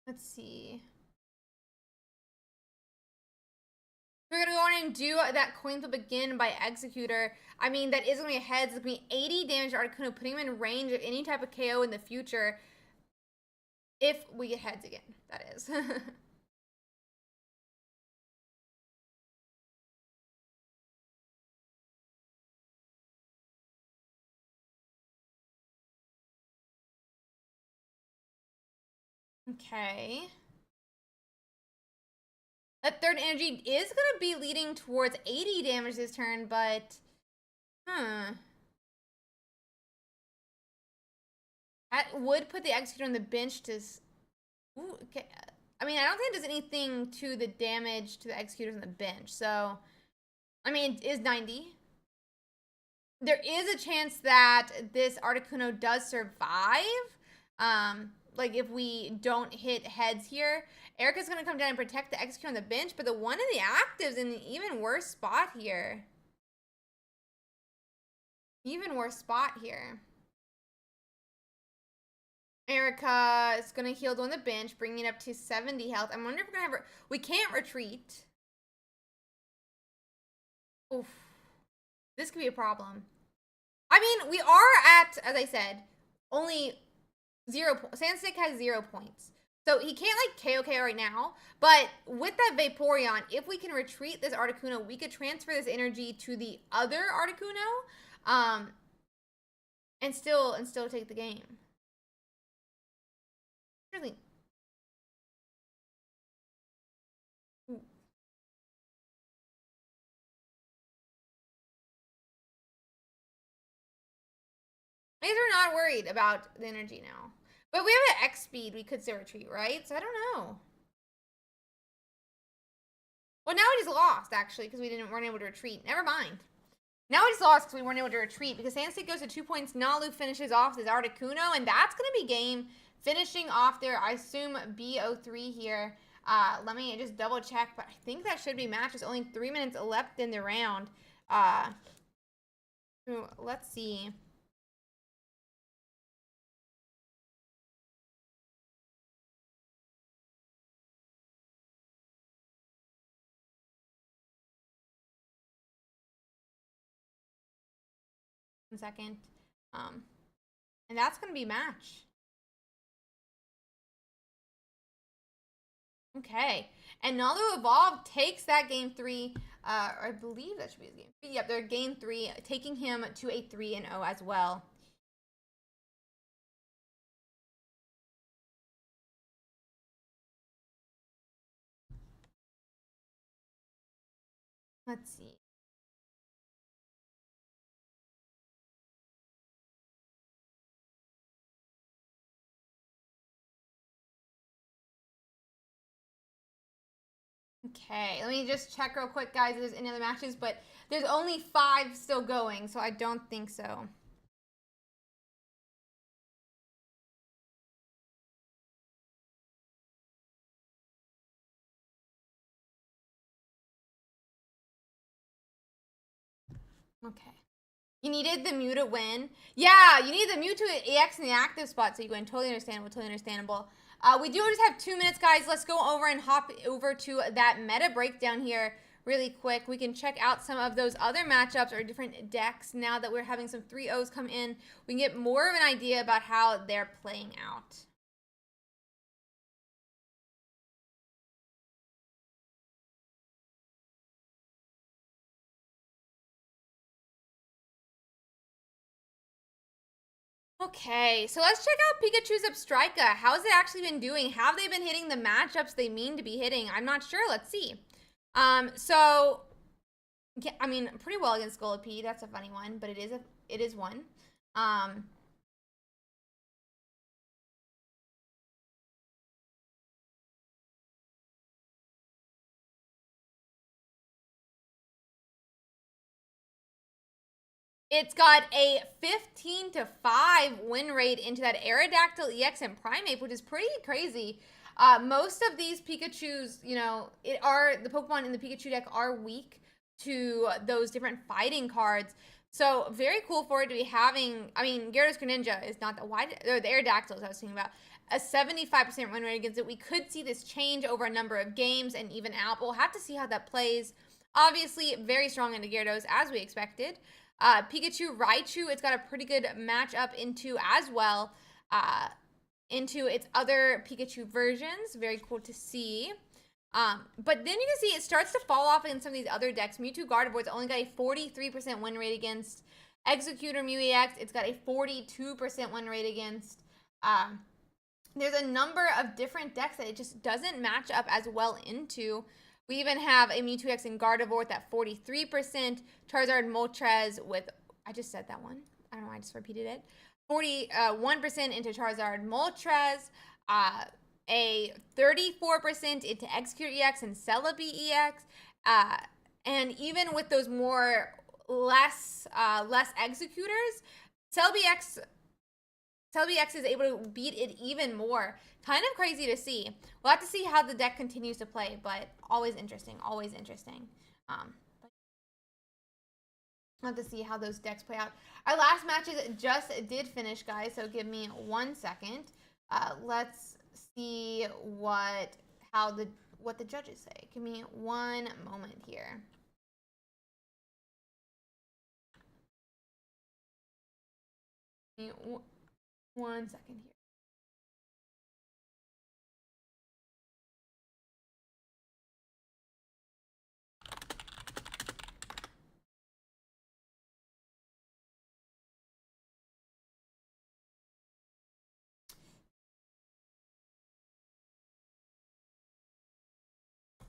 Let's see. We're gonna go on and do that coin flip again by Executor. I mean, that is gonna be a heads. It's gonna be 80 damage to Articuno, putting him in range of any type of KO in the future. If we get heads again, that is. Okay. That third energy is going to be leading towards 80 damage this turn, but... That would put the Executor on the bench to... Ooh, okay. I mean, I don't think it does anything to the damage to the Executors on the bench, so... I mean, it is 90. There is a chance that this Articuno does survive. Like, if we don't hit heads here. Erica's going to come down and protect the Executor on the bench, but the one in the active's in an even worse spot here. Even worse spot here. Erica is going to heal on the bench, bringing it up to 70 health. I wonder if we're going to have... We can't retreat. Oof. This could be a problem. I mean, we are at, as I said, only 0 points. Sandstick has 0 points. So he can't, like, KO right now. But with that Vaporeon, if we can retreat this Articuno, we could transfer this energy to the other Articuno. And still take the game. Really. Ooh. I guess we're not worried about the energy now. But we have an X speed, we could still retreat, right? So I don't know. Well, now we just lost, actually, because weren't able to retreat. Never mind. Now we just lost because we weren't able to retreat, because San State goes to 2 points. Nalu finishes off his Articuno, and that's going to be game finishing off there. I assume BO3 here. Let me just double check, but I think that should be match. There's only 3 minutes left in the round. Let's see. Second. And that's going to be match. Okay. And Nalu Evolve takes that game 3. I believe that should be his game 3. Yep, they're game 3, taking him to a 3-0 as well. Let's see. Okay, let me just check real quick, guys, if there's any other matches, but there's only 5 still going, so I don't think so. Okay. You needed the Mew to win. Yeah, you need the Mew to EX in the active spot, so you win. Totally understandable, totally understandable. We do just have 2 minutes, guys. Let's go over and hop over to that meta breakdown here really quick. We can check out some of those other matchups or different decks now that we're having some 3-0s come in. We can get more of an idea about how they're playing out. Okay, so let's check out Pikachu's Abstrika. How's it actually been doing? Have they been hitting the matchups they mean to be hitting? I'm not sure. Let's see. So yeah, I mean, pretty well against Scolipede. That's a funny one, but it is one. It's got a 15-5 win rate into that Aerodactyl EX and Primeape, which is pretty crazy. Most of these Pikachus, you know, the Pokemon in the Pikachu deck are weak to those different fighting cards. So very cool for it to be having. I mean, Gyarados Greninja is not the wide, or the Aerodactyls I was thinking about. A 75% win rate against it. We could see this change over a number of games and even out. But we'll have to see how that plays. Obviously, very strong into Gyarados as we expected. Pikachu, Raichu, it's got a pretty good matchup into as well, into its other Pikachu versions. Very cool to see. But then you can see it starts to fall off in some of these other decks. Mewtwo Gardevoir's only got a 43% win rate against. Executor Mew EX, it's got a 42% win rate against. There's a number of different decks that it just doesn't match up as well into. We even have a Mewtwo X and Gardevoir with that 43%. Charizard Moltres with, I just said that one. I don't know, I just repeated it. 41% into Charizard Moltres. A 34% into Execute EX and Celebi EX. And even with those less Executors, Celebi X is able to beat it even more. Kind of crazy to see. We'll have to see how the deck continues to play, but always interesting, always interesting. We'll have to see how those decks play out. Our last matches just did finish, guys, so give me 1 second. Let's see what the judges say. Give me 1 moment here. Give me 1 second here.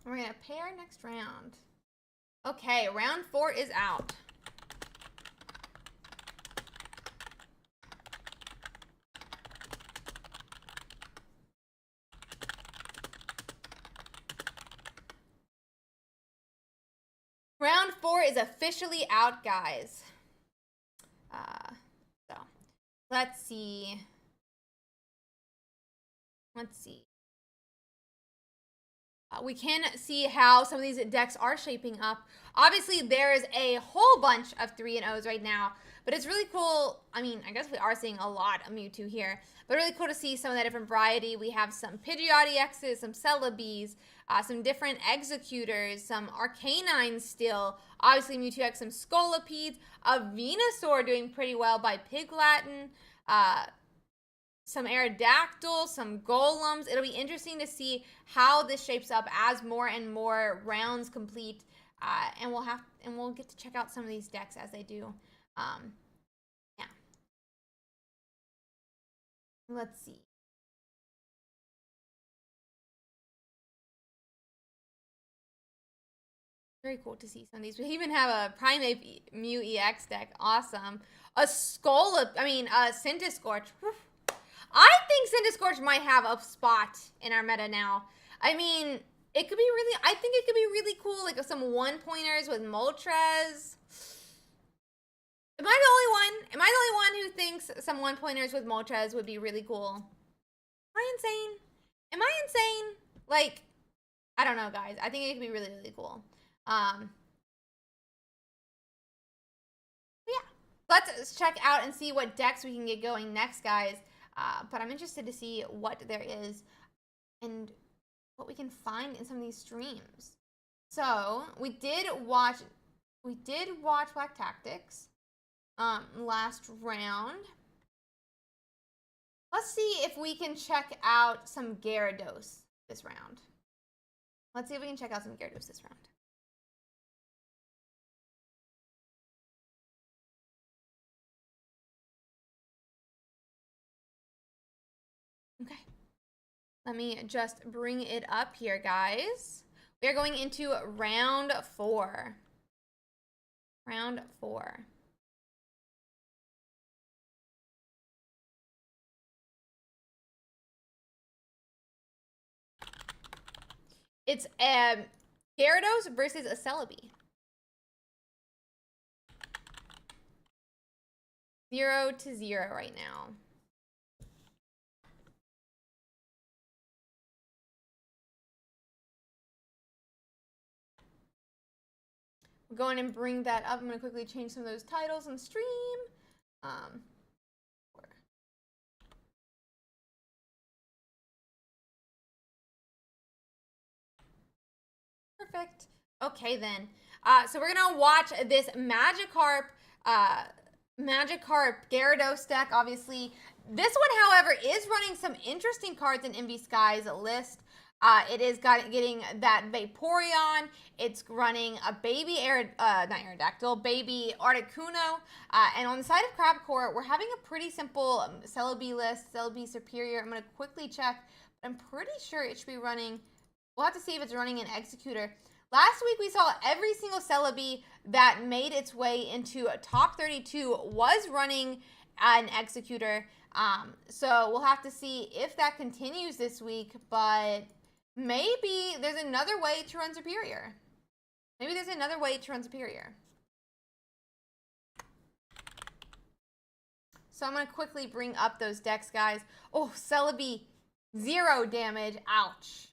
We're going to pair next round. Okay, round 4 is out. is officially out, guys. So let's see. We can see how some of these decks are shaping up. Obviously, there is a whole bunch of 3-0s right now, but it's really cool. I mean, I guess we are seeing a lot of Mewtwo here, but really cool to see some of that different variety. We have some Pidgeotty X's, some Celebes, some different Executors, some Arcanines still. Obviously, Mewtwo X, some Scolopedes, a Venusaur doing pretty well by Piglatin, some Aerodactyl, some Golems. It'll be interesting to see how this shapes up as more and more rounds complete, and we'll get to check out some of these decks as they do. Yeah. Let's see. Very cool to see some of these. We even have a Primate Mew EX deck. Awesome. A Centiskorch. I think Centiskorch might have a spot in our meta now. I mean, it could be really, I think it could be really cool, like some one-pointers with Moltres. Am I the only one? Am I the only one who thinks some one-pointers with Moltres would be really cool? Am I insane? Am I insane? Like, I don't know, guys. I think it could be really, really cool. Yeah. Let's check out and see what decks we can get going next, guys. But I'm interested to see what there is and what we can find in some of these streams. So we did watch Black Tactics last round. Let's see if we can check out some Gyarados this round. Let's see if we can check out some Gyarados this round. Okay. Let me just bring it up here, guys. We are going into round 4. Round 4. It's Gyarados versus a Celebi. 0-0 right now. We'll go in and bring that up. I'm going to quickly change some of those titles on stream. Perfect. Okay, then. So we're going to watch this Magikarp Gyarados deck, obviously. This one, however, is running some interesting cards in Envy Sky's list. It is getting that Vaporeon. It's running a baby not Aerodactyl, baby Articuno. And on the side of Crabcore, we're having a pretty simple Celebi list, Celebi Superior. I'm going to quickly check. I'm pretty sure it should be running. We'll have to see if it's running an Executor. Last week, we saw every single Celebi that made its way into top 32 was running an Executor. So we'll have to see if that continues this week, but maybe there's another way to run Superior. Maybe there's another way to run Superior. So I'm going to quickly bring up those decks, guys. Oh, Celebi, 0 damage. Ouch.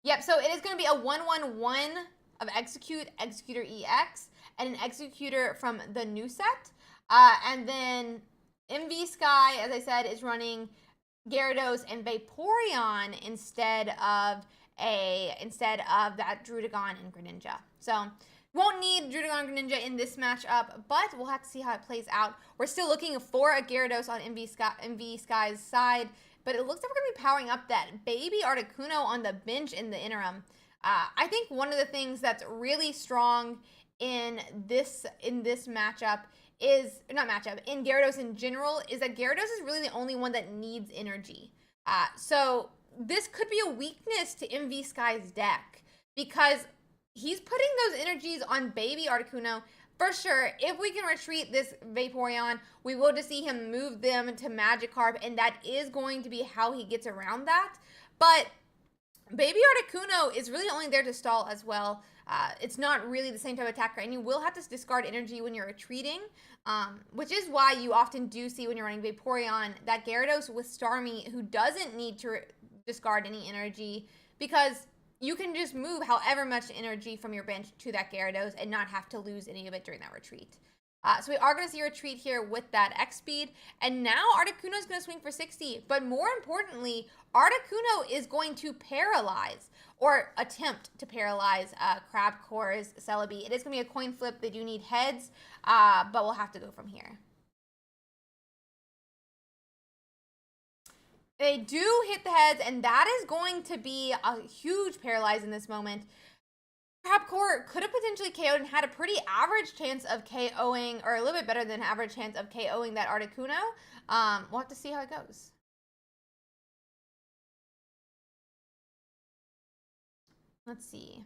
Yep, so it is going to be a 1-1-1 of Executor EX, and an Executor from the new set. And then MV Sky, as I said, is running Gyarados and Vaporeon instead of that Druddigon and Greninja. So won't need Druddigon and Greninja in this matchup, but we'll have to see how it plays out. We're still looking for a Gyarados on MV Sky's side, but it looks like we're going to be powering up that baby Articuno on the bench in the interim. I think one of the things that's really strong in this matchup is, in Gyarados in general, is that Gyarados is really the only one that needs energy. So this could be a weakness to MV Sky's deck, because he's putting those energies on baby Articuno. For sure, if we can retreat this Vaporeon, we will just see him move them to Magikarp, and that is going to be how he gets around that. But Baby Articuno is really only there to stall as well. It's not really the same type of attacker, and you will have to discard energy when you're retreating, which is why you often do see when you're running Vaporeon that Gyarados with Starmie, who doesn't need to discard any energy, because you can just move however much energy from your bench to that Gyarados and not have to lose any of it during that retreat. So we are going to see a retreat here with that X speed. And now Articuno is going to swing for 60. But more importantly, Articuno is going to paralyze or attempt to paralyze Crabcore's Celebi. It is going to be a coin flip. They do need heads, but we'll have to go from here. They do hit the heads, and that is going to be a huge paralyze in this moment. Crabcore could have potentially KO'd and had a pretty average chance of KOing, or a little bit better than average chance of KOing that Articuno. We'll have to see how it goes. Let's see.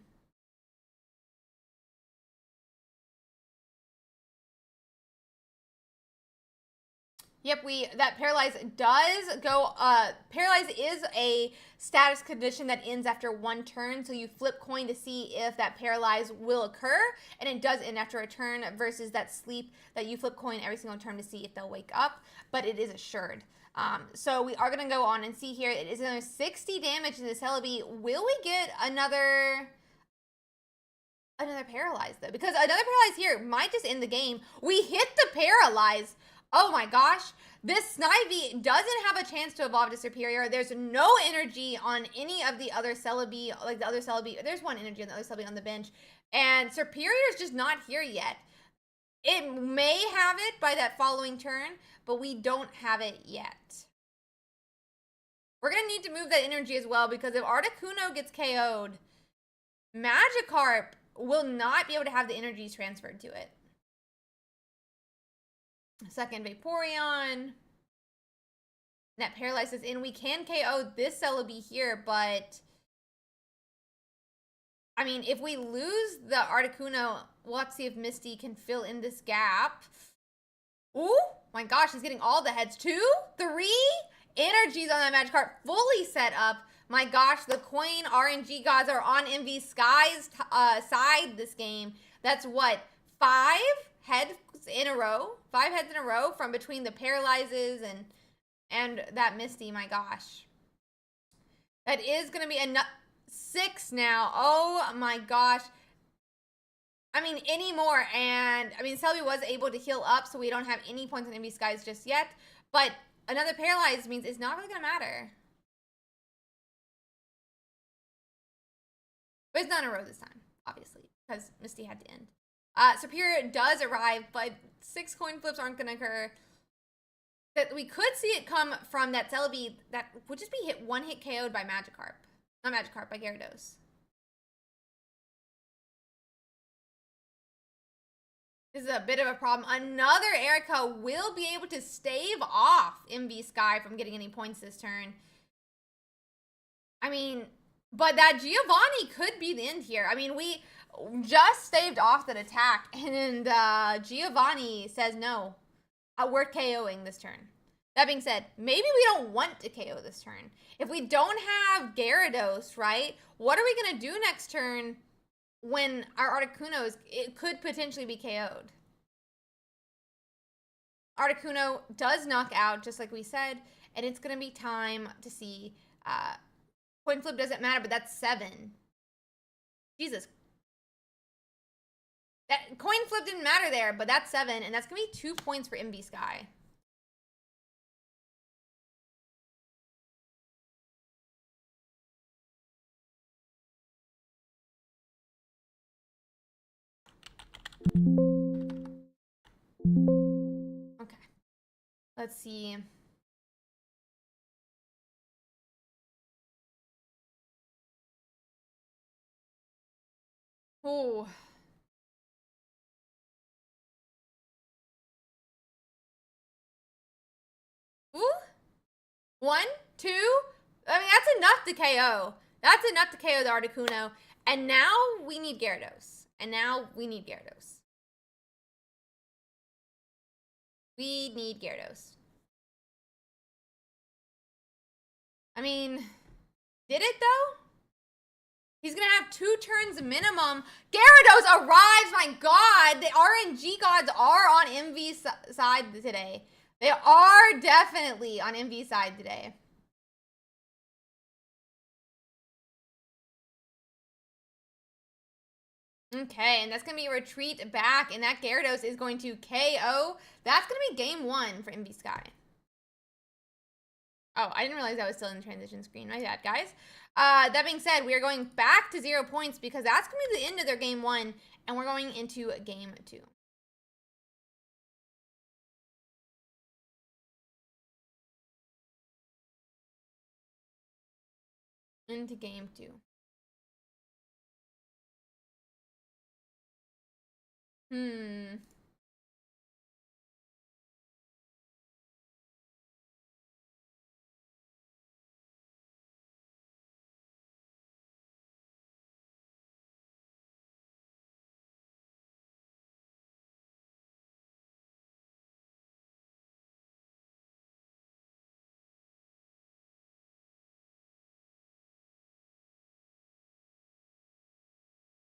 Yep, that paralyze does go. Paralyze is a status condition that ends after one turn, so you flip coin to see if that paralyze will occur, and it does end after a turn versus that sleep that you flip coin every single turn to see if they'll wake up, but it is assured. So we are going to go on and see here. It is another 60 damage to the Celebi. Will we get another paralyze though? Because another paralyze here might just end the game. We hit the paralyze. Oh my gosh, this Snivy doesn't have a chance to evolve to Superior. There's no energy on any of the other Celebi, like the other Celebi. There's one energy on the other Celebi on the bench. And Superior is just not here yet. It may have it by that following turn, but we don't have it yet. We're going to need to move that energy as well, because if Articuno gets KO'd, Magikarp will not be able to have the energies transferred to it. Second Vaporeon. That paralyzes in. We can KO this Celebi here, but I mean, if we lose the Articuno, we'll have to see if Misty can fill in this gap. Ooh, my gosh, he's getting all the heads. 2, 3 energies on that Magikarp, fully set up. My gosh, the coin RNG gods are on MV Sky's side this game. That's what, 5 heads in a row? 5 heads in a row from between the paralyzes and that Misty. My gosh. That is going to be a 6 now. Oh my gosh. I mean, any more. And I mean, Celebi was able to heal up, so we don't have any points on MV Skies just yet. But another paralyze means it's not really going to matter. But it's not in a row this time, obviously, because Misty had to end. Superior does arrive, but 6 coin flips aren't going to occur. That we could see it come from that Celebi that would just be one hit KO'd by Magikarp. Not Magikarp, by Gyarados. This is a bit of a problem. Another Erica will be able to stave off MV Sky from getting any points this turn. I mean, but that Giovanni could be the end here. I mean, we just staved off that attack, and Giovanni says no. We're KOing this turn. That being said, maybe we don't want to KO this turn. If we don't have Gyarados, right, what are we going to do next turn when our Articuno it could potentially be KO'd? Articuno does knock out, just like we said, and it's going to be time to see. Coin flip doesn't matter, but that's 7. Jesus. That coin flip didn't matter there, but that's 7, and that's going to be 2 points for MV Sky. Okay. Let's see. Oh. Ooh. 1, 2. I mean, that's enough to KO. That's enough to KO the Articuno. And now we need Gyarados. We need Gyarados. I mean, did it though? He's gonna have 2 turns minimum. Gyarados arrives. My God, the RNG gods are on MV's side today. They are definitely on MV's side today. Okay, and that's going to be a retreat back, and that Gyarados is going to KO. That's going to be game 1 for MV Sky. Oh, I didn't realize that was still in the transition screen. My bad, guys. That being said, we are going back to 0 points because that's going to be the end of their game 1, and we're going into game 2. Into game 2.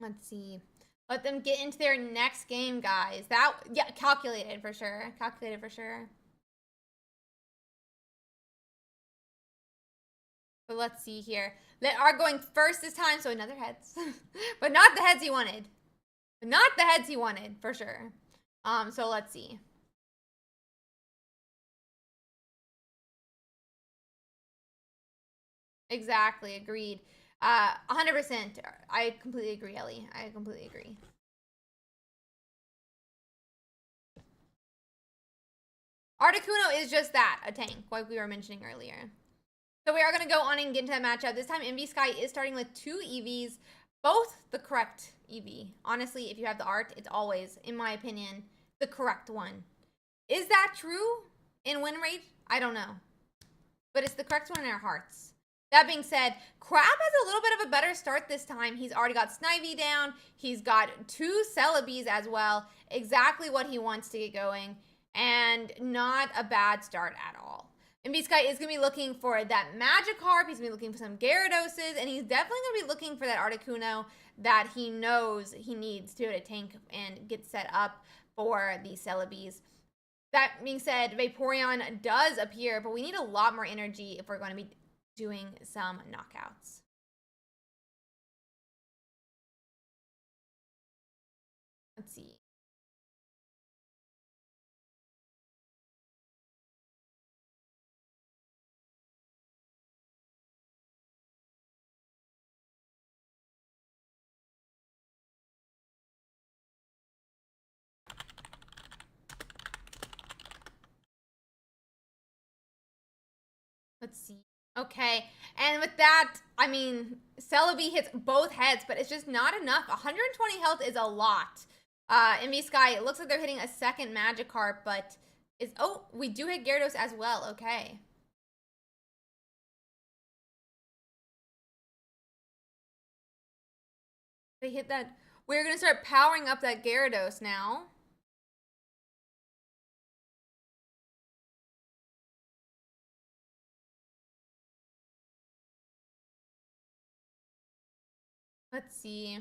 Let's see. Let them get into their next game, guys. Yeah, calculated for sure. Calculated for sure. But let's see here. They are going first this time, so another heads. But not the heads he wanted. But not the heads he wanted, for sure. So let's see. Exactly, agreed. 100%. I completely agree, Ellie. I completely agree. Articuno is just that, a tank, like we were mentioning earlier. So we are going to go on and get into that matchup. This time, MV Sky is starting with 2 EVs, both the correct EV. Honestly, if you have the art, it's always, in my opinion, the correct one. Is that true in win rate? I don't know. But it's the correct one in our hearts. That being said, Crab has a little bit of a better start this time. He's already got Snivy down. He's got 2 Celebes as well. Exactly what he wants to get going. And not a bad start at all. MV Sky is going to be looking for that Magikarp. He's going to be looking for some Gyarados. And he's definitely going to be looking for that Articuno that he knows he needs to be able to tank and get set up for the Celebes. That being said, Vaporeon does appear, but we need a lot more energy if we're going to be doing some knockouts. Let's see. Let's see. Okay, and with that, I mean, Celebi hits both heads, but it's just not enough. 120 health is a lot. MV Sky, it looks like they're hitting a second Magikarp, but is oh, we do hit Gyarados as well. Okay. They hit that. We're gonna start powering up that Gyarados now. Let's see.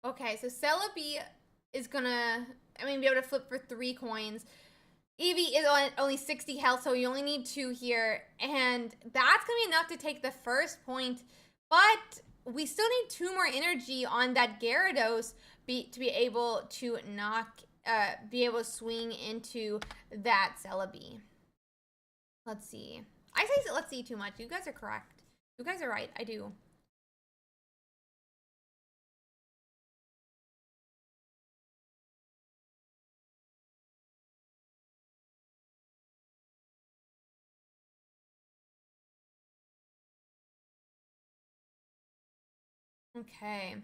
Okay, so Celebi is gonna, be able to flip for 3 coins. Eevee is on only 60 health, so you only need 2 here. And that's going to be enough to take the first point. But we still need 2 more energy on that Gyarados to be able to be able to swing into that Celebi. Let's see. I say let's see too much. You guys are correct. You guys are right. I do. Okay.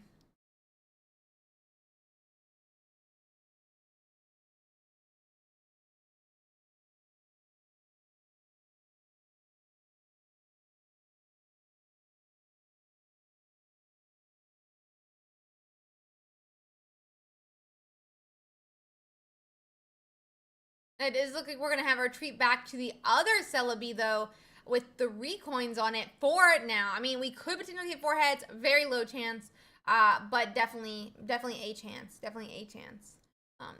It does look like we're going to have our retreat back to the other Celebi, though, with 3 coins on it. 4 now. I mean, we could potentially hit 4 heads. Very low chance, but definitely a chance. Definitely a chance.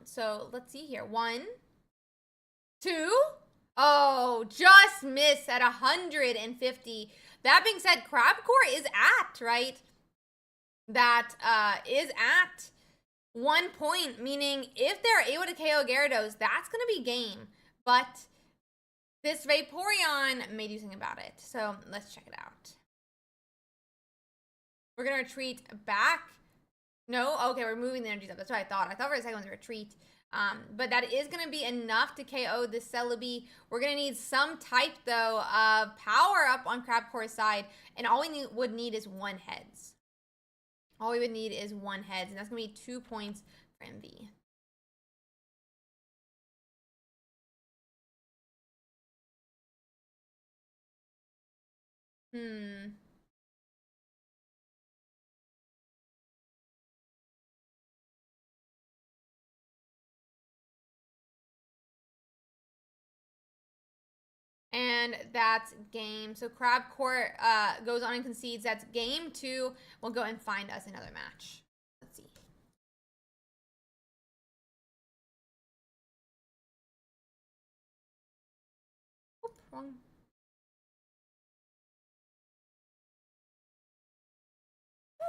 So let's see here. 1, 2. Oh, just missed at 150. That being said, Crabcore is at, right? That is at 1 point, meaning if they're able to KO Gyarados, that's going to be game. But this Vaporeon may do something about it. So let's check it out. We're going to retreat back. No? Okay, we're moving the energies up. That's what I thought. I thought for a second it was a retreat. But that is going to be enough to KO this Celebi. We're going to need some type, though, of power up on Crabcore's side. And all we would need is 1 heads. All we would need is 1 heads. And that's going to be 2 points for MV. And that's game. So Crabcore goes on and concedes. That's game 2. We'll go and find us another match. Let's see. Oop, wrong.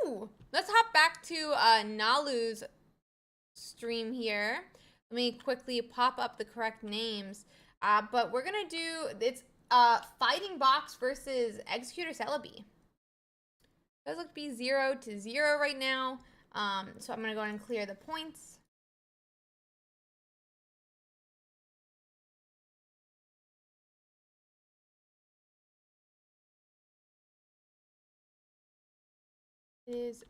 Ooh, let's hop back to Nalu's stream here. Let me quickly pop up the correct names. But we're gonna do it's Fighting Box versus Executor Celebi. It does look to be 0-0 right now. So I'm gonna go ahead and clear the points. Is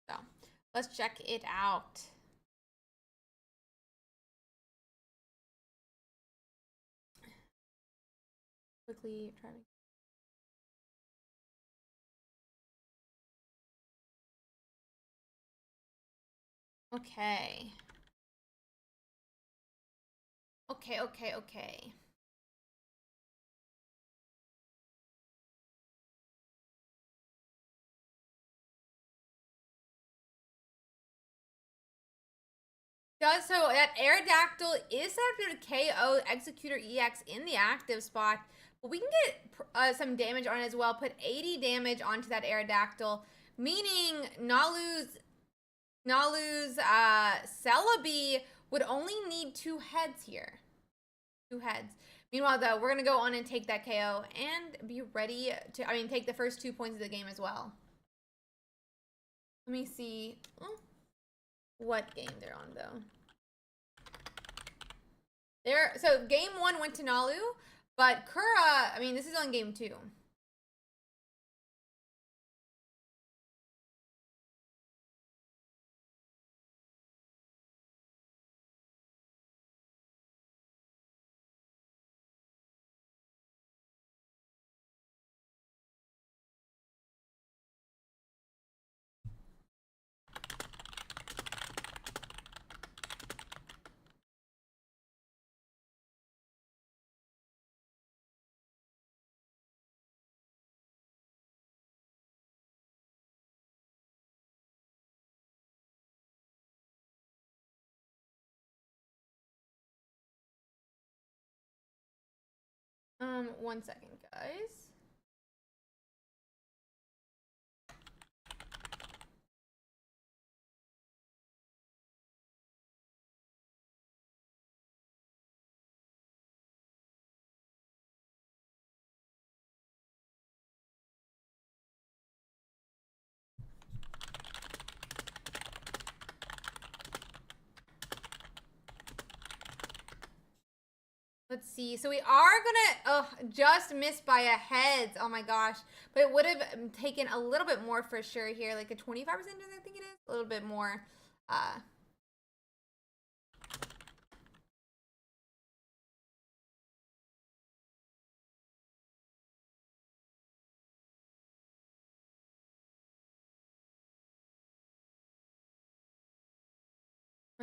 so let's check it out. Quickly try to. Okay. Okay. So that Aerodactyl is set up to KO Executor EX in the active spot, but we can get some damage on it as well. Put 80 damage onto that Aerodactyl, meaning Nalu's Celebi would only need 2 heads here. 2 heads. Meanwhile, though, we're gonna go on and take that KO and be ready to, take the first 2 points of the game as well. Let me see what game they're on, though. So game 1 went to Nalu, but Kura, this is on game 2. One second, guys. Let's see. So we are gonna just miss by a head. Oh my gosh. But it would have taken a little bit more for sure here. Like a 25%, I think it is. A little bit more.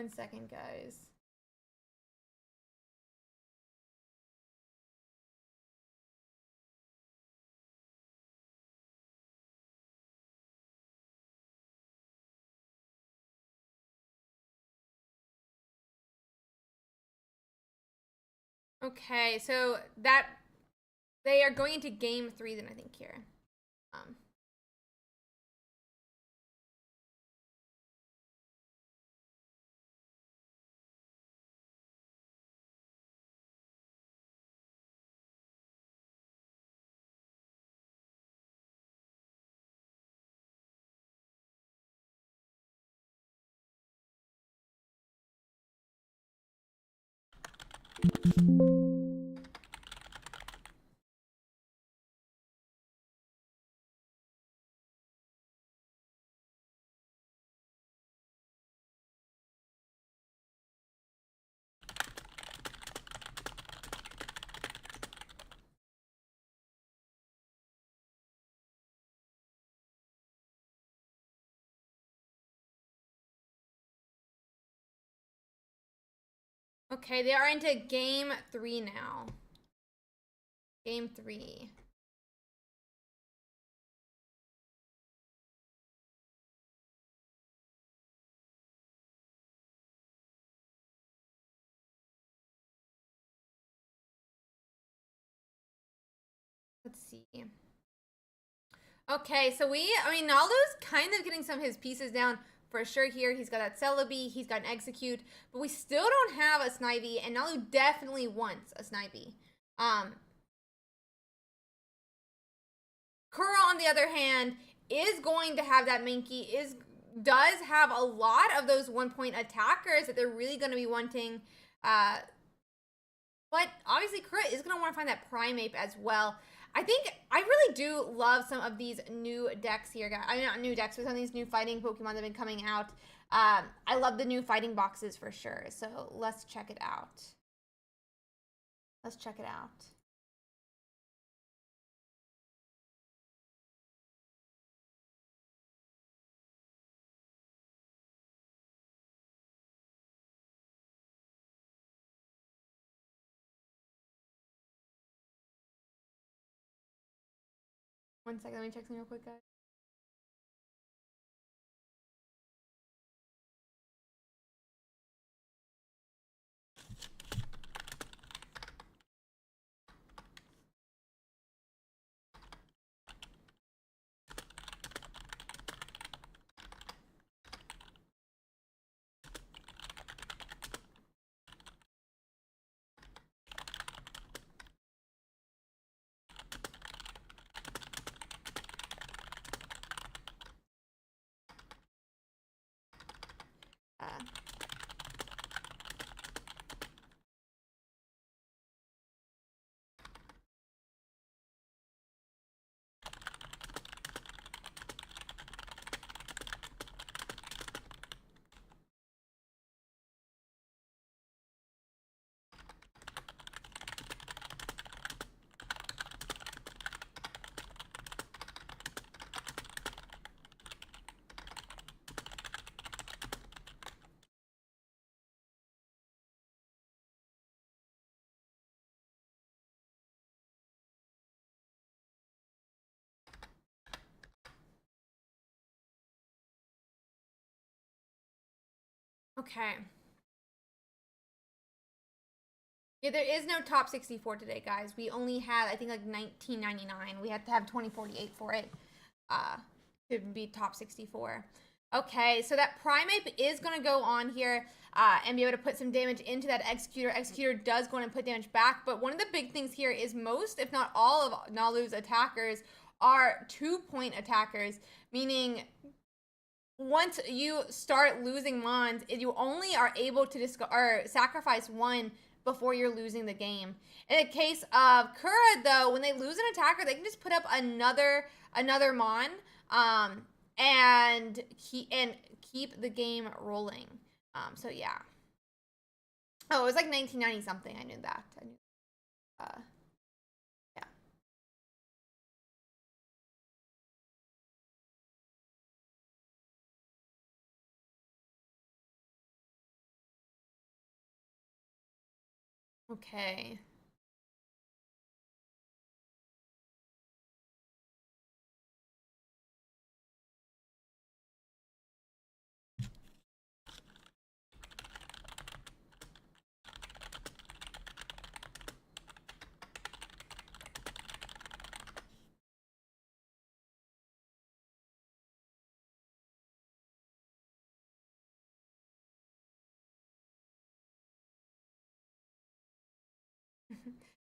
1 second, guys. Okay, so that they are going into game 3 then, I think, here. Okay, they are into game 3 now. Game 3. Let's see. Okay, so Nalu's kind of getting some of his pieces down for sure here. He's got that Celebi, he's got an Execute, but we still don't have a Snivy, and Nalu definitely wants a Snivy. Kura, on the other hand, is going to have that Mankey, does have a lot of those 1-point attackers that they're really going to be wanting. But obviously, Kura is going to want to find that Primeape as well. I really do love some of these new decks here, guys. I mean, not new decks, but some of these new fighting Pokemon that have been coming out. I love the new fighting boxes for sure. So let's check it out. Let's check it out. One second, let me check something real quick, guys. Okay. Yeah, there is no top 64 today, guys. We only had, I think, like 1999. We had to have 2048 for it to be top 64. Okay, so that Primeape is going to go on here and be able to put some damage into that Executor. Executor does go on and put damage back, but one of the big things here is most, if not all, of Nalu's attackers are 2-point attackers, meaning once you start losing Mons, you only are able to sacrifice one before you're losing the game. In the case of Kura, though, when they lose an attacker, they can just put up another Mon and keep the game rolling. So yeah. Oh, it was like 1990 something. I knew that. I knew. Yeah. Okay.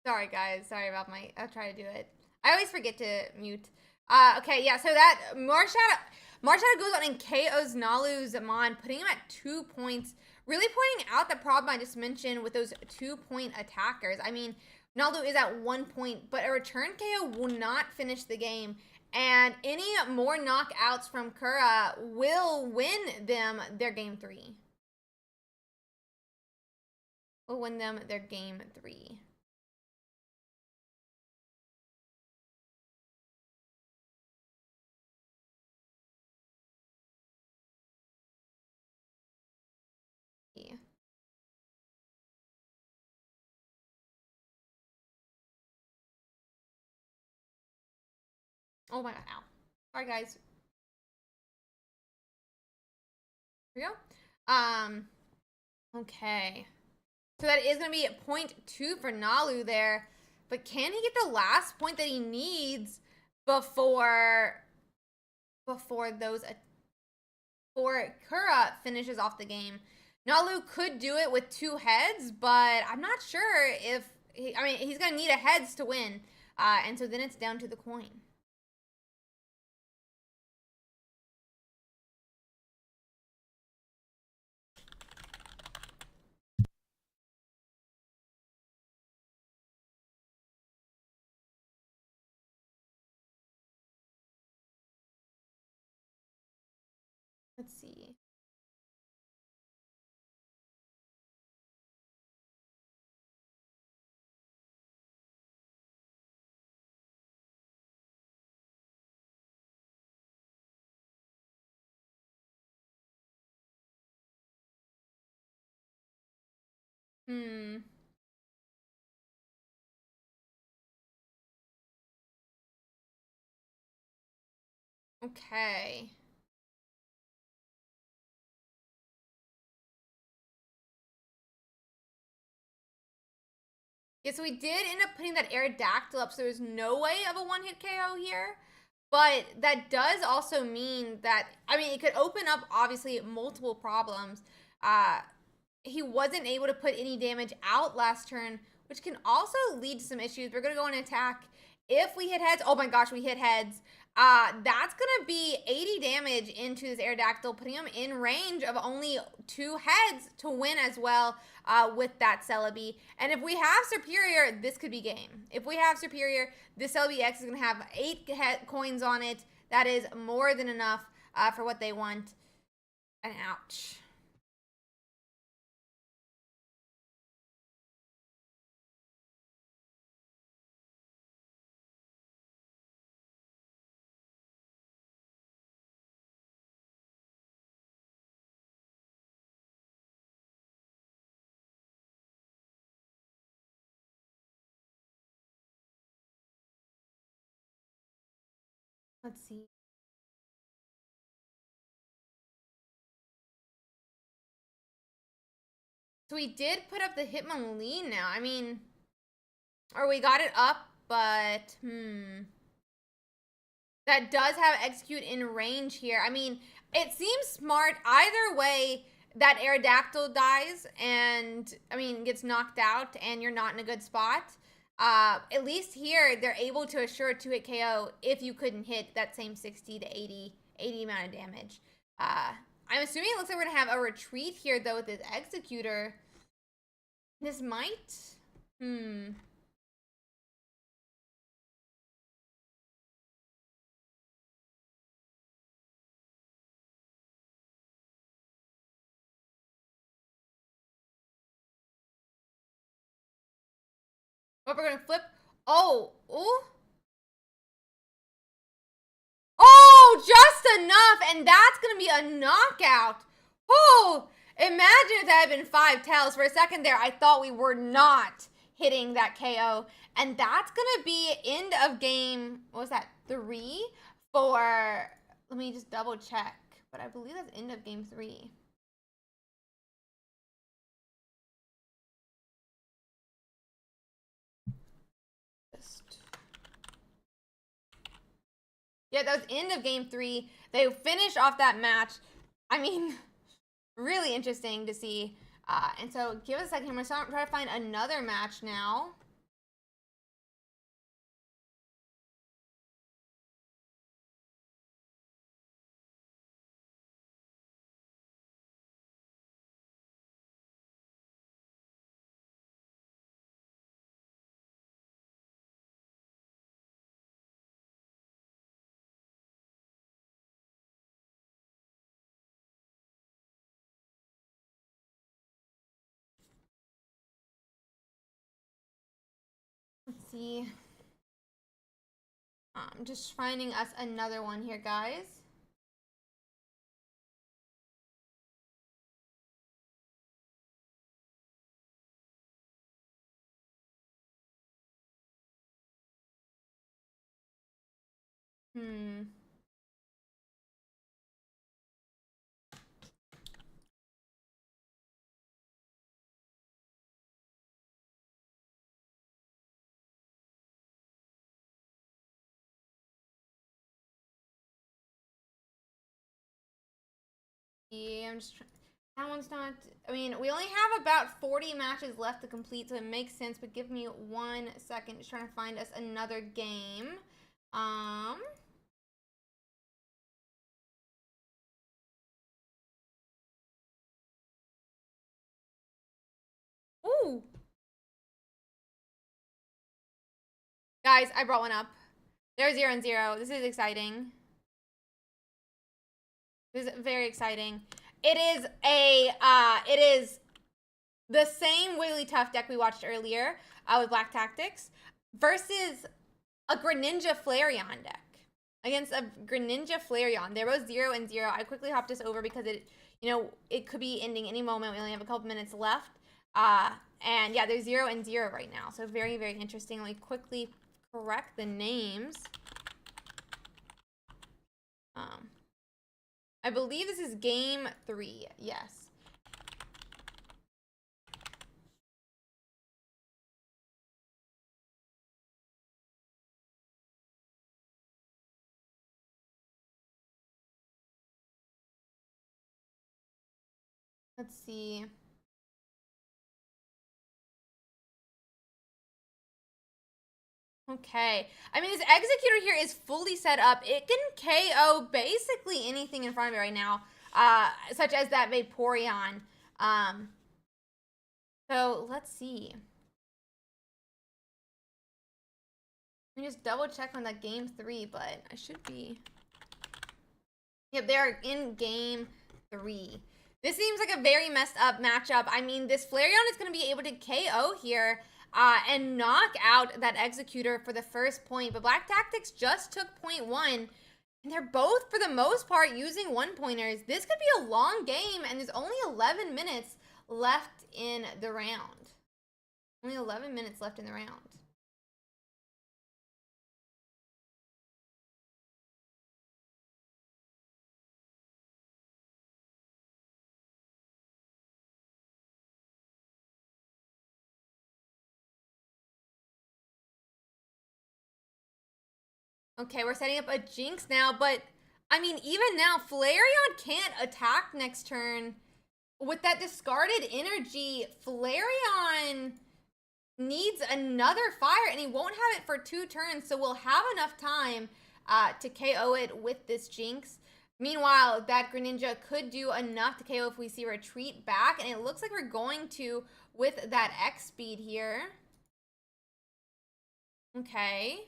Sorry, guys. Sorry about I'll try to do it. I always forget to mute. Okay, yeah, so that Marshada goes on and KOs Nalu's Mon, putting him at 2 points. Really pointing out the problem I just mentioned with those 2-point attackers. I mean, Nalu is at 1 point, but a return KO will not finish the game. And any more knockouts from Kura will win them their game 3. Will win them their game 3. Yeah. Oh my god, ow. Sorry, guys. Here we go. Okay. So that is going to be at 0.2 for Nalu there. But can he get the last point that he needs before Kura finishes off the game? Nalu could do it with 2 heads, but I'm not sure if he's going to need a heads to win. And so then it's down to the coin. Let's see. Okay. Yeah, so we did end up putting that Aerodactyl up, so there's no way of a one-hit KO here. But that does also mean that, it could open up, obviously, multiple problems. He wasn't able to put any damage out last turn, which can also lead to some issues. We're going to go and attack. If we hit heads, oh my gosh, we hit heads. That's going to be 80 damage into this Aerodactyl, putting him in range of only 2 heads to win as well with that Celebi. And if we have Superior, this could be game. If we have Superior, this Celebi X is going to have 8 coins on it. That is more than enough for what they want. And ouch. Let's see. So we did put up the Hitmonlee now. Or we got it up, but that does have execute in range here. It seems smart either way. That Aerodactyl dies and gets knocked out, and you're not in a good spot. At least here they're able to assure a 2-hit KO if you couldn't hit that same 60 to 80 amount of damage. I'm assuming it looks like we're gonna have a retreat here though with this Executor. This might. But we're gonna flip. Oh, ooh. Oh, just enough, and that's gonna be a knockout. Oh, Imagine if that had been 5 tails. For a second there, I thought we were not hitting that KO. And that's going to be end of game, what was that, 3? For, let me just double check. But I believe that's end of game 3. Yeah, that was end of game 3. They finished off that match. I mean, really interesting to see. And so give us a second. I'm going to try to find another match now. Let's see. I'm just finding us another one here, guys. Yeah, I'm just that one's not, I mean, we only have about 40 matches left to complete, so it makes sense, but give me 1 second. Just trying to find us another game. Ooh. Guys, I brought one up. They're 0-0. This is exciting. This is very exciting. It is the same Wiggly Tough deck we watched earlier with Black Tactics versus a Greninja Flareon deck. Against a Greninja Flareon. They're both 0-0. I quickly hopped this over because it could be ending any moment. We only have a couple minutes left. And yeah, they're 0-0 right now. So very, very interesting. Let me quickly correct the names. I believe this is game 3. Yes. Let's see. Okay. I mean, this Executor here is fully set up. It can KO basically anything in front of it right now, such as that Vaporeon. So let's see. Let me just double check on that game 3, but I should be. Yep, they're in game 3. This seems like a very messed up matchup. I mean, this Flareon is going to be able to KO here and knock out that Executor for the first point. But Black Tactics just took point 1. And they're both, for the most part, using one-pointers. This could be a long game, and there's only 11 minutes left in the round. Only 11 minutes left in the round. Okay, we're setting up a Jinx now, but I mean, even now, Flareon can't attack next turn. With that discarded energy, Flareon needs another fire, and he won't have it for 2 turns, so we'll have enough time to KO it with this Jinx. Meanwhile, that Greninja could do enough to KO if we see retreat back, and it looks like we're going to with that X speed here. Okay.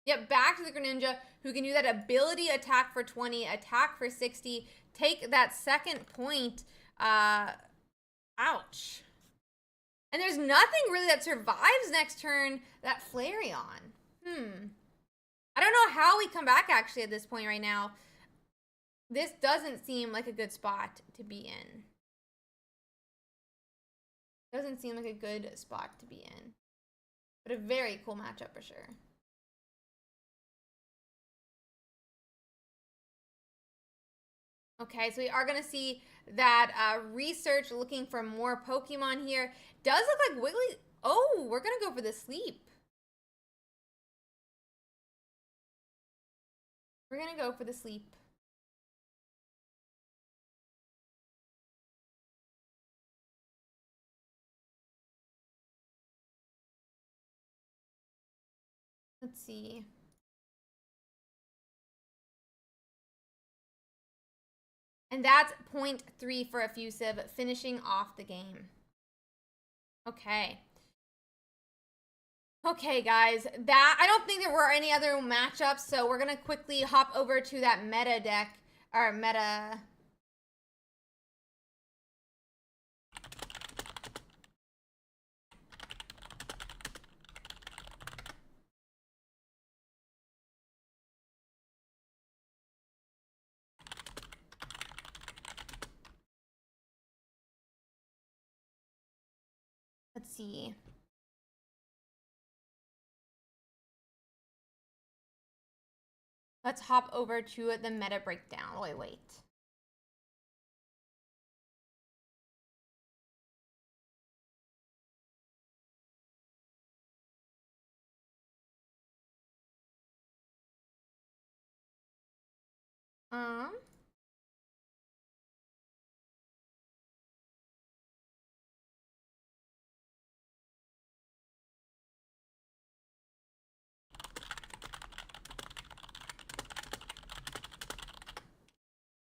Yep, back to the Greninja, who can do that ability attack for 20, attack for 60, take that second point. Ouch. And there's nothing really that survives next turn that Flareon. I don't know how we come back, actually, at this point right now. This doesn't seem like a good spot to be in. Doesn't seem like a good spot to be in. But a very cool matchup for sure. Okay, so we are going to see that research looking for more Pokemon here. Does look like Wiggly. Oh, we're going to go for the sleep. We're going to go for the sleep. Let's see. And that's 0.3 for Effusive, finishing off the game. Okay. Okay, guys. That I don't think there were any other matchups, so we're going to quickly hop over to that meta deck, or meta... Let's see. Let's hop over to the meta breakdown. Wait.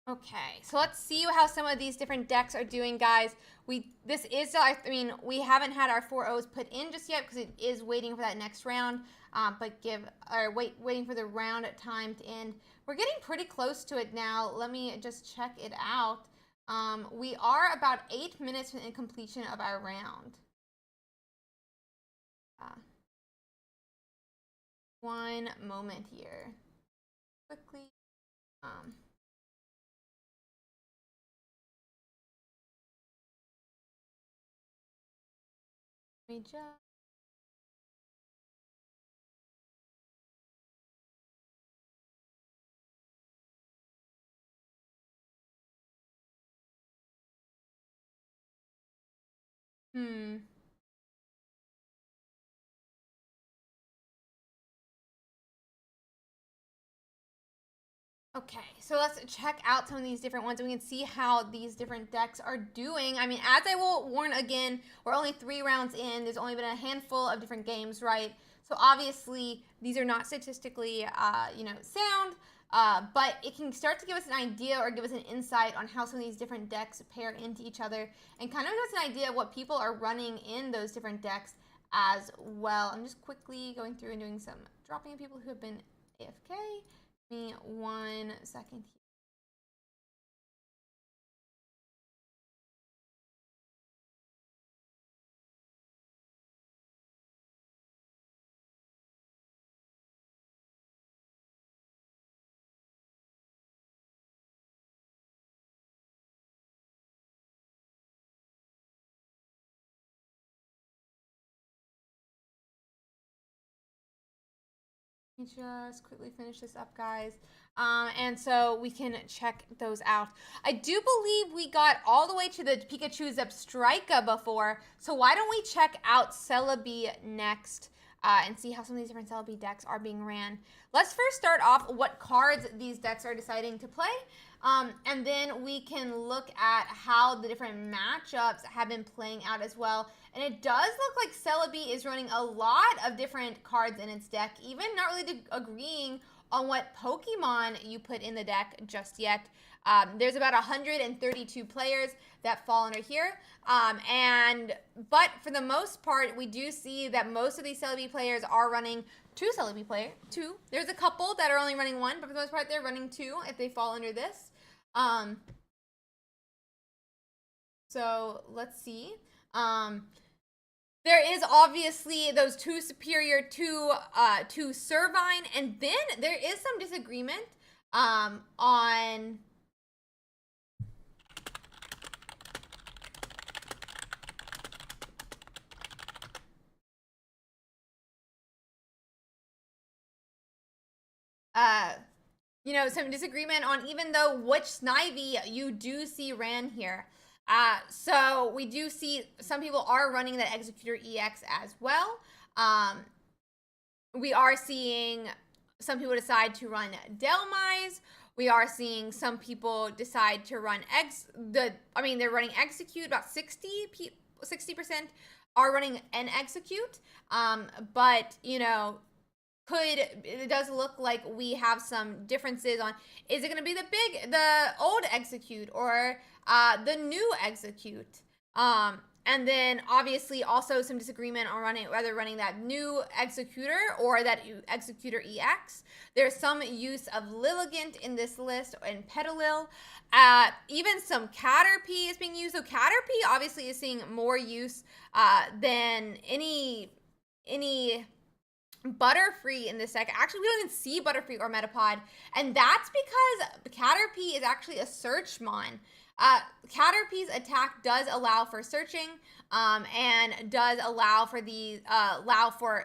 Okay, so let's see how some of these different decks are doing, guys. We haven't had our 4-0s put in just yet because it is waiting for that next round. Waiting for the round time to end. We're getting pretty close to it now. Let me just check it out. We are about 8 minutes from the completion of our round. One moment here. Quickly. Let me just... Okay, so let's check out some of these different ones and we can see how these different decks are doing. I mean, as I will warn again, we're only 3 rounds in. There's only been a handful of different games, right? So obviously, these are not statistically, sound, but it can start to give us an idea or give us an insight on how some of these different decks pair into each other and kind of give us an idea of what people are running in those different decks as well. I'm just quickly going through and doing some dropping of people who have been AFK. Give me 1 second here. Let me just quickly finish this up, guys. And so we can check those out. I do believe we got all the way to the Pikachu Zebstrika before, so why don't we check out Celebi next and see how some of these different Celebi decks are being ran. Let's first start off what cards these decks are deciding to play, and then we can look at how the different matchups have been playing out as well. And it does look like Celebi is running a lot of different cards in its deck, even not really agreeing on what Pokemon you put in the deck just yet. There's about 132 players that fall under here. But for the most part, we do see that most of these Celebi players are running two. There's a couple that are only running 1, but for the most part, they're running 2 if they fall under this. So let's see. There is obviously those 2 superior to Servine, and then there is some disagreement on some disagreement on even though which Snivy you do see ran here. So we do see some people are running that Executor EX as well. We are seeing some people decide to run Delmise. We are seeing some people decide to run they're running Execute. About 60% are running an Execute. But it does look like we have some differences on, is it going to be the old Execute or the new Execute? And then obviously also some disagreement on whether running that new Executor or that Executor EX. There's some use of Lilligant in this list and Petalil. Even some Caterpie is being used. So Caterpie obviously is seeing more use than any Butterfree in this deck. Actually, we don't even see Butterfree or Metapod, and that's because Caterpie is actually a search mon. Caterpie's attack does allow for searching, and does allow for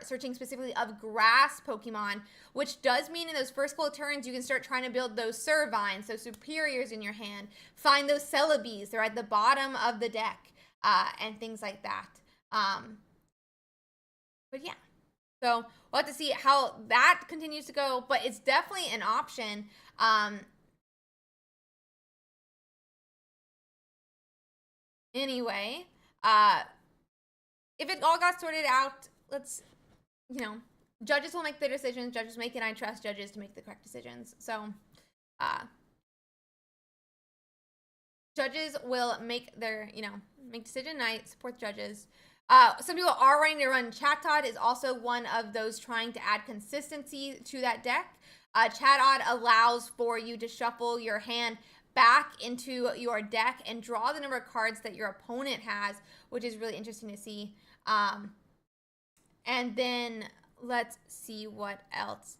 searching specifically of grass Pokemon, which does mean in those first couple of turns you can start trying to build those Servines, so superiors in your hand, find those Celebies, they're at the bottom of the deck, and things like that. But yeah. So we'll have to see how that continues to go, but it's definitely an option. Anyway, if it all got sorted out, judges will make their decisions. Judges make it. I trust judges to make the correct decisions. So, judges will make their, make decision. I support judges. Some people are running to run Chatot is also one of those trying to add consistency to that deck. Chatot allows for you to shuffle your hand back into your deck and draw the number of cards that your opponent has, which is really interesting to see. And then let's see what else.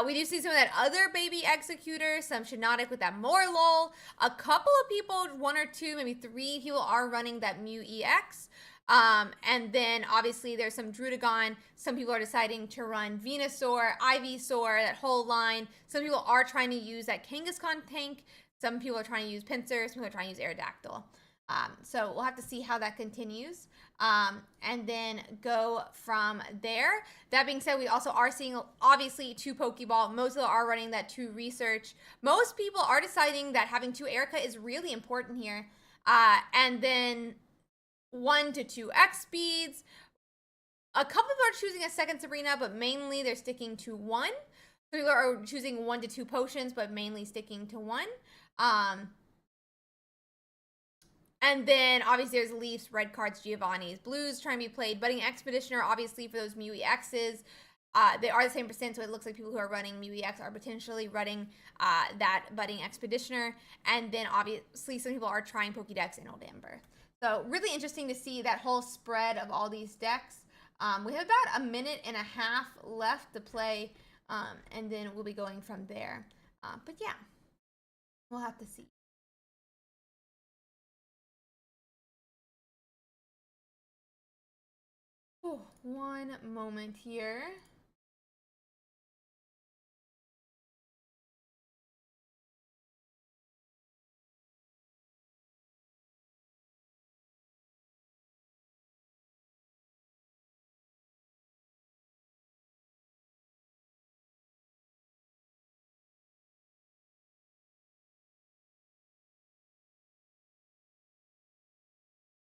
We do see some of that other baby Executor, some Shiinotic with that Morlul. A couple of people, 1 or 2, maybe 3 people are running that Mew EX. And then obviously there's some Druddigon. Some people are deciding to run Venusaur, Ivysaur, that whole line. Some people are trying to use that Kangaskhan tank. Some people are trying to use Pinsir. Some people are trying to use Aerodactyl. So we'll have to see how that continues, and then go from there. That being said, we also are seeing obviously 2 Pokeball. Most of them are running that 2 Research. Most people are deciding that having 2 Erica is really important here, and then 1 to 2 X speeds. A couple people are choosing a second Sabrina, but mainly they're sticking to 1. People are choosing 1 to 2 potions, but mainly sticking to 1. And then obviously there's Leafs, red cards, Giovanni's, blues trying to be played. Budding Expeditioner, obviously for those Mew EXs, they are the same percent, so it looks like people who are running Mew EX are potentially running that Budding Expeditioner. And then obviously some people are trying Pokédex and Old Amber. So really interesting to see that whole spread of all these decks. We have about a minute and a half left to play, and then we'll be going from there. But yeah, we'll have to see. Oh, one moment here.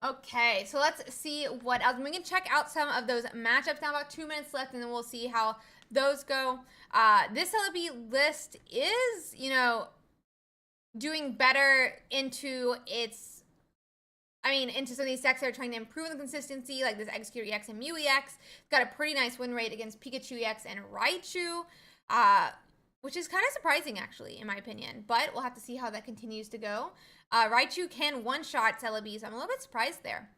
Okay, so let's see what else. We can check out some of those matchups now. About 2 minutes left, and then we'll see how those go. This LB list is, doing better into into some of these decks that are trying to improve the consistency, like this Executor EX and Mew EX. It's got a pretty nice win rate against Pikachu EX and Raichu, which is kind of surprising, actually, in my opinion. But we'll have to see how that continues to go. Raichu can one-shot Celebi, so I'm a little bit surprised there.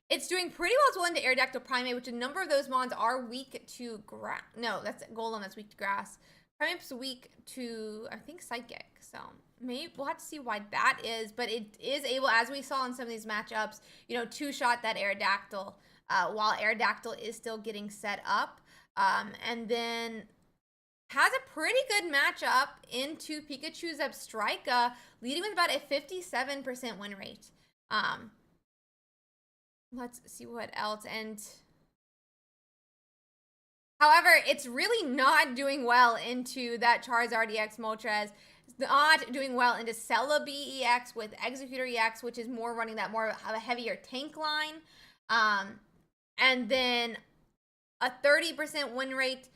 It's doing pretty well as well into Aerodactyl Primate, which a number of those mons are weak to grass. No, that's Golem that's weak to grass. Primate's weak to, I think, Psychic. So maybe we'll have to see why that is. But it is able, as we saw in some of these matchups, two-shot that Aerodactyl while Aerodactyl is still getting set up. And then has a pretty good matchup into Pikachu Zebstrika, leading with about a 57% win rate. Let's see what else. And however, it's really not doing well into that Charizard EX Moltres. It's not doing well into Celebi EX with Executor EX, which is more running that more of a heavier tank line. And then a 30% win rate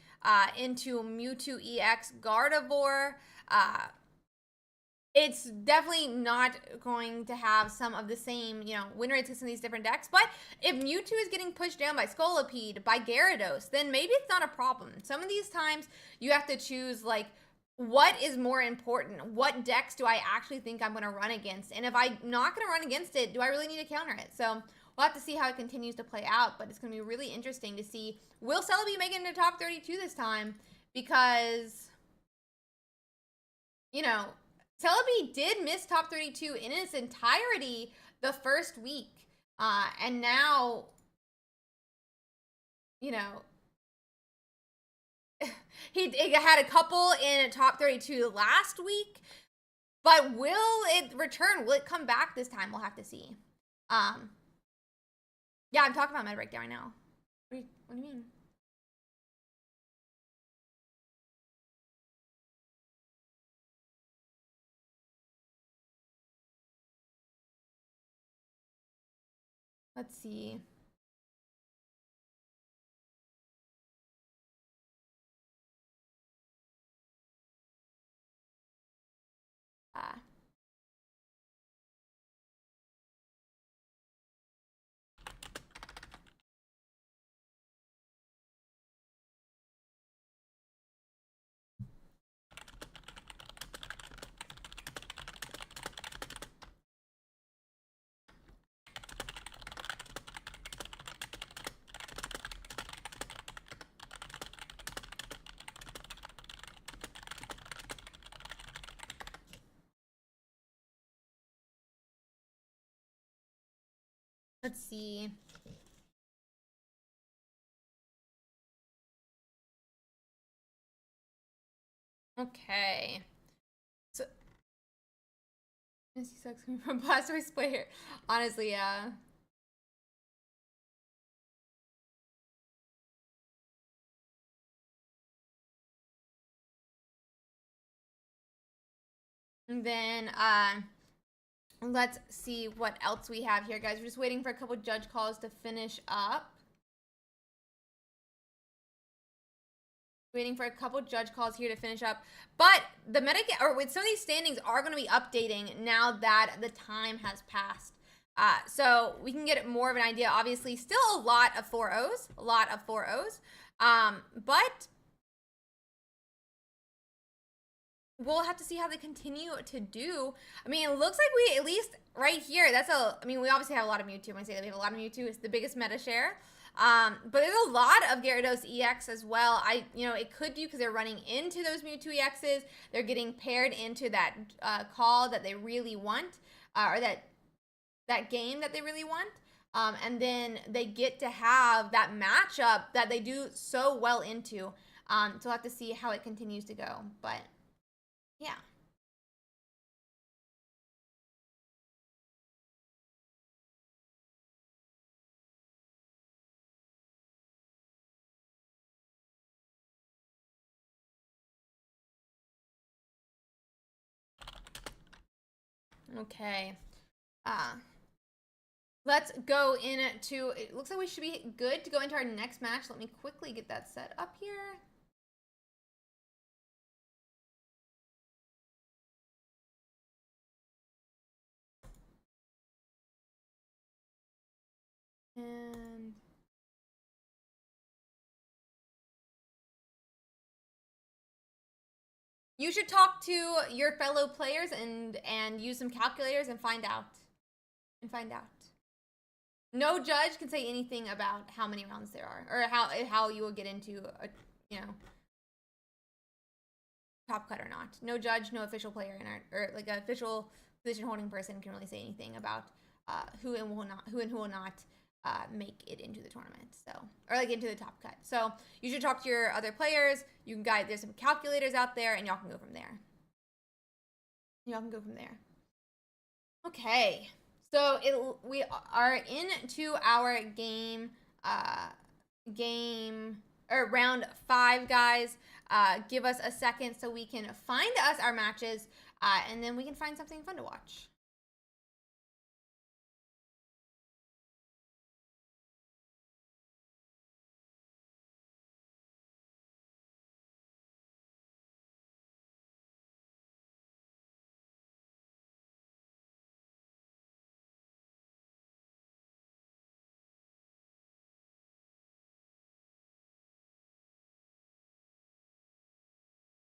into Mewtwo EX Gardevoir. It's definitely not going to have some of the same, win rates as some of these different decks. But if Mewtwo is getting pushed down by Scolipede, by Gyarados, then maybe it's not a problem. Some of these times you have to choose, like, what is more important? What decks do I actually think I'm going to run against? And if I'm not going to run against it, do I really need to counter it? So we'll have to see how it continues to play out. But it's going to be really interesting to see, will Celebi make it into top 32 this time? Because, Celebi did miss top 32 in its entirety the first week. And now, he had a couple in top 32 last week. But will it return? Will it come back this time? We'll have to see. Yeah, I'm talking about Meta Breakdown right now. What do you mean? Let's see. Let's see. Okay. So, Misty sucks coming from Blastoise player. Honestly, yeah. And then, let's see what else we have here, guys. We're just waiting for a couple judge calls to finish up. Waiting for a couple judge calls here to finish up. But the with some of these standings are going to be updating now that the time has passed. So we can get more of an idea. Obviously, still a lot of 4-0s. But we'll have to see how they continue to do. I mean, it looks like we, at least right here, we obviously have a lot of Mewtwo. When I say that we have a lot of Mewtwo, it's the biggest meta share. But there's a lot of Gyarados EX as well. It could do because they're running into those Mewtwo EXs. They're getting paired into that call that they really want, or that game that they really want. And then they get to have that matchup that they do so well into. So we'll have to see how it continues to go. But yeah. Okay. Let's go into, it looks like we should be good to go into our next match. Let me quickly get that set up here. And you should talk to your fellow players and use some calculators and find out. No judge can say anything about how many rounds there are, or how you will get into a top cut or not. No judge, no official player or like an official position holding person can really say anything about who and who will not make it into the tournament. So, or like into the top cut. So you should talk to your other players. You can guide, there's some calculators out there, and y'all can go from there. Okay. So we are into our round 5, guys. Give us a second so we can find us our matches, and then we can find something fun to watch.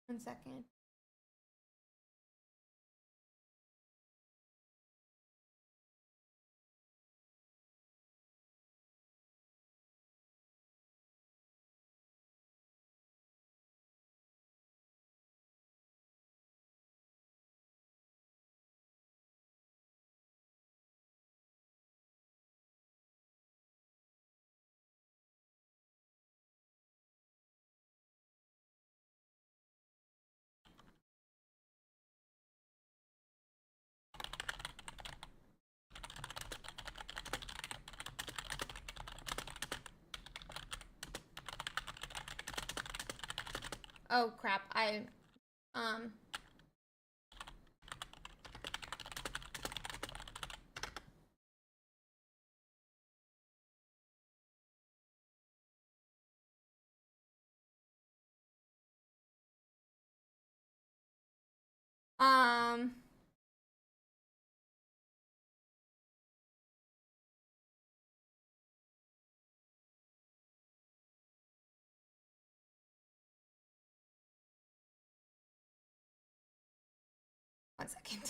One second. Oh crap, one second.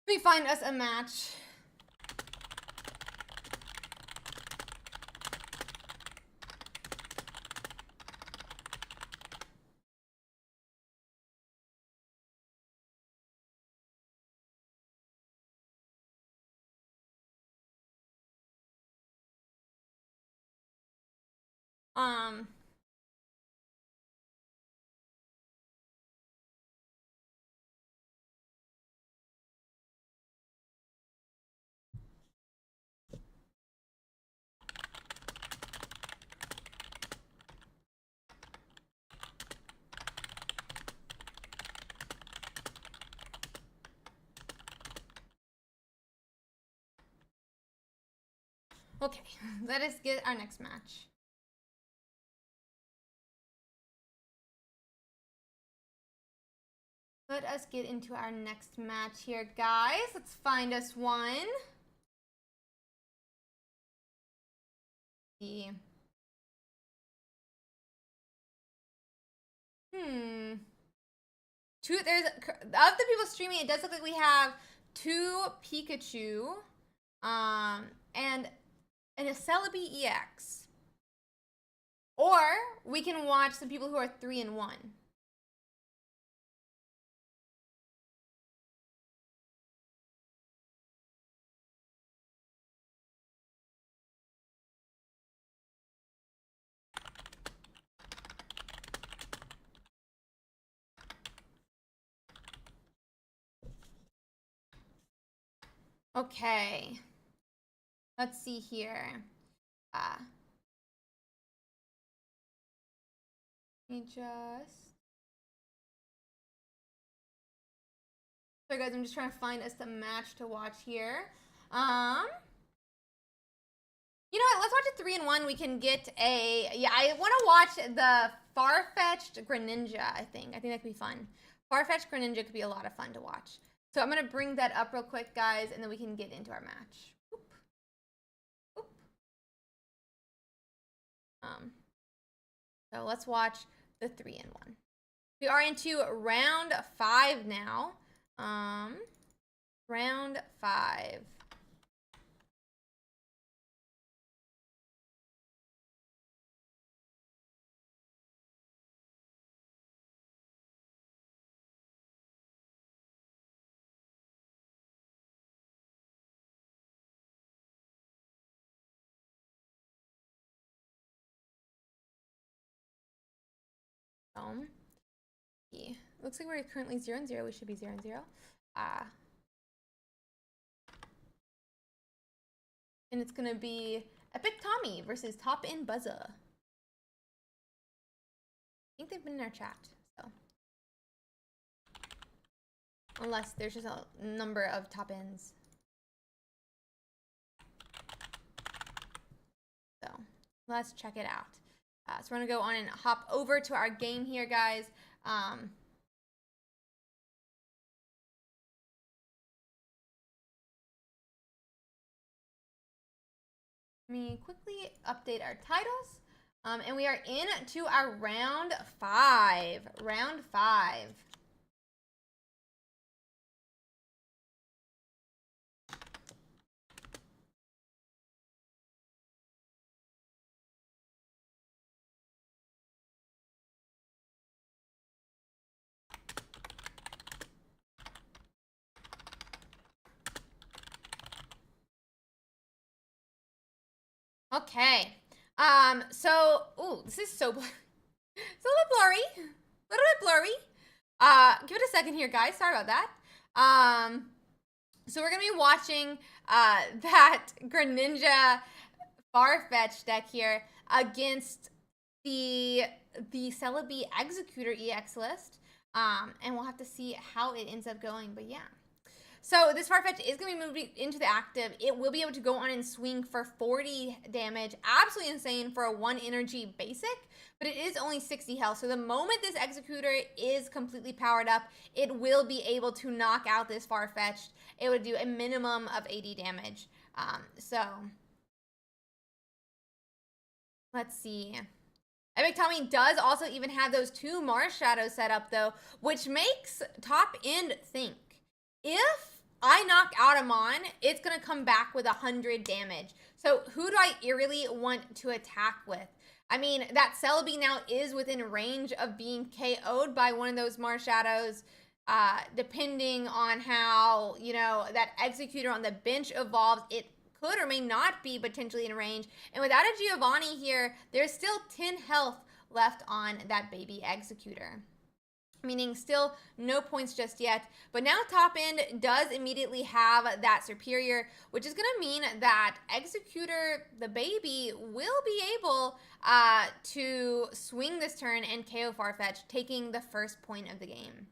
Let me find us a match. Okay, let us get our next match. Let us get into our next match here, guys. Let's find us one. See. There's of the people streaming, it does look like we have 2 Pikachu, and a Celebi EX. Or we can watch some people who are 3 and 1. Okay. Let's see here. Let me just... Sorry guys, I'm just trying to find us a match to watch here. You know what? Let's watch a 3 and 1. We can get a... Yeah, I want to watch the Farfetch'd Greninja, I think. I think that could be fun. Farfetch'd Greninja could be a lot of fun to watch. So I'm going to bring that up real quick, guys, and then we can get into our match. Oop. Oop. So let's watch the 3 and 1. We are into round 5 now. Round 5. Yeah. Looks like we're currently 0-0. We should be 0-0. And it's gonna be Epic Tommy versus Top In Buzza. I think they've been in our chat, so unless there's just a number of top ins. So let's check it out. So we're gonna go on and hop over to our game here, guys. Let me quickly update our titles. And we are into our round 5. Round 5. Okay. So, ooh, this is so, so a little blurry. A little bit blurry. Give it a second here, guys. Sorry about that. So we're going to be watching that Greninja Farfetch deck here against the Celebi Executor EX list. And we'll have to see how it ends up going, but yeah. So this Farfetch is going to be moving into the active. It will be able to go on and swing for 40 damage. Absolutely insane for a 1 energy basic, but it is only 60 health. So the moment this Executor is completely powered up, it will be able to knock out this Farfetch. It would do a minimum of 80 damage. So let's see. Epic Tommy does also even have those 2 Mars Shadows set up though, which makes Top End think, if I knock out a Mon, it's going to come back with 100 damage. So who do I eerily want to attack with? I mean, that Celebi now is within range of being KO'd by one of those Mars Shadows, depending on how, you know, that Executor on the bench evolves. It could or may not be potentially in range. And without a Giovanni here, there's still 10 health left on that baby Executor. Meaning still no points just yet. But now Top End does immediately have that superior, which is going to mean that Executor, the baby, will be able to swing this turn and KO Farfetch, taking the first point of the game.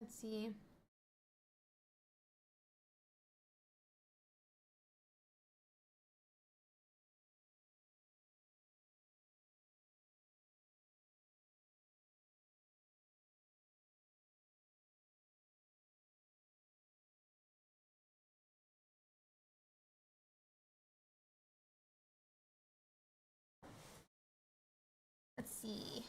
Let's see. Let's see.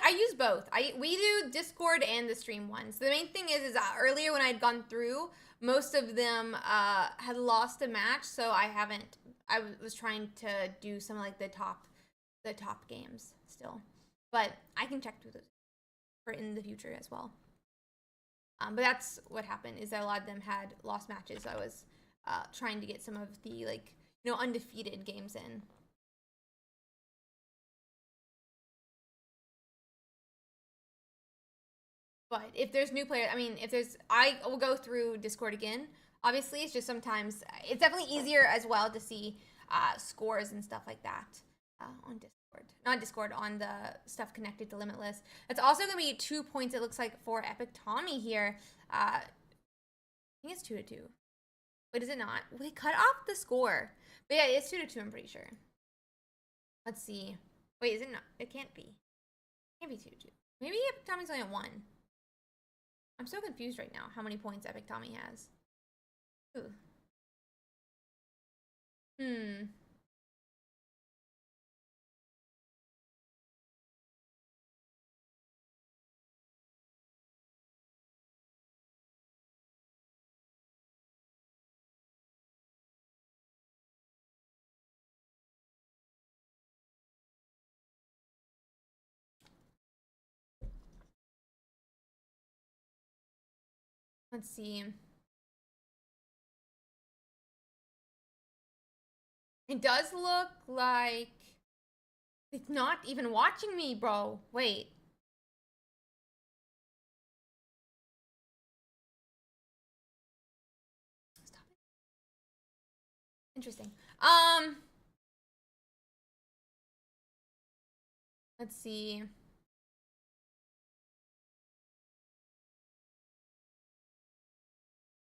I use both. We do Discord and the stream ones. The main thing is earlier when I'd gone through, most of them had lost a match, so I was trying to do some like the top games still, but I can check through those for in the future as well. But that's what happened, is that a lot of them had lost matches. So I was trying to get some of the, like, you know, undefeated games in. But if there's new players, I mean, I will go through Discord again. Obviously, it's just sometimes, it's definitely easier as well to see scores and stuff like that on Discord. Not Discord, on the stuff connected to Limitless. That's also going to be 2 points, it looks like, for Epic Tommy here. it's 2-2. Wait, is it not? They cut off the score. But yeah, it's 2-2, I'm pretty sure. Let's see. Wait, is it not? It can't be. It can't be 2-2. Maybe Epic Tommy's only at 1. I'm so confused right now how many points Epic Tommy has. Ooh. Let's see. It does look like it's not even watching me, bro. Wait. Stop it. Interesting. Let's see.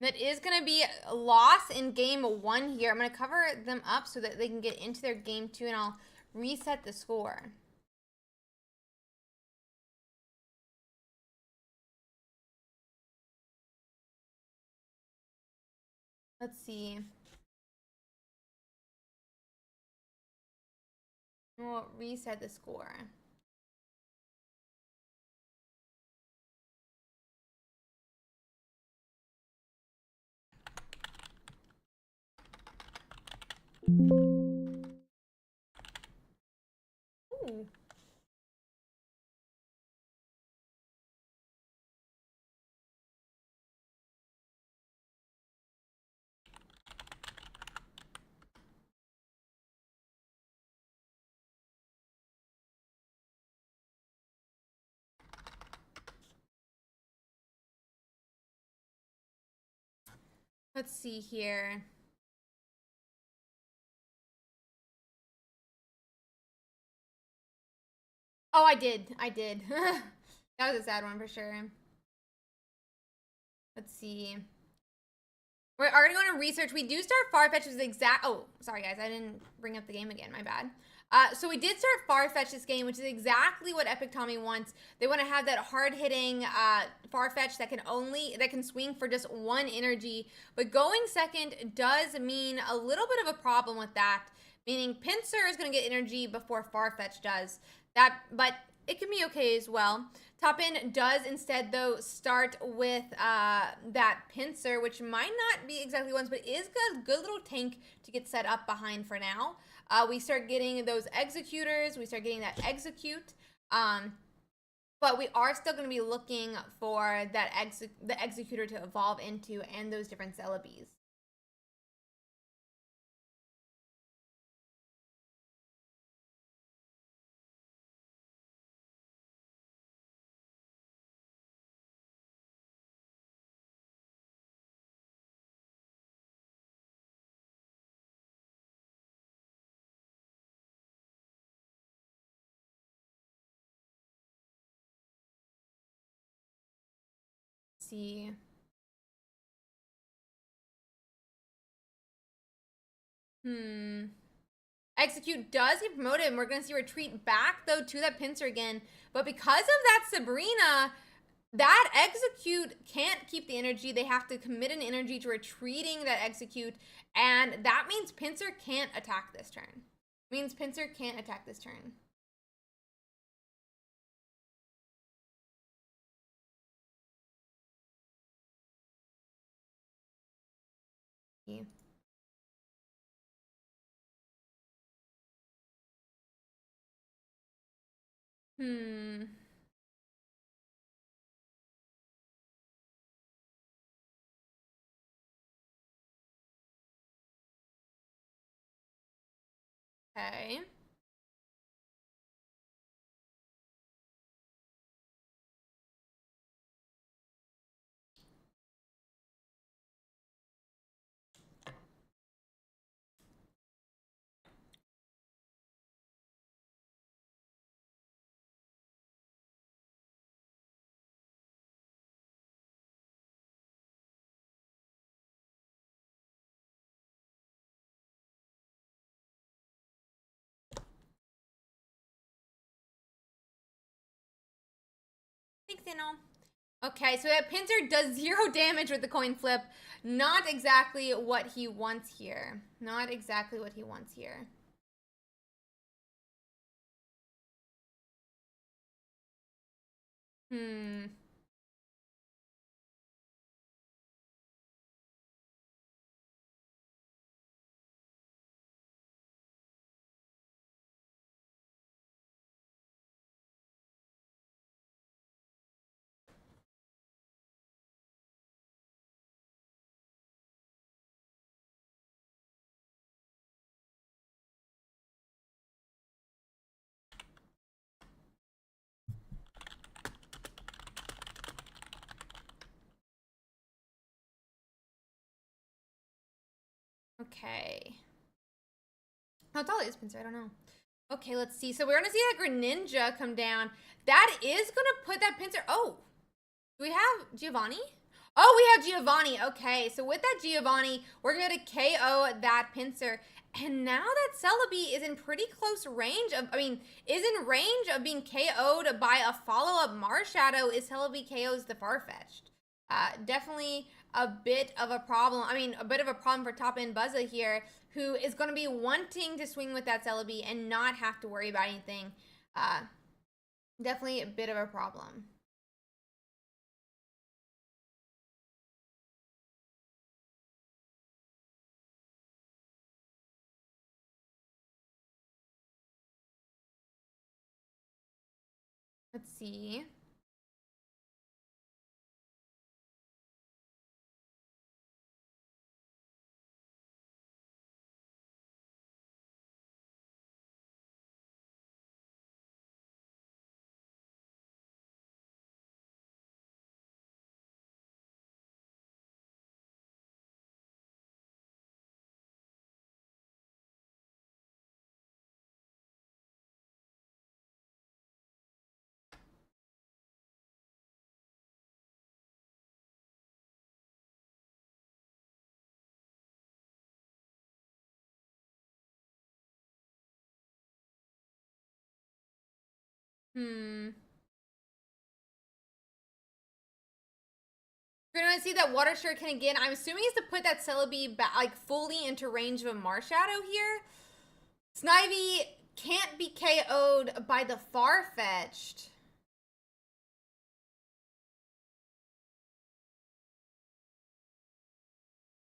That is going to be a loss in game 1 here. I'm going to cover them up so that they can get into their game 2, and I'll reset the score. Let's see. We'll reset the score. Ooh. Let's see here. Oh, I did. That was a sad one for sure. Let's see. We're already going to research. We do start Farfetch as the exact... Oh, sorry, guys. I didn't bring up the game again. My bad. So we did start Farfetch this game, which is exactly what Epic Tommy wants. They want to have that hard-hitting Farfetch that can swing for just 1 energy. But going second does mean a little bit of a problem with that, meaning Pinsir is going to get energy before Farfetch does. But it can be okay as well. Top End does instead, though, start with that Pinsir, which might not be exactly once, but is a good little tank to get set up behind for now. We start getting those executors. We start getting that execute. But we are still going to be looking for that the executor to evolve into and those different Celebies. See. Execute does get promoted, and we're going to see retreat back, though, to that Pinsir again. But because of that Sabrina, that Execute can't keep the energy. They have to commit an energy to retreating that Execute, and that means Pinsir can't attack this turn. Yeah. Okay. Thanks, Dino. Okay, so that pincer does 0 damage with the coin flip. Not exactly what he wants here. Not exactly what he wants here. Okay. How tall is pincer? I don't know. Okay, let's see. So we're going to see that Greninja come down. That is going to put that pincer... Oh, do we have Giovanni? Oh, we have Giovanni. Okay, so with that Giovanni, we're going to KO that pincer. And now that Celebi is in pretty close range of... is in range of being KO'd by a follow-up Marshadow if Celebi KOs the Farfetch'd. Definitely a bit of a problem. A bit of a problem for top-end Buzza here, who is going to be wanting to swing with that Celebi and not have to worry about anything. Definitely a bit of a problem. Let's see. We're going to see that Water Shuriken again. I'm assuming it's to put that Celebi back, fully into range of a Marshadow here. Snivy can't be KO'd by the Farfetch'd.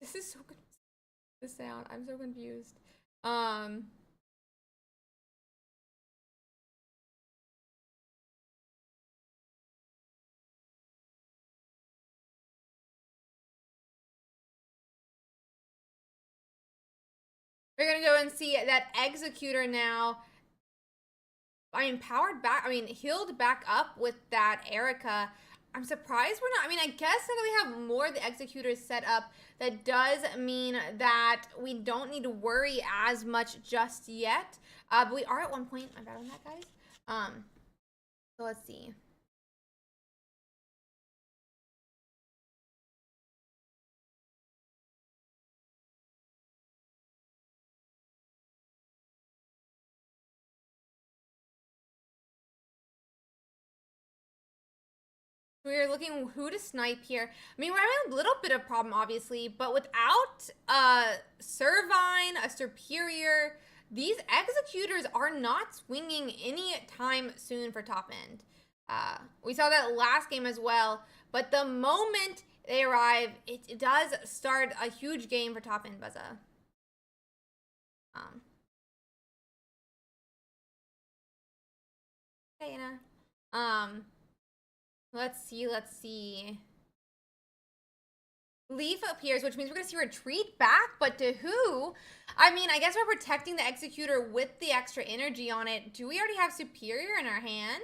This is so good. The sound. I'm so confused. We're gonna go and see that Executor now. Powered back. Healed back up with that Erica. I'm surprised we're not. I guess now that we have more of the Executors set up, that does mean that we don't need to worry as much just yet. But we are at 1 point. I'm bad on that, guys. So let's see. We're looking who to snipe here. We're having a little bit of problem, obviously, but without Servine, a Superior, these Executors are not swinging any time soon for top end. We saw that last game as well, but the moment they arrive, it does start a huge game for top end Buzza. Hey, Anna. Let's see. Leaf appears, which means we're going to see retreat back, but to who? I guess we're protecting the Executor with the extra energy on it. Do we already have Superior in our hand?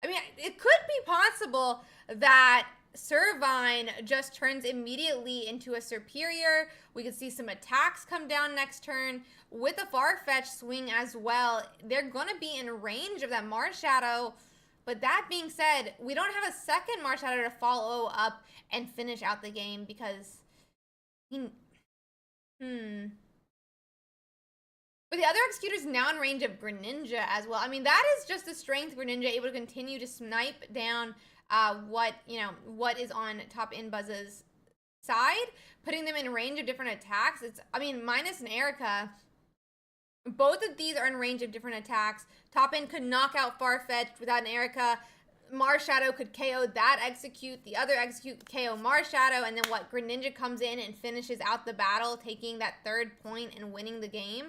It could be possible that Servine just turns immediately into a Superior. We could see some attacks come down next turn with a Farfetch swing as well. They're going to be in range of that Marshadow. But that being said, we don't have a second Marshadow to follow up and finish out the game because But the other Executor's now in range of Greninja as well. I mean, that is just the strength Greninja, able to continue to snipe down what is on top Inbuzz's side, putting them in range of different attacks. I mean, minus an Erica, both of these are in range of different attacks. Top End could knock out Farfetch'd without an Erica. Marshadow could KO that Execute, the other Execute KO Marshadow, and then what? Greninja comes in and finishes out the battle, taking that 3rd point and winning the game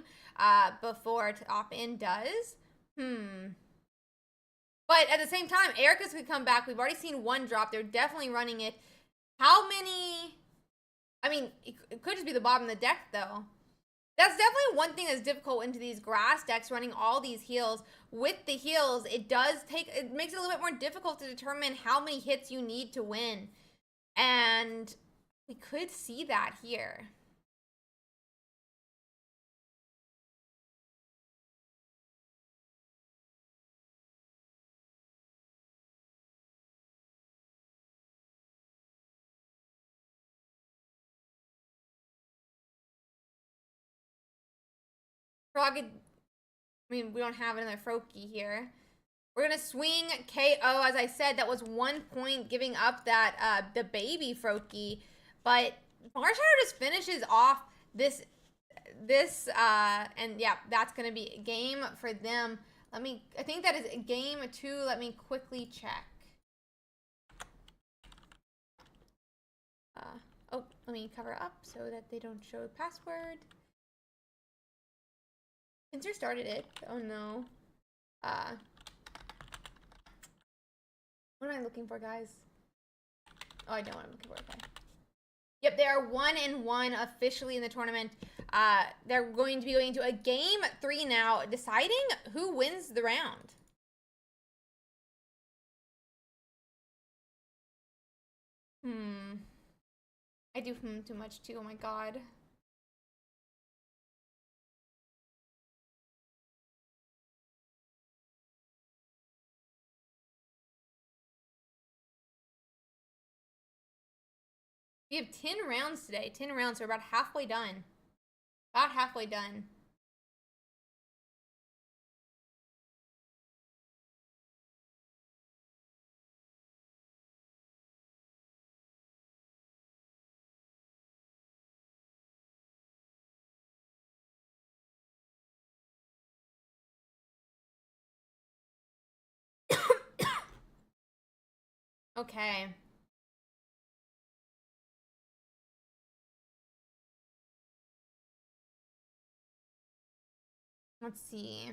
before Top End does. But at the same time, Erica's could come back. We've already seen one drop. They're definitely running it. How many? I mean, it could just be the bottom of the deck, though. That's definitely one thing that's difficult into these grass decks, running all these heals. With the heals, it makes it a little bit more difficult to determine how many hits you need to win. And we could see that here. I mean, we don't have another Froakie here. We're going to swing KO. As I said, that was 1 point, giving up that the baby Froakie. But Marshadow just finishes off this and yeah, that's going to be a game for them. I think that is game 2. Let me quickly check. Oh, let me cover up so that they don't show the password. Pincer started it. Oh no. What am I looking for, guys? Oh, I know what I'm looking for. Okay. Yep, they are 1-1 officially in the tournament. They're going to be going to a game 3 now, deciding who wins the round. I do too much too. Oh my god. We have 10 rounds today. 10 rounds. So we're about halfway done. About halfway done. Okay. Let's see.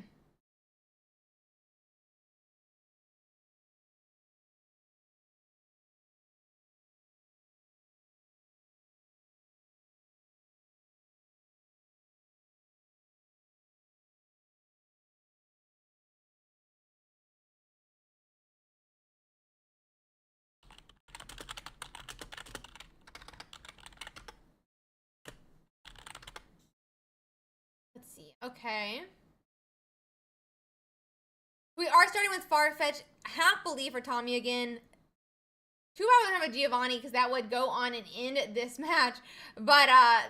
Let's see. Okay. We are starting with Farfetch. Happily for Tommy again. Too bad we don't have a Giovanni, because that would go on and end this match. But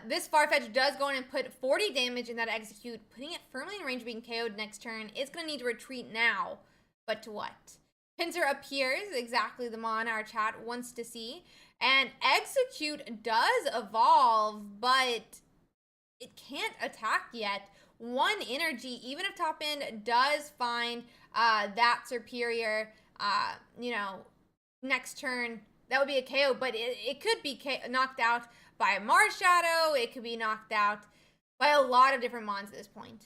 this Farfetch does go in and put 40 damage in that Execute, putting it firmly in range of being KO'd next turn. It's going to need to retreat now. But to what? Pincer appears, exactly the mon our chat wants to see. And Execute does evolve, but it can't attack yet. 1 energy, even if top end does find that superior, next turn, that would be a KO, but it could be knocked out by a Marshadow. It could be knocked out by a lot of different mons at this point.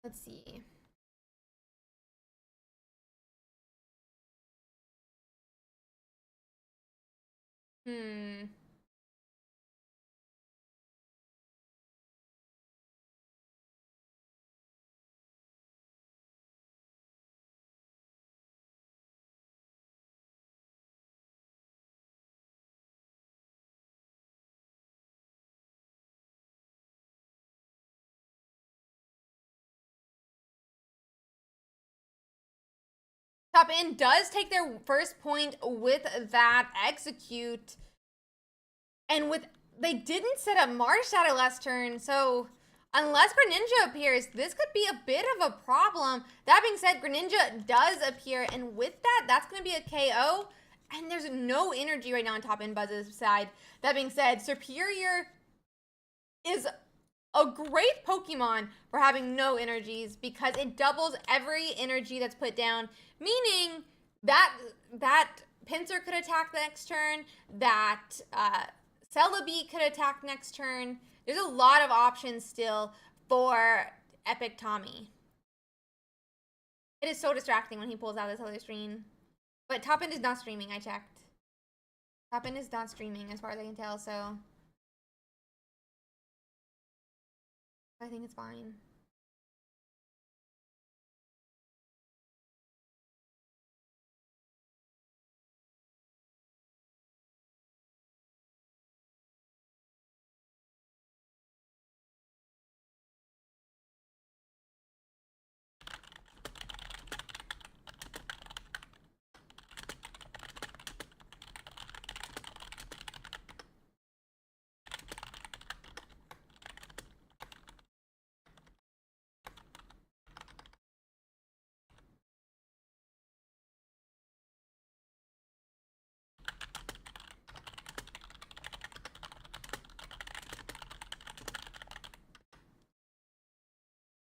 Let's see. Top End does take their first point with that execute. And they didn't set up Mars Shadow last turn, so unless Greninja appears, this could be a bit of a problem. That being said, Greninja does appear, and with that, that's going to be a KO. And there's no energy right now on Top End Buzz's side. That being said, Serperior is a great Pokemon for having no energies because it doubles every energy that's put down, meaning that Pinsir could attack the next turn, that Celebi could attack next turn. There's a lot of options still for Epic Tommy. It is so distracting when he pulls out this other screen. But Top End is not streaming, I checked. Top End is not streaming as far as I can tell, so I think it's fine.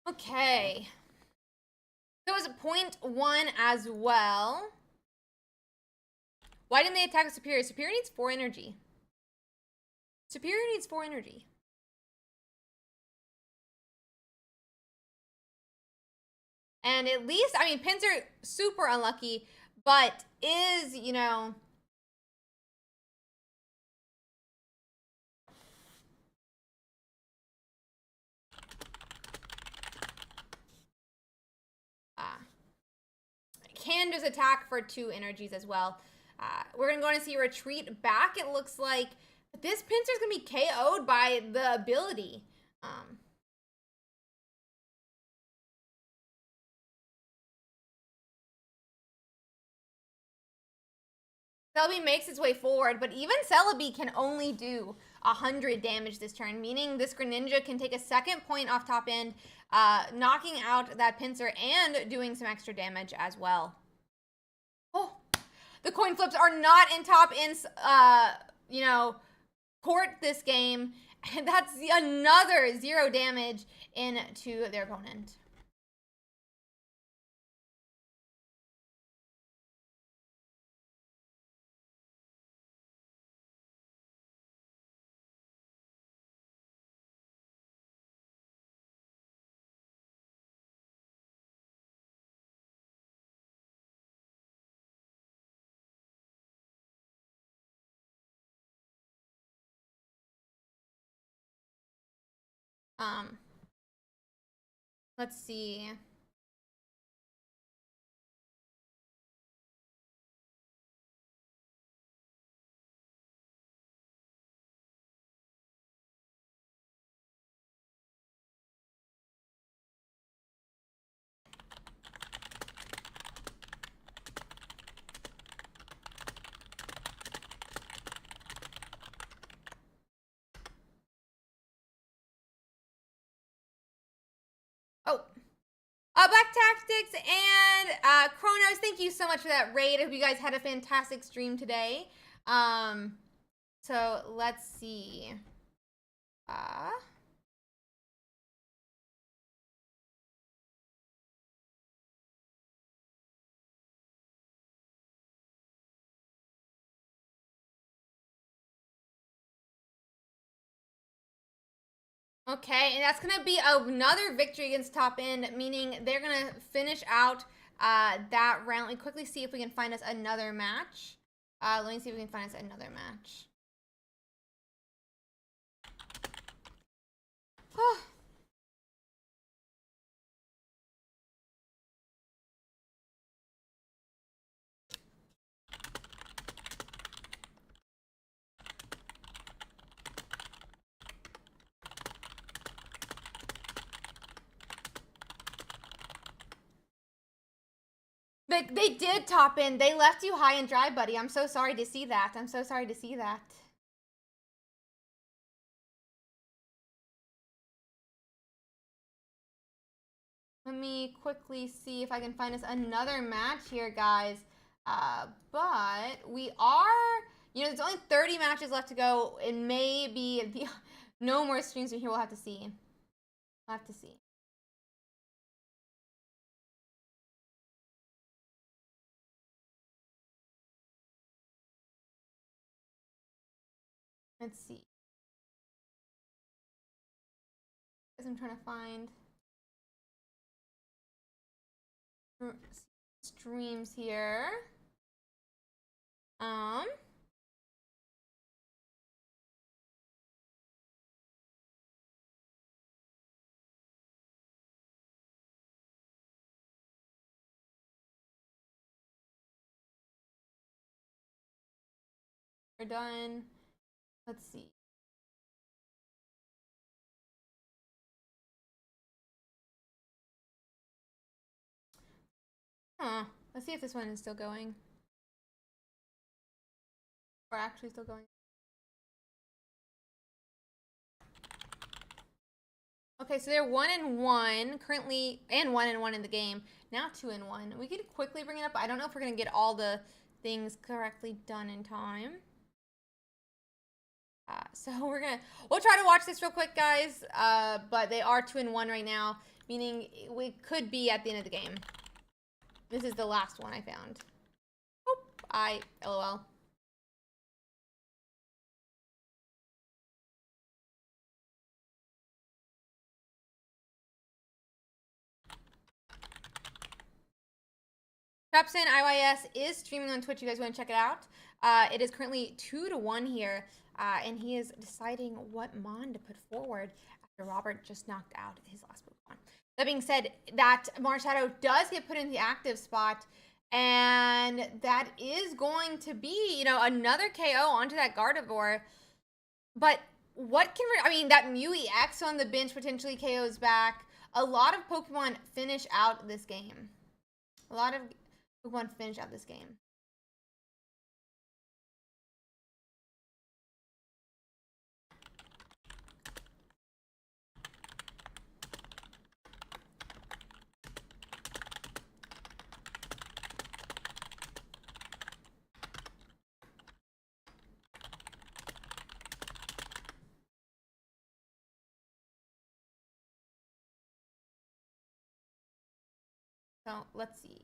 Okay. So it was 0.1 as well. Why didn't they attack Superior? Superior needs 4 energy. Superior needs 4 energy. And at least, I mean, Pinsir super unlucky, but is, you know, can just attack for 2 energies as well. We're going to see a retreat back, it looks like. But this Pinsir's going to be KO'd by the ability. Celebi makes its way forward, but even Celebi can only do 100 damage this turn, meaning this Greninja can take a second point off Top End, knocking out that Pinsir and doing some extra damage as well. Oh, the coin flips are not in Top End's, you know, court this game, and that's another 0 damage into their opponent. Let's see. Oh. Black Tactics and Chronos, thank you so much for that raid. I hope you guys had a fantastic stream today. So let's see. Okay, and that's going to be another victory against Top End, meaning they're going to finish out that round. Let me quickly see if we can find us another match. Let me see if we can find us another match. They did top in. They left you high and dry, buddy. I'm so sorry to see that. I'm so sorry to see that. Let me quickly see if I can find us another match here, guys. But we are, you know, there's only 30 matches left to go. It may be no more streams from here. We'll have to see. We'll have to see. Let's see. As I'm trying to find streams here. We're done. Let's see. Huh. Let's see if this one is still going. Or actually still going. Okay, so they're 1-1 currently, and 1-1 in the game. Now 2-1. We could quickly bring it up. I don't know if we're gonna get all the things correctly done in time. So we'll try to watch this real quick, guys. But they are 2-1 right now, meaning we could be at the end of the game. This is the last one I found. Oh, LOL. Trapsin IYS is streaming on Twitch. You guys want to check it out? It is currently 2-1 here, and he is deciding what Mon to put forward after Robert just knocked out his last Pokemon. That being said, that Marshadow does get put in the active spot, and that is going to be, you know, another KO onto that Gardevoir. But what can I mean, that Mew EX on the bench potentially KOs back. A lot of Pokemon finish out this game. A lot of Pokemon finish out this game. So let's see.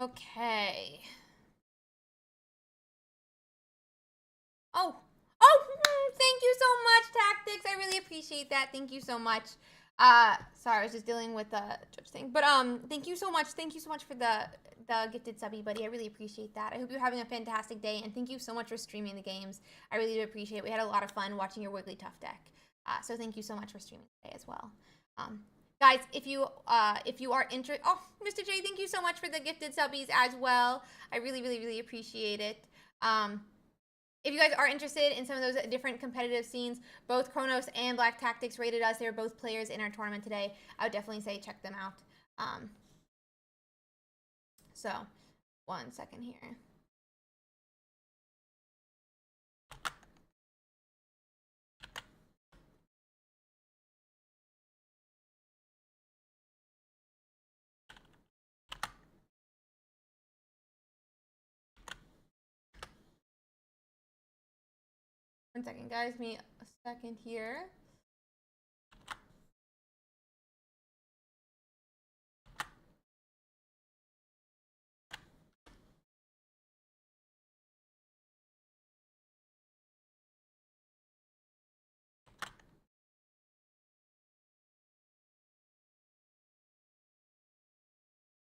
Okay. Oh, thank you so much, Tactics. I really appreciate that. Thank you so much. Sorry, I was just dealing with the judge thing. But thank you so much. Thank you so much for the gifted subby, buddy. I really appreciate that. I hope you're having a fantastic day, and thank you so much for streaming the games. I really do appreciate it. We had a lot of fun watching your Wigglytuff deck. So thank you so much for streaming today as well. Guys, if you are interested, oh, Mr. J, thank you so much for the gifted subbies as well. I really, really, really appreciate it. If you guys are interested in some of those different competitive scenes, both Chronos and Black Tactics rated us. They were both players in our tournament today. I would definitely say check them out. So, 1 second here. One second, guys. Give me a second here.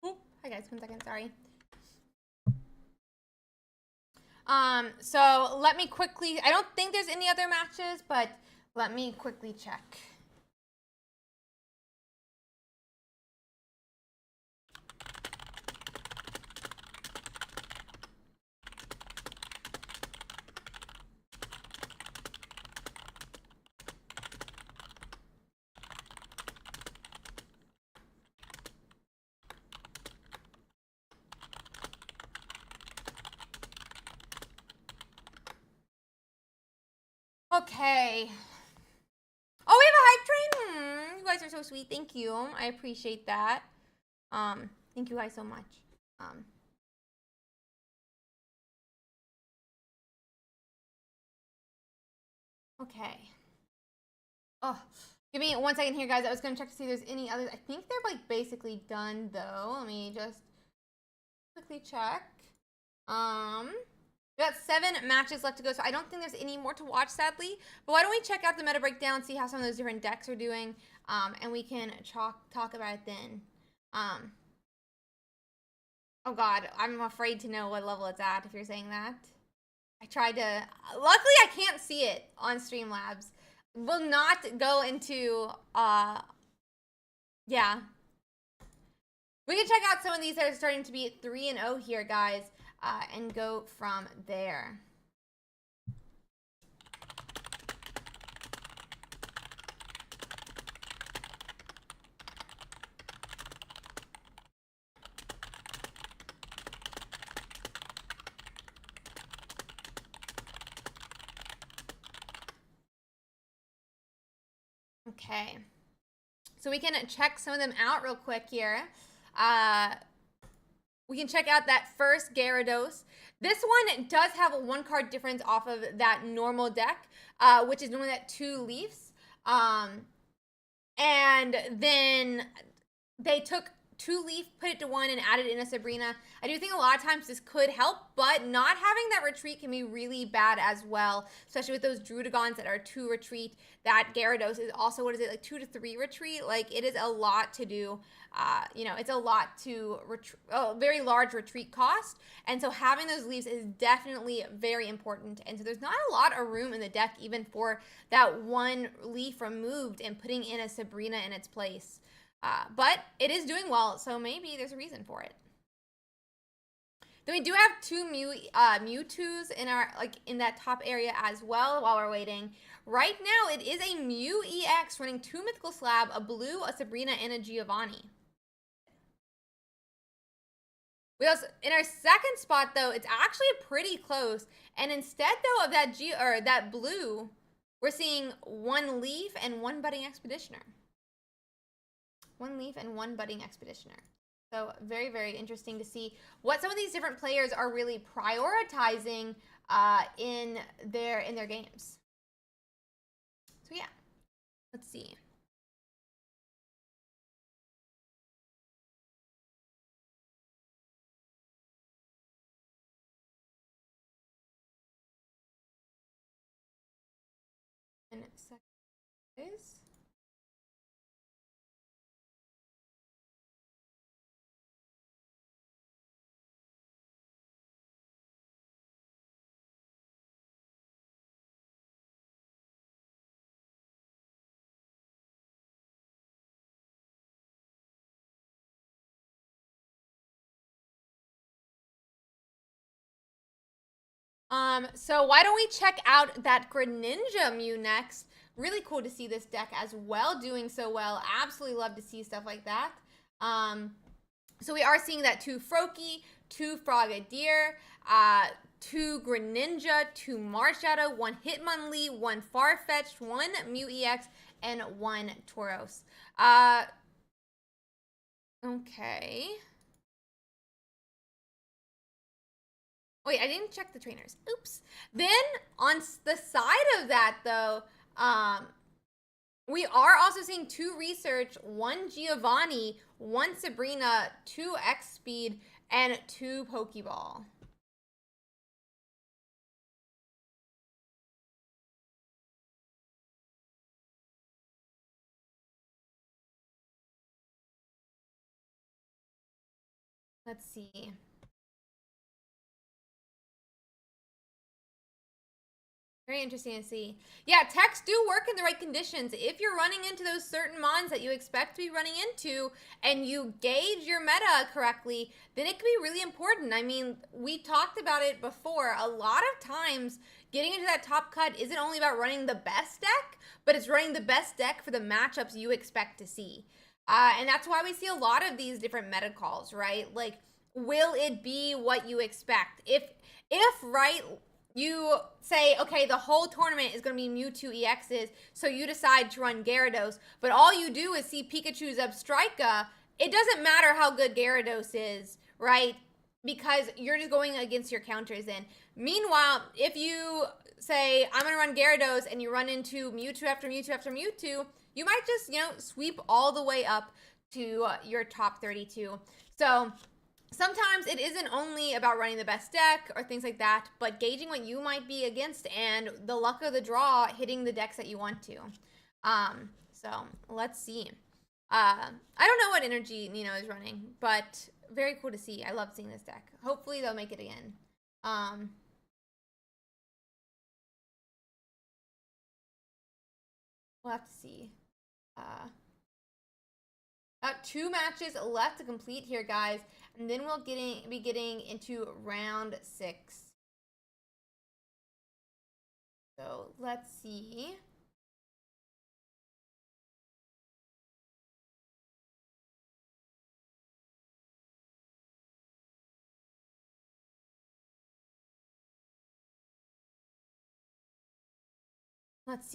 Oop. Hi, guys. 1 second. Sorry. So let me quickly, I don't think there's any other matches, but let me quickly check. Okay. Oh, we have a hype train. You guys are so sweet. Thank you. I appreciate that. Thank you guys so much. Okay. Oh, give me 1 second here, guys. I was gonna check to see if there's any others. I think they're like basically done though. Let me just quickly check. We got 7 matches left to go, so I don't think there's any more to watch, sadly. But why don't we check out the meta breakdown, see how some of those different decks are doing, and we can talk about it then. Oh god, I'm afraid to know what level it's at if you're saying that. I tried to... Luckily, I can't see it on Streamlabs. Will not go into... Yeah. We can check out some of these that are starting to be 3-0 here, guys. And go from there. Okay. So we can check some of them out real quick here. We can check out that first Gyarados. This one does have a 1 card difference off of that normal deck, which is normally that 2 Leafs. And then they took 2 Leaf, put it to 1, and added in a Sabrina. I do think a lot of times this could help, but not having that retreat can be really bad as well, especially with those Druddigons that are 2 retreat. That Gyarados is also, what is it, like 2 to 3 retreat? Like, it is a lot to do. You know, it's a lot to very large retreat cost, and so having those leaves is definitely very important. And so there's not a lot of room in the deck even for that 1 leaf removed and putting in a Sabrina in its place. But it is doing well, so maybe there's a reason for it. Then we do have 2 Mewtwo's in our in that top area as well while we're waiting. Right now, it is a Mew EX running 2 Mythical Slab, a blue, a Sabrina, and a Giovanni. We also, in our second spot though, it's actually pretty close. And instead though of that blue, we're seeing 1 leaf and 1 budding expeditioner. 1 leaf and 1 budding expeditioner. So very, very interesting to see what some of these different players are really prioritizing in their games. So yeah, let's see. And second is so why don't we check out that Greninja Mew next? Really cool to see this deck as well doing so well. Absolutely love to see stuff like that. So we are seeing that 2 Froakie, 2 Frogadier, 2 Greninja, 2 Marshadow, 1 Hitmonlee, 1 Farfetch'd, 1 Mew EX, and 1 Tauros. Okay. Wait, I didn't check the trainers. Oops. Then on the side of that though, we are also seeing 2 Research, 1 Giovanni, 1 Sabrina, 2 X Speed, and 2 Pokeball. Let's see. Very interesting to see. Yeah, techs do work in the right conditions. If you're running into those certain mons that you expect to be running into and you gauge your meta correctly, then it can be really important. I mean, we talked about it before. A lot of times, getting into that top cut isn't only about running the best deck, but it's running the best deck for the matchups you expect to see. And that's why we see a lot of these different meta calls, right? Like, will it be what you expect? If right, you say, okay, the whole tournament is going to be Mewtwo EXs, so you decide to run Gyarados, but all you do is see Pikachu's Zebstrika, it doesn't matter how good Gyarados is, right? Because you're just going against your counters in. Meanwhile, if you say, I'm going to run Gyarados, and you run into Mewtwo after Mewtwo after Mewtwo, you might just, sweep all the way up to your top 32. So sometimes it isn't only about running the best deck or things like that, but gauging what you might be against and the luck of the draw hitting the decks that you want to. So let's see. I don't know what energy Nino is running, but very cool to see. I love seeing this deck. Hopefully they'll make it again. We'll have to see. About 2 matches left to complete here, guys. And then we'll be getting into round 6. So let's see.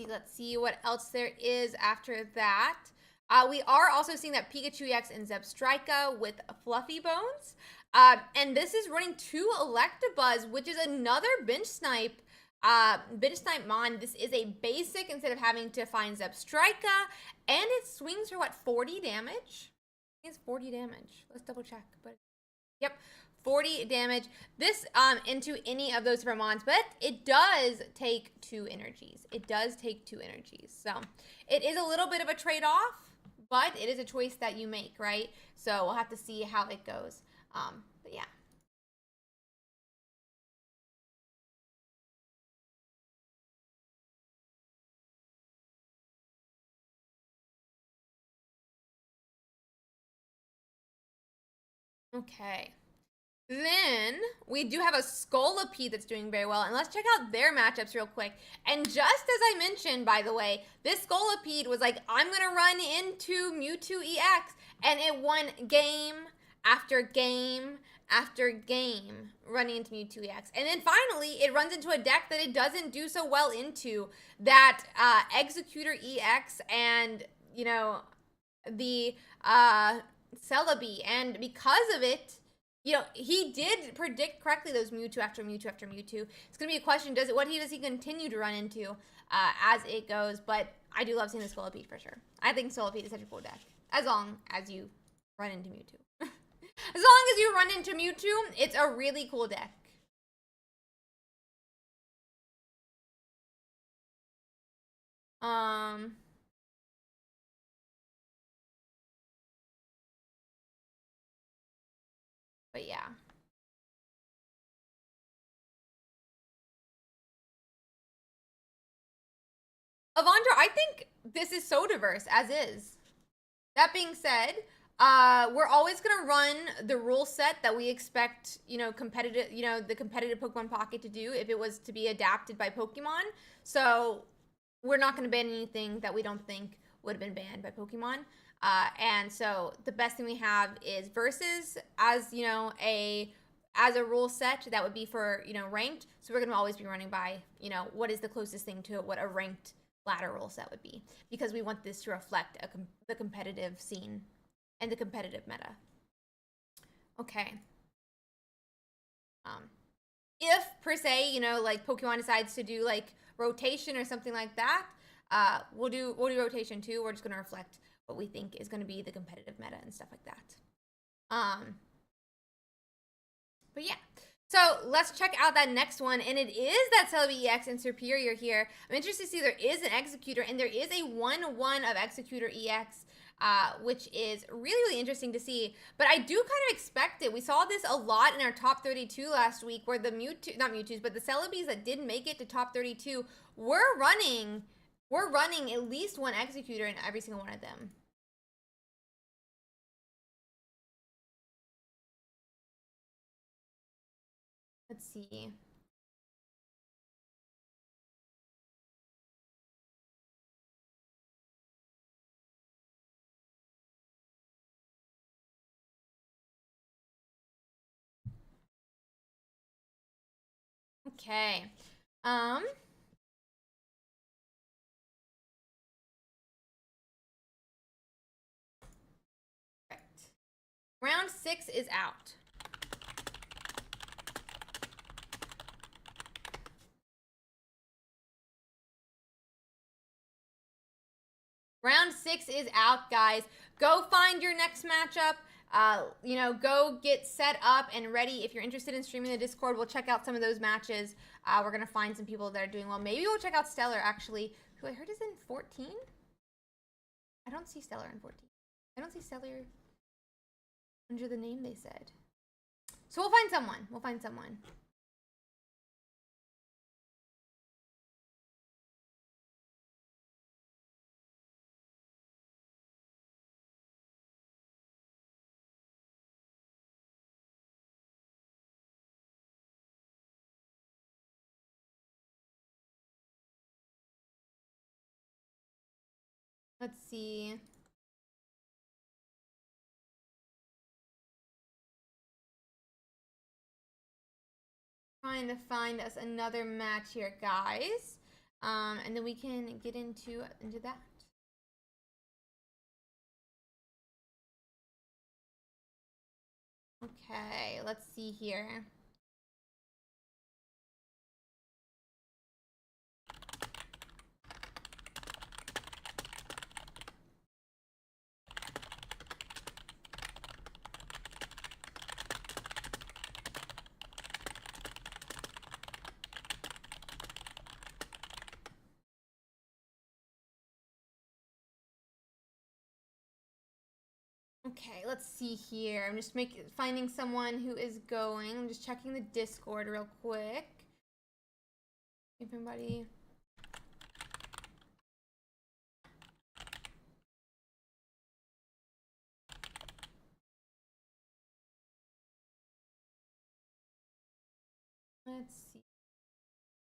Let's see what else there is after that. We are also seeing that Pikachu EX and Zebstrika with Fluffy Bones. And this is running 2 Electabuzz, which is another bench snipe. Bench snipe Mon. This is a basic instead of having to find Zebstrika. And it swings for what, 40 damage? I think it's 40 damage. Let's double check. But yep, 40 damage. This into any of those Vermonts, but it does take 2 energies. It does take 2 energies. So it is a little bit of a trade-off, but it is a choice that you make, right? So we'll have to see how it goes. But yeah. Okay. Then we do have a Scolipede that's doing very well. And let's check out their matchups real quick. And just as I mentioned, by the way, this Scolipede was like, I'm going to run into Mewtwo EX. And it won game after game after game running into Mewtwo EX. And then finally, it runs into a deck that it doesn't do so well into. That Executor EX and, the Celebi. And because of it, he did predict correctly those Mewtwo after Mewtwo after Mewtwo. It's going to be a question, does he continue to run into as it goes? But I do love seeing the Scolipede for sure. I think Scolipede is such a cool deck. As long as you run into Mewtwo. As long as you run into Mewtwo, it's a really cool deck. But yeah. Avandra, I think this is so diverse as is. That being said, we're always gonna run the rule set that we expect, competitive, the competitive Pokemon Pocket to do if it was to be adapted by Pokemon. So we're not gonna ban anything that we don't think would have been banned by Pokemon. And so the best thing we have is Versus as as a rule set that would be for ranked. So we're gonna always be running by what is the closest thing to what a ranked ladder rule set would be, because we want this to reflect the competitive scene and the competitive meta. Okay. If per se, like Pokemon decides to do like rotation or something like that, we'll do rotation too. We're just gonna reflect what we think is gonna be the competitive meta and stuff like that. But yeah. So let's check out that next one, and it is that Celebi EX and Superior here. I'm interested to see there is an Executor, and there is a 1/1 of Executor EX, which is really, really interesting to see. But I do kind of expect it. We saw this a lot in our top 32 last week, where the not Mewtwo's, but the Celebis that did make it to top 32 were running at least one Executor in every single one of them. Let's see. Okay. Um, right. Round 6 is out. Round 6 is out, guys. Go find your next matchup. You know, go get set up and ready. If you're interested in streaming the Discord, we'll check out some of those matches. We're going to find some people that are doing well. Maybe we'll check out Stellar, actually, who I heard is in 14. I don't see Stellar in 14. I don't see Stellar under the name they said. So we'll find someone. We'll find someone. Let's see. Trying to find us another match here, guys. And then we can get into that. Okay, let's see here. Okay, let's see here. I'm just finding someone who is going. I'm just checking the Discord real quick. Everybody. Let's see.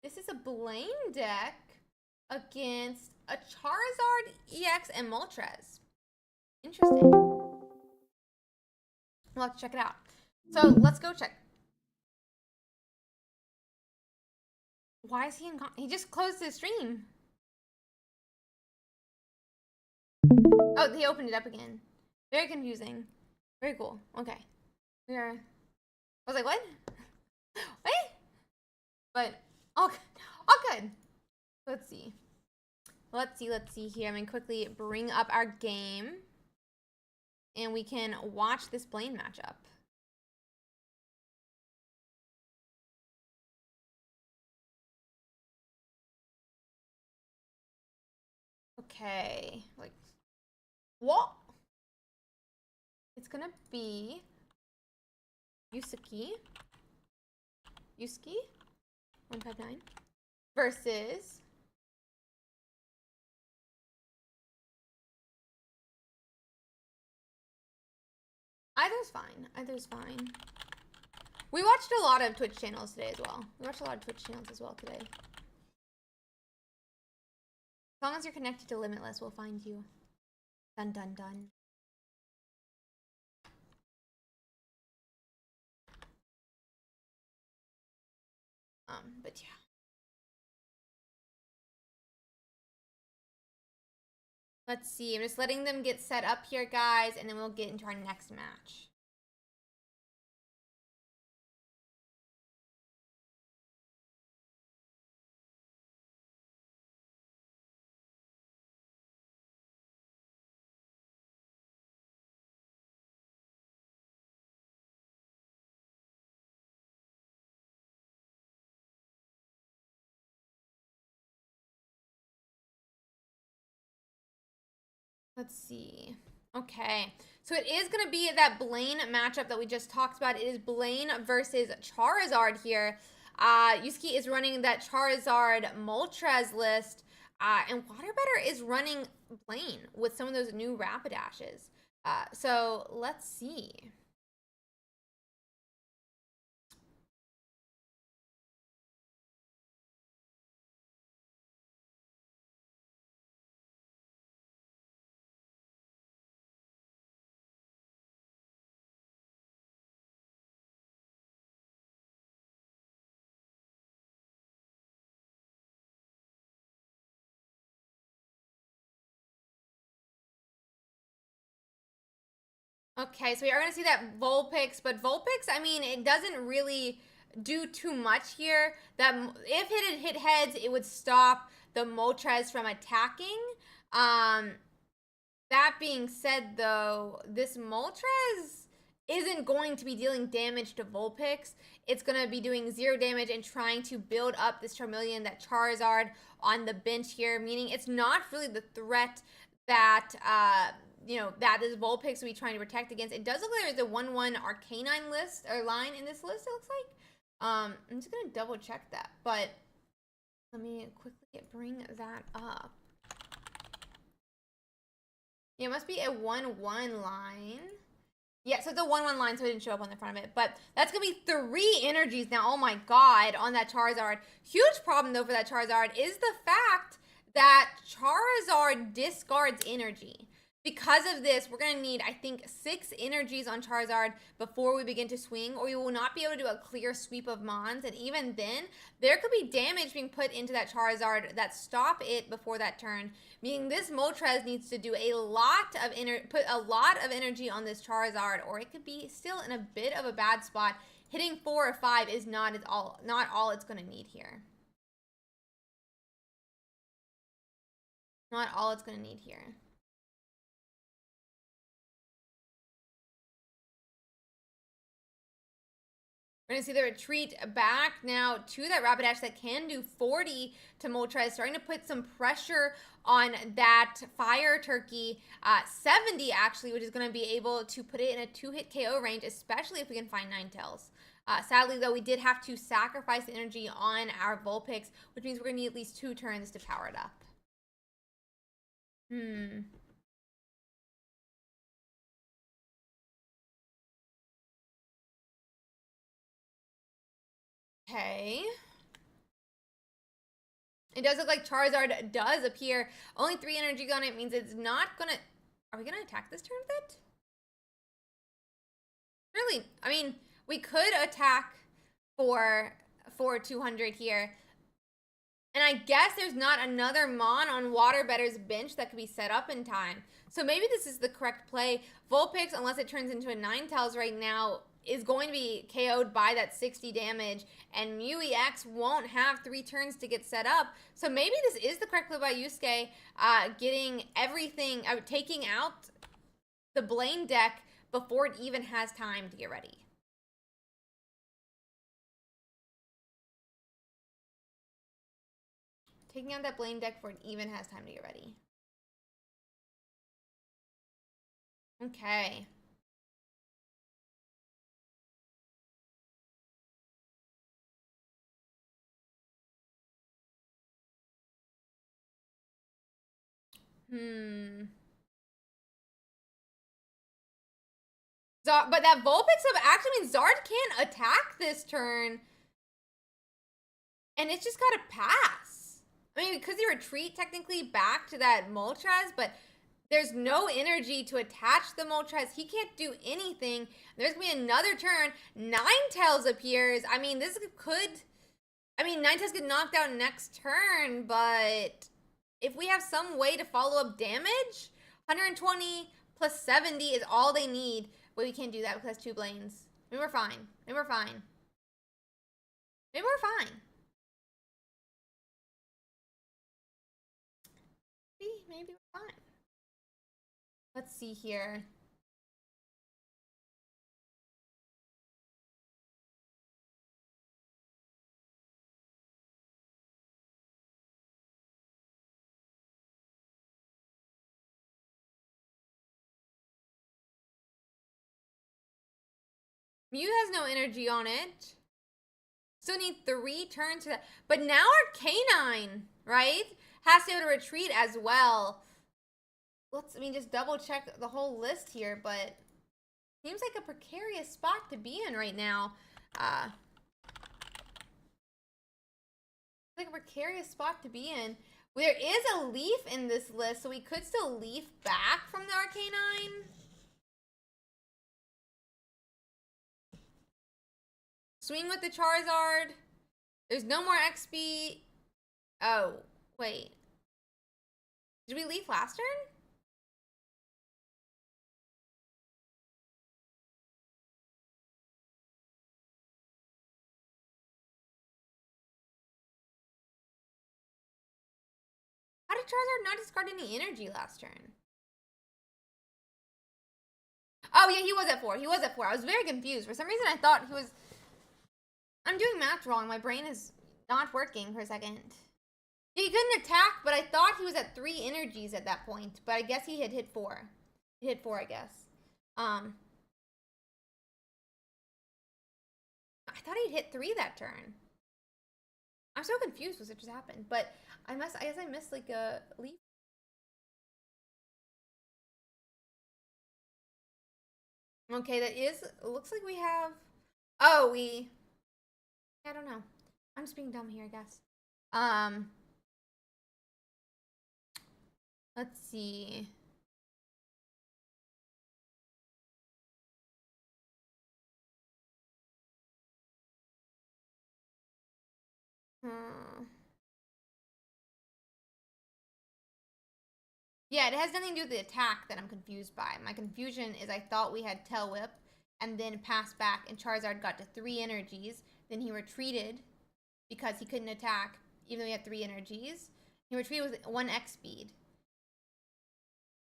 This is a Blaine deck against a Charizard EX and Moltres. Interesting. We'll have to check it out. So let's go check. Why is he in? He just closed his stream. Oh, he opened it up again. Very confusing. Very cool. Okay. I was like, what? Wait. But all good. Let's see. Let's see here. I'm gonna quickly bring up our game, and we can watch this Blaine matchup. Okay, like what? It's gonna be Yusuke 159 versus Either's fine. We watched a lot of Twitch channels today as well. Today. As long as you're connected to Limitless, we'll find you. Dun dun dun. But yeah. Let's see. I'm just letting them get set up here, guys, and then we'll get into our next match. Let's see. Okay, so it is going to be that Blaine matchup that we just talked about. It is Blaine versus Charizard here. Yusuke is running that Charizard Moltres list, and Waterbetter is running Blaine with some of those new Rapidashes. So let's see. Okay, so we are going to see that Vulpix, but Vulpix, I mean, it doesn't really do too much here. That if it had hit heads, it would stop the Moltres from attacking. That being said, though, this Moltres isn't going to be dealing damage to Vulpix. It's going to be doing 0 damage and trying to build up this Charmeleon, that Charizard on the bench here, meaning it's not really the threat that that this Vulpix will be trying to protect against. It does look like there's a 1/1 Arcanine list or line in this list, it looks like. I'm just gonna double check that, but let me quickly bring that up. Yeah, it must be a 1/1 line. Yeah, so it's a 1/1 line, so it didn't show up on the front of it. But that's gonna be 3 energies now. Oh my god, on that Charizard. Huge problem though for that Charizard is the fact that Charizard discards energy. Because of this, we're going to need, I think, 6 energies on Charizard before we begin to swing, or we will not be able to do a clear sweep of Mons. And even then, there could be damage being put into that Charizard that stop it before that turn. Meaning this Moltres needs to do a lot of put a lot of energy on this Charizard, or it could be still in a bit of a bad spot. Hitting 4 or 5 is not all it's going to need here. Not all it's going to need here. We're going to see the retreat back now to that Rapidash that can do 40 to Moltres, starting to put some pressure on that Fire Turkey. 70 actually, which is going to be able to put it in a 2-hit KO range, especially if we can find Ninetales. Sadly, though, we did have to sacrifice energy on our Vulpix, which means we're going to need at least 2 turns to power it up. Okay. It does look like Charizard does appear. Only 3 energy on it means it's not gonna... Are we gonna attack this turn with it? Really? I mean, we could attack for 200 here. And I guess there's not another Mon on Waterbetter's bench that could be set up in time. So maybe this is the correct play. Vulpix, unless it turns into a Ninetales right now, is going to be KO'd by that 60 damage, and MewEX won't have 3 turns to get set up. So maybe this is the correct play by Yusuke, getting everything, taking out the Blaine deck before it even has time to get ready. Taking out that Blaine deck before it even has time to get ready. Okay. But that Vulpix actually means Zard can't attack this turn. And it's just got to pass. I mean, because you retreat technically back to that Moltres, but there's no energy to attach the Moltres. He can't do anything. There's going to be another turn. Ninetales appears. I mean, this could... I mean, Ninetales get knocked out next turn, but if we have some way to follow up damage, 120 plus 70 is all they need. But we can't do that because 2 Blaines. Maybe we're fine. Maybe we're fine. Maybe we're fine. Maybe we're fine. Let's see here. Mew has no energy on it. Still need 3 turns to that. But now our Canine, right, has to be able to retreat as well. Let's, just double check the whole list here, but seems like a precarious spot to be in right now. Like a precarious spot to be in. There is a leaf in this list, so we could still leaf back from the Arcanine. Swing with the Charizard. There's no more XP. Oh, wait. Did we leaf last turn? How did Charizard not discard any energy last turn? Oh, yeah, he was at 4. He was at 4. I was very confused. For some reason, I thought he was... I'm doing math wrong. My brain is not working for a second. He couldn't attack, but I thought he was at 3 energies at that point. But I guess he had hit 4. He hit 4, I guess. I thought he'd hit 3 that turn. I'm so confused with what just happened. But I guess I missed like a leap. Okay, that is... Looks like we have... Oh, we... I don't know. I'm just being dumb here, I guess. Let's see. Yeah, it has nothing to do with the attack that I'm confused by. My confusion is I thought we had Tail Whip and then passed back and Charizard got to 3 energies. Then he retreated because he couldn't attack even though he had 3 energies. He retreated with 1x speed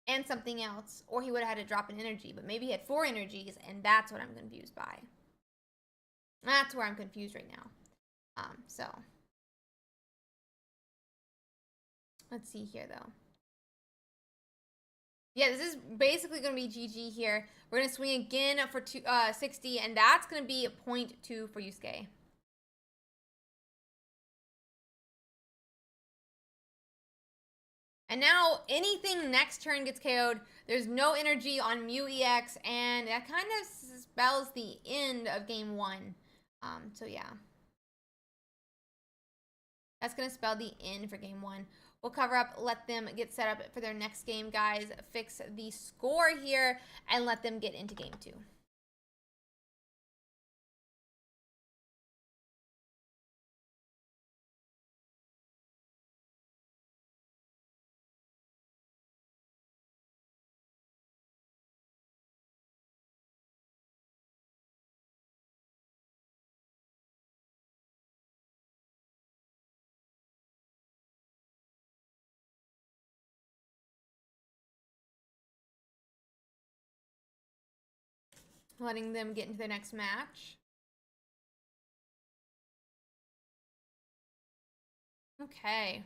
and something else, or he would have had to drop an energy, but maybe he had 4 energies, and that's what I'm confused by. That's where I'm confused right now. So let's see here though. Yeah, this is basically going to be GG here. We're going to swing again for 60, and that's going to be a 0.2 for Ursiiday. And now anything next turn gets KO'd. There's no energy on Mew EX, and that kind of spells the end of game 1. So yeah. That's going to spell the end for game 1. We'll cover up, let them get set up for their next game, guys. Fix the score here, and let them get into game 2. Letting them get into their next match. Okay.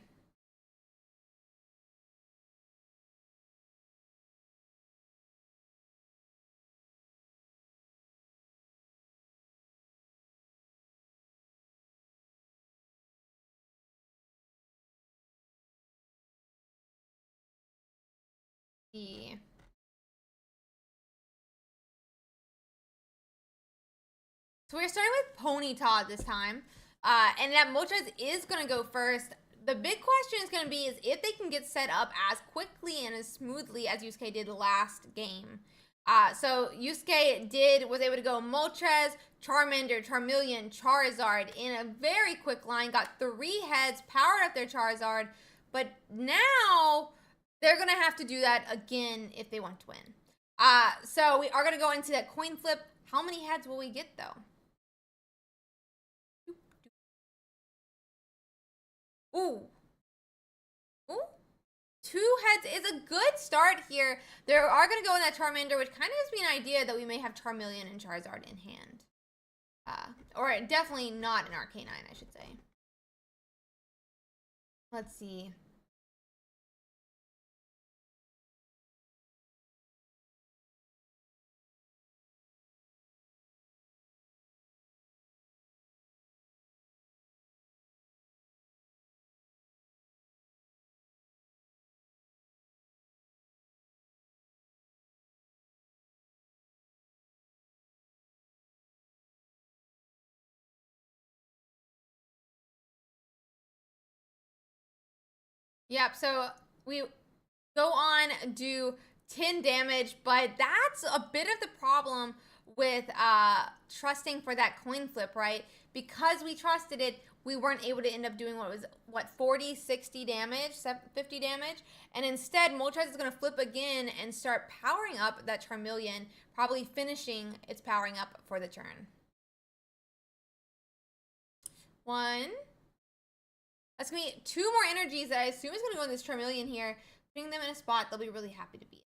So we're starting with Ponyta this time. And that Moltres is going to go first. The big question is going to be is if they can get set up as quickly and as smoothly as Ursiiday did last game. So Ursiiday was able to go Moltres, Charmander, Charmeleon, Charizard in a very quick line. Got 3 heads, powered up their Charizard. But now they're going to have to do that again if they want to win. So we are going to go into that coin flip. How many heads will we get though? Ooh. Ooh. 2 heads is a good start here. They are going to go in that Charmander, which kind of gives me an idea that we may have Charmeleon and Charizard in hand. Or definitely not an Arcanine, I should say. Let's see. Yep, so we go on, do 10 damage, but that's a bit of the problem with trusting for that coin flip, right? Because we trusted it, we weren't able to end up doing 40, 60 damage, 50 damage, and instead Moltres is going to flip again and start powering up that Charmeleon, probably finishing its powering up for the turn. 1, That's going to be 2 more energies that I assume is going to go in this Charmeleon here. Putting them in a spot they'll be really happy to be in.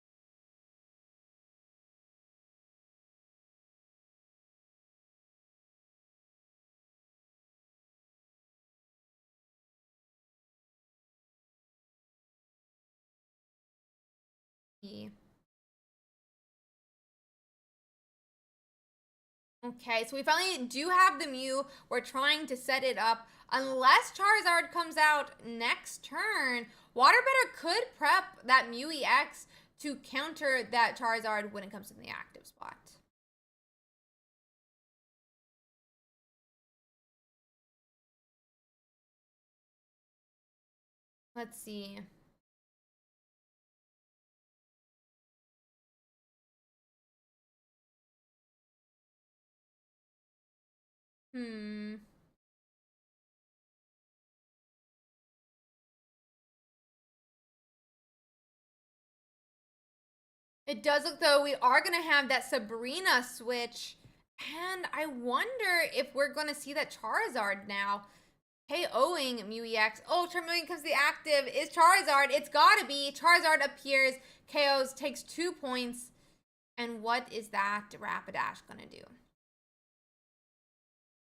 Okay, so we finally do have the Mew. We're trying to set it up. Unless Charizard comes out next turn, Water Better could prep that Mew EX to counter that Charizard when it comes in the active spot. Let's see. It does look though we are going to have that Sabrina switch. And I wonder if we're going to see that Charizard now. KOing Mew EX. Oh, Charmeleon comes to the active. Is Charizard. It's got to be. Charizard appears. KOs, takes 2 points. And what is that Rapidash going to do?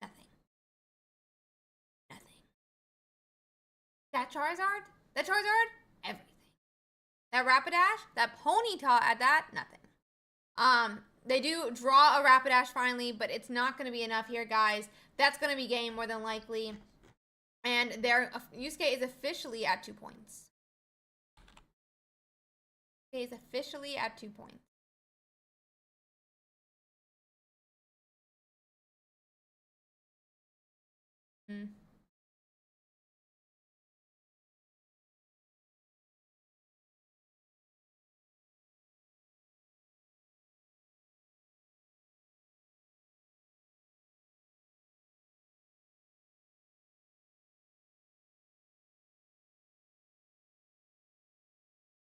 Nothing. Nothing. That Charizard? That Charizard? Everything. That Rapidash? That Ponyta at that? Nothing. They do draw a Rapidash finally, but it's not going to be enough here, guys. That's going to be game more than likely. And their Yusuke is officially at 2 points. He is officially at 2 points.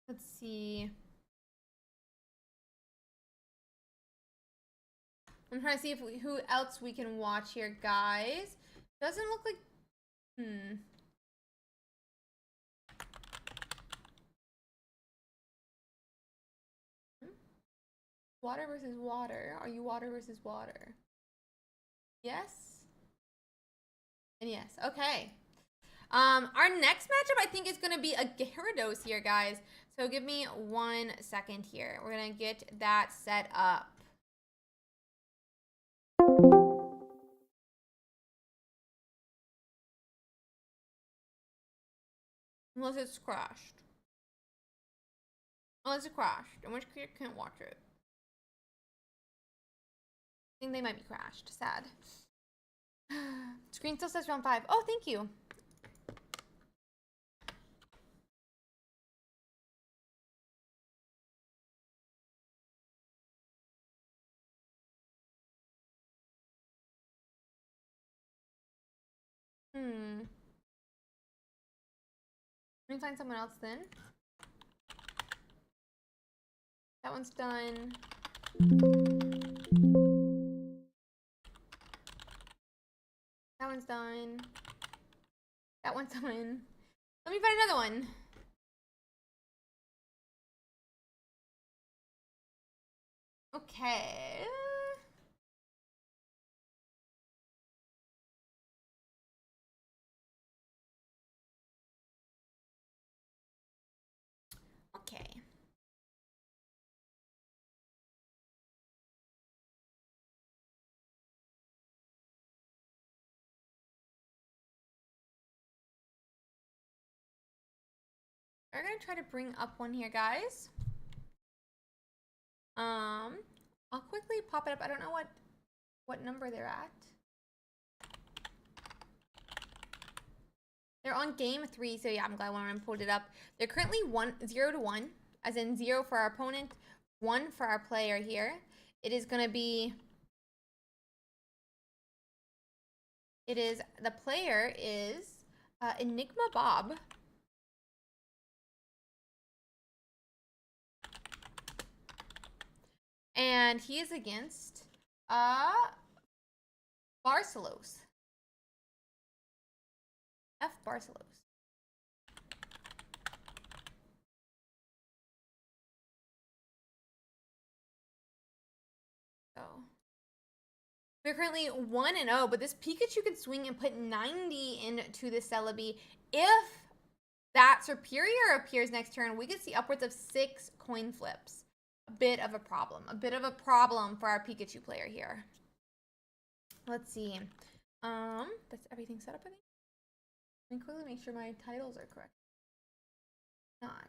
Let's see. I'm trying to see if who else we can watch here, guys. Doesn't look like... Water versus water. Are you water versus water? Yes? And yes. Okay. Our next matchup, I think, is going to be a Gyarados here, guys. So give me 1 second here. We're going to get that set up. Unless it's crashed. Unless it's crashed. In which case you can't watch it. I think they might be crashed. Sad. Screen still says round 5. Oh, thank you. Let me find someone else then. That one's done. That one's done. That one's done. Let me find another one. Okay. Okay. We're gonna try to bring up one here, guys. I'll quickly pop it up. I don't know what number they're at. They're on game 3, so yeah, I'm glad when I pulled it up. They're currently 0 to 1, as in 0 for our opponent, 1 for our player here. It is gonna be. The player is Enigma Bob. And he is against Barcelos. F. Barcelos. We're currently 1-0, but this Pikachu can swing and put 90 into the Celebi. If that Superior appears next turn, we could see upwards of 6 coin flips. A bit of a problem. A bit of a problem for our Pikachu player here. Let's see. That's everything set up, I think. Let me quickly make sure my titles are correct. Not.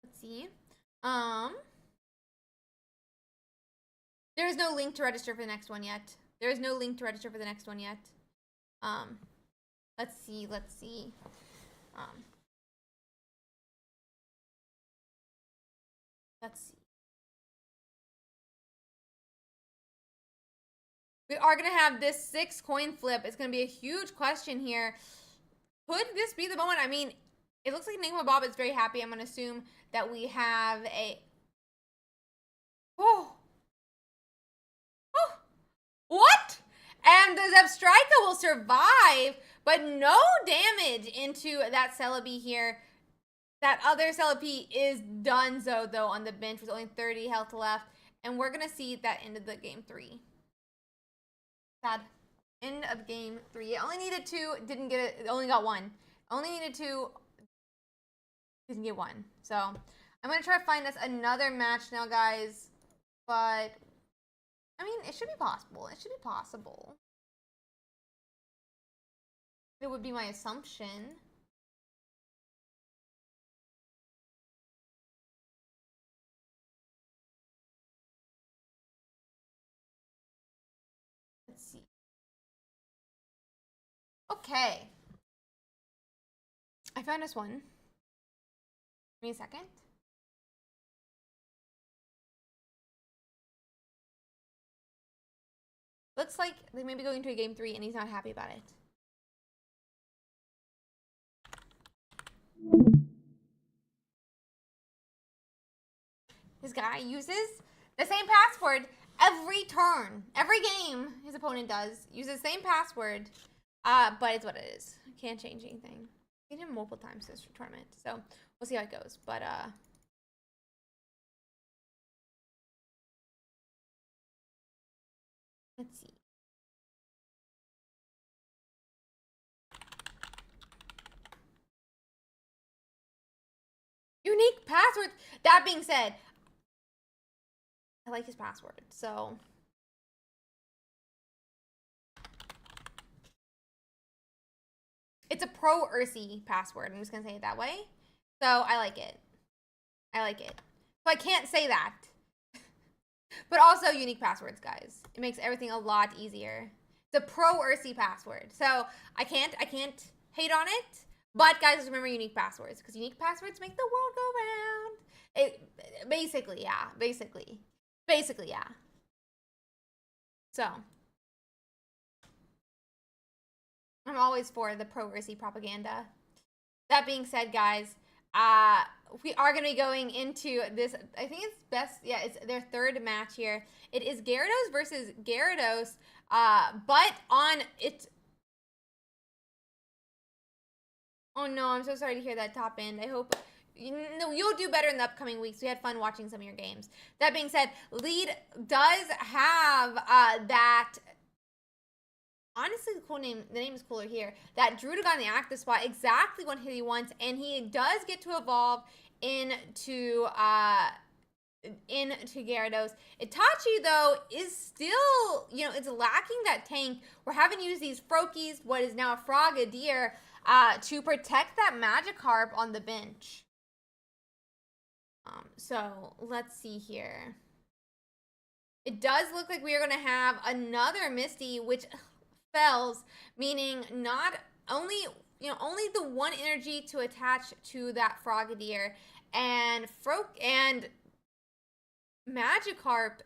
Let's see. There is no link to register for the next one yet. There is no link to register for the next one yet. Let's see. Let's see. We are going to have this 6 coin flip. It's going to be a huge question here. Could this be the moment? I mean, it looks like Enigma Bob is very happy. I'm going to assume that we have a... Oh! What? And the Zebstrika will survive, but no damage into that Celebi here. That other Celebi is done though on the bench with only 30 health left. And we're going to see that end of the game 3. Sad. End of game 3. It only needed 2, didn't get it. It only got 1. Only needed 2, didn't get 1. So I'm going to try to find us another match now, guys. But... I mean, it should be possible. It should be possible. It would be my assumption. Let's see. Okay. I found us one. Give me a second. Looks like they may be going to a game 3 and he's not happy about it. This guy uses the same password every turn. Every game his opponent does. Uses the same password. But it's what it is. Can't change anything. I did him multiple times this tournament. So we'll see how it goes. But let's see. Unique passwords. That being said, I like his password, so. It's a pro Ursi password. I'm just going to say it that way. So I like it. I like it. So I can't say that. But also unique passwords, guys. It makes everything a lot easier. It's a pro Ursi password. So I can't hate on it. But guys, just remember unique passwords, because unique passwords make the world go round. It basically, yeah. Basically, yeah. So I'm always for the pro Ursi propaganda. That being said, guys, we are going to be going into this. I think it's best. Yeah, it's their 3rd match here. It is Gyarados versus Gyarados. But on it's. Oh no, I'm so sorry to hear that top end. I hope you'll do better in the upcoming weeks. We had fun watching some of your games. That being said, Lead does have that. Honestly, the cool name. The name is cooler here. That Druddigon in the active spot, exactly what he wants, and he does get to evolve into Gyarados. Itachi, though, is still, it's lacking that tank. We're having to use these Froakies, what is now a Frogadier, to protect that Magikarp on the bench. So let's see here. It does look like we are going to have another Misty, which fells, meaning not only, only the 1 energy to attach to that Frogadier, and Magikarp,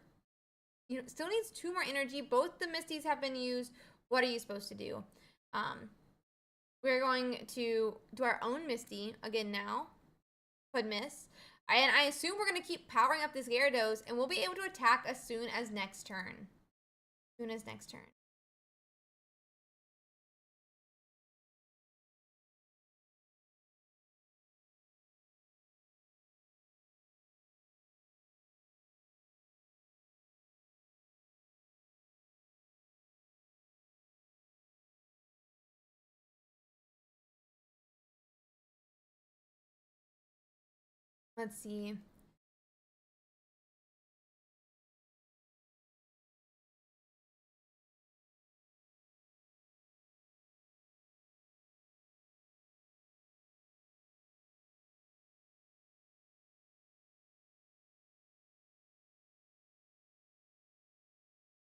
still needs 2 more energy. Both the Misties have been used. What are you supposed to do? We're going to do our own Misty again now. Could miss. And I assume we're going to keep powering up this Gyarados, and we'll be able to attack as soon as next turn. Luna's next turn. Let's see.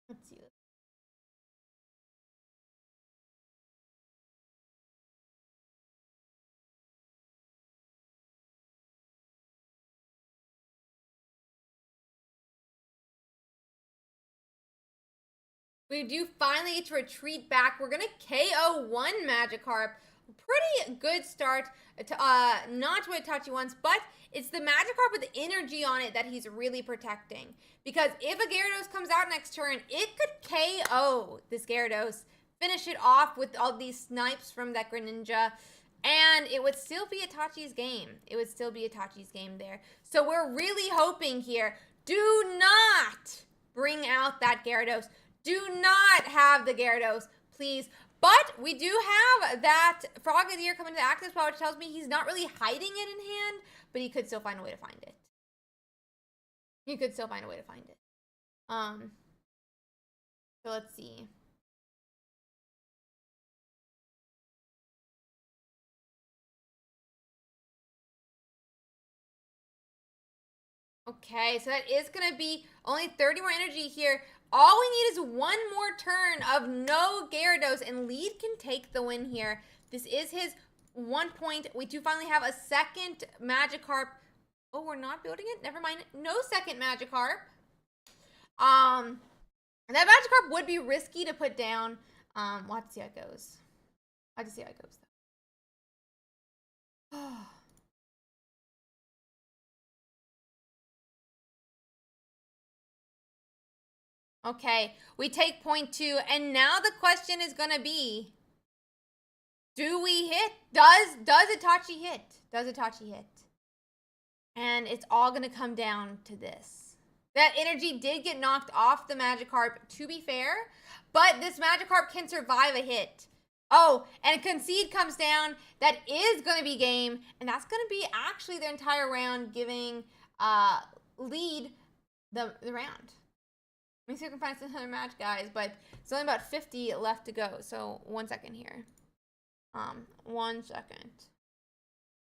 Let's see. We do finally get to retreat back. We're gonna KO one Magikarp. Pretty good start. Not what Itachi wants, but it's the Magikarp with energy on it that he's really protecting. Because if a Gyarados comes out next turn, it could KO this Gyarados, finish it off with all these snipes from that Greninja, and it would still be Itachi's game. It would still be Itachi's game there. So we're really hoping here, do not bring out that Gyarados. Do not have the Gyarados, please. But we do have that Frogadier coming to active spot, which tells me he's not really hiding it in hand, but he could still find a way to find it. He could still find a way to find it. So let's see. Okay, so that is going to be only 30 more energy here. All we need is one more turn of no Gyarados, and Lead can take the win here. This is his 1 point. We do finally have a second Magikarp. Oh, we're not building it? Never mind. No second Magikarp. That Magikarp would be risky to put down. We'll have to see how it goes. I'll have to see how it goes, though. Okay, we take point 2, and now the question is gonna be, do we hit? Does Itachi hit? Does Itachi hit? And it's all gonna come down to this. That energy did get knocked off the Magikarp, to be fair, but this Magikarp can survive a hit. Oh, and Concede comes down. That is gonna be game, and that's gonna be actually the entire round, giving Lead the round. Let me see if I can find some other match, guys, but it's only about 50 left to go, so 1 second here. 1 second.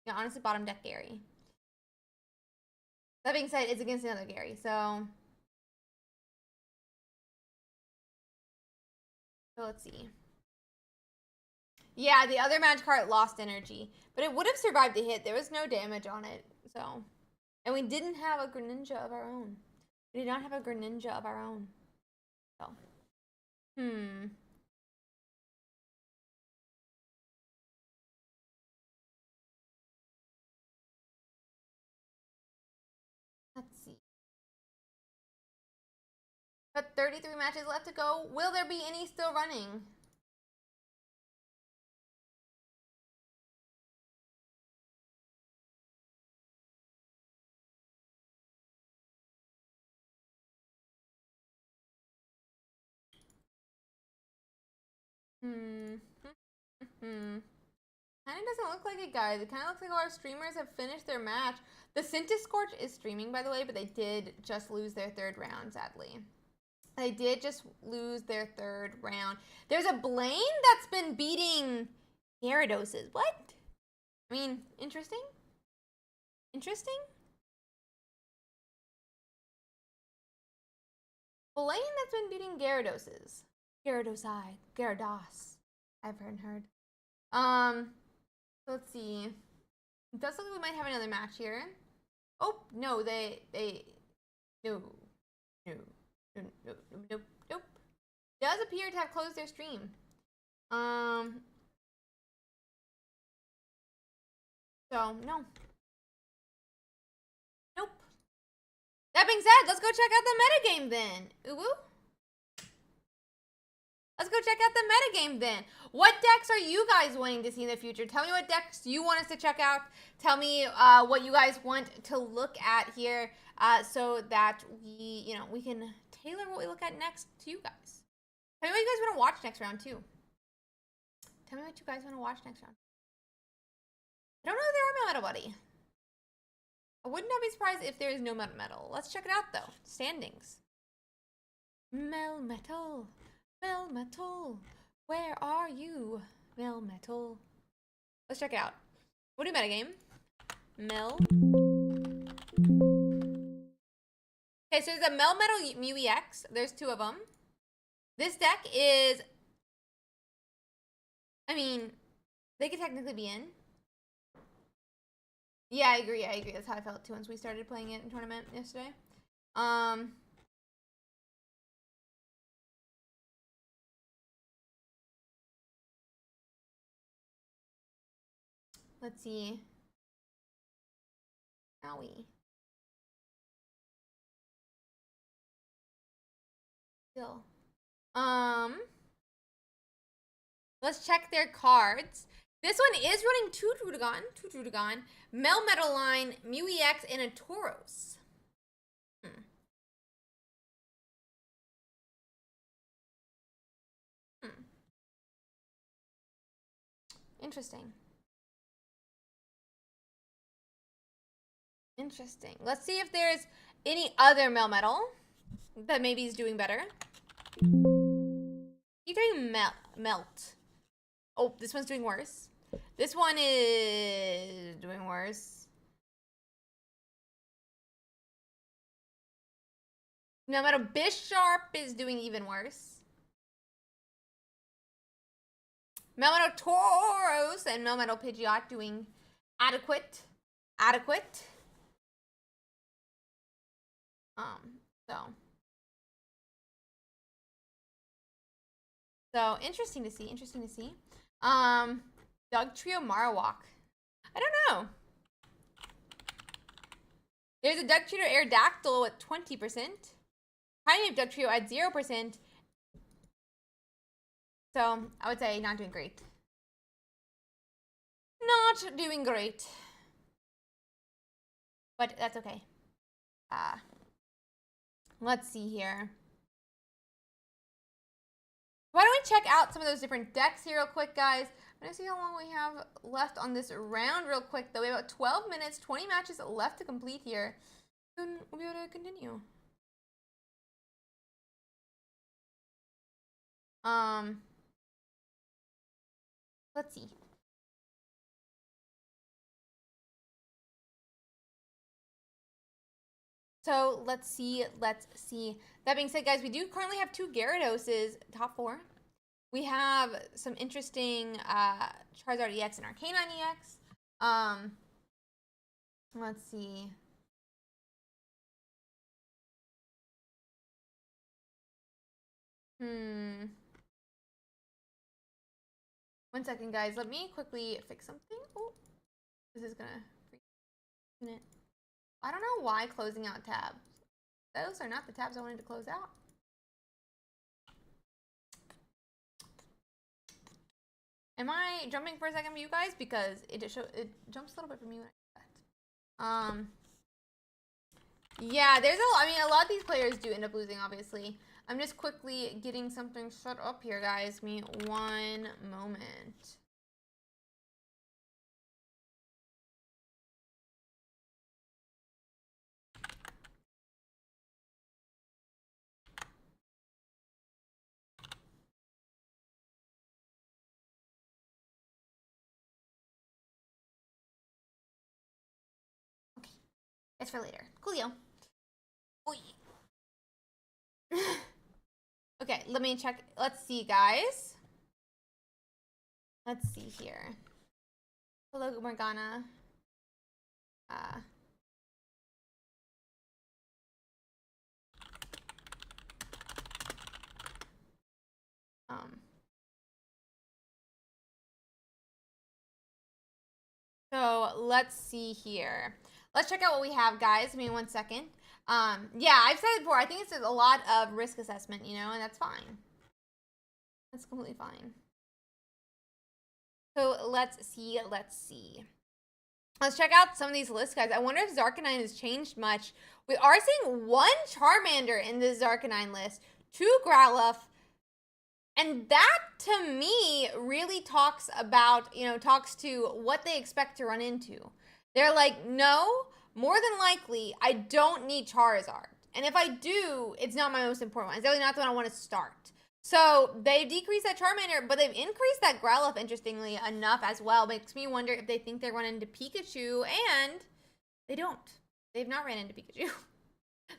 Yeah, honestly, bottom deck Gary. That being said, it's against another Gary, so let's see. Yeah, the other Magikarp lost energy, but it would have survived the hit. There was no damage on it, so. And we didn't have a Greninja of our own. We did not have a Greninja of our own. So. Let's see. But 33 matches left to go. Will there be any still running? Kind of doesn't look like it, guys. It kind of looks like a lot of streamers have finished their match. The Scorch is streaming, by the way, but they did just lose their 3rd round, sadly. They did just lose their 3rd round. There's a Blaine that's been beating Gyaradoses. What? I mean, interesting. Interesting. Blaine that's been beating Gyaradoses. Gyarados. I've heard. Let's see. It does look like we might have another match here. Oh, no, no. Nope. Does appear to have closed their stream. So, no. Nope. That being said, let's go check out the metagame then. Ooh. Let's go check out the metagame then. What decks are you guys wanting to see in the future? Tell me what decks you want us to check out. Tell me what you guys want to look at here so that we can tailor what we look at next to you guys. Tell me what you guys want to watch next round too. Tell me what you guys want to watch next round. I don't know if there are Metal Buddy. I would not be surprised if there is no Metal. Let's check it out though. Standings. Metal. Where are you? Metal. Let's check it out. We'll do metagame. Okay, so there's a Metal Mew EX. There's 2 of them. This deck is, I mean, they could technically be in. Yeah, I agree. That's how I felt too once we started playing it in tournament yesterday. Let's see. Owie. Still. Let's check their cards. This one is running 2 Druddigon, Metal Line, Mew EX, and a Tauros. Interesting. Let's see if there's any other Metal that maybe is doing better. You're doing Melt. Oh, this one's doing worse. This one is doing worse. Metal Bisharp is doing even worse. Metal Tauros and Metal Pidgeot doing adequate. So interesting to see. Dugtrio Marowak. I don't know. There's a Dugtrio Aerodactyl with 20%. Tiny of Dugtrio at 0%. So I would say not doing great. But that's okay. Let's see here. Why don't we check out some of those different decks here real quick, guys? I'm gonna see how long we have left on this round real quick, though. We have about 12 minutes, 20 matches left to complete here. Then we'll be able to continue. Let's see. So let's see. That being said, guys, we do currently have 2 Gyarados, top 4. We have some interesting Charizard EX and Arcanine EX. Let's see. One second, guys. Let me quickly fix something. Oh, this is gonna freak it. I don't know why closing out tabs. Those are not the tabs I wanted to close out. Am I jumping for a second for you guys? Because it jumps a little bit for me when I do that. Yeah, there's a lot of these players do end up losing, obviously. I'm just quickly getting something set up here, guys. Give me one moment. It's for later. Coolio. Okay, let me check. Let's see, guys. Let's see here. Hello, Morgana. So let's see here. Let's check out what we have, guys. Give me one second. Yeah, I've said it before. I think it's a lot of risk assessment, and that's fine. That's completely fine. So let's see. Let's check out some of these lists, guys. I wonder if Zarkanine has changed much. We are seeing 1 Charmander in this Zarkanine list, 2 Growlithe, and that to me really talks about, talks to what they expect to run into. They're like, no, more than likely, I don't need Charizard. And if I do, it's not my most important one. It's definitely not the one I want to start. So they decreased that Charmander, but they've increased that Growlithe, interestingly enough, as well. Makes me wonder if they think they're running into Pikachu, and they don't. They've not ran into Pikachu.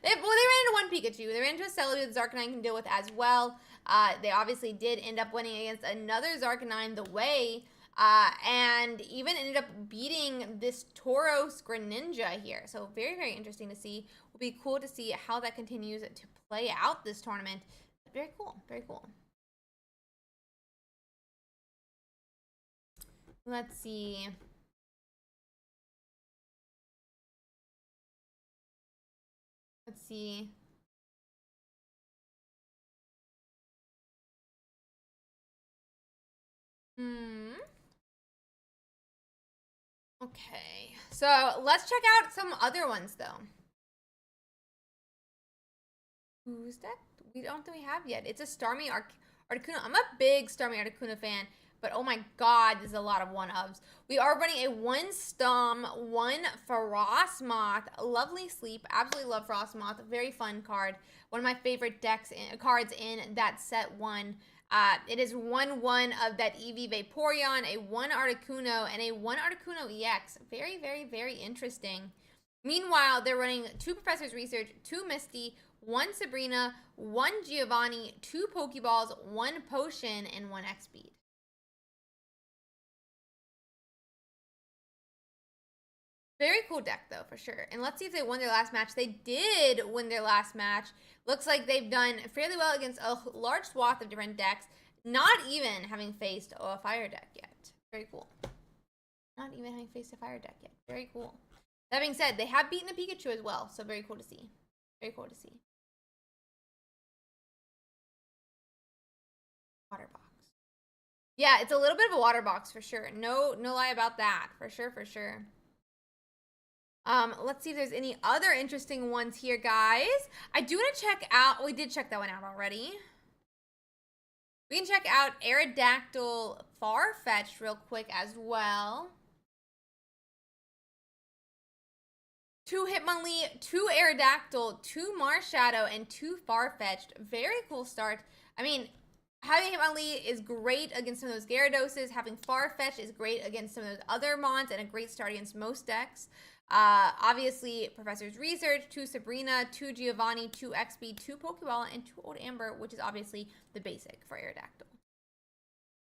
They ran into 1 Pikachu. They ran into a Celebi that Zarkanine can deal with as well. They obviously did end up winning against another Zarkanine the way, and even ended up beating this Tauros Greninja here. So very, very interesting to see. Will be cool to see how that continues to play out this tournament. Very cool. Very cool. Let's see. Let's see. Okay. So let's check out some other ones though. Who's that? We don't think we have yet. It's a Starmie Articuno. I'm a big Starmie Articuno fan, but oh my god, this is a lot of 1-ofs. We are running a 1 Stom, 1 Frostmoth. Lovely sleep. Absolutely love Frostmoth. Very fun card. One of my favorite cards in that set 1. It is 1/1 of that EV Vaporeon, a 1 Articuno, and a 1 Articuno EX. Very, very, very interesting. Meanwhile, they're running 2 Professor's Research, 2 Misty, 1 Sabrina, 1 Giovanni, 2 Pokeballs, 1 Potion, and 1 X-Speed. Very cool deck, though, for sure. And let's see if they won their last match. They did win their last match. Looks like they've done fairly well against a large swath of different decks, not even having faced a fire deck yet. Very cool. Not even having faced a fire deck yet. Very cool. That being said, they have beaten a Pikachu as well, so very cool to see. Very cool to see. Water box. Yeah, it's a little bit of a water box for sure. No lie about that. For sure, for sure. Let's see if there's any other interesting ones here, guys. I do want to check out, we did check that one out already. We can check out Aerodactyl Farfetch'd real quick as well. 2 Hitmonlee, 2 Aerodactyl, 2 Marshadow, and 2 Farfetch'd. Very cool start. I mean, having Hitmonlee is great against some of those Gyarados. Having Farfetch'd is great against some of those other Mons, and a great start against most decks. Obviously, Professor's Research, 2 Sabrina, 2 Giovanni, 2 XP, 2 Pokeball, and 2 Old Amber, which is obviously the basic for Aerodactyl.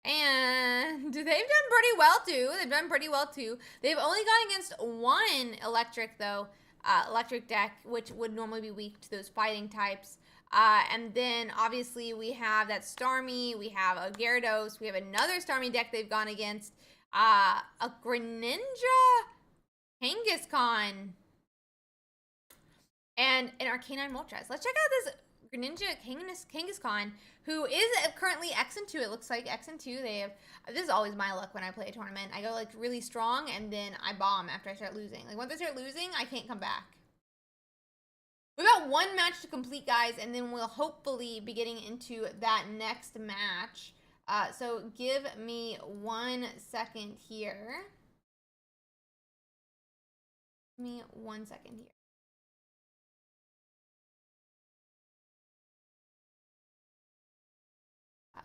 And they've done pretty well, too. They've only gone against 1 electric, though. Electric deck, which would normally be weak to those fighting types. And then, obviously, we have that Starmie. We have a Gyarados. We have another Starmie deck they've gone against. A Greninja, Kangaskhan, and an Arcanine Moltres. Let's check out this Greninja Kangaskhan, who is currently X and 2. It looks like X and 2. They have. This is always my luck when I play a tournament. I go like really strong, and then I bomb after I start losing. Like once I start losing, I can't come back. We've got 1 match to complete, guys, and then we'll hopefully be getting into that next match. So give me 1 second here. Give me 1 second here.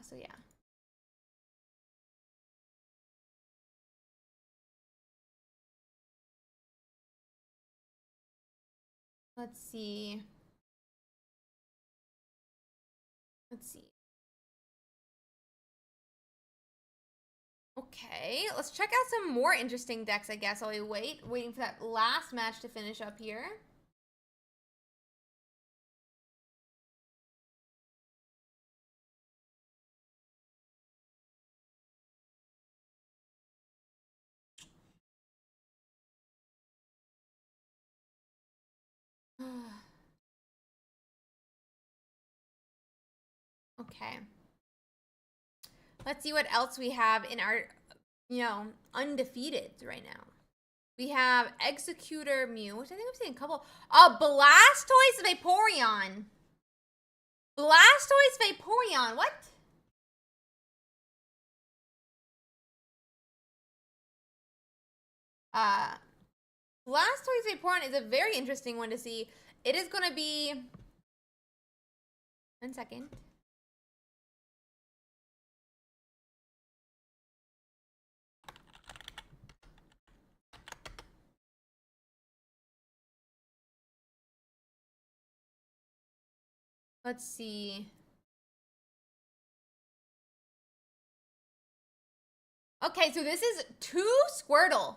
So yeah. Let's see. Okay, let's check out some more interesting decks, I guess, while we waiting for that last match to finish up here. Okay. Let's see what else we have in our, you know, undefeated right now. We have Executor Mew, which I think I've seen a couple. Oh, Blastoise Vaporeon. Blastoise Vaporeon. What? Blastoise Vaporeon is a very interesting one to see. It is going to be... 1 second. Let's see. Okay, so this is 2 Squirtle.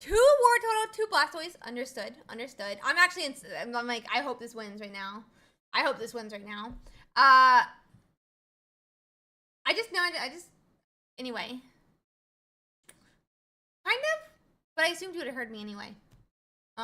2 Wartortle, 2 Blastoise. Understood. Understood. I'm actually, I'm like, I hope this wins right now. I hope this wins right now. I just know, anyway. Kind of, but I assumed you would have heard me anyway. 2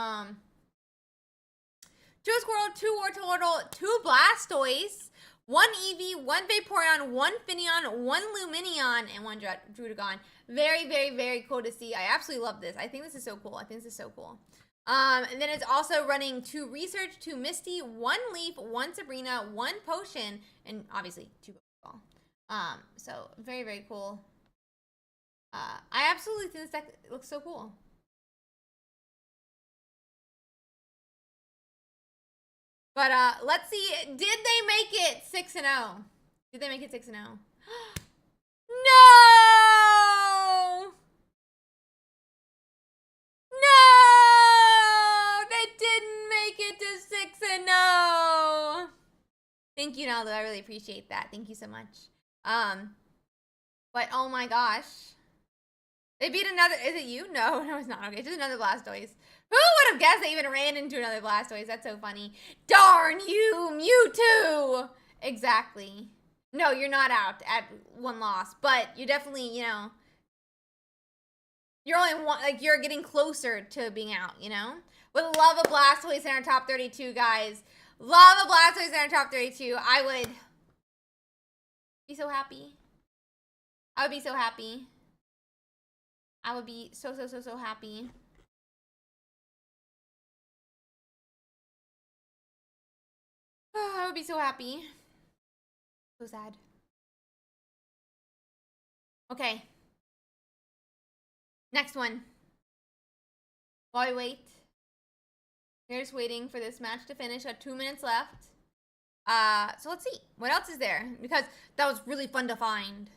Squirtle, 2 Wartortle, 2 Blastoise, 1 Eevee, 1 Vaporeon, 1 Finneon, 1 Lumineon, and 1 Druddigon. Very, very, very cool to see. I absolutely love this. I think this is so cool. I think this is so cool. And then it's also running 2 Research, 2 Misty, 1 Leaf, 1 Sabrina, 1 Potion, and obviously 2 Pokeball. So very, very cool. I absolutely think this deck looks so cool. But let's see. Did they make it 6-0? Did they make it 6-0? No! No! They didn't make it to 6-0. Thank you, Naldo. I really appreciate that. Thank you so much. But oh my gosh. They beat another. Is it you? No, no, it's not. Okay, just another Blastoise. Who would have guessed they even ran into another Blastoise? That's so funny. Darn you, Mewtwo! Exactly. No, you're not out at 1 loss, but you definitely, you know, you're only one, like, you're getting closer to being out, you know? Would love a Blastoise in our top 32, guys. Love a Blastoise in our top 32. I would be so happy. I would be so happy. I would be so, so, so, so happy. I would be so happy. So sad. Okay. Next one. While we wait. We're just waiting for this match to finish. Got 2 minutes left. So let's see. What else is there? Because that was really fun to find.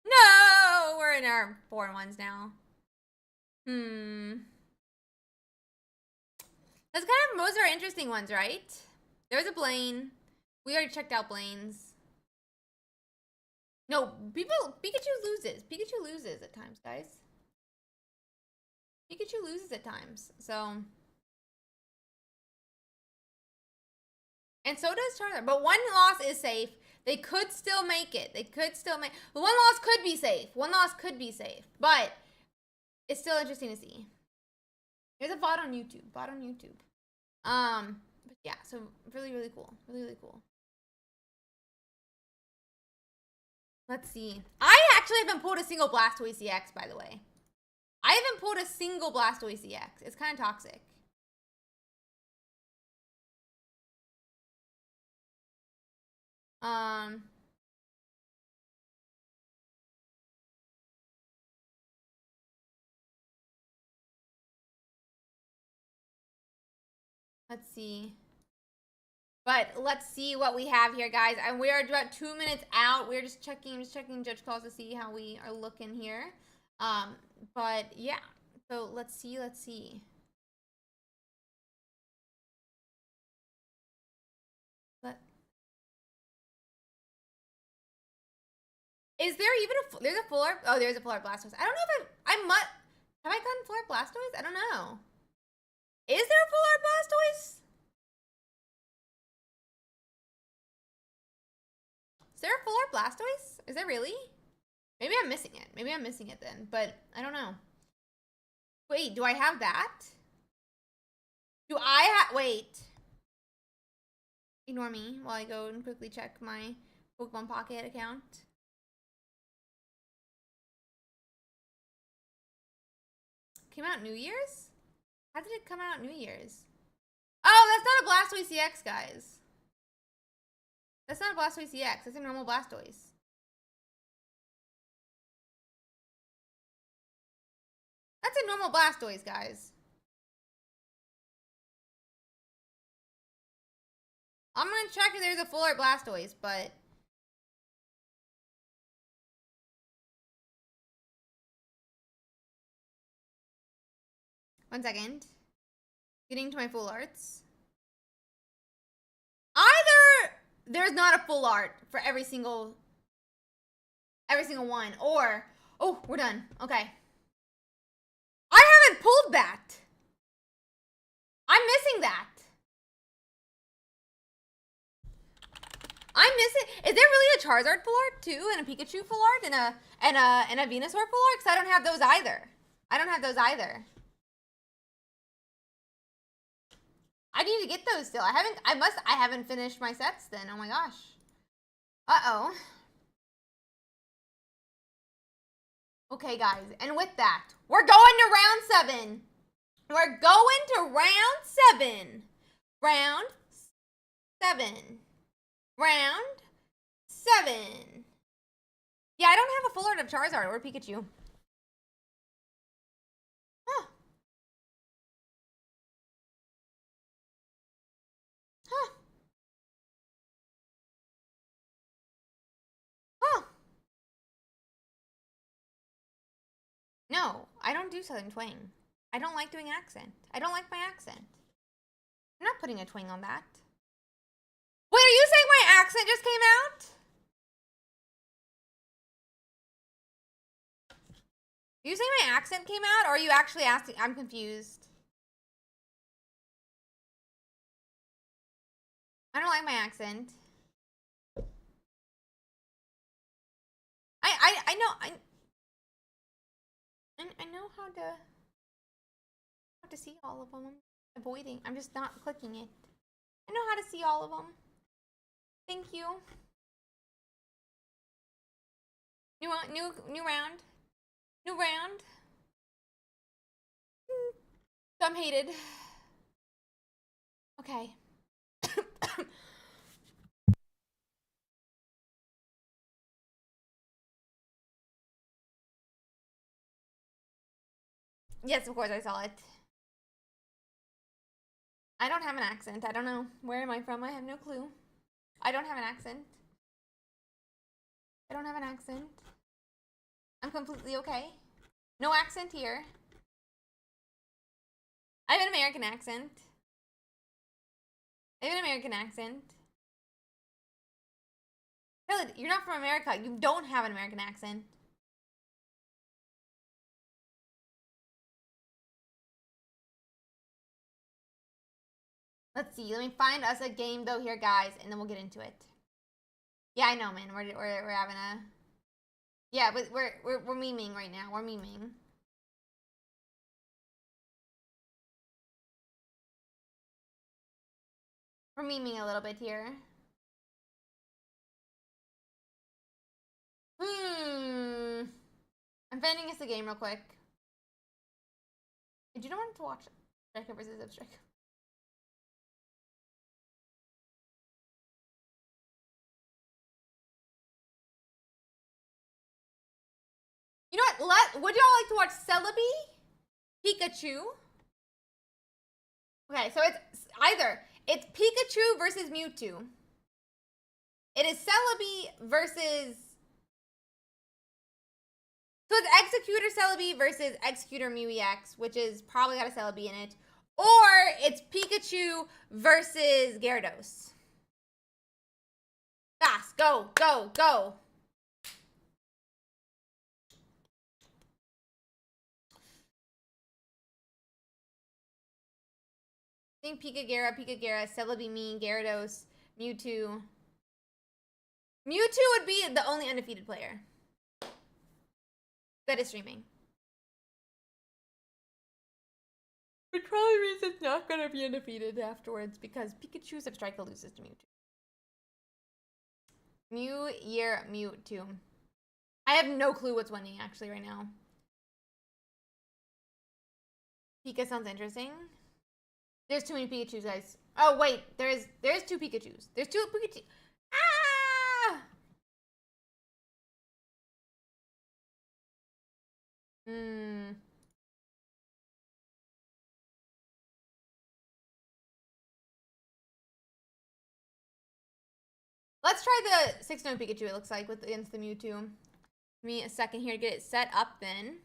No! We're in our 4-1s now. That's kind of most of our interesting ones, right? There's a Blaine. We already checked out Blaine's. No, Pikachu loses. Pikachu loses at times, guys. Pikachu loses at times, so. And so does Charizard. But 1 loss is safe. They could still make it. They could still make. 1 loss could be safe. 1 loss could be safe. But it's still interesting to see. There's a VOD on YouTube. VOD on YouTube. But yeah, so really, really cool. Really, really cool. Let's see. I actually haven't pulled a single Blastoise EX, by the way. I haven't pulled a single Blastoise EX. It's kind of toxic. Let's see. But let's see what we have here, guys. And we are about 2 minutes out. We're just checking judge calls to see how we are looking here. But yeah. So let's see. Is there even there's a full art? Oh, there's a full art Blastoise. I don't know if have I gotten full art Blastoise? I don't know. Is there a full art Blastoise? Is there a full art Blastoise? Is there really? Maybe I'm missing it. Maybe I'm missing it then, but I don't know. Wait, do I have that? Do I have, wait. Ignore me while I go and quickly check my Pokemon Pocket account. Came out New Year's? How did it come out New Year's? Oh, that's not a Blastoise EX, guys. That's not a Blastoise EX. That's a normal Blastoise. That's a normal Blastoise, guys. I'm gonna check if there's a full art Blastoise, but... One second. Getting to my full arts. Either there's not a full art for every single one, or... Oh, we're done. Okay. I haven't pulled that. I'm missing that. I'm missing. Is there really a Charizard full art too, and a Pikachu full art, and a Venusaur full art? Because I don't have those either. I don't have those either. I need to get those still. I haven't finished my sets then. Oh my gosh. Uh-oh. Okay, guys. And with that, we're going to round 7. We're going to round 7. Round 7. Round 7. Yeah, I don't have a full art of Charizard or Pikachu. Huh. Huh. Huh. No, I don't do Southern Twang. I don't like doing accent. I don't like my accent. I'm not putting a twang on that. Wait, are you saying my accent just came out? Are you saying my accent came out, or are you actually asking? I'm confused. I don't like my accent. I know how to see all of them. I'm avoiding. I'm just not clicking it. I know how to see all of them. Thank you. New round. New round. So I'm hated. Okay. Yes, of course I saw it. I don't have an accent. I don't know. Where am I from? I have no clue. I don't have an accent. I don't have an accent. I'm completely okay. No accent here. I have an American accent. I have an American accent. Helen, you're not from America. You don't have an American accent. Let's see. Let me find us a game though here, guys, and then we'll get into it. Yeah, I know, man. We're having a. Yeah, but we're memeing right now. We're memeing. We're memeing a little bit here. I'm finding us a game real quick. Did you not want to watch Striker versus Striker? You know what? Would y'all like to watch Celebi? Pikachu? Okay, so it's Pikachu versus Mewtwo. It is Celebi versus... So it's Executor Celebi versus Executor Mew EX, which is probably got a Celebi in it. Or it's Pikachu versus Gyarados. Fast, go, go, go. I think Pika-Gyara, Celebi me, Gyarados, Mewtwo. Mewtwo would be the only undefeated player that is streaming. Which probably means it's not going to be undefeated afterwards because Pikachu's Substrika loses to Mewtwo. Mewtwo. I have no clue what's winning actually right now. Pika sounds interesting. There's too many Pikachus, guys. Oh wait, there's 2 Pikachus. There's 2 Pikachu. Ah! Let's try the 6-note Pikachu, it looks like, against the Mewtwo. Give me a second here to get it set up then.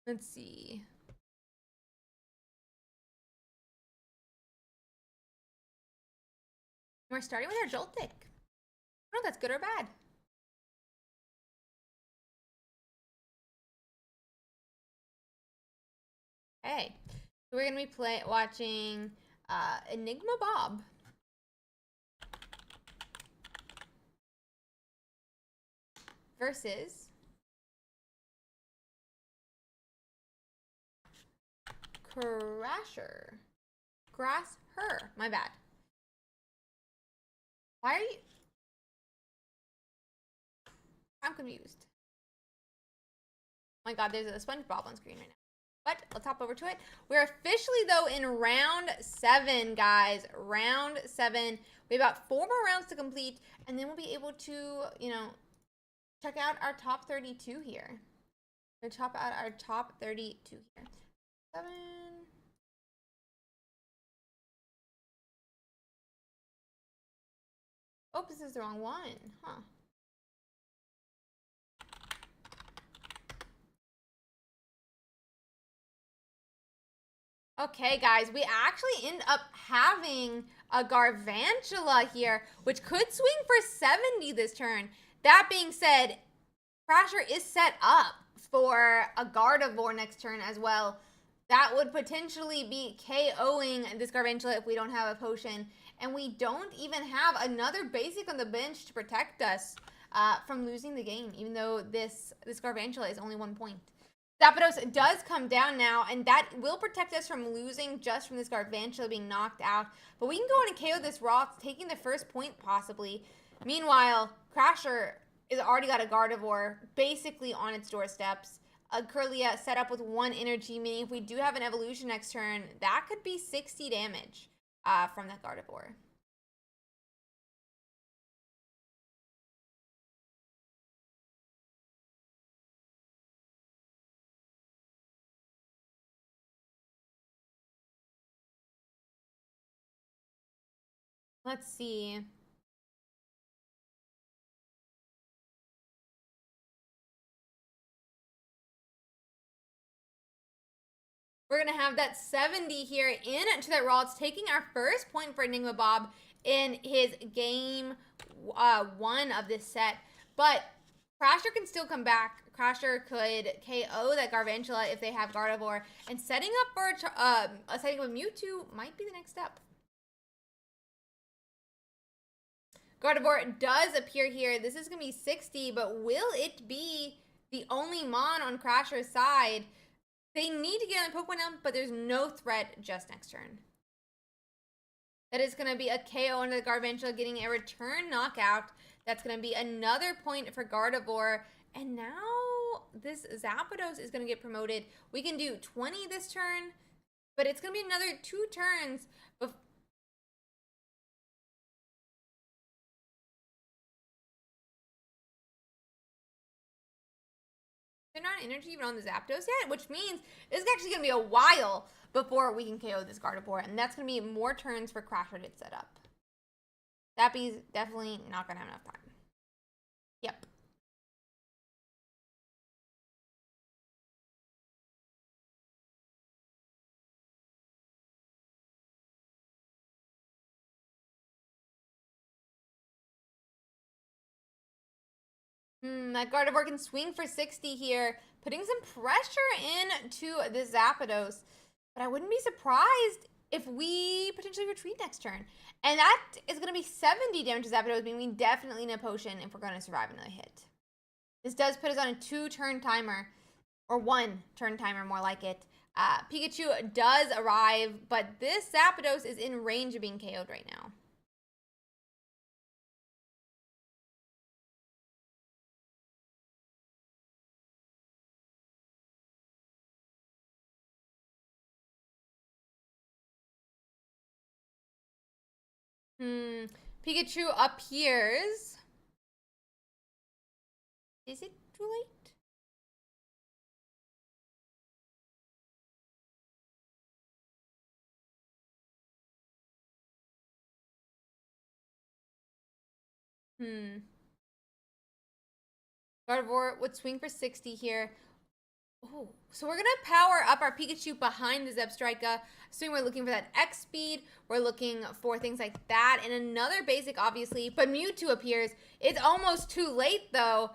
Let's see. We're starting with our Joltik. I don't know if that's good or bad. Okay. So we're going to be watching Enigma Bob. Versus Crasher. My bad. Why are you? I'm confused. Oh my god, there's a SpongeBob on screen right now. But let's hop over to it. We're officially, though, in round 7, guys. Round 7. We have about 4 more rounds to complete, and then we'll be able to, you know, check out our top 32 here. We'll top out our top 32 here. 7. Oh, this is the wrong one. Huh. Okay, guys, we actually end up having a Garvantula here, which could swing for 70 this turn. That being said, Crasher is set up for a Gardevoir next turn as well. That would potentially be KOing this Garvantula if we don't have a potion. And we don't even have another basic on the bench to protect us from losing the game, even though this Garvantula is only 1 point. Zapdos does come down now, and that will protect us from losing just from this Garvantula being knocked out. But we can go on and KO this Rock, taking the first point possibly. Meanwhile, Crasher has already got a Gardevoir basically on its doorsteps. A Kirlia set up with 1 energy, meaning if we do have an evolution next turn, that could be 60 damage from that Gardevoir. Let's see. We're going to have that 70 here into that Raw. It's taking our first point for Enigma Bob in his game 1 of this set. But Crasher can still come back. Crasher could KO that Garvantula if they have Gardevoir. And setting up for setting up a Mewtwo might be the next step. Gardevoir does appear here. This is going to be 60, but will it be the only Mon on Crasher's side? They need to get on the Pokemon now, but there's no threat just next turn. That is going to be a KO under the Garvantula, getting a return knockout. That's going to be another point for Gardevoir. And now this Zapdos is going to get promoted. We can do 20 this turn, but it's going to be another 2 turns before. They're not energy even on the Zapdos yet, which means it's actually going to be a while before we can KO this Gardevoir, and that's going to be more turns for Crasher to set up. Zappy's definitely not going to have enough time. Yep. That Gardevoir can swing for 60 here, putting some pressure into this Zapdos. But I wouldn't be surprised if we potentially retreat next turn. And that is going to be 70 damage to Zapdos, meaning we definitely need a potion if we're going to survive another hit. This does put us on a 2-turn timer, or 1-turn timer, more like it. Pikachu does arrive, but this Zapdos is in range of being KO'd right now. Pikachu appears. Is it too late? Gardevoir would swing for 60 here. Oh, so we're going to power up our Pikachu behind the Zebstrika. So we're looking for that X speed. We're looking for things like that. And another basic, obviously. But Mewtwo appears. It's almost too late, though.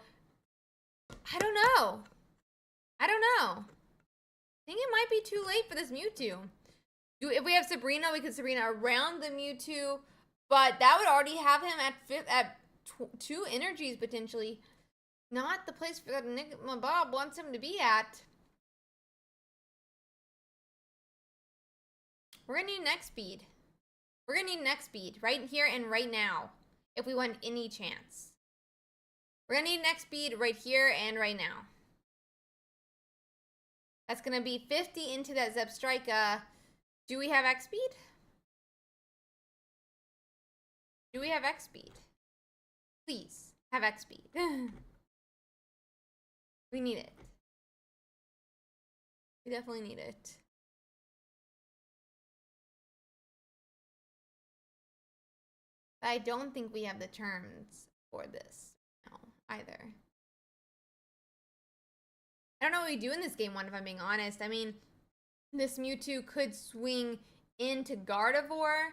I don't know. I think it might be too late for this Mewtwo. If we have Sabrina, we could Sabrina around the Mewtwo. But that would already have him at 2 energies, potentially. Not the place that Enigma Bob wants him to be at. We're going to need next speed. We're going to need next speed right here and right now if we want any chance. We're going to need next speed right here and right now. That's going to be 50 into that Zebstrika. Do we have X speed? Do we have X speed? Please have X speed. We need it. We definitely need it. I don't think we have the terms for this now either. I don't know what we do in this game one, if I'm being honest. I mean, this Mewtwo could swing into Gardevoir.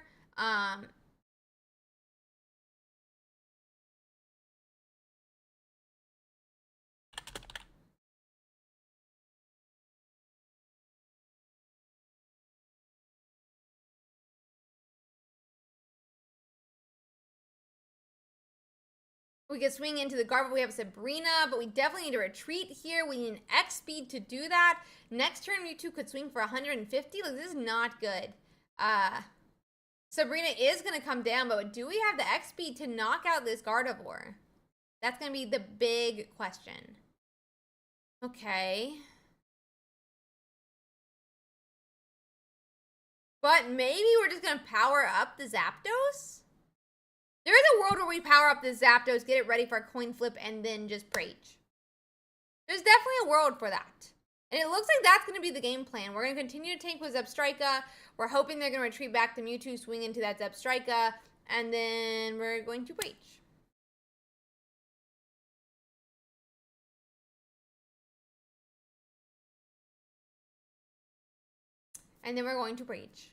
We could swing into the Gardevoir. We have Sabrina, but we definitely need to retreat here. We need an X speed to do that. Next turn, Mewtwo could swing for 150. Like, this is not good. Sabrina is going to come down, but do we have the X speed to knock out this Gardevoir? That's going to be the big question. Okay. But maybe we're just going to power up the Zapdos? There is a world where we power up the Zapdos, get it ready for a coin flip, and then just Rage. There's definitely a world for that. And it looks like that's going to be the game plan. We're going to continue to tank with Zebstrika. We're hoping they're going to retreat back to Mewtwo, swing into that Zebstrika, and then we're going to Rage. And then we're going to Rage.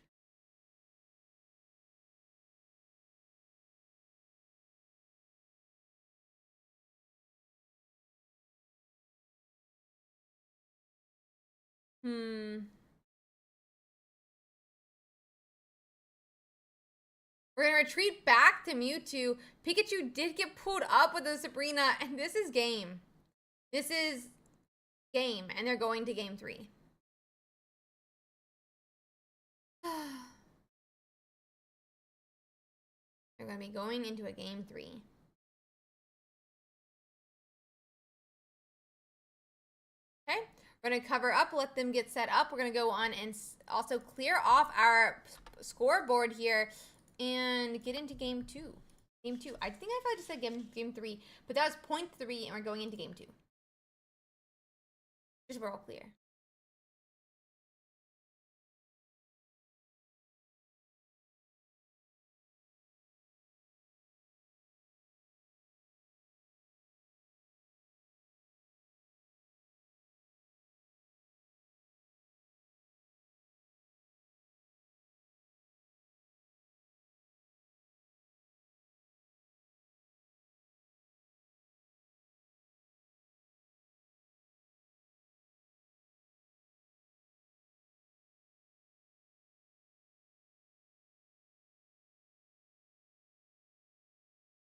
We're going to retreat back to Mewtwo. Pikachu did get pulled up with the Sabrina, and this is game. This is game, and they're going to game 3. They're going to be going into a game 3. Okay, we're going to cover up, let them get set up. We're going to go on and also clear off our scoreboard here and get into game 2. Game 2. I think I just said game 3, but that was point 3, and we're going into game 2. Just so we're all clear.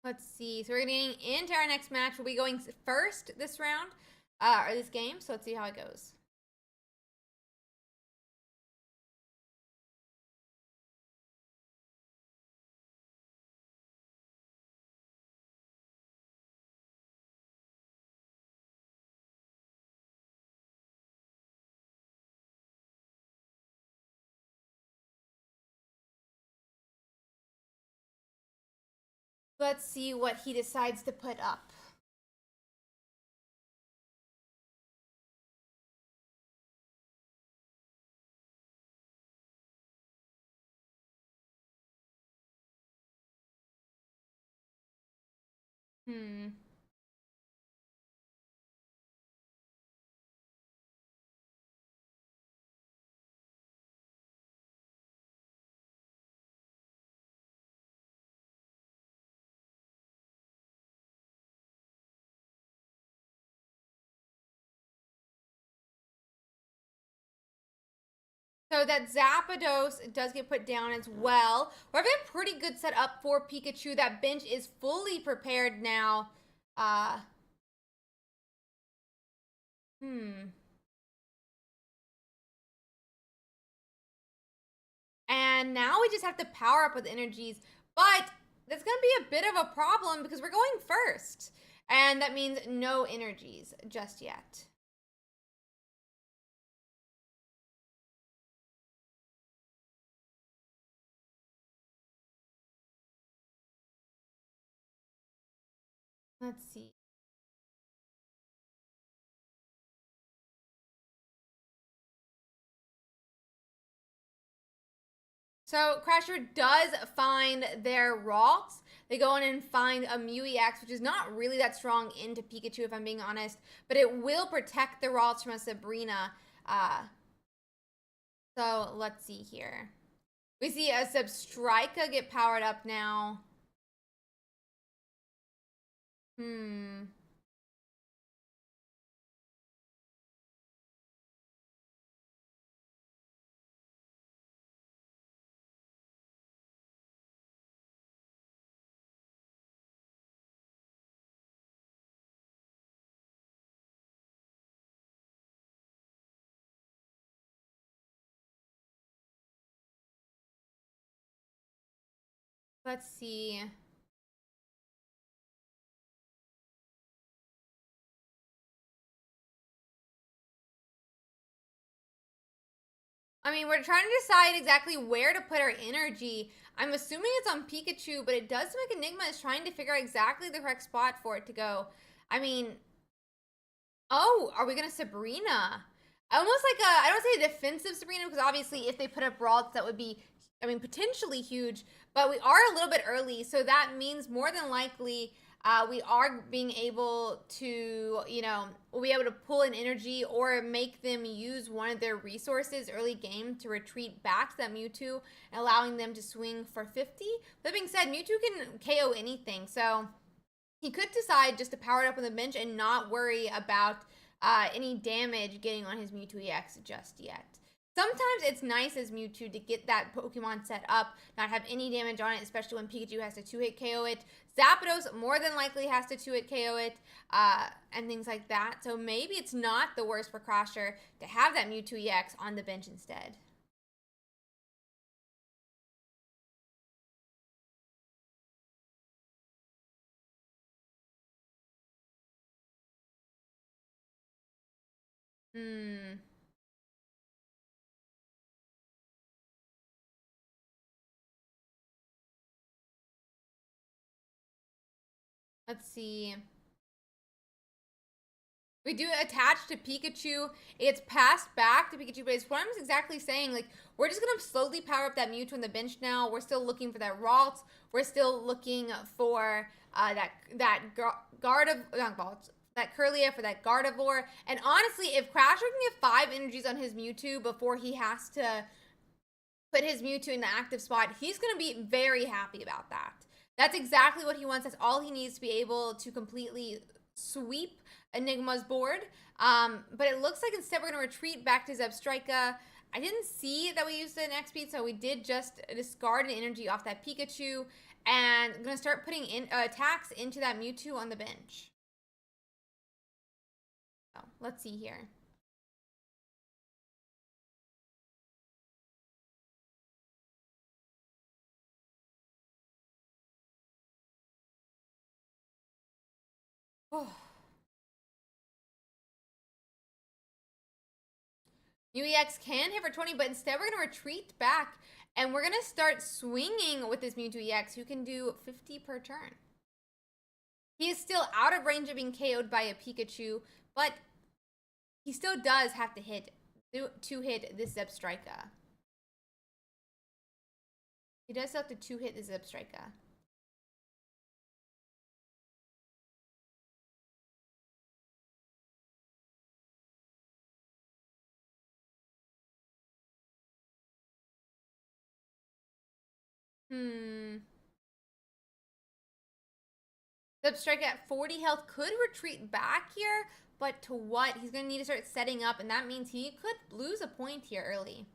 Let's see. So we're getting into our next match. We'll be going first this round, or this game. So let's see how it goes. Let's see what he decides to put up. Hmm. So that Zapdos does get put down as well. We're having a pretty good setup for Pikachu. That bench is fully prepared now. Uh, hmm. And now we just have to power up with energies. But that's going to be a bit of a problem because we're going first. And that means no energies just yet. Let's see. So Crasher does find their Ralts. They go in and find a Mew-EX, which is not really that strong into Pikachu, if I'm being honest. But it will protect the Ralts from a Sabrina. So let's see here. We see a Substrika get powered up now. Hmm. Let's see. I mean, we're trying to decide exactly where to put our energy. I'm assuming it's on Pikachu, but it does make Enigma is trying to figure out exactly the correct spot for it to go. I mean, oh, are we gonna Sabrina? Almost like a, I don't say a defensive Sabrina because obviously if they put up Ralts, that would be, I mean, potentially huge. But we are a little bit early, so that means more than likely we are being able to, we'll be able to pull in energy or make them use one of their resources early game to retreat back to that Mewtwo, allowing them to swing for 50. That being said, Mewtwo can KO anything, so he could decide just to power it up on the bench and not worry about any damage getting on his Mewtwo EX just yet. Sometimes it's nice as Mewtwo to get that Pokemon set up, not have any damage on it, especially when Pikachu has to 2-hit KO it. Zapdos more than likely has to 2-hit KO it, and things like that. So maybe it's not the worst for Crasher to have that Mewtwo EX on the bench instead. Hmm. Let's see. We do attach to Pikachu. It's passed back to Pikachu, but it's what I'm exactly saying. Like, we're just gonna slowly power up that Mewtwo on the bench now. We're still looking for that Ralts. We're still looking for that Curlia for that Gardevoir. And honestly, if Crasher can get 5 energies on his Mewtwo before he has to put his Mewtwo in the active spot, he's gonna be very happy about that. That's exactly what he wants. That's all he needs to be able to completely sweep Enigma's board. But it looks like instead we're going to retreat back to Zebstrika. I didn't see that we used an XP, so we did just discard an energy off that Pikachu. And I'm going to start putting in attacks into that Mewtwo on the bench. So, let's see here. Oh. UEX can hit for 20, but instead we're going to retreat back and we're going to start swinging with this Mewtwo EX, who can do 50 per turn. He is still out of range of being KO'd by a Pikachu, but he still does have to hit this Zebstrika. He does have to two-hit the Zebstrika. Zebstrika at 40 health could retreat back here, but to what? He's going to need to start setting up, and that means he could lose a point here early.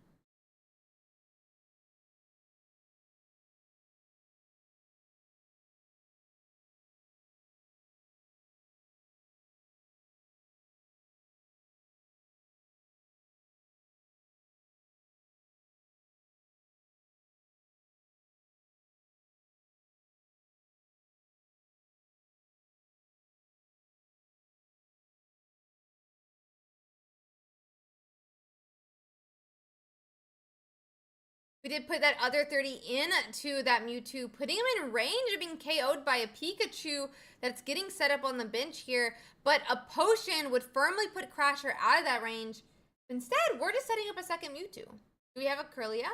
We did put that other 30 into that Mewtwo, putting him in range of being KO'd by a Pikachu that's getting set up on the bench here. But a potion would firmly put Crasher out of that range. Instead, we're just setting up a second Mewtwo. Do we have a Kirlia?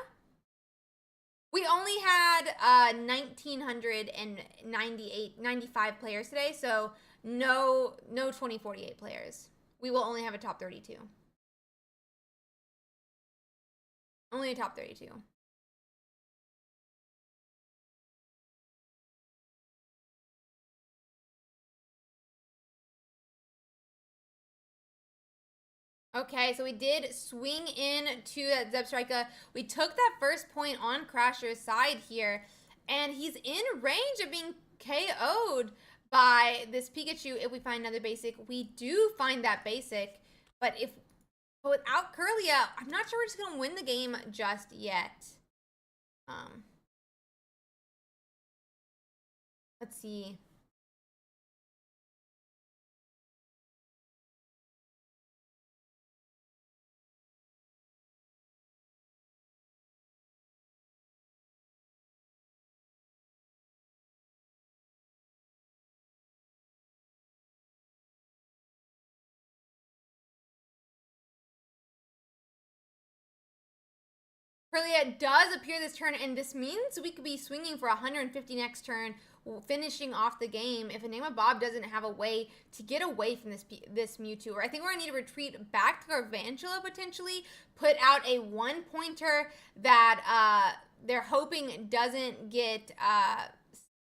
We only had 95 players today, so no 2048 players. We will only have a top 32. Only a top 32. Okay, so we did swing in to that Zebstrika. We took that first point on Crasher's side here, and he's in range of being KO'd by this Pikachu if we find another basic. We do find that basic, but without Kirlia, I'm not sure we're just going to win the game just yet. Let's see. Kirlia does appear this turn, and this means we could be swinging for 150 next turn, finishing off the game if Enigma Bob doesn't have a way to get away from this Mewtwo. Or I think we're going to need to retreat back to Garvantula potentially, put out a one-pointer that they're hoping doesn't get,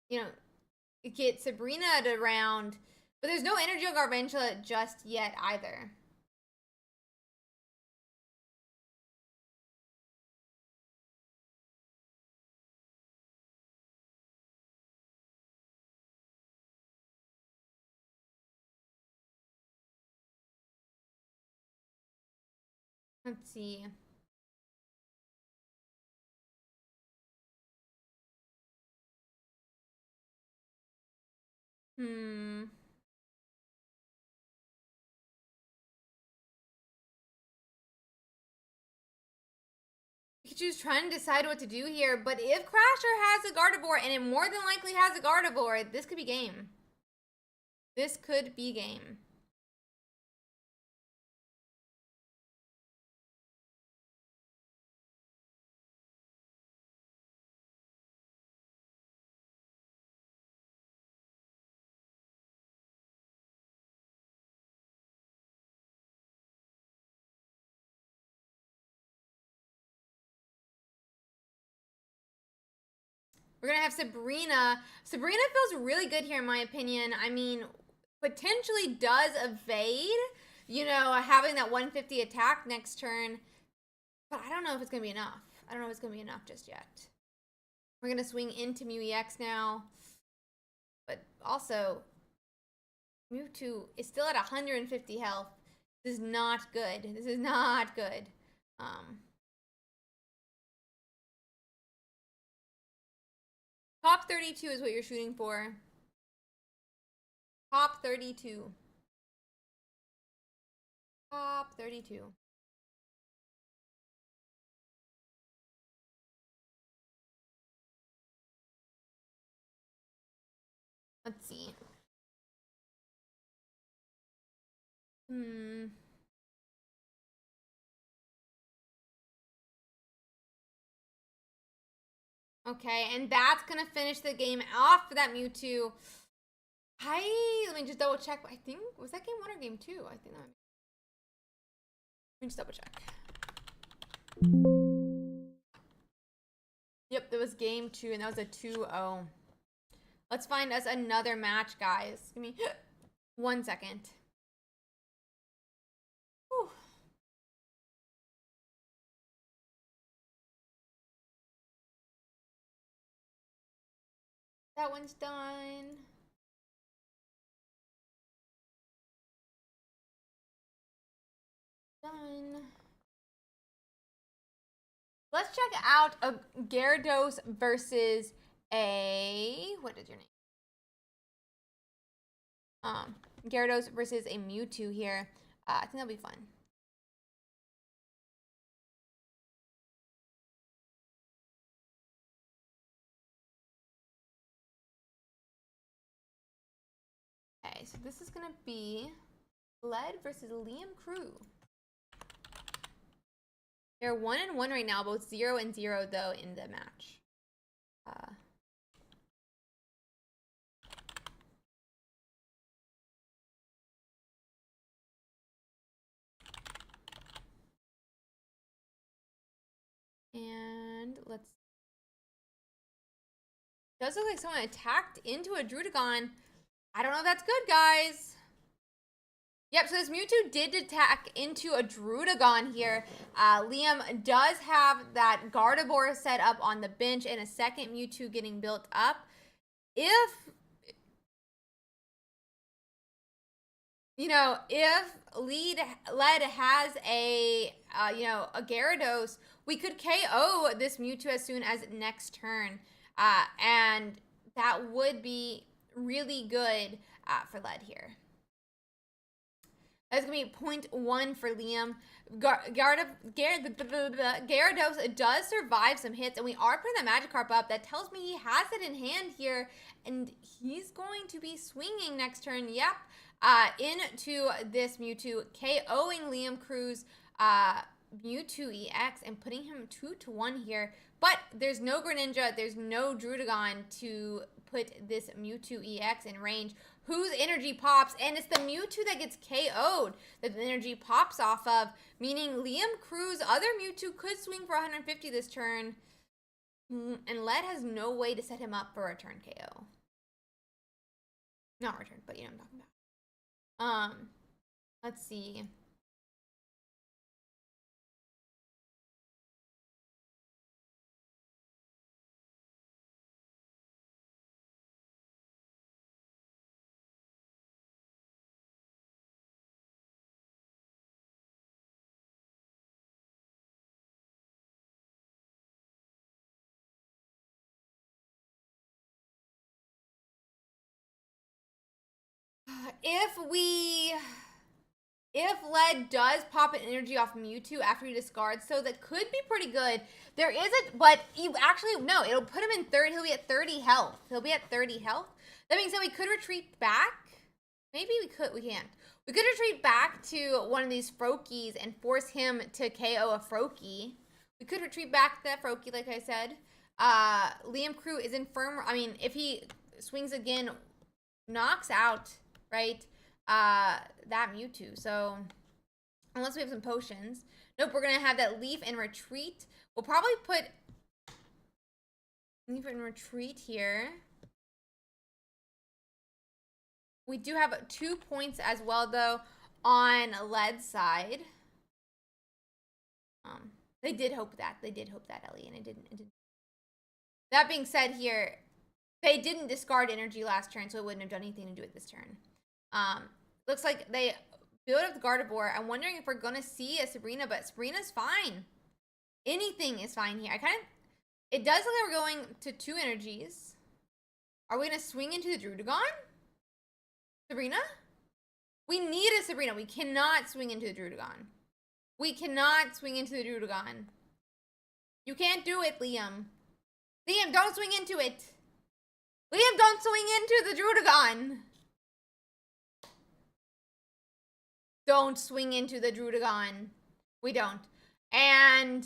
get Sabrina around. But there's no energy on Garvantula just yet either. Let's see. Pikachu's trying to decide what to do here, but if Crasher has a Gardevoir, and it more than likely has a Gardevoir, this could be game. This could be game. We're going to have Sabrina. Sabrina feels really good here, in my opinion. I mean, potentially does evade, having that 150 attack next turn. But I don't know if it's going to be enough. I don't know if it's going to be enough just yet. We're going to swing into Mew EX now. But also, Mewtwo is still at 150 health. This is not good. This is not good. Top 32 is what you're shooting for. Top 32. Top 32. Let's see. Okay, and that's gonna finish the game off for that Mewtwo. Let me just double check. I think, was that game 1 or game 2? I think that. Let me just double check. Yep, that was game 2, and that was a 2-0. Let's find us another match, guys. Give me 1 second. Whew. That one's done. Done. Let's check out a Gyarados versus a, what is your name? Gyarados versus a Mewtwo here. I think that'll be fun. Okay, so this is gonna be Led versus Liam Crew. They're 1-1 right now, both 0-0 though in the match. And let's. Does look like someone attacked into a Druddigon. I don't know if that's good, guys. Yep, so this Mewtwo did attack into a Druddigon here. Liam does have that Gardevoir set up on the bench and a second Mewtwo getting built up. If, you know, if Led has a, you know, a Gyarados, we could KO this Mewtwo as soon as next turn. And that would be really good for Led here. That's going to be 0.1 for Liam. Gyarados does survive some hits, and we are putting the Magikarp up. That tells me he has it in hand here, and he's going to be swinging next turn. Yep. Into this Mewtwo, KOing Liam Crew's Mewtwo EX and putting him 2-1 here. But there's no Greninja, there's no Druddigon to put this Mewtwo EX in range. Whose energy pops, and it's the Mewtwo that gets KO'd that the energy pops off of, meaning Liam Crew's other Mewtwo could swing for 150 this turn, and Led has no way to set him up for a return KO. Not return, but you know what I'm talking about. Let's see. If Led does pop an energy off Mewtwo after he discards, so that could be pretty good. There is a, but you actually, no, it'll put him in third. He'll be at 30 health. He'll be at 30 health. That being said, we could retreat back. Maybe we can't. We could retreat back to one of these Froakies and force him to KO a Froakie. We could retreat back to that Froakie, like I said. Liam Crew is infirm. I mean, if he swings again, knocks out, right? That Mewtwo. So unless we have some potions. Nope, we're gonna have that Leaf and retreat. We'll probably put Leaf and retreat here. We do have 2 points as well though on Led's side. They did hope that. They did hope that, Ellie, and it didn't. That being said here, they didn't discard energy last turn, so it wouldn't have done anything to do it this turn. Looks like they build up the Gardevoir. I'm wondering if we're going to see a Sabrina, but Sabrina's fine. Anything is fine here. It does look like we're going to 2 energies. Are we going to swing into the Druddigon? Sabrina? We need a Sabrina. We cannot swing into the Druddigon. We cannot swing into the Druddigon. You can't do it, Liam. Liam, don't swing into it. Liam, don't swing into the Druddigon. don't swing into the Druddigon. We don't. And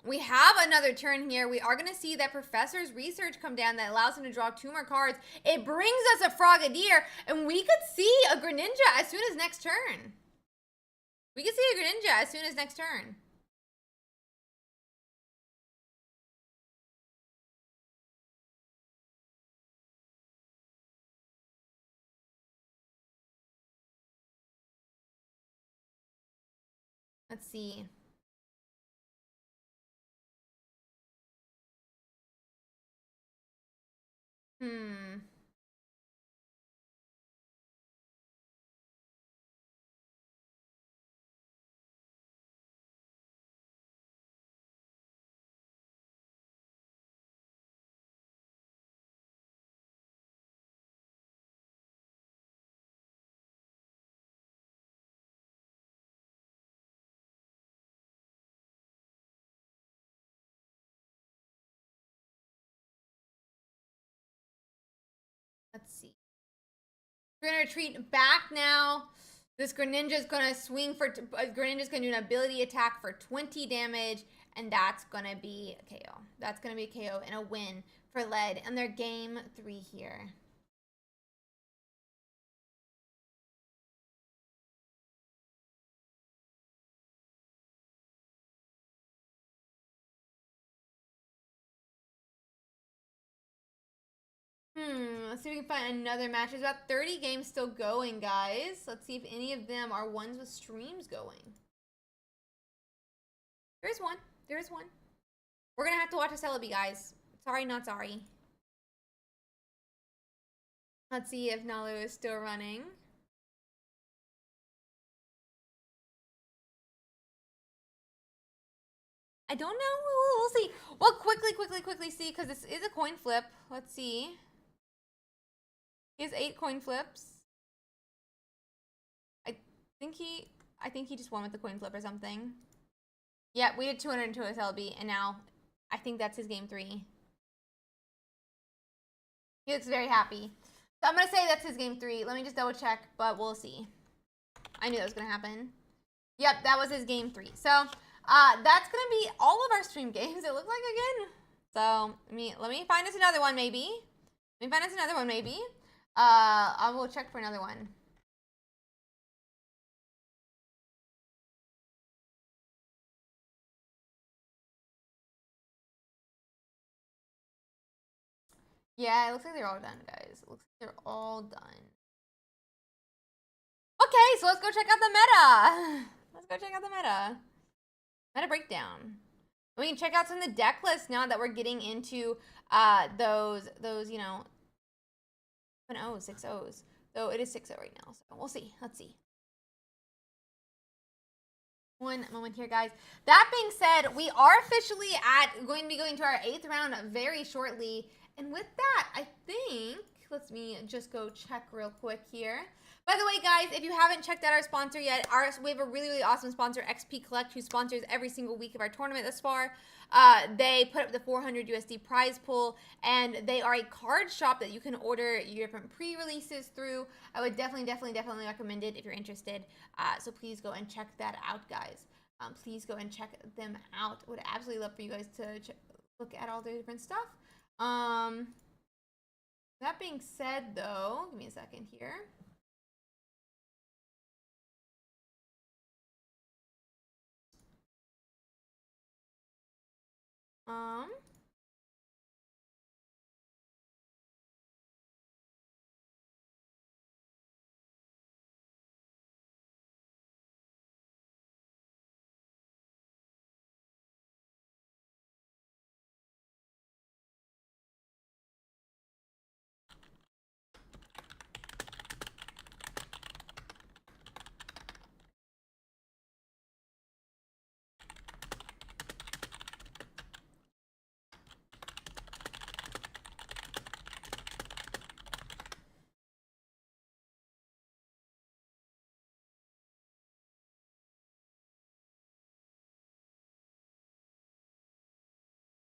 we have another turn here. We are going to see that Professor's Research come down that allows him to draw 2 more cards. It brings us a Frogadier, and we could see a Greninja as soon as next turn. We could see a Greninja as soon as next turn. Let's see. Let's see. We're going to retreat back now. This Greninja is going to swing for... Greninja is going to do an ability attack for 20 damage. And that's going to be a KO. That's going to be a KO and a win for Lead. And they're game 3 here. Let's see if we can find another match. There's about 30 games still going, guys. Let's see if any of them are ones with streams going. There's one. There's one. We're going to have to watch a Celebi, guys. Sorry, not sorry. Let's see if Nalu is still running. I don't know. We'll see. We'll quickly see, because this is a coin flip. Let's see. He has 8 coin flips. I think he just won with the coin flip or something. Yeah, we did 202 with LB, and now I think that's his game 3. He looks very happy. So I'm going to say that's his game 3. Let me just double check, but we'll see. I knew that was going to happen. Yep, that was his game 3. So that's going to be all of our stream games, it looks like, again. So let me find us another one, maybe. I will check for another one. Yeah, it looks like they're all done, guys. It looks like they're all done. Okay, so let's go check out the meta. Meta breakdown. We can check out some of the deck lists now that we're getting into those, you know, 7-0s, 6-0s. Though it is 6-0 right now, so we'll see. Let's see. One moment here, guys. That being said, we are officially going to be going to our 8th round very shortly. And with that, I think, let me just go check real quick here. By the way, guys, if you haven't checked out our sponsor yet, we have a really awesome sponsor, XP Collect, who sponsors every single week of our tournament thus far. They put up the 400 USD prize pool, and they are a card shop that you can order your different pre-releases through. I would definitely recommend it if you're interested. So please go and check that out, guys. Please go and check them out. I would absolutely love for you guys to look at all their different stuff. That being said, though, give me a second here.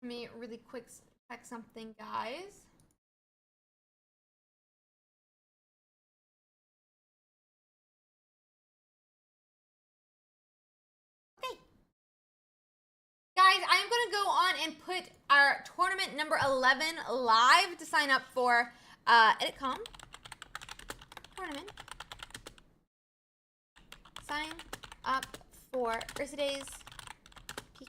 Let me really quick check something, guys. going to go on and put our tournament number 11 live to sign up for EditCom tournament. Sign up for Ursiiday's PK.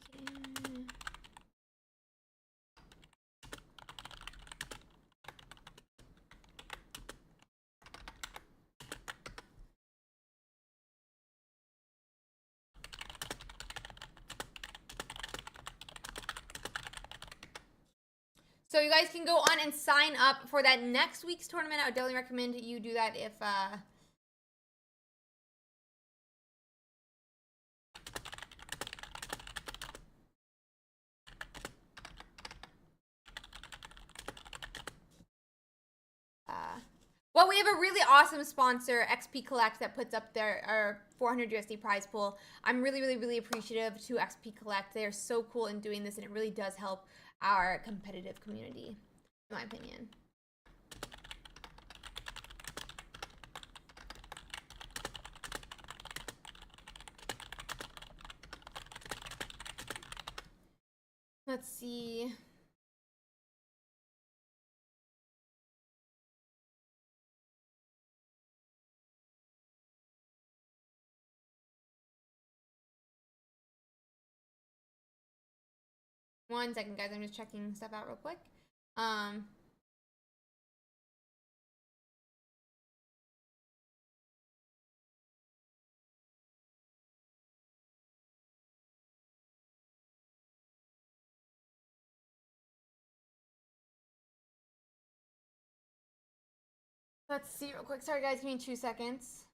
So you guys can go on and sign up for that next week's tournament. I would definitely recommend you do that if well, we have a really awesome sponsor, XP Collect, that puts up our 400 USD prize pool. I'm really, really, really appreciative to XP Collect. They are so cool in doing this, and it really does help our competitive community, in my opinion. Let's see. One second, guys. I'm just checking stuff out real quick. Let's see real quick. Sorry, guys. Give me 2 seconds.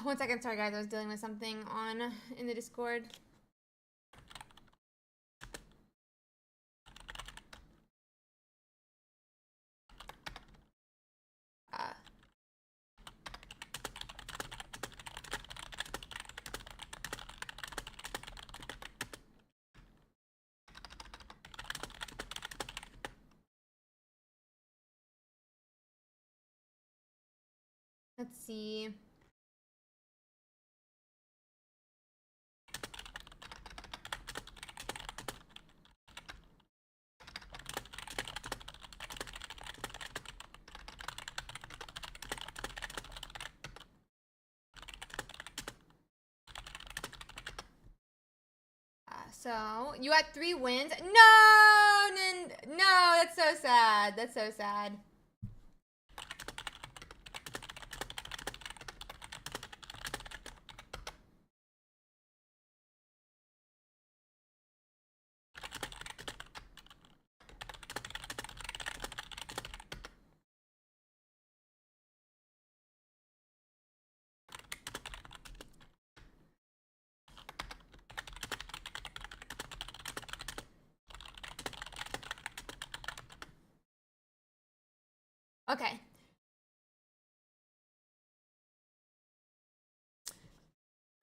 One second. Sorry, guys. I was dealing with something in the Discord. Let's see. So you had 3 wins. No, that's so sad. That's so sad. Okay.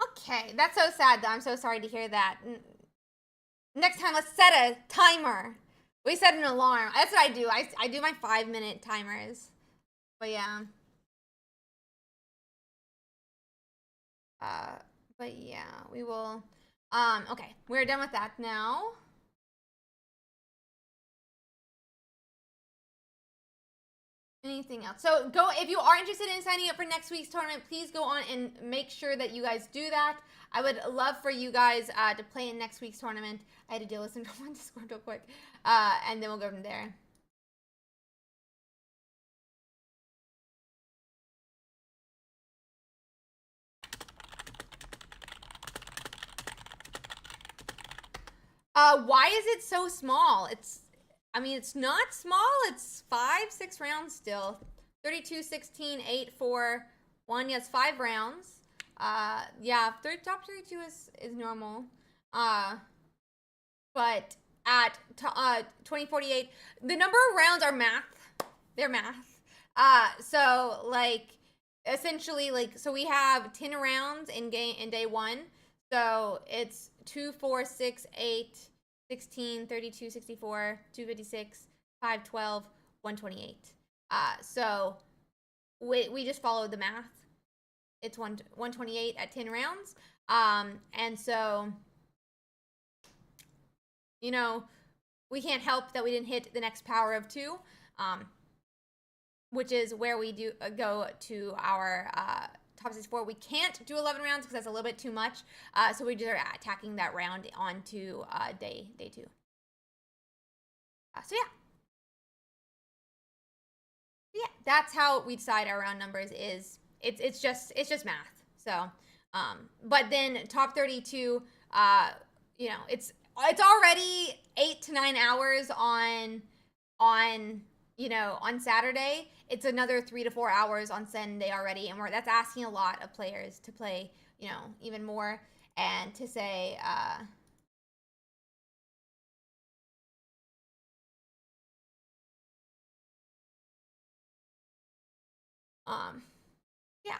Okay, that's so sad though. I'm so sorry to hear that. Next time, let's set a timer. We set an alarm. That's what I do. I do my 5-minute timers. But yeah. But yeah, we will. Okay, we're done with that now. Anything else? So go, if you are interested in signing up for next week's tournament, please go on and make sure that you guys do that. I would love for you guys to play in next week's tournament. I had to deal with some trouble on Discord real quick. And then we'll go from there. Why is it so small? I mean, it's not small. It's 5-6 rounds still. 32, 16, 8, 4, 1. Yes, 5 rounds. Yeah, top 32 is normal. But at 2048, the number of rounds are math. They're math. So like essentially like so we have 10 rounds in day 1. So it's 2, 4, 6, 8, 16, 32, 64, 256, 512, 128. So we just followed the math. It's 128 at 10 rounds. And so, you know, we can't help that we didn't hit the next power of 2, which is where we do go to our top 64. We can't do 11 rounds because that's a little bit too much. So we just are attacking that round onto day 2. So yeah, that's how we decide our round numbers. Is it's just math. So, but then top 32, you know, it's already 8 to 9 hours on you know, on Saturday. It's another 3 to 4 hours on Sunday already, and that's asking a lot of players to play, you know, even more, and to say, yeah,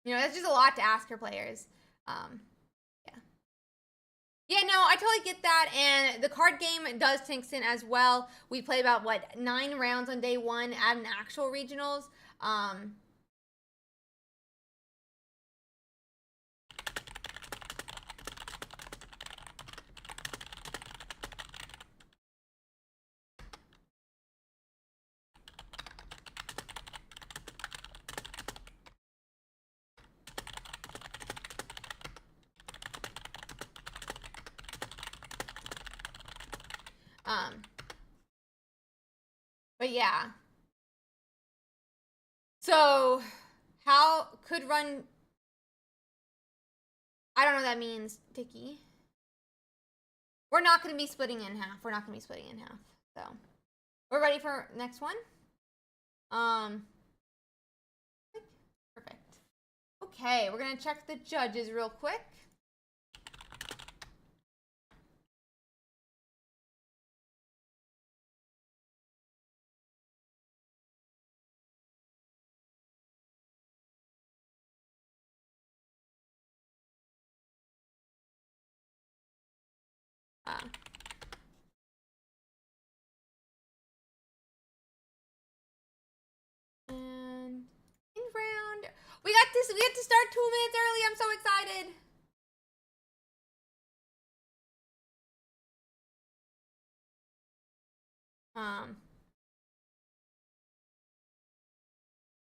you know, that's just a lot to ask for players. Yeah, no, I totally get that, and the card game does tank in as well. We played about, what, 9 rounds on day 1 at an actual regionals. But yeah. So, how could run... I don't know what that means, Dicky. We're not going to be splitting in half. So, we're ready for next one. Perfect. Okay, we're going to check the judges real quick. And in round, we got to start 2 minutes early. I'm so excited.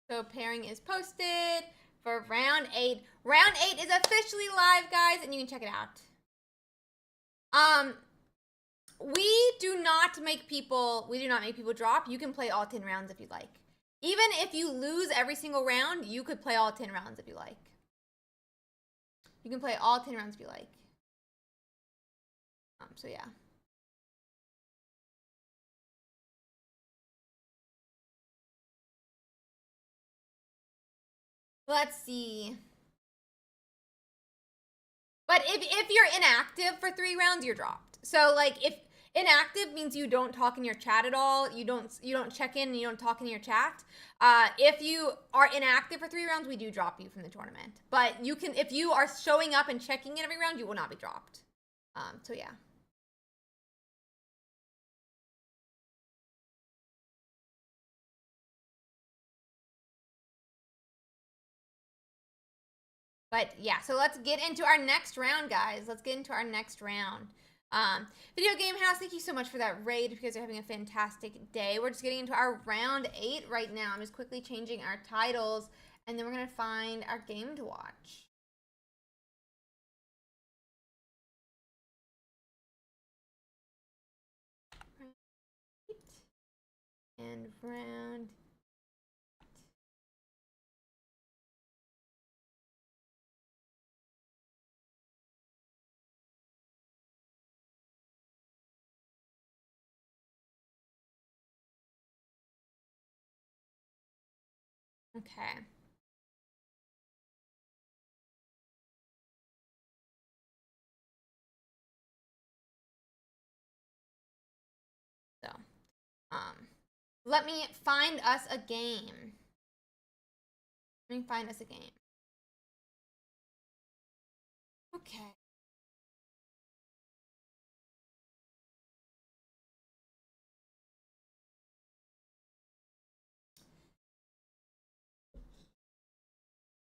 So pairing is posted for round 8. Round 8 is officially live, guys, and you can check it out. We do not make people drop. You can play all 10 rounds if you'd like. Even if you lose every single round, you could play all 10 rounds if you like. You can play all 10 rounds if you like. So yeah. Let's see. But if you're inactive for 3 rounds, you're dropped. So like if inactive means you don't talk in your chat at all, you don't check in, and you don't talk in your chat. If you are inactive for 3 rounds, we do drop you from the tournament. But you can, if you are showing up and checking in every round, you will not be dropped. So yeah. But yeah, so let's get into our next round, guys. Let's get into our next round. Video Game House, thank you so much for that raid. You guys are having a fantastic day. We're just getting into our round 8 right now. I'm just quickly changing our titles, and then we're going to find our game to watch. And round. Okay. So, let me find us a game. Let me find us a game. Okay.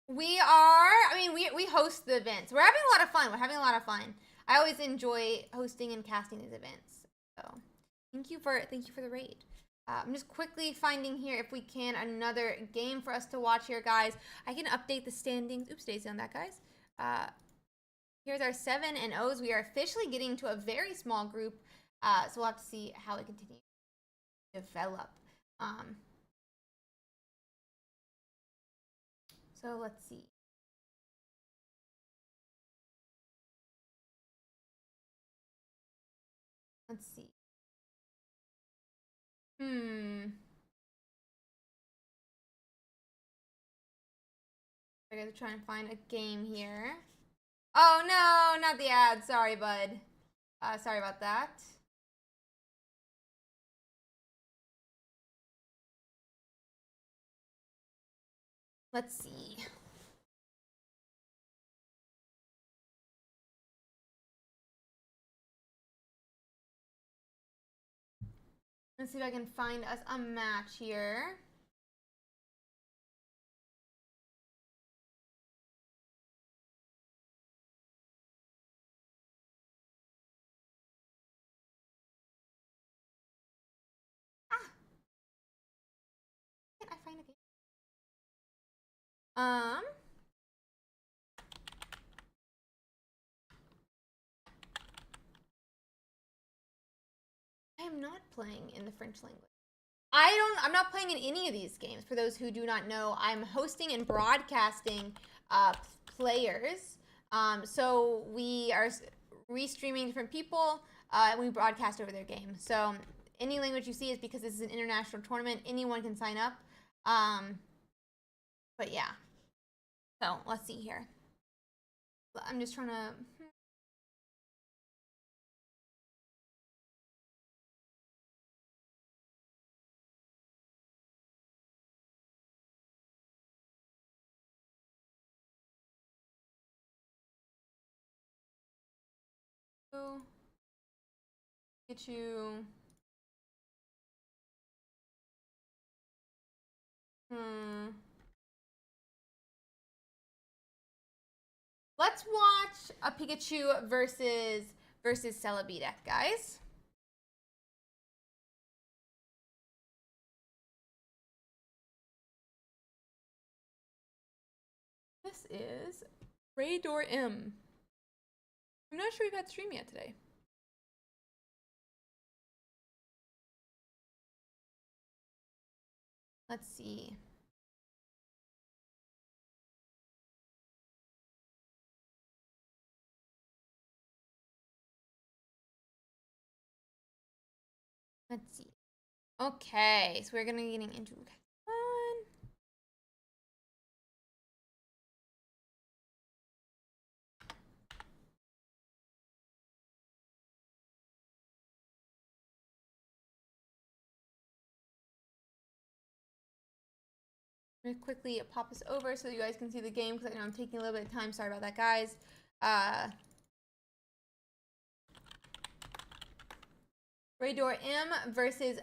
We host the events. We're having a lot of fun. We're having a lot of fun. I always enjoy hosting and casting these events. So, thank you for the raid. I'm just quickly finding here if we can another game for us to watch here, guys. I can update the standings. Oops, Daisy on that, guys. Here's our 7 and O's. We are officially getting to a very small group, so we'll have to see how it continues to develop. So let's see. Let's see. I gotta try and find a game here. Oh no, not the ad. Sorry, bud. Sorry about that. Let's see. Let's see if I can find us a match here. Can't I find a game? I am not playing in the French language. I'm not playing in any of these games. For those who do not know, I'm hosting and broadcasting players. So we are restreaming different people and we broadcast over their game. So any language you see is because this is an international tournament. Anyone can sign up. But yeah. So let's see here. I'm just trying to... Get you... Let's watch a Pikachu versus Celebi, guys. This is Raydor M. I'm not sure we've had stream yet today. Let's see. Let's see. Okay, so we're gonna be getting into fun. I'm gonna quickly pop this over so you guys can see the game because I know I'm taking a little bit of time. Sorry about that, guys. Raydor M versus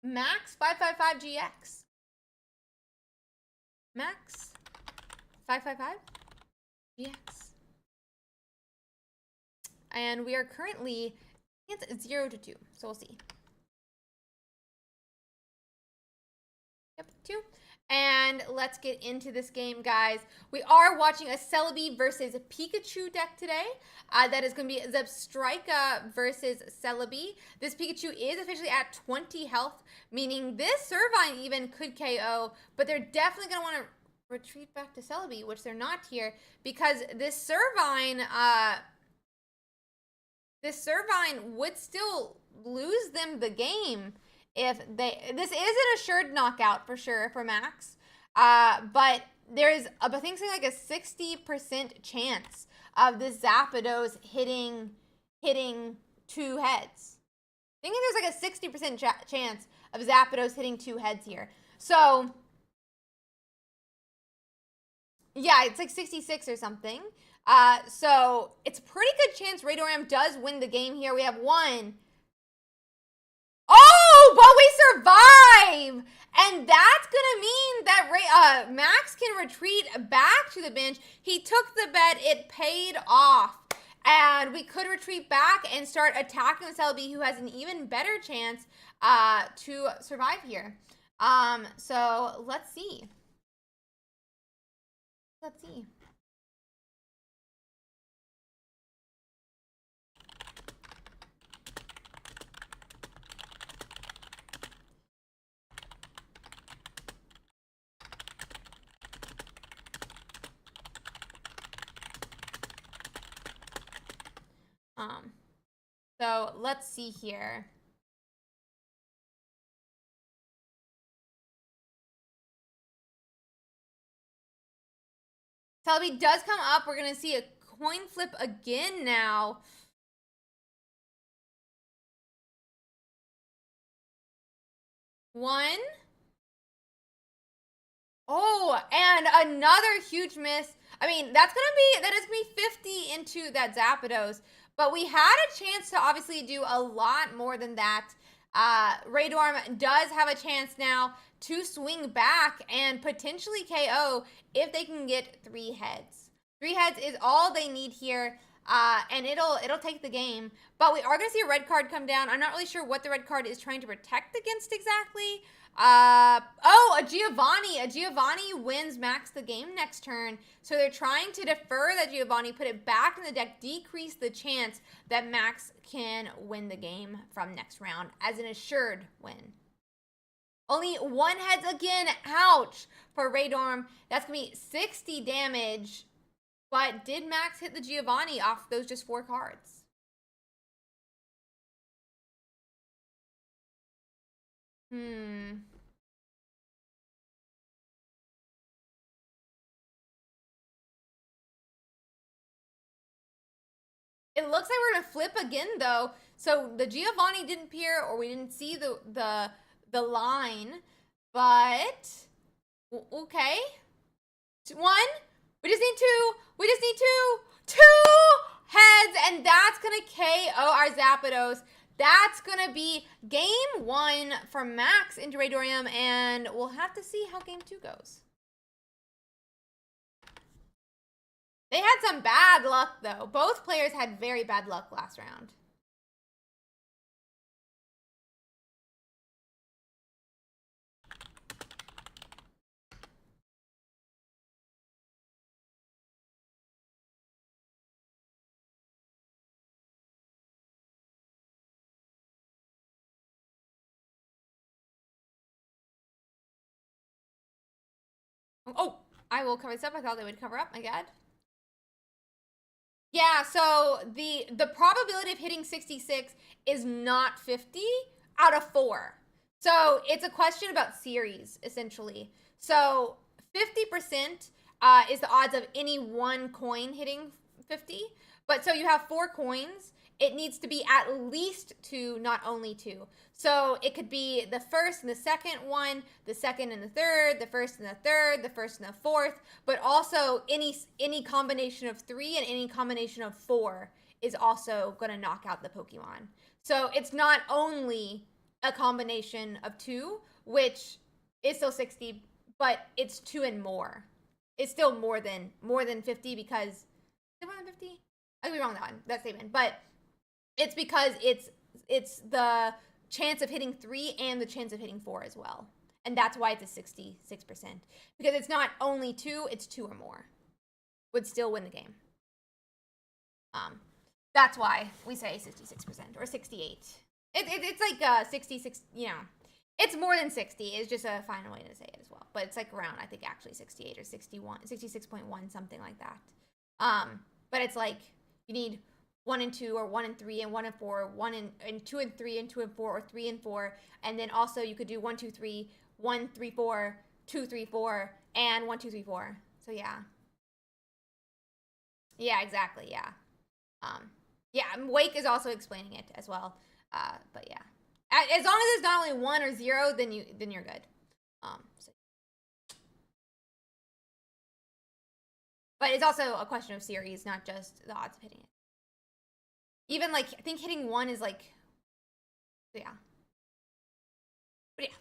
Max 555GX. Max 555 GX. And we are currently It's 0 to 2, so we'll see. Yep, 2. And let's get into this game, guys. We are watching a Celebi versus Pikachu deck today. That is going to be Zebstrika versus Celebi. This Pikachu is officially at 20 health, meaning this Servine even could KO, but they're definitely going to want to retreat back to Celebi, which they're not here, because this Servine would still lose them the game if this is an assured knockout for sure for Max, but there is I think something like a 60% chance of the Zapdos hitting 2 heads. I think there's like a 60% chance of Zapdos hitting 2 heads here. So yeah, it's like 66 or something. So it's a pretty good chance Radoram does win the game here. We have 1. Oh, but we survive! And that's gonna mean that Max can retreat back to the bench. He took the bet, it paid off. And we could retreat back and start attacking the Celebi, who has an even better chance to survive here. So let's see. Let's see. So let's see here. Celebi does come up. We're going to see a coin flip again now. One. Oh, and another huge miss. I mean, that is gonna be 50 into that Zapdos. But we had a chance to obviously do a lot more than that. Radoram does have a chance now to swing back and potentially KO if they can get 3 heads. 3 heads is all they need here, and it'll take the game. But we are going to see a red card come down. I'm not really sure what the red card is trying to protect against exactly. Oh, a Giovanni. A Giovanni wins Max the game next turn. So they're trying to defer that Giovanni, put it back in the deck, decrease the chance that Max can win the game from next round as an assured win. Only 1 heads again. Ouch for Radoram. That's going to be 60 damage. But did Max hit the Giovanni off those just 4 cards? It looks like we're going to flip again, though. So the Giovanni didn't appear, or we didn't see the line. But, okay. 1. We just need 2. We just need 2. 2 heads, and that's going to KO our Zapdos. That's going to be game 1 for Max into Radoram, and we'll have to see how game 2 goes. They had some bad luck, though. Both players had very bad luck last round. Oh, I will cover this up. I thought they would cover up. My God. Yeah, so the probability of hitting 66 is not 50 out of 4. So it's a question about series, essentially. So 50% is the odds of any 1 coin hitting 50. But so you have 4 coins. It needs to be at least 2, not only 2. So it could be the first and the second one, the second and the third, the first and the third, the first and the fourth, but also any combination of 3 and any combination of 4 is also going to knock out the Pokemon. So it's not only a combination of 2, which is still 60, but it's 2 and more. It's still more than 50 because, is it more than 50? I could be wrong on that statement, but It's because it's the chance of hitting 3 and the chance of hitting 4 as well. And that's why it's a 66%. Because it's not only 2, it's 2 or more. Would still win the game. That's why we say 66% or 68. It's like 66, you know. It's more than 60. It's just a final way to say it as well. But it's like around, I think, actually 68 or 61, 66.1, something like that. But it's like you need 1 and 2 or 1 and 3 and 1 and 4, 1 and 2 and 3 and 2 and 4 or 3 and 4. And then also you could do 1, 2, 3, 1, 3, 4, 2, 3, 4, and 1, 2, 3, 4. So yeah. Yeah, exactly. Yeah. Yeah, Wake is also explaining it as well. But yeah. As long as it's not only 1 or 0, then you're good. So. But it's also a question of series, not just the odds of hitting it. Even like I think hitting 1 is like, yeah. But yeah.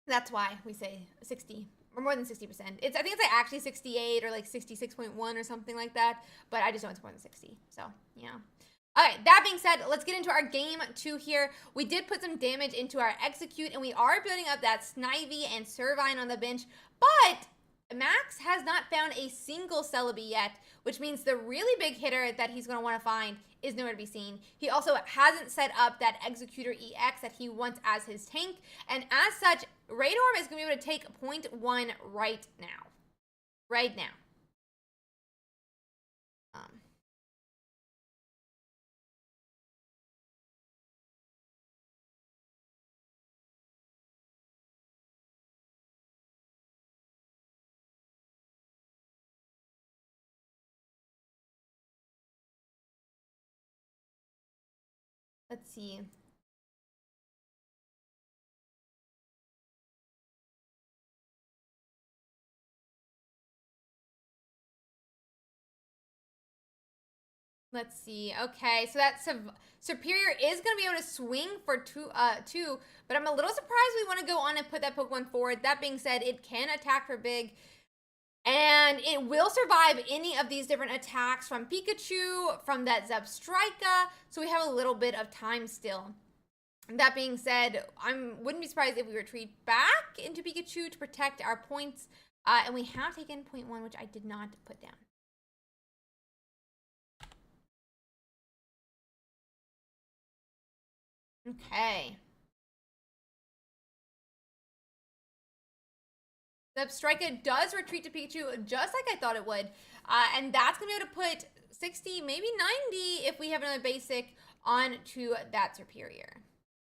That's why we say 60 or more than 60%. I think it's like actually 68 or like 66.1 or something like that. But I just know it's more than 60. So yeah. All right, that being said, let's get into our game 2 here. We did put some damage into our execute, and we are building up that Snivy and Servine on the bench, but Max has not found a single Celebi yet, which means the really big hitter that he's going to want to find is nowhere to be seen. He also hasn't set up that Executor EX that he wants as his tank, and as such, Radorm is going to be able to take 0.1 right now. Right now. Let's see. Let's see. Okay, so that Superior is going to be able to swing for two, but I'm a little surprised we want to go on and put that Pokemon forward. That being said, it can attack for big, and it will survive any of these different attacks from Pikachu, from that Zebstrika, so we have a little bit of time still. That being said, I wouldn't be surprised if we retreat back into Pikachu to protect our points, and we have taken 0.1, which I did not put down. Okay. Zebstrika does retreat to Pikachu just like I thought it would. And that's going to be able to put 60, maybe 90 if we have another basic onto that Superior.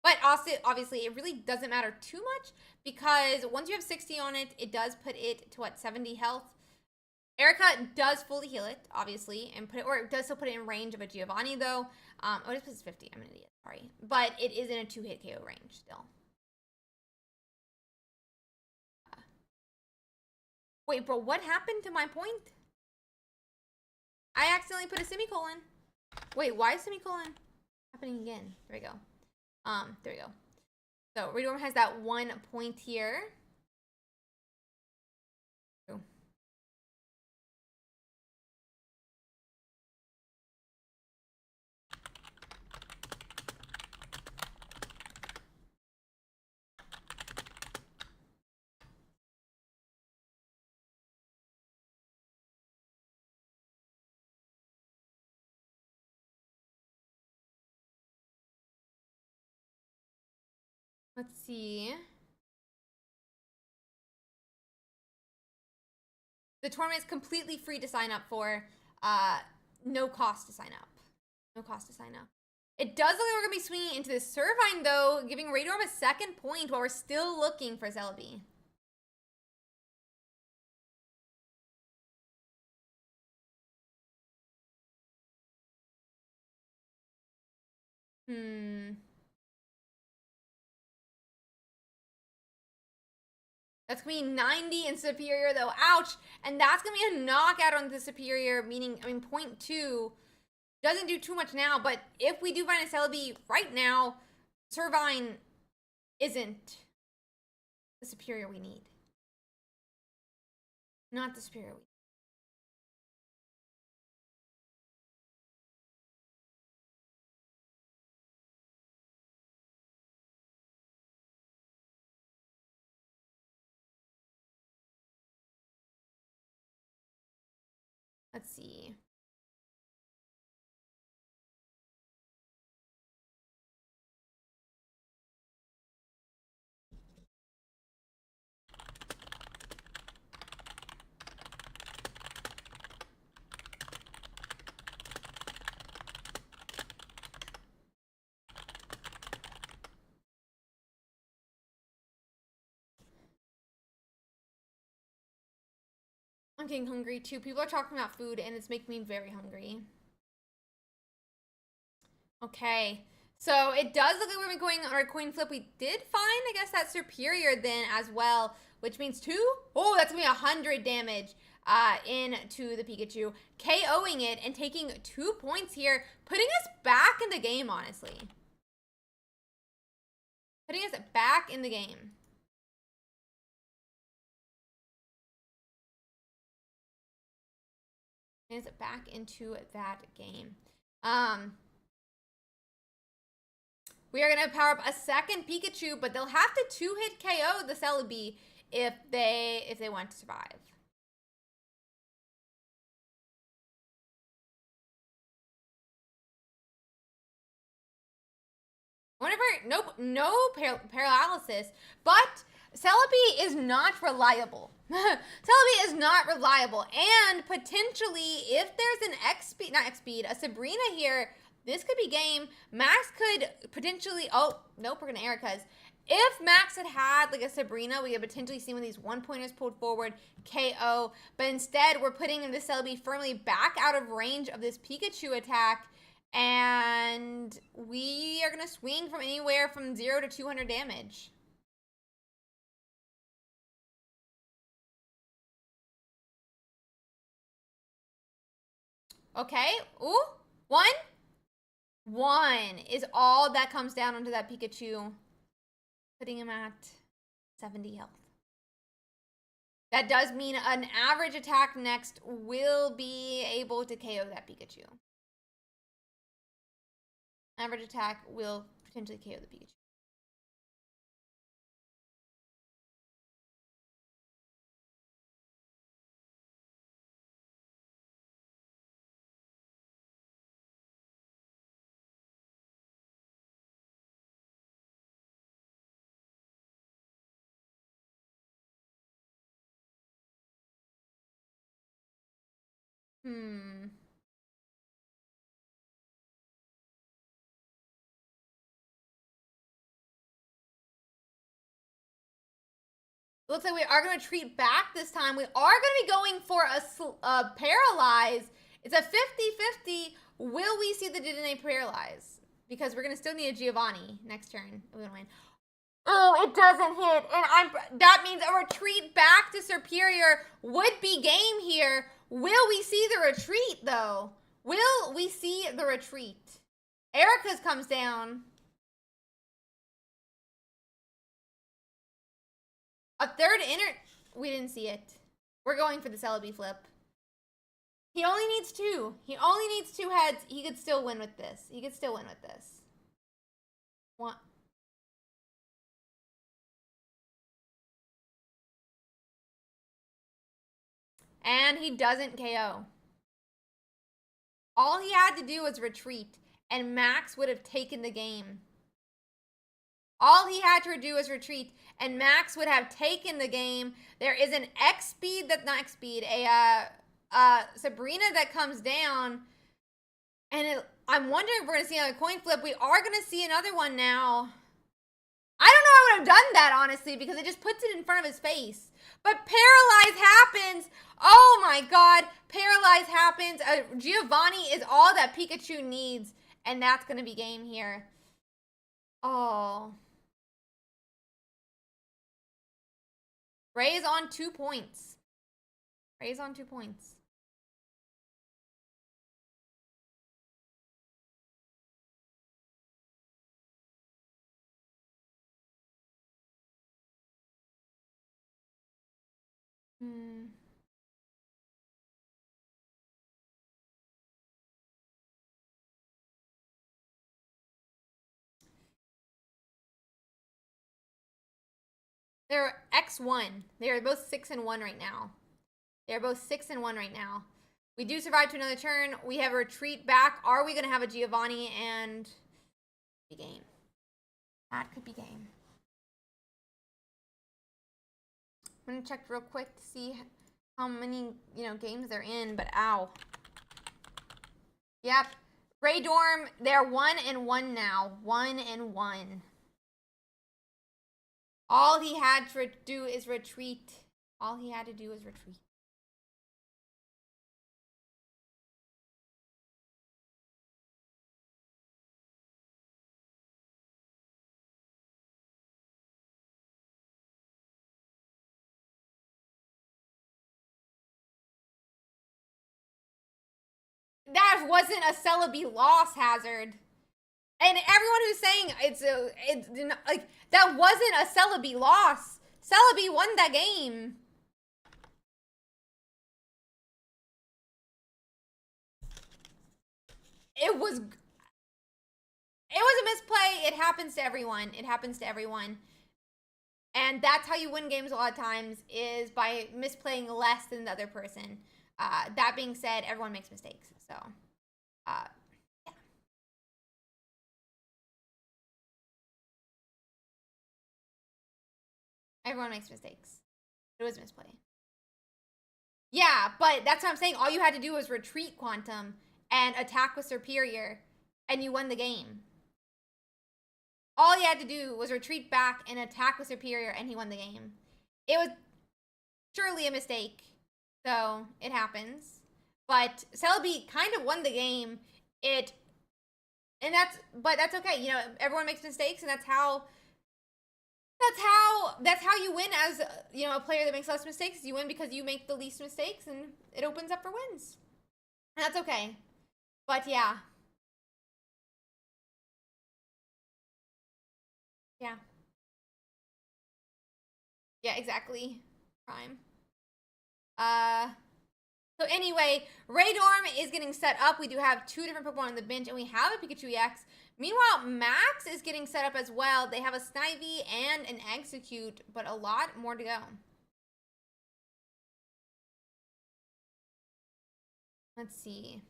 But also, obviously, it really doesn't matter too much because once you have 60 on it, it does put it to, what, 70 health? Erica does fully heal it, obviously, and put it, or it does still put it in range of a Giovanni, though. Oh, it puts 50. I'm an idiot. Sorry. But it is in a 2-hit KO range still. Wait, bro, what happened to my point? I accidentally put a semicolon. Wait, why is semicolon happening again? There we go. There we go. So Redorm has that 1 point here. Ooh. Let's see. The tournament is completely free to sign up for. No cost to sign up. No cost to sign up. It does look like we're going to be swinging into this Servine, though, giving Radorm a 2nd point while we're still looking for Celebi. That's going to be 90 in Superior, though. Ouch. And that's going to be a knockout on the Superior, meaning, 0.2 doesn't do too much now. But if we do find a Celebi right now, Servine isn't the Superior we need. Not the Superior we need. Let's see. I'm getting hungry too. People are talking about food and it's making me very hungry. Okay. So it does look like we're going on our coin flip. We did find, I guess, that superior then as well, which means 2. Oh, that's going to be 100 damage into the Pikachu. KOing it and taking 2 points here, putting us back in the game, honestly. Putting us back in the game. Putting us back into that game. We are going to power up a second Pikachu, but they'll have to 2-hit KO the Celebi if they want to survive. Nope, no paralysis, but Celebi is not reliable. Celebi is not reliable, and potentially, if there's an a Sabrina here, this could be game. Max could potentially, oh, nope, we're gonna Erica's. If Max had like a Sabrina, we could potentially see one of these 1-pointers pulled forward, KO, but instead we're putting the Celebi firmly back out of range of this Pikachu attack, and we are going to swing from anywhere from 0 to 200 damage. Okay. Ooh. 1. 1 is all that comes down onto that Pikachu. Putting him at 70 health. That does mean an average attack next will be able to KO that Pikachu. Average attack will potentially KO the Pikachu. Looks like we are going to treat back this time. We are going to be going for a paralyze. It's a 50-50. Will we see the Dedenne paralyze? Because we're going to still need a Giovanni next turn. We're going to win. Oh, it doesn't hit. And that means a retreat back to Superior would be game here. Will we see the retreat, though? Will we see the retreat? Erica's comes down. A third inner... We didn't see it. We're going for the Celebi flip. He only needs 2. He only needs 2 heads. He could still win with this. He could still win with this. 1. And he doesn't KO. All he had to do was retreat, and Max would have taken the game. All he had to do was retreat, and Max would have taken the game. There is an X-Speed, that's not X-Speed, a Sabrina that comes down, and I'm wondering if we're going to see another coin flip. We are going to see another one now. I don't know how I would have done that, honestly, because it just puts it in front of his face. But paralyze happens. Oh my god, paralyze happens. Giovanni is all that Pikachu needs, and that's going to be game here. Oh. Ray is on 2 points. Ray is on 2 points. They're X1. They are both 6 and 1 right now. They're both 6 and 1 right now. We do survive to another turn. We have a retreat back. Are we going to have a Giovanni and be game? That could be game. I'm going to check real quick to see how many, games they're in, but ow. Yep. Ray Dorm, they're 1-1 now. 1-1. All he had to do is retreat. All he had to do was retreat. That wasn't a Celebi loss, Hazard. And everyone who's saying it's like that wasn't a Celebi loss. Celebi won that game. It was a misplay. It happens to everyone. It happens to everyone. And that's how you win games a lot of times, is by misplaying less than the other person. That being said, everyone makes mistakes. So, yeah. Everyone makes mistakes. It was misplay. Yeah, but that's what I'm saying. All you had to do was retreat Quantum and attack with Superior, and you won the game. All he had to do was retreat back and attack with Superior, and he won the game. It was surely a mistake. So, it happens. But Celebi kind of won the game. But that's okay. Everyone makes mistakes, and that's how you win as, a player that makes less mistakes. You win because you make the least mistakes, and it opens up for wins. And that's okay. But yeah. Yeah. Yeah, exactly. Prime. So anyway, Ray Dorm is getting set up. We do have 2 different Pokemon on the bench, and we have a Pikachu EX. Meanwhile, Max is getting set up as well. They have a Snivy and an Execute, but a lot more to go. Let's see.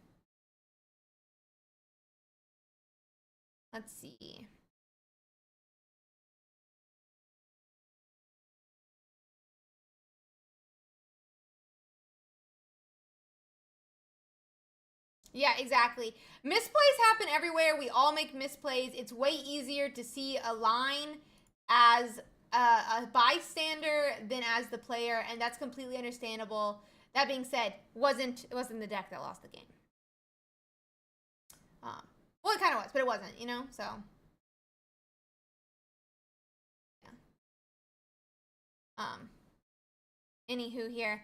Yeah, exactly. Misplays happen everywhere. We all make misplays. It's way easier to see a line as a bystander than as the player, and that's completely understandable. That being said, it wasn't the deck that lost the game. Well, it kind of was, but it wasn't, so. Yeah. Anywho here.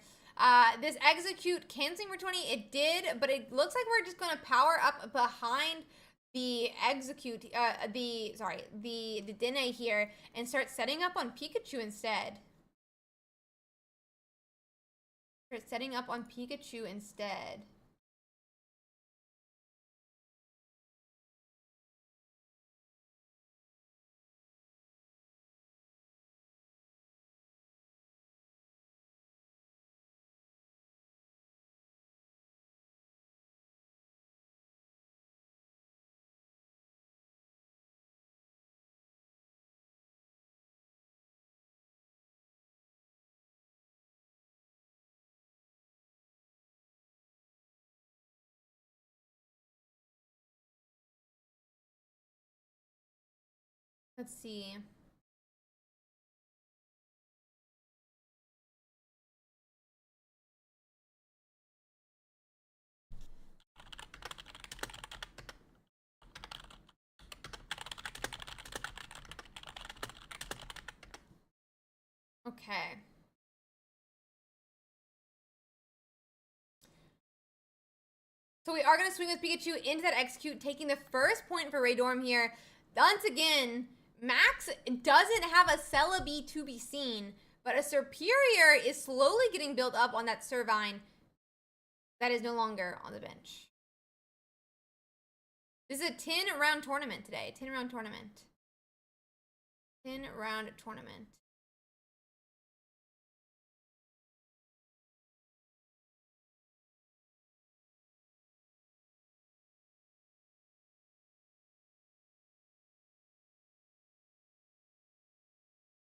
This Execute canceling for 20, it did, but it looks like we're just going to power up behind the Execute, the Dene here, and start setting up on Pikachu instead. Let's see. Okay. So we are going to swing with Pikachu into that Execute, taking the first point for Ray Dorm here. Once again, Max doesn't have a Celebi to be seen, but a Superior is slowly getting built up on that Servine that is no longer on the bench. This is a 10-round tournament today. 10-round tournament. 10-round tournament.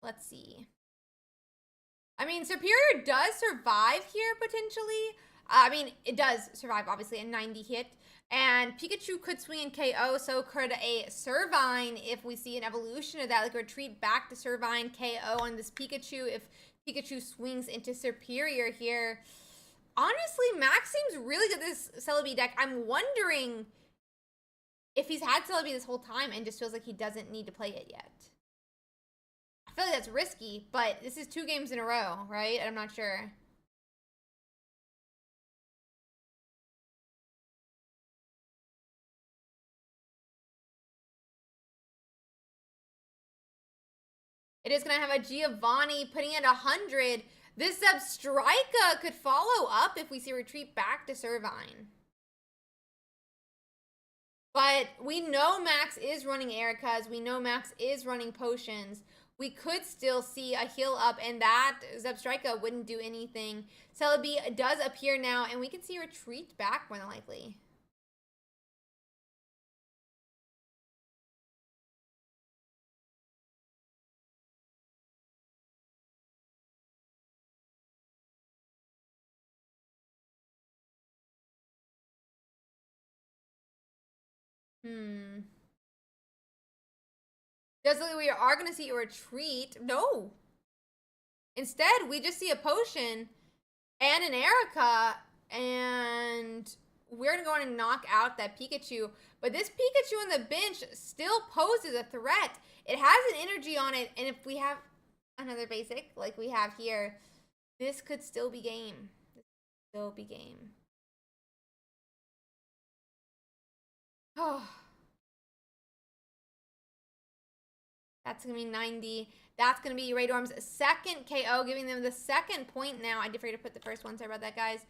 Let's see. I mean, Superior does survive here, potentially. I mean, it does survive, obviously, a 90 hit. And Pikachu could swing and KO, so could a Servine if we see an evolution of that. Like, retreat back to Servine, KO on this Pikachu if Pikachu swings into Superior here. Honestly, Max seems really good at this Celebi deck. I'm wondering if he's had Celebi this whole time and just feels like he doesn't need to play it yet. I feel like that's risky, but this is 2 games in a row, right? I'm not sure. It is going to have a Giovanni putting it 100. This Zebstrika could follow up if we see retreat back to Servine. But we know Max is running Ericas. We know Max is running potions. We could still see a heal up, and that Zebstrika wouldn't do anything. Celebi does appear now, and we can see retreat back more than likely. Does it look like we are going to see a retreat? No. Instead, we just see a potion and an Erica, and we're going to go on and knock out that Pikachu. But this Pikachu on the bench still poses a threat. It has an energy on it, and if we have another basic like we have here, this could still be game. This could still be game. Oh. That's going to be 90. That's going to be Raydorm's second KO, giving them the second point now. I did forget to put the first one. Sorry about that, guys.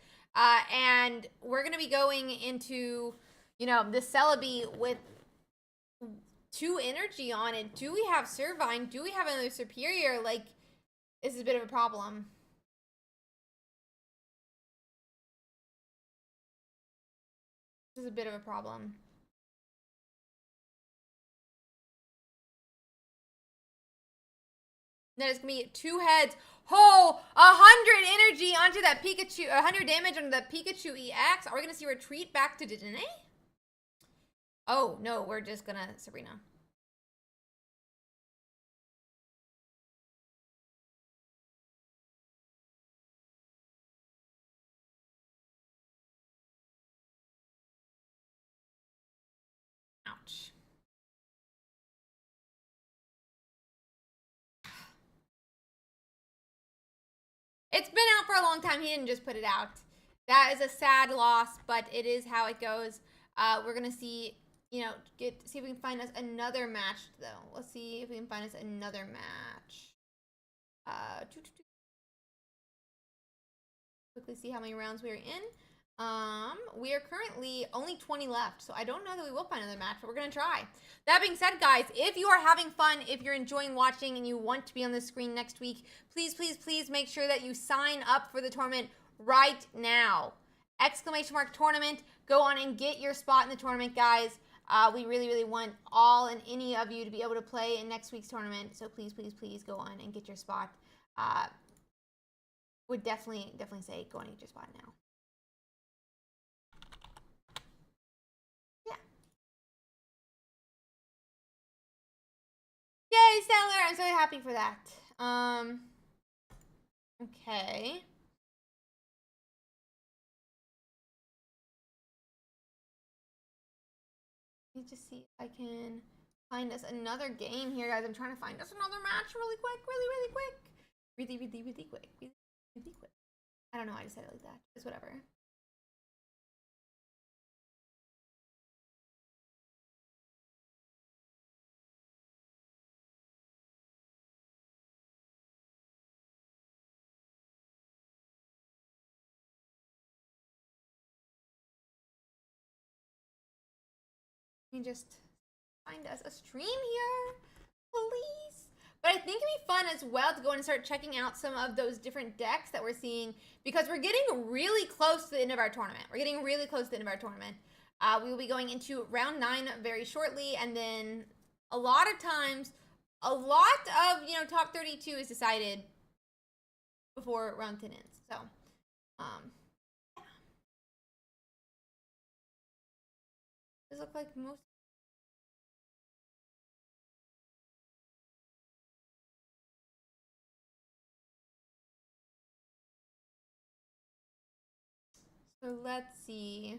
And we're going to be going into, you know, the Celebi with 2 energy on it. Do we have Servine? Do we have another Superior? Like, this is a bit of a problem. This is a bit of a problem. That is going to be 2 heads. Oh, 100 energy onto that Pikachu. 100 damage onto that Pikachu EX. Are we going to see retreat back to Dedenne? Oh, no. We're just going to Sabrina. Ouch. It's been out for a long time. He didn't just put it out. That is a sad loss, but it is how it goes. We're going to see, you know, see if we can find us another match, though. Let's see if we can find us another match. Quickly see how many rounds we are in. We are currently only 20 left, so I don't know that we will find another match, but we're going to try. That being said, guys, if you are having fun, if you're enjoying watching and you want to be on the screen next week, please, please, please make sure that you sign up for the tournament right now. !tournament. Go on and get your spot in the tournament, guys. We really, really want all and any of you to be able to play in next week's tournament, so please, please, please go on and get your spot. Would definitely say go on and get your spot now. Yay, Stellar! I'm so happy for that. Okay. Let me just see if I can find us another game here, guys. I'm trying to find us another match really quick, really quick. Really quick. Really quick. I don't know, I just said it like that. It's whatever. Let me just find us a stream here, please. But I think it'd be fun as well to go and start checking out some of those different decks that we're seeing, because we're getting really close to the end of our tournament. We will be going into round 9 very shortly, and then a lot of times a lot of, top 32 is decided before round 10 ends. So, yeah. Does look like most. So let's see.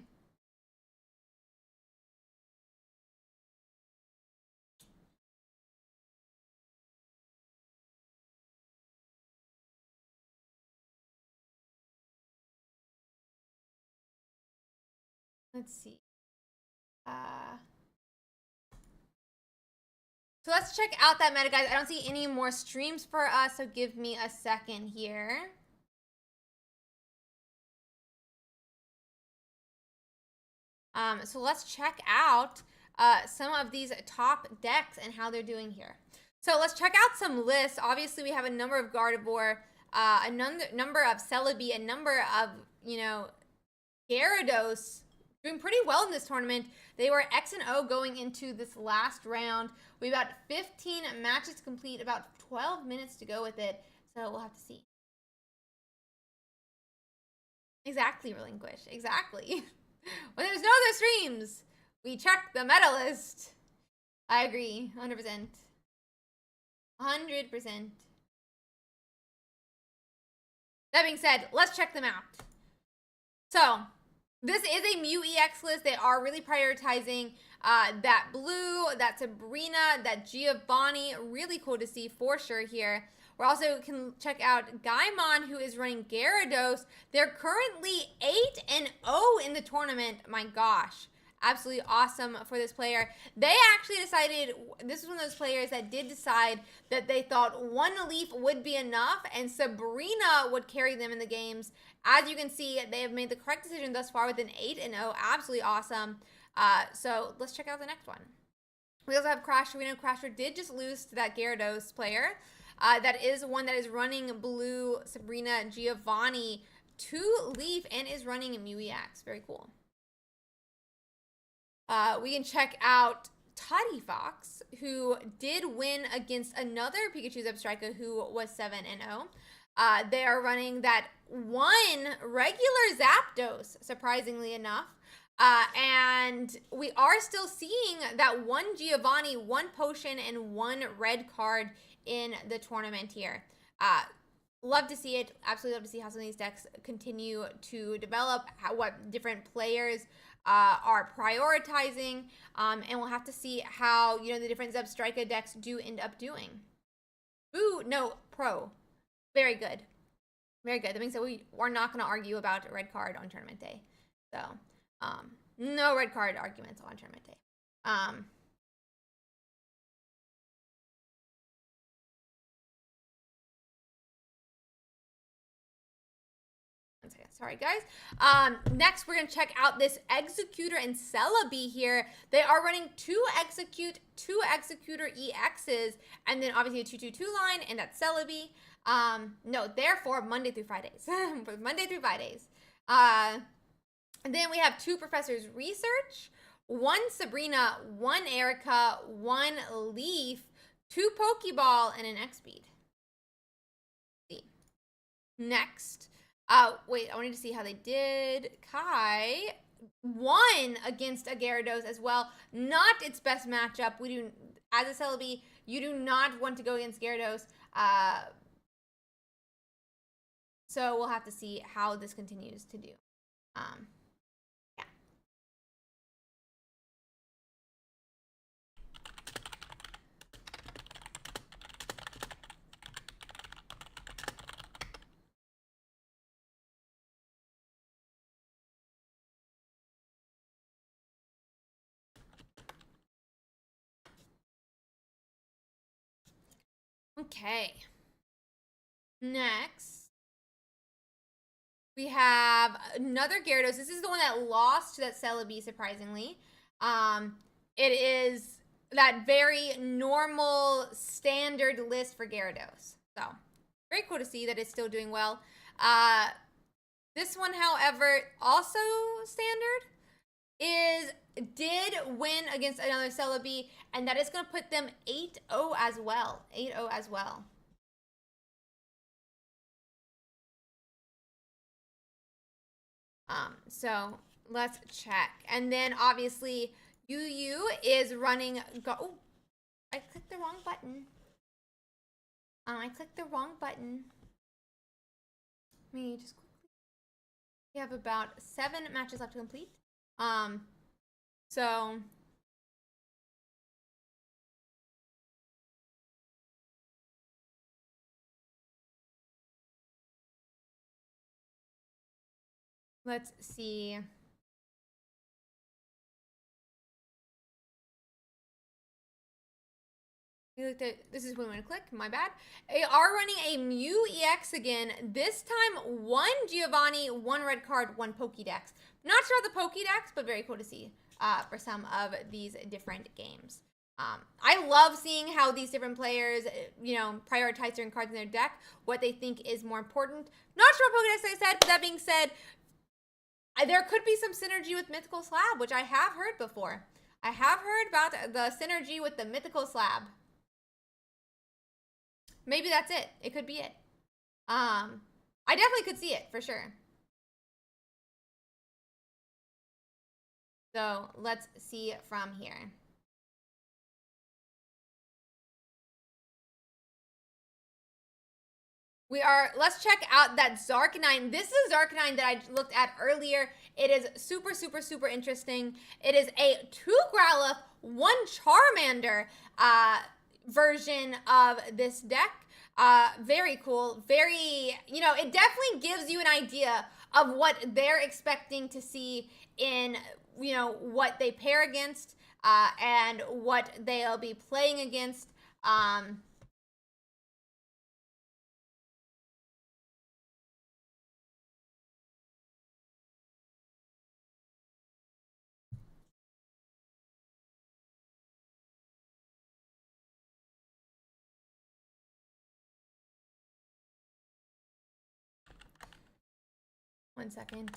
Let's see. So let's check out that meta, guys. I don't see any more streams for us, so give me a second here. So let's check out some of these top decks and how they're doing here. So let's check out some lists. Obviously, we have a number of Gardevoir, a number of Celebi, a number of, Gyarados doing pretty well in this tournament. They were X and O going into this last round. We have about 15 matches complete, about 12 minutes to go with it. So we'll have to see. Exactly, Relinquish. Exactly. When there's no other streams, we check the meta list. I agree, 100%. 100%. That being said, let's check them out. So, this is a Mew EX list. They are really prioritizing that Blue, that Sabrina, that Giovanni. Really cool to see for sure here. We also can check out Gaimon, who is running Gyarados. They're currently 8-0 in the tournament. My gosh. Absolutely awesome for this player. They actually decided, this is one of those players that did decide that they thought one Leaf would be enough and Sabrina would carry them in the games. As you can see, they have made the correct decision thus far with an 8-0. Absolutely awesome. So let's check out the next one. We also have Crasher. We know Crasher did just lose to that Gyarados player. That is one that is running Blue, Sabrina, Giovanni, 2 Leaf, and is running Mew EX. Very cool. We can check out Toddy Fox, who did win against another Pikachu Zebstrika who was 7-0. They are running that one regular Zapdos, surprisingly enough. And we are still seeing that one Giovanni, one Potion, and one red card in the tournament here. Love to see it. Absolutely love to see how some of these decks continue to develop, what different players are prioritizing, and we'll have to see how, the different Zebstrika decks do end up doing. Ooh, no, pro. Very good. Very good. That means that we are not going to argue about a red card on tournament day. So, no red card arguments on tournament day. Sorry, guys. Next, we're going to check out this Executor and Celebi here. They are running 2 Execute, 2 Executor EXs, and then obviously a 2-2-2 line, and that's Celebi. No, therefore, Monday through Fridays. Monday through Fridays. And then we have 2 Professors Research, 1 Sabrina, 1 Erica, 1 Leaf, 2 Pokeball, and an X-Speed. Wait, I wanted to see how they did. Kai won against a Gyarados as well. Not its best matchup. As a Celebi, you do not want to go against Gyarados. So we'll have to see how this continues to do. Yeah. Okay. Next, we have another Gyarados. This is the one that lost to that Celebi, surprisingly. It is that very normal, standard list for Gyarados. So, very cool to see that it's still doing well. This one, however, also standard, is did win against another Celebi, and that is going to put them 8-0 as well. 8-0 as well. So let's check. And then obviously UU is running. Oh, I clicked the wrong button. I clicked the wrong button. Let me just quickly. We have about 7 matches left to complete. So let's see. This is when I'm going to click, my bad. They are running a Mew EX again. This time, 1 Giovanni, 1 red card, 1 Pokédex. Not sure the Pokédex, but very cool to see for some of these different games. I love seeing how these different players, prioritize certain cards in their deck, what they think is more important. Not sure what Pokédex I said, but that being said, there could be some synergy with Mythical Slab, which I have heard before. I have heard about the synergy with the Mythical Slab. Maybe that's it. It could be it. I definitely could see it for sure. So let's see from here. Let's check out that Zarkanine. This is Zarkanine that I looked at earlier. It is super, super, super interesting. It is a 2 Growlithe, 1 Charmander version of this deck. Very cool. Very, it definitely gives you an idea of what they're expecting to see in, what they pair against and what they'll be playing against. One second.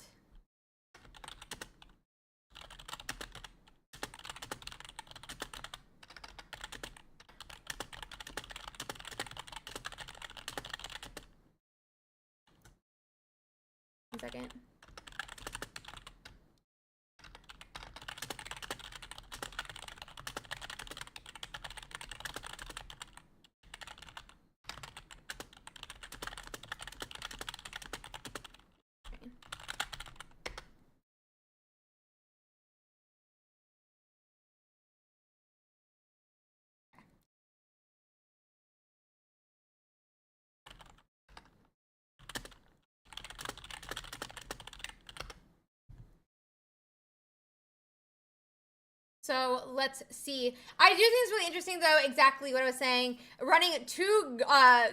One second. So let's see. I do think it's really interesting, though, exactly what I was saying. Running 2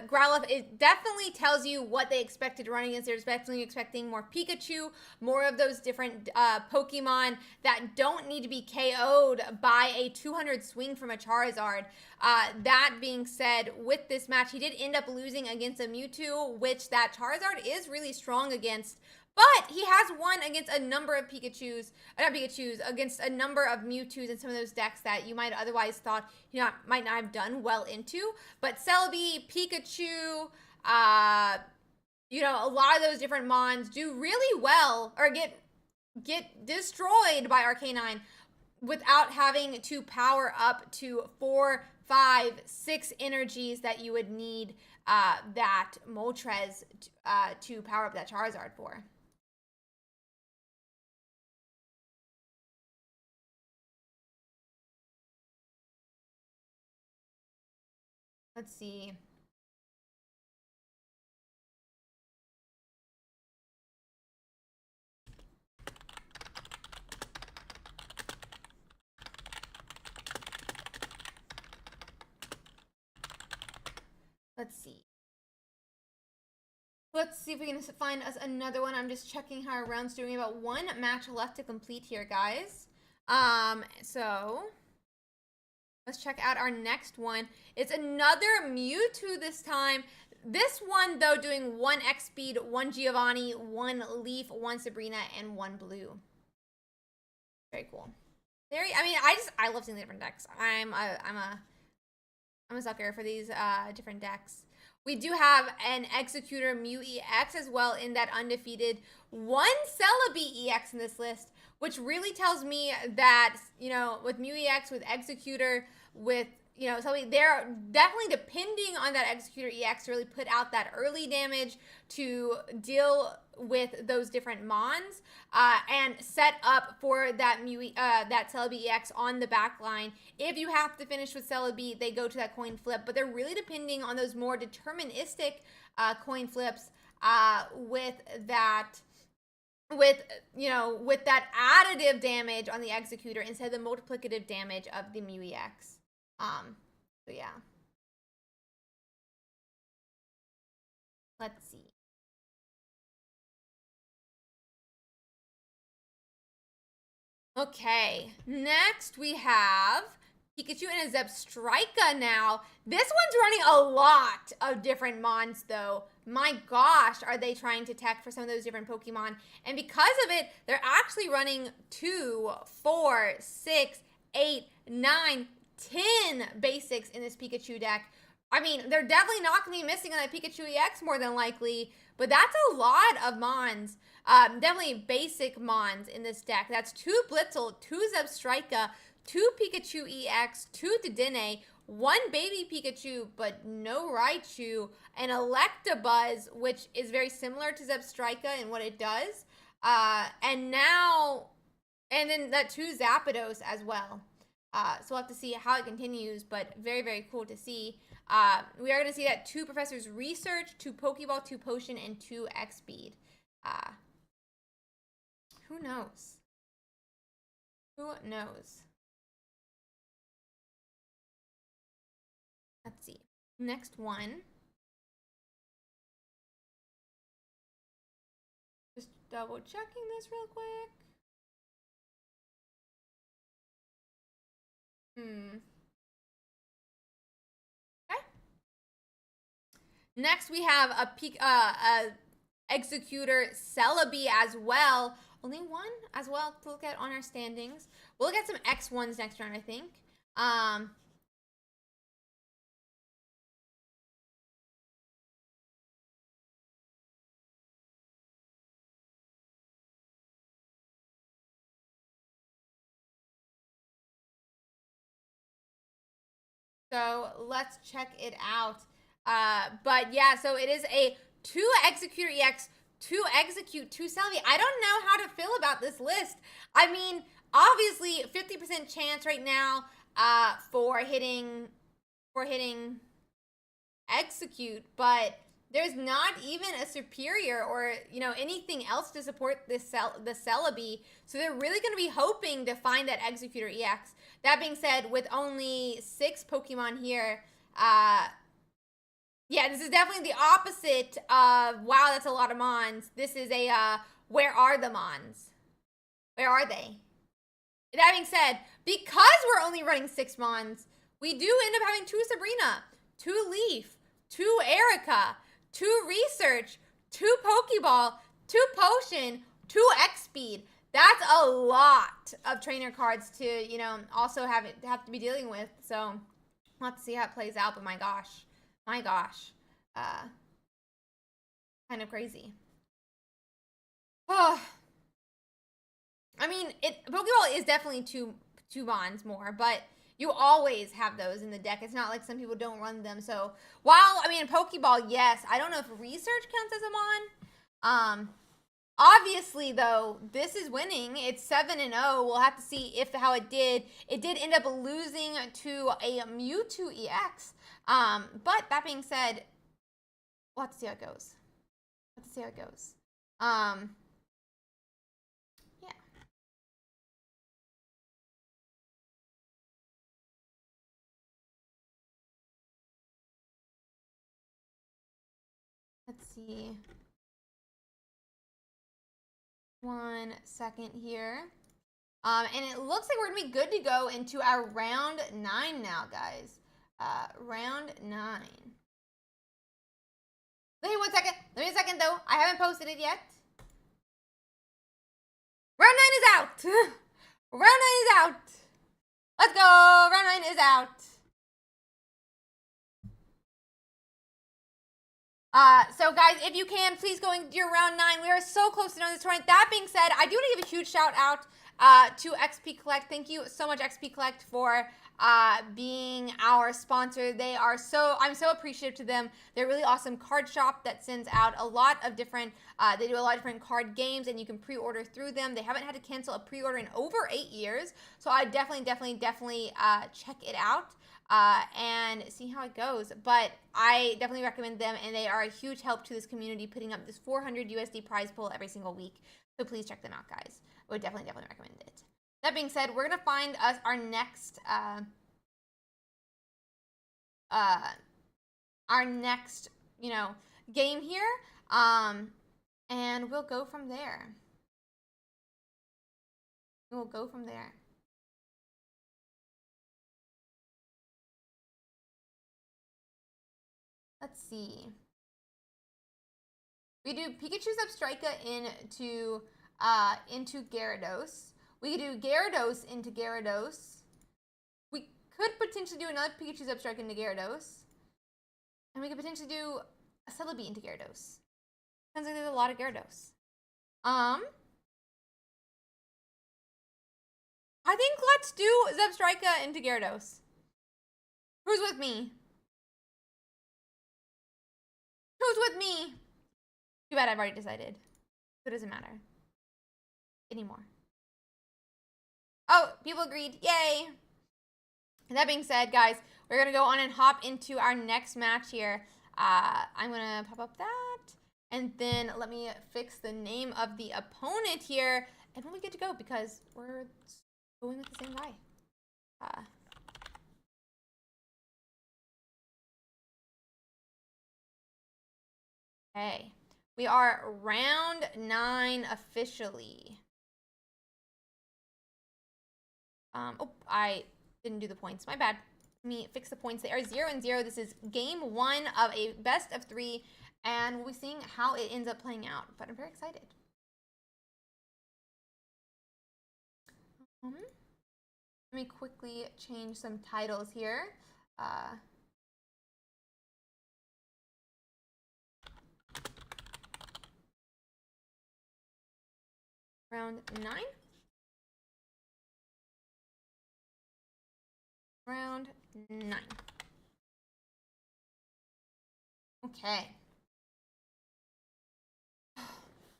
Growlithe, it definitely tells you what they expected to run against. They're expecting more Pikachu, more of those different Pokemon that don't need to be KO'd by a 200 swing from a Charizard. That being said, with this match, he did end up losing against a Mewtwo, which that Charizard is really strong against. But he has won against a number of against a number of Mewtwo's in some of those decks that you might otherwise thought might not have done well into. But Celebi, Pikachu, a lot of those different Mons do really well or get destroyed by Arcanine without having to power up to 4, 5, 6 energies that you would need that Moltres to power up that Charizard for. Let's see. Let's see. Let's see if we can find us another one. I'm just checking how our round's doing. About 1 match left to complete here, guys. So let's check out our next one. It's another Mewtwo this time. This one, though, doing 1 X speed, 1 Giovanni, 1 Leaf, 1 Sabrina, and 1 Blue. Very cool. I mean, I love seeing the different decks. I'm a sucker for these different decks. We do have an Executor Mew EX as well in that undefeated one Celebi EX in this list, which really tells me that, you know, with Mew EX, with Executor, with, you know, Celebi, they're definitely depending on that Executor EX to really put out that early damage to deal with those different mons and set up for that that Celebi EX on the back line. If you have to finish with Celebi, they go to that coin flip, but they're really depending on those more deterministic coin flips with that additive damage on the Executor instead of the multiplicative damage of the Mew EX. So yeah. Let's see. Okay, next we have Pikachu and a Zebstrika now. This one's running a lot of different mons though. My gosh, are they trying to tech for some of those different Pokemon? And because of it, they're actually running 2, 4, 6, 8, 9, 10 basics in this Pikachu deck. I mean, they're definitely not going to be missing on that Pikachu EX more than likely, but that's a lot of mons. Definitely basic mons in this deck. That's 2 Blitzel, 2 Zebstrika, 2 Pikachu EX, 2 Dedenne, 1 baby Pikachu, but no Raichu, an Electabuzz, which is very similar to Zebstrika in what it does. And then that 2 Zapdos as well. So we'll have to see how it continues, but very, very cool to see. We are going to see that 2 Professor's Research, 2 Pokeball, 2 Potion, and 2 X-Speed. Who knows? Who knows? Let's see. Next one. Just double checking this real quick. Okay. Next, we have a Executor Celebi as well. Only one as well to look at on our standings. We'll look at some X1s next round, I think. So let's check it out. But yeah, so it is a 2 Executor EX, 2 Execute, 2 Celebi. I don't know how to feel about this list. I mean, obviously 50% chance right now for hitting Execute, but there's not even a superior or, you know, anything else to support the Celebi. So they're really going to be hoping to find that Executor EX. That being said, with only 6 Pokemon here, yeah, this is definitely the opposite of, wow, that's a lot of Mons. This is a, where are the Mons? Where are they? That being said, because we're only running 6 Mons, we do end up having 2 Sabrina, 2 Leaf, 2 Erica, 2 Research, 2 Pokeball, 2 Potion, 2 X-Speed. That's a lot of trainer cards to, you know, also have to be dealing with. So we'll have to see how it plays out, but my gosh. Kind of crazy. Oh, I mean, Pokeball is definitely two Mons more, but you always have those in the deck. It's not like some people don't run them. So while, I mean, Pokeball, yes, I don't know if Research counts as a Mon. Obviously, though, this is winning. It's 7-0. We'll have to see how it did. It did end up losing to a Mewtwo EX. But that being said, we'll have to see how it goes. Yeah. Let's see. 1 second here. And it looks like we're going to be good to go into our round 9 now, guys. Round 9. Give me 1 second. Give me a second, though. I haven't posted it yet. Round 9 is out. Round 9 is out. Let's go. Round 9 is out. So guys, if you can, please go into your round 9. We are so close to knowing this tournament. That being said, I do want to give a huge shout out to XP Collect. Thank you so much, XP Collect, for being our sponsor. I'm so appreciative to them. They're a really awesome card shop that sends out a lot of different, they do a lot of different card games, and you can pre-order through them. They haven't had to cancel a pre-order in over 8 years, so I definitely check it out. And see how it goes. But I definitely recommend them, and they are a huge help to this community, putting up this 400 USD prize pool every single week. So please check them out, guys. I would definitely recommend it. That being said, we're gonna find us our next game here, and we'll go from there. We'll go from there. Let's see. We do Pikachu Zebstrika into Gyarados. We could do Gyarados into Gyarados. We could potentially do another Pikachu Zebstrika into Gyarados. And we could potentially do a Celebi into Gyarados. Sounds like there's a lot of Gyarados. I think let's do Zebstrika into Gyarados. Who's with me? Who's with me? Too bad I've already decided. It doesn't matter anymore. Oh, people agreed. Yay! That being said, guys, we're going to go on and hop into our next match here. I'm going to pop up that. And then let me fix the name of the opponent here. And we'll be good to go because we're going with the same guy. Okay. We are round 9 officially. Oh, I didn't do the points. My bad. Let me fix the points. They are 0 and 0. This is game 1 of a best of 3, and we'll be seeing how it ends up playing out. But I'm very excited. Let me quickly change some titles here. Round 9. Round 9. Okay.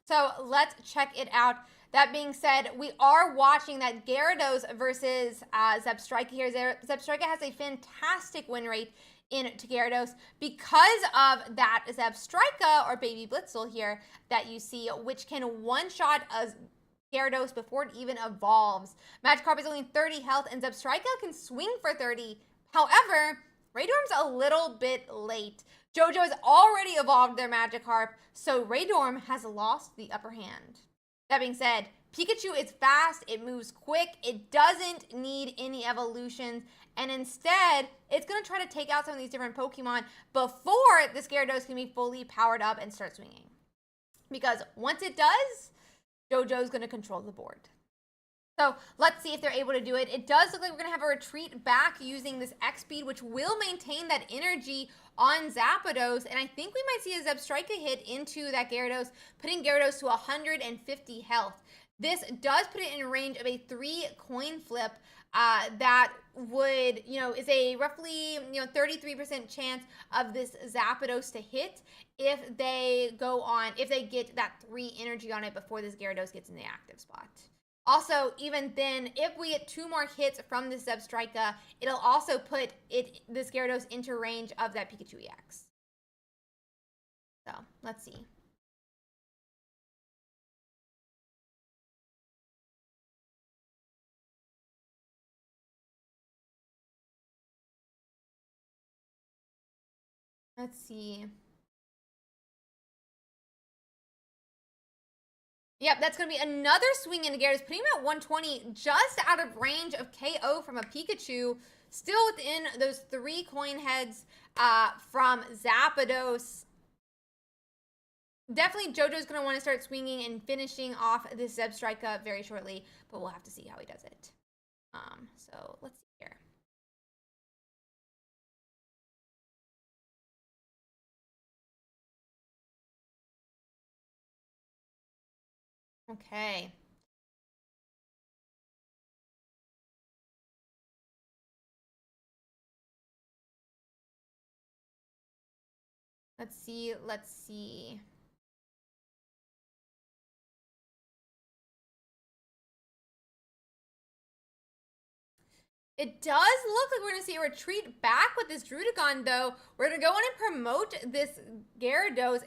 So let's check it out. That being said, we are watching that Gyarados versus Zebstrika here. Zebstrika has a fantastic win rate into Gyarados because of that Zebstrika or Baby Blitzel here that you see, which can one-shot a Gyarados before it even evolves. Magikarp is only 30 health, and Zebstrika can swing for 30. However, Raydorm's a little bit late. JoJo has already evolved their Magikarp, so Raydorm has lost the upper hand. That being said, Pikachu is fast, it moves quick, it doesn't need any evolutions, and instead, it's going to try to take out some of these different Pokemon before this Gyarados can be fully powered up and start swinging. Because once it does, JoJo's going to control the board. So let's see if they're able to do it. It does look like we're going to have a retreat back using this X-Speed, which will maintain that energy on Zapdos. And I think we might see a Zebstrika hit into that Gyarados, putting Gyarados to 150 health. This does put it in range of a 3 coin flip that would, is a roughly, 33% chance of this Zapdos to hit if they get that 3 energy on it before this Gyarados gets in the active spot. Also, even then, if we get 2 more hits from this Zebstrika, it'll also put this Gyarados into range of that Pikachu EX. So, let's see. Let's see. Yep, that's going to be another swing into Gyarados, putting him at 120, just out of range of KO from a Pikachu, still within those 3 coin heads from Zapdos. Definitely JoJo's going to want to start swinging and finishing off this Zeb strike up very shortly, but we'll have to see how he does it. So let's see here. Okay. Let's see. Let's see. It does look like we're going to see a retreat back with this Drudicon, though. We're going to go on and promote this Gyarados.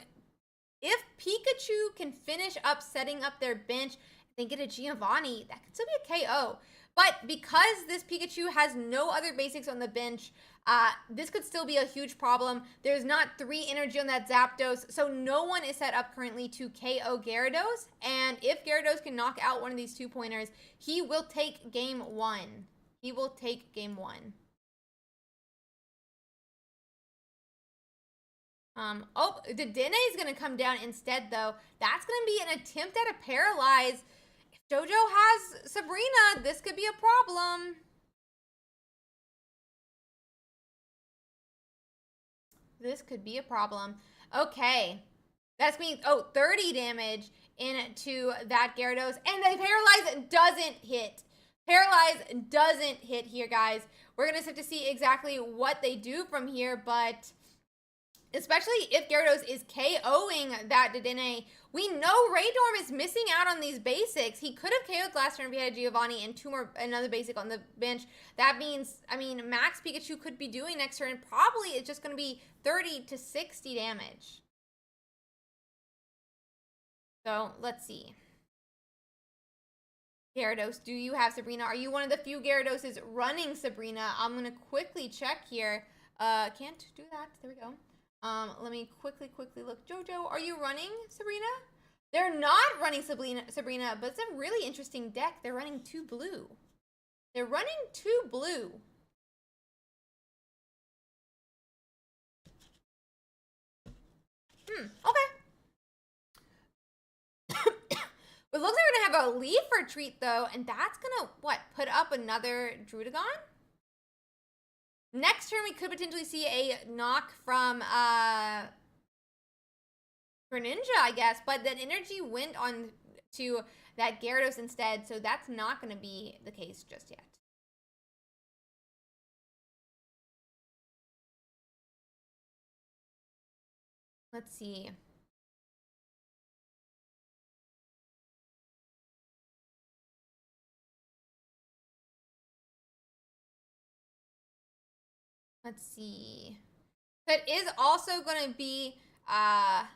If Pikachu can finish up setting up their bench and then get a Giovanni, that could still be a KO. But because this Pikachu has no other basics on the bench, this could still be a huge problem. There's not 3 energy on that Zapdos, so no one is set up currently to KO Gyarados. And if Gyarados can knock out one of these 2-pointers, he will take game 1. He will take game 1. Oh, Dedenne is going to come down instead, though. That's going to be an attempt at a paralyze. If JoJo has Sabrina, this could be a problem. This could be a problem. Okay. That's me. Oh, 30 damage into that Gyarados. And the paralyze doesn't hit. Paralyze doesn't hit here, guys. We're going to have to see exactly what they do from here, but especially if Gyarados is KOing that Dedenne, we know Raydorm is missing out on these basics. He could have KO'd last turn if he had Giovanni and another basic on the bench. That means, I mean, max Pikachu could be doing next turn. Probably it's just going to be 30 to 60 damage. So, let's see. Gyarados, do you have Sabrina? Are you one of the few Gyaradoses running Sabrina? I'm going to quickly check here. Can't do that. There we go. Let me quickly look. JoJo, are you running Sabrina? They're not running Sabrina, but it's a really interesting deck. They're running 2 blue. They're running 2 blue. Okay. It looks like we're going to have a leaf retreat, though, and that's going to, what, put up another Drudicon? Next turn, we could potentially see a knock from Greninja, I guess, but that energy went on to that Gyarados instead, so that's not going to be the case just yet. Let's see. Let's see. That is also going to be, that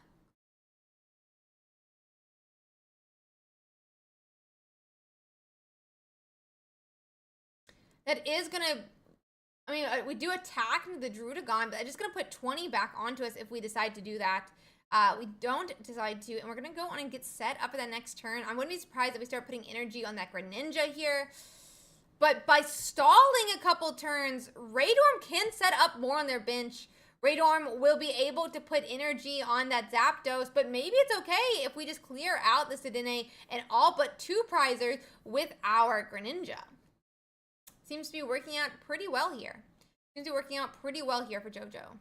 is going to, I mean, we do attack the Drudicon, but I'm just going to put 20 back onto us if we decide to do that. We don't decide to, and we're going to go on and get set up for that next turn. I wouldn't be surprised if we start putting energy on that Greninja here. But by stalling a couple turns, Raydorm can set up more on their bench. Raydorm will be able to put energy on that Zapdos, but maybe it's okay if we just clear out the Dedenne and all but 2 prizers with our Greninja. Seems to be working out pretty well here. Seems to be working out pretty well here for JoJo.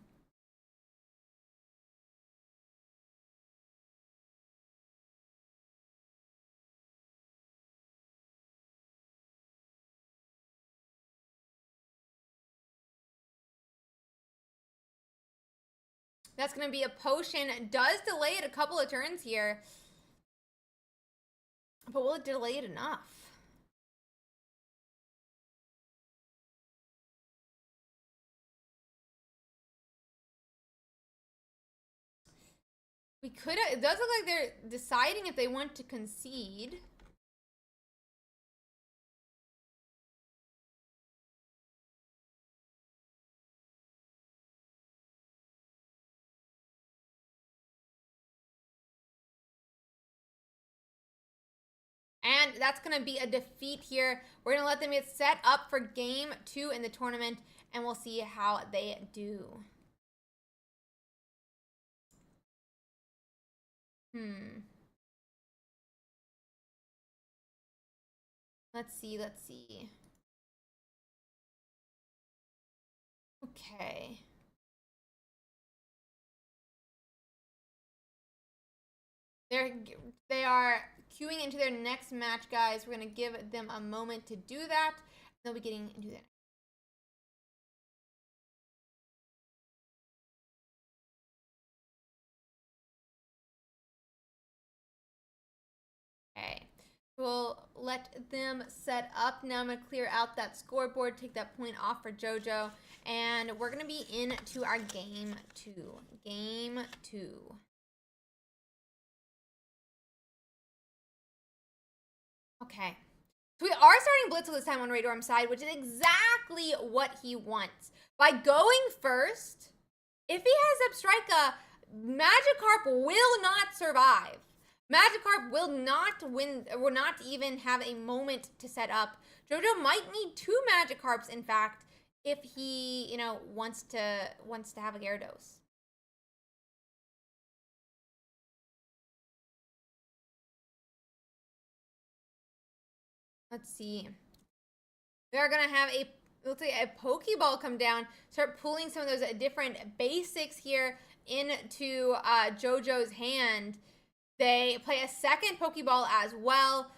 That's going to be a potion. It does delay it a couple of turns here. But will it delay it enough? We could have, it does look like they're deciding if they want to concede. And that's going to be a defeat here. We're going to let them get set up for game 2 in the tournament, and we'll see how they do. Let's see, let's see. Okay. They are queuing into their next match, guys. We're gonna give them a moment to do that. They'll be getting into that. Okay. We'll let them set up. Now I'm going to clear out that scoreboard, take that point off for JoJo, and we're going to be into our game 2. Game 2. Okay. So we are starting Blitzel this time on Radorm's side, which is exactly what he wants. By going first, if he has Zebstrika, Magikarp will not survive. Magikarp will not win, will not even have a moment to set up. JoJo might need 2 Magikarps, in fact, if he, you know, wants to have a Gyarados. Let's see. We are gonna have a, looks like a Pokeball come down, start pulling some of those different basics here into JoJo's hand. They play a second Pokeball as well.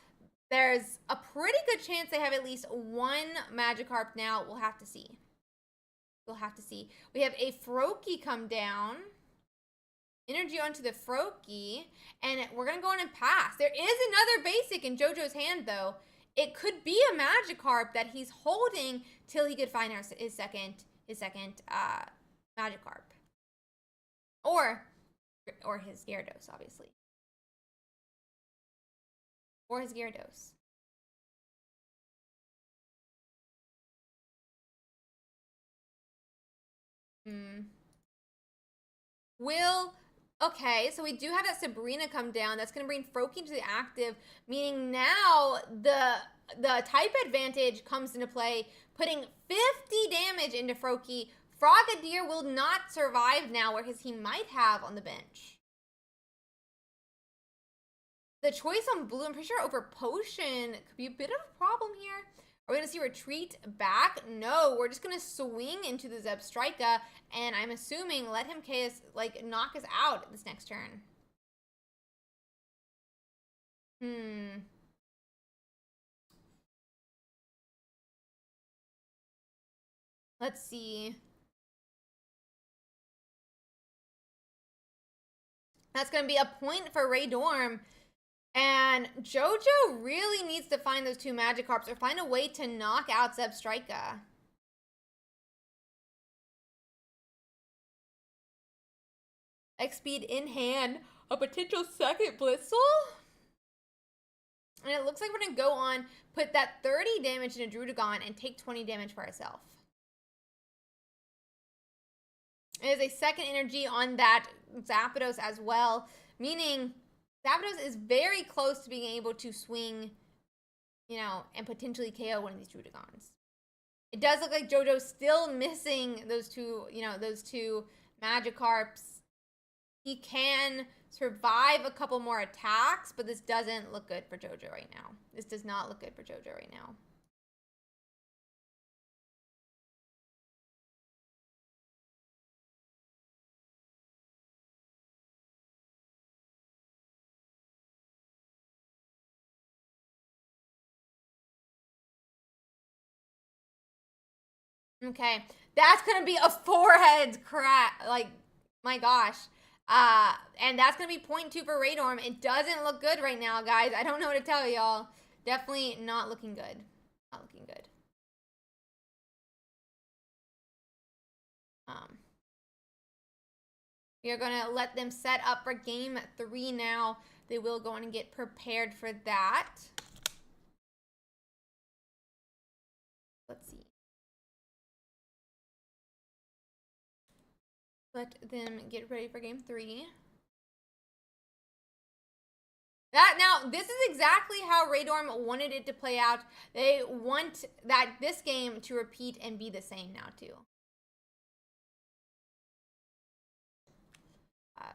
There's a pretty good chance they have at least 1 Magikarp now. We'll have to see. We'll have to see. We have a Froakie come down. Energy onto the Froakie. And we're going to go in and pass. There is another basic in JoJo's hand, though. It could be a Magikarp that he's holding till he could find his second Magikarp. Or his Gyarados, obviously. Or his Gyarados. Okay, so we do have that Sabrina come down. That's going to bring Froakie to the active, meaning now the type advantage comes into play, putting 50 damage into Froakie. Frogadier will not survive now, whereas he might have on the bench. The choice on blue, I'm pretty sure over potion could be a bit of a problem here. Are we going to see retreat back? No, we're just going to swing into the Zebstrika, and I'm assuming let him KS, like, knock us out this next turn. Let's see. That's going to be a point for Radorm. And JoJo really needs to find those 2 Magikarps or find a way to knock out Zebstrika. X-Speed in hand. A potential second Blitzel? And it looks like we're going to go on, put that 30 damage into Druddigon and take 20 damage for ourselves. It is a second energy on that Zapdos as well, meaning Zapdos is very close to being able to swing, you know, and potentially KO one of these Druddigons. It does look like JoJo's still missing those 2, you know, those 2 Magikarps. He can survive a couple more attacks, but this doesn't look good for JoJo right now. This does not look good for JoJo right now. Okay, that's gonna be a forehead crack. Like, my gosh. And that's gonna be point 2 for Radorm. It doesn't look good right now, guys. I don't know what to tell y'all. Definitely not looking good. Not looking good. We are gonna let them set up for game 3 now. They will go on and get prepared for that. Let's see. Let them get ready for game 3. Now, this is exactly how Radorm wanted it to play out. They want this game to repeat and be the same now, too.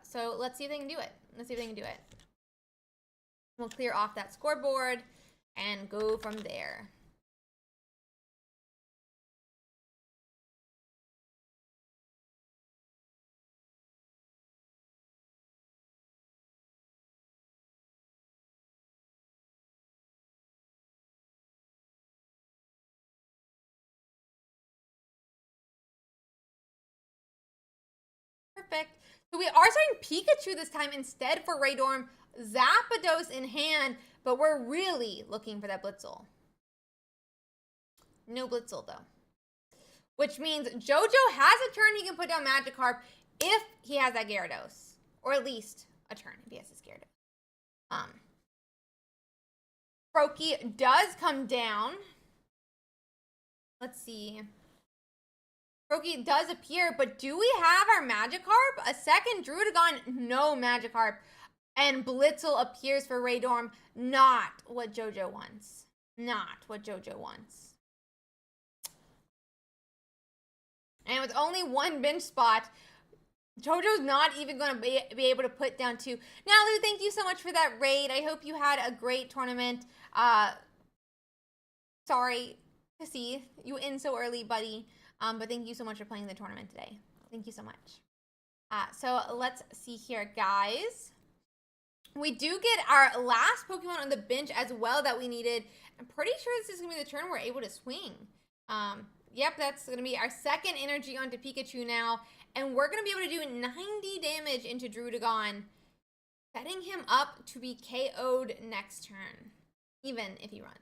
So let's see if they can do it. Let's see if they can do it. We'll clear off that scoreboard and go from there. Perfect. So we are starting Pikachu this time instead for Raydorm. Zapdos in hand, but we're really looking for that Blitzel. No Blitzel though. Which means JoJo has a turn he can put down Magikarp if he has that Gyarados. Or at least a turn if he has his Gyarados. Froakie does come down. Let's see. Froakie does appear, but do we have our Magikarp? A second Druddigon? No Magikarp. And Blitzel appears for Raydorm. Not what JoJo wants. Not what JoJo wants. And with only one bench spot, JoJo's not even going to be able to put down two. Now, Lou, thank you so much for that raid. I hope you had a great tournament. Sorry to see you in so early, buddy. But thank you so much for playing the tournament today. Thank you so much. So let's see here, guys. We do get our last Pokemon on the bench as well that we needed. I'm pretty sure this is going to be the turn we're able to swing. Yep, that's going to be our second energy onto Pikachu now. And we're going to be able to do 90 damage into Druddigon, setting him up to be KO'd next turn, even if he runs.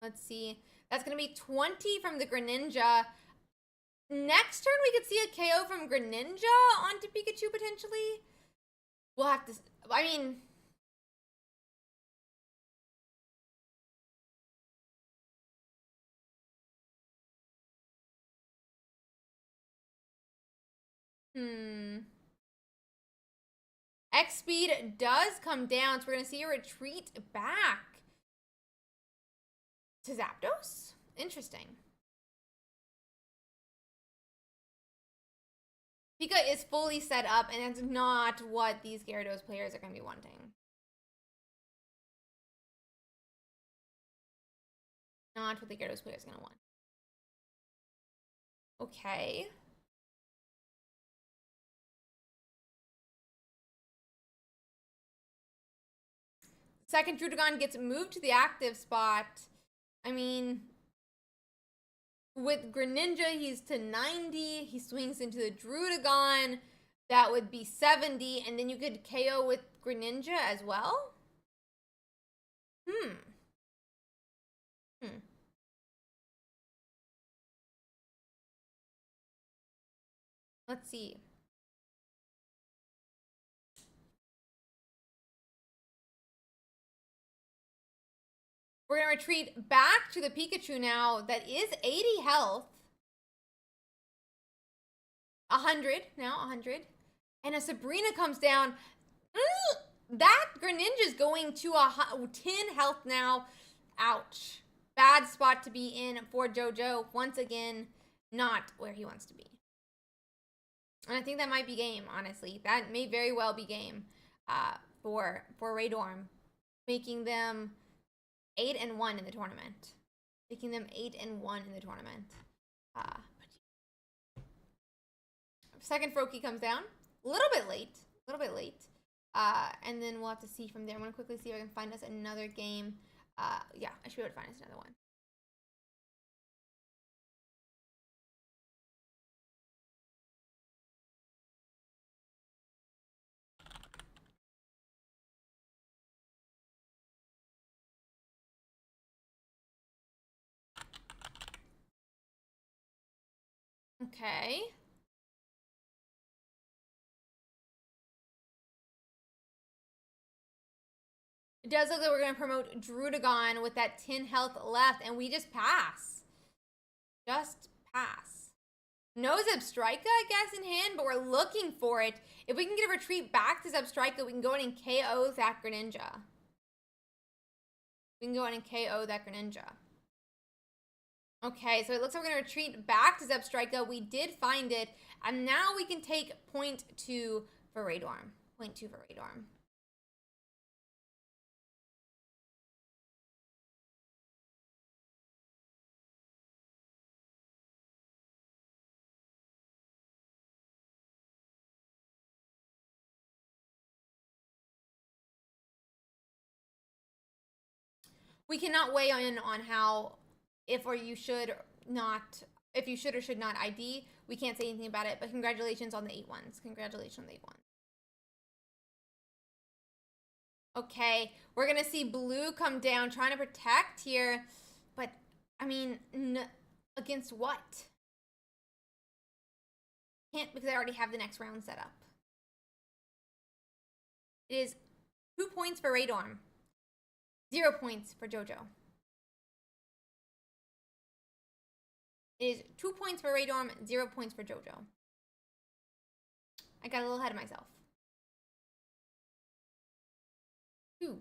Let's see. That's going to be 20 from the Greninja. Next turn, we could see a KO from Greninja onto Pikachu, potentially. We'll have to... I mean... X speed does come down, so we're going to see a retreat back to Zapdos? Interesting. Pika is fully set up, and that's not what these Gyarados players are going to be wanting. Not what the Gyarados players are going to want. Okay. Second Druddigon gets moved to the active spot. I mean, with Greninja, he's to 90. He swings into the Druddigon. That would be 70. And then you could KO with Greninja as well? Let's see. We're going to retreat back to the Pikachu now that is 80 health. 100 now, 100. And a Sabrina comes down. That Greninja's going to 10 health now. Ouch. Bad spot to be in for JoJo. Once again, not where he wants to be. And I think that might be game, honestly. That may very well be game for Raydorm. Making them 8-1 in the tournament. Making them 8-1 in the tournament. Second Froakie comes down. A little bit late. And then we'll have to see from there. I'm going to quickly see if I can find us another game. Yeah, I should be able to find us another one. Okay. It does look like we're going to promote Druddigon with that 10 health left, and we just pass. Just pass. No Zebstrika, I guess, in hand, but we're looking for it. If we can get a retreat back to Zebstrika, we can go in and KO that Greninja. We can go in and KO that Greninja. Okay, so it looks like we're going to retreat back to Zebstrika. We did find it. And now we can take 0.2 for Radorm. 0.2 for Radorm. We cannot weigh in on how, if you should or should not ID. We can't say anything about it, but congratulations on the 8 ones. Congratulations on the 8 ones. Okay, we're going to see blue come down, trying to protect here. But, I mean, against what? Can't, because I already have the next round set up. It is 2 points for Radorm. 0 points for JoJo. It is 2 points for Radorm, 0 points for JoJo. I got a little ahead of myself. 2.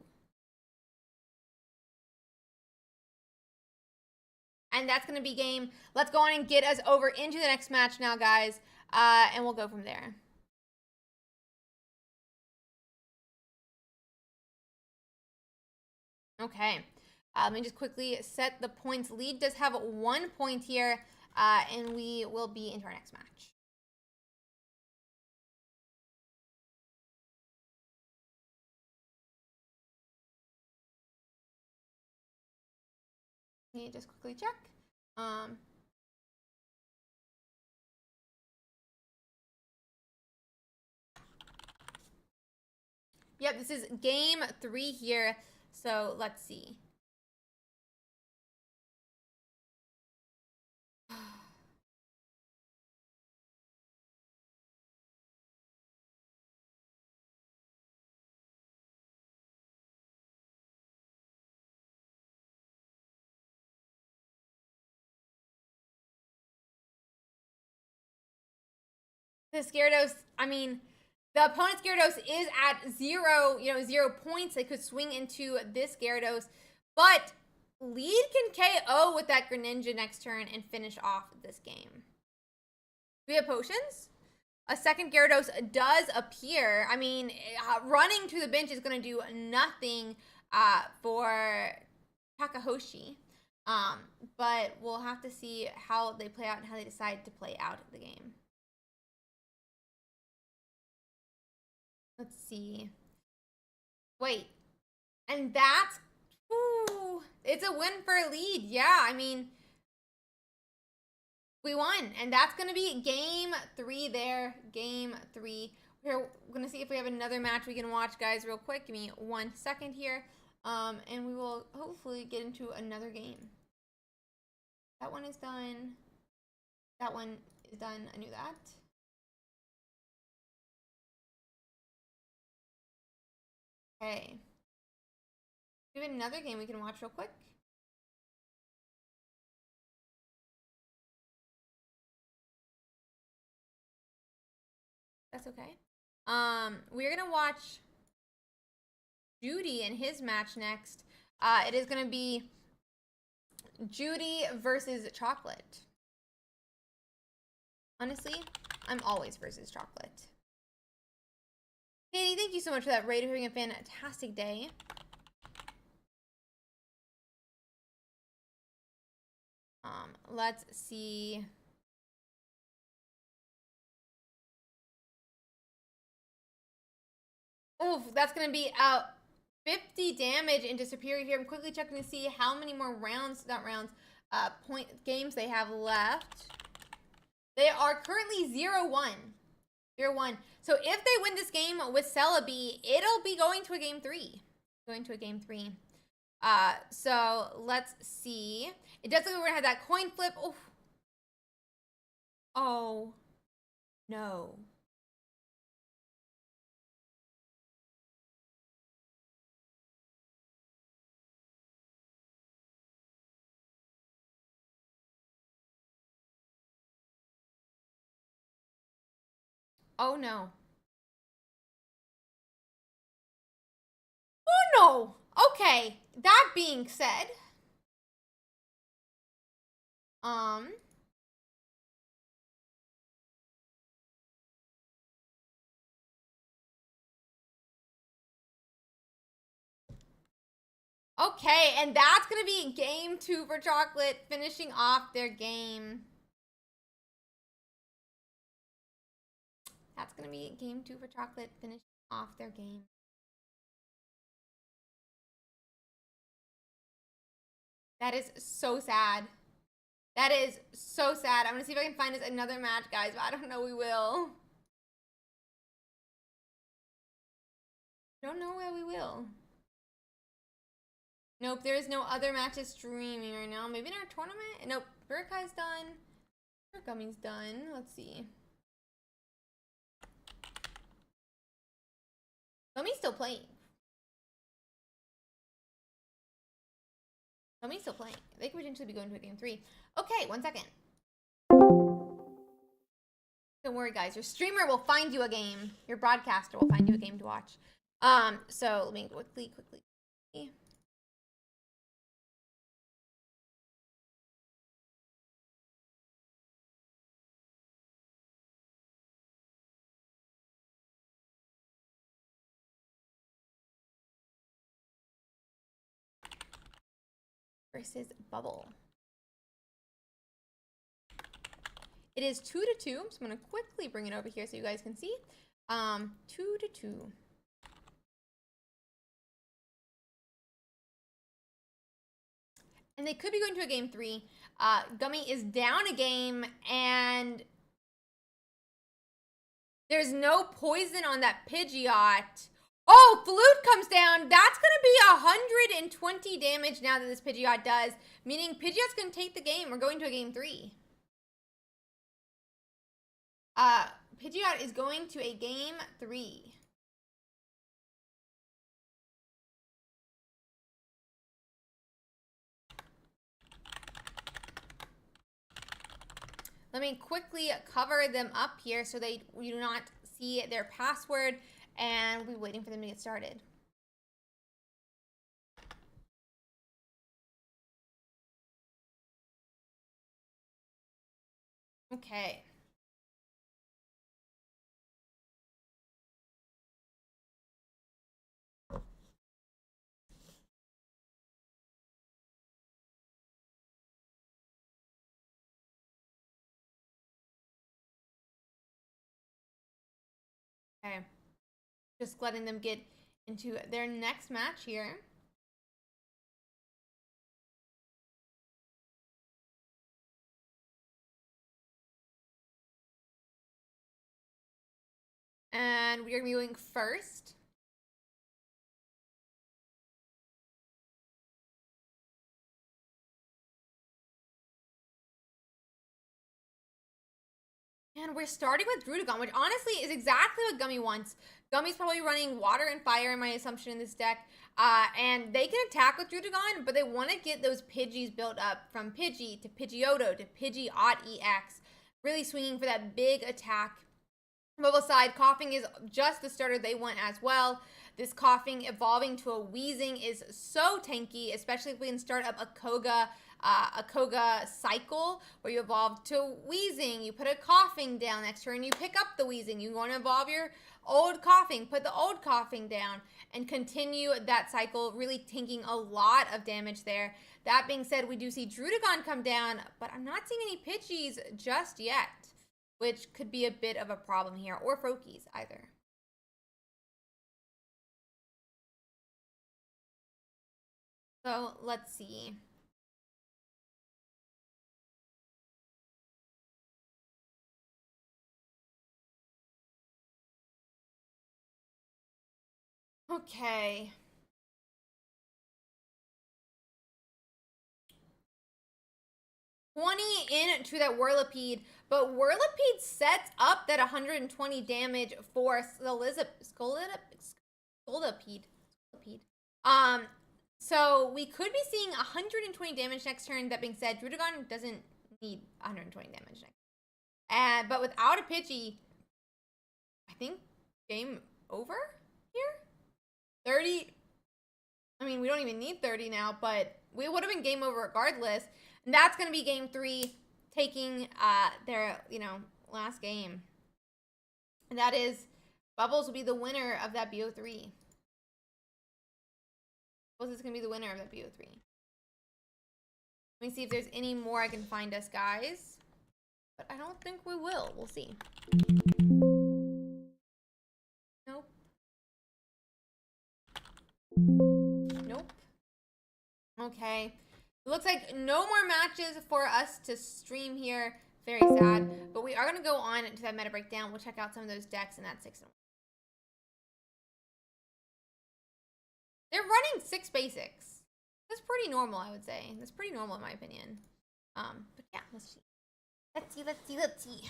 And that's going to be game. Let's go on and get us over into the next match now, guys. And we'll go from there. Okay. Let me just quickly set the points. Lead does have 1 point here, and we will be into our next match. Let me just quickly check. Yep, this is game 3 here. So let's see. The Gyarados, I mean, the opponent's Gyarados is at 0 points. They could swing into this Gyarados, but Lead can KO with that Greninja next turn and finish off this game. Do we have potions? A second Gyarados does appear. I mean, running to the bench is going to do nothing for Takahashi. But we'll have to see how they play out and how they decide to play out the game. Let's see. Wait. And that's... Ooh, it's a win for Lead. Yeah, I mean... We won. And that's going to be game 3 there. Game 3. We're going to see if we have another match we can watch, guys, real quick. Give me 1 second here. And we will hopefully get into another game. That one is done. That one is done. I knew that. Okay. We have another game we can watch real quick. That's okay. We're gonna watch Judy in his match next. It is gonna be Judy versus Chocolate. Honestly, I'm always versus Chocolate. Katie, thank you so much for that raid. You're having a fantastic day. Let's see. Oof, that's going to be 50 damage into Superior here. I'm quickly checking to see how many more rounds, games they have left. They are currently 0-1. 0-1. So if they win this game with Celebi, it'll be going to a game 3. Going to a game 3. So let's see. It does look like we're going to have that coin flip. Oof. Oh, no. Oh no. Oh no. Okay. That being said, okay, and that's gonna be game 2 for Chocolate, finishing off their game. That's gonna be game 2 for Chocolate, finishing off their game. That is so sad. That is so sad. I'm gonna see if I can find us another match, guys, but I don't know we will. Don't know where we will. Nope, there is no other matches streaming right now. Maybe in our tournament? Nope, Burkai's done. Gummy's done. Let's see. Gummy's still playing. Gummy's still playing. They could potentially be going to a game 3. Okay, 1 second. Don't worry, guys. Your streamer will find you a game. Your broadcaster will find you a game to watch. So let me quickly. Versus Bubble. It is 2-2. So I'm gonna quickly bring it over here so you guys can see. 2-2. And they could be going to a game 3. Gummy is down a game, and there's no poison on that Pidgeot. Oh, Flute comes down. That's going to be 120 damage now that this Pidgeot does, meaning Pidgeot's going to take the game. We're going to a game 3. Pidgeot is going to a game 3. Let me quickly cover them up here so you do not see their password, and we'll be waiting for them to get started. Okay. Okay. Just letting them get into their next match here. And we are going first. And we're starting with Druddigon, which honestly is exactly what Gummy wants. Gummy's probably running Water and Fire in my assumption in this deck. And they can attack with Druddigon, but they want to get those Pidgeys built up from Pidgey to Pidgeotto to Pidgeot EX. Really swinging for that big attack. Mobile side, Coughing is just the starter they want as well. This Coughing evolving to a Wheezing is so tanky, especially if we can start up a Koga cycle where you evolve to Wheezing. You put a Coughing down next turn, you pick up the Wheezing. You want to evolve your old Coughing, put the old Coughing down, and continue that cycle, really tanking a lot of damage there. That being said, we do see Druddigon come down, but I'm not seeing any Pidgeys just yet, which could be a bit of a problem here, or Froakies either. So let's see. Okay. Into that Whirlipede, but Whirlipede sets up that 120 damage for Scoldipede. So we could be seeing 120 damage next turn. That being said, Druddigon doesn't need 120 damage next. But without a Pidgey, think game over here. 30. I mean, we don't even need 30 now, but we would have been game over regardless. And that's going to be game 3, taking their, last game. And that is, Bubbles will be the winner of that BO3. Bubbles is going to be the winner of that BO3. Let me see if there's any more I can find us, guys. But I don't think we will. We'll see. Nope. Nope. Okay. It looks like no more matches for us to stream here. Very sad. But we are going to go on to that meta breakdown. We'll check out some of those decks in that 6-1. They're running 6 basics. That's pretty normal, I would say. That's pretty normal in my opinion. But yeah, let's see. Let's see.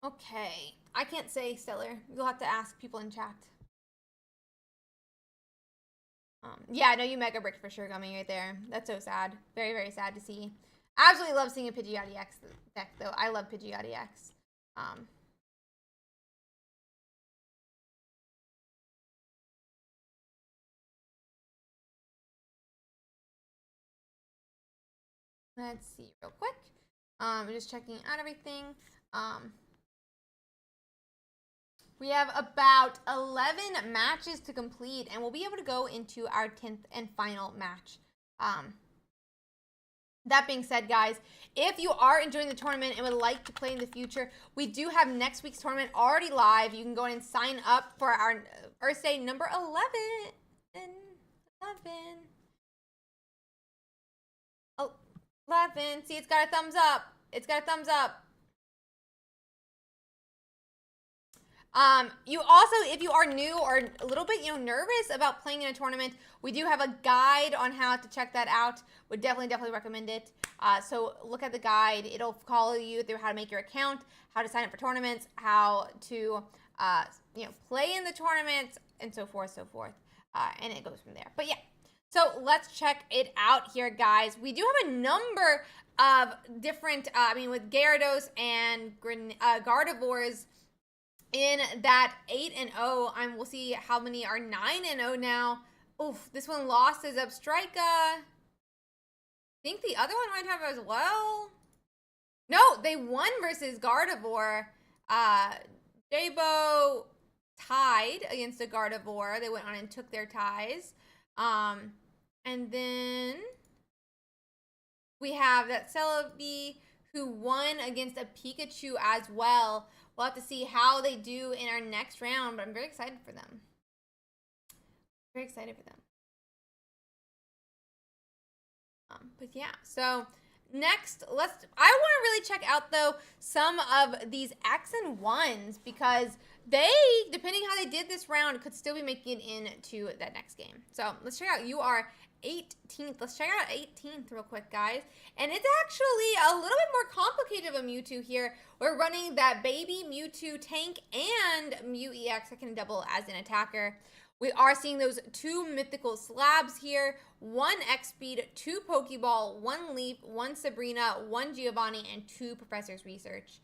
Okay. I can't say Stellar. You'll have to ask people in chat. Yeah, I know you mega bricked for sure, Gummy, right there. That's so sad. Very, very sad to see. Absolutely love seeing a Pidgeotty X deck, though. I love Pidgeotty X. Let's see real quick. I'm just checking out everything. We have about 11 matches to complete, and we'll be able to go into our 10th and final match. That being said, guys, if you are enjoying the tournament and would like to play in the future, we do have next week's tournament already live. You can go and sign up for our Ursiiday number 11. 11. See, it's got a thumbs up. It's got a thumbs up. You also, if you are new or a little bit, nervous about playing in a tournament, we do have a guide on how to check that out. Would definitely recommend it. So look at the guide. It'll follow you through how to make your account, how to sign up for tournaments, how to, play in the tournaments, and so forth. And it goes from there. But yeah. So let's check it out here, guys. We do have a number of different, with Gyarados and Gardevoirs in that 8-0. We'll see how many are 9-0 now. Oof, this one lost his Upstrika. I think the other one might have as well. No, they won versus Gardevoir. Jabo tied against a Gardevoir. They went on and took their ties. And then we have that Celebi who won against a Pikachu as well. We'll have to see how they do in our next round, but I'm very excited for them. But yeah, so next, I want to really check out, though, some of these X and 1s because they, depending how they did this round, could still be making it into that next game. So let's check out. You are 18th. Let's check out 18th real quick, guys. And it's actually a little bit more complicated of a Mewtwo here. We're running that baby Mewtwo tank and Mew EX that can double as an attacker. We are seeing those 2 mythical slabs here. 1 X-Speed, 2 Pokeball, 1 Leaf, 1 Sabrina, 1 Giovanni, and 2 Professor's Research.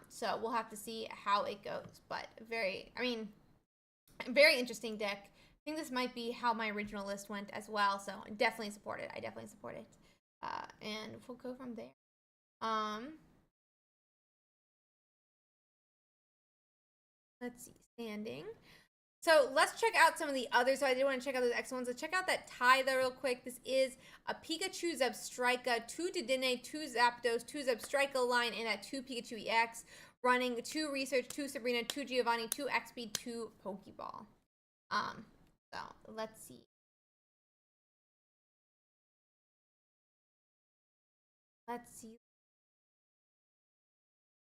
So we'll have to see how it goes. But very interesting deck. I think this might be how my original list went as well. So I definitely support it. And we'll go from there. Let's see, standing. So let's check out some of the others. So I did want to check out those X1s. Let's check out that tie there real quick. This is a Pikachu Zebstrika, 2 Dedenne, 2 Zapdos, 2 Zebstrika line, and a 2 Pikachu EX. Running 2 Research, 2 Sabrina, 2 Giovanni, 2 X-Speed, 2 Pokeball. So let's see.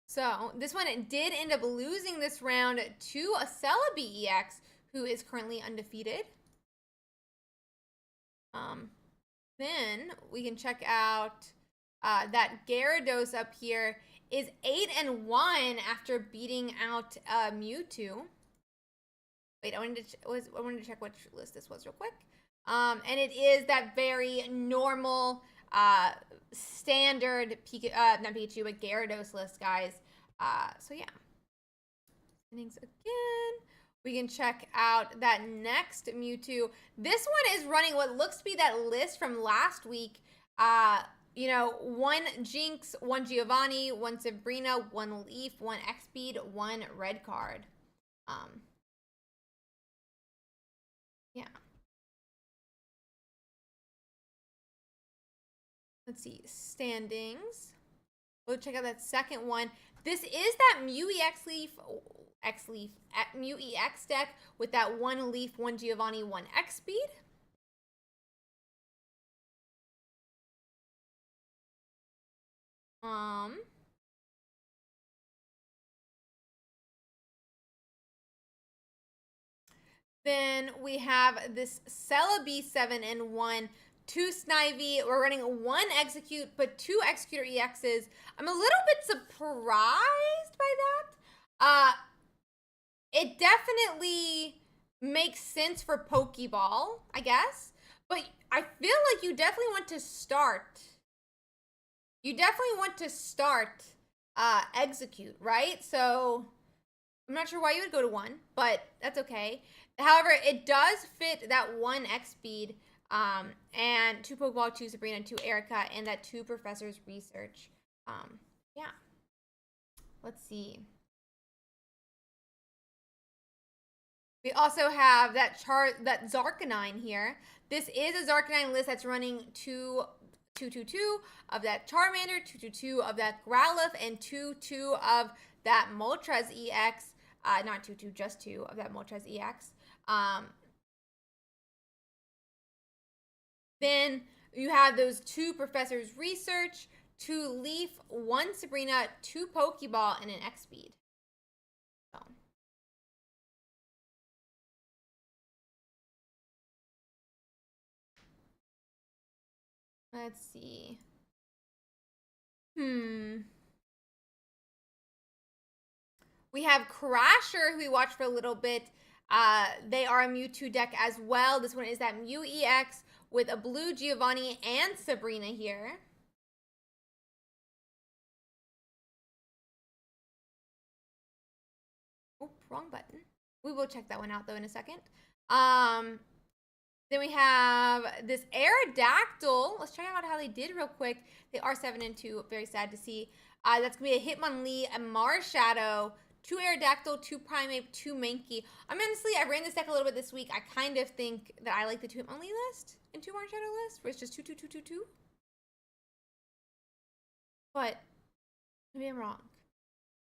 So this one did end up losing this round to a Celebi EX, who is currently undefeated. Then we can check out that Gyarados up here is 8-1 after beating out Mewtwo. Wait, I wanted to check which list this was real quick. And it is that very normal standard not Pikachu, but Gyarados list, guys. So yeah. Thanks again. We can check out that next Mewtwo. This one is running what looks to be that list from last week. You know, 1 Jinx, 1 Giovanni, 1 Sabrina, 1 Leaf, 1 X-Speed, 1 red card. Yeah. Let's see, standings. We'll check out that second one. This is that Mew EX Leaf, Mew EX deck with that 1 Leaf, 1 Giovanni, 1 X-Speed. Then we have this Celebi 7 and 1, 2 Snivy. We're running 1 Execute, but 2 Executor EXs. I'm a little bit surprised by that. It definitely makes sense for Pokeball, I guess. But I feel like you definitely want to start. You definitely want to start Execute, right? So I'm not sure why you would go to 1, but that's okay. However, it does fit that 1 X-Speed and 2 Pokeball, 2 Sabrina, 2 Erica, and that 2 Professors Research. Yeah. Let's see. We also have that Zarkanine here. This is a Zarkanine list that's running 2/2/2 of that Charmander, 2/2/2 of that Growlithe, and 2/2 of that Moltres EX. Not 2/2, just 2 of that Moltres EX. Then you have those 2 Professors Research, 2 Leaf, 1 Sabrina, 2 Pokeball, and an X-Speed. So. Let's see. We have Crasher, who we watched for a little bit. They are a Mewtwo deck as well. This one is that Mew EX with a blue Giovanni and Sabrina here. Oh, wrong button. We will check that one out, though, in a second. Then we have this Aerodactyl. Let's check out how they did real quick. They are 7 and 2. Very sad to see. That's going to be a Hitmonlee, a Marshadow, 2 Aerodactyl, 2 Primeape, 2 Mankey. Honestly, I ran this deck a little bit this week. I kind of think that I like the 2 Hitmonlee list and 2 Marshadow list, where it's just 2/2/2/2/2. But maybe I'm wrong.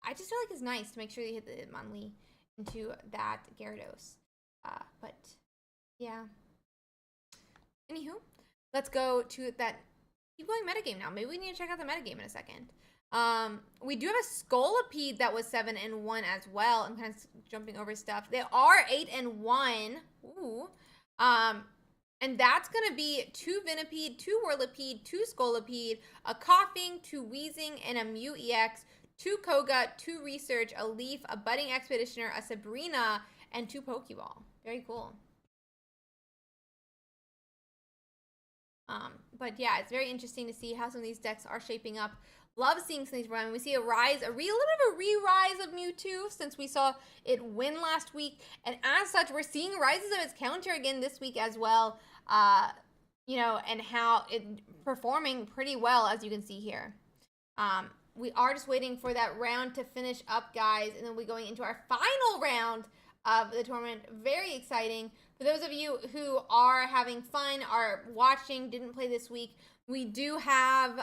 I just feel like it's nice to make sure you hit the Hitmonlee into that Gyarados. But yeah. Anywho, let's go to that. Keep going metagame now. Maybe we need to check out the metagame in a second. We do have a Scolipede that was 7 and 1 as well. I'm kind of jumping over stuff. They are 8 and 1. Ooh. And that's going to be 2 Venipede, 2 Whirlipede, 2 Scolipede, a Coughing, 2 Wheezing, and a Mew EX, 2 Koga, 2 Research, a Leaf, a Budding Expeditioner, a Sabrina, and 2 Pokeball. Very cool. But yeah, it's very interesting to see how some of these decks are shaping up. Love seeing some of these run. We see a rise, a little bit of a re-rise of Mewtwo since we saw it win last week. And as such, we're seeing rises of its counter again this week as well. You know, and how it performing pretty well, as you can see here. We are just waiting for that round to finish up, guys. And then we're going into our final round of the tournament. Very exciting. For those of you who are having fun, are watching, didn't play this week, we do have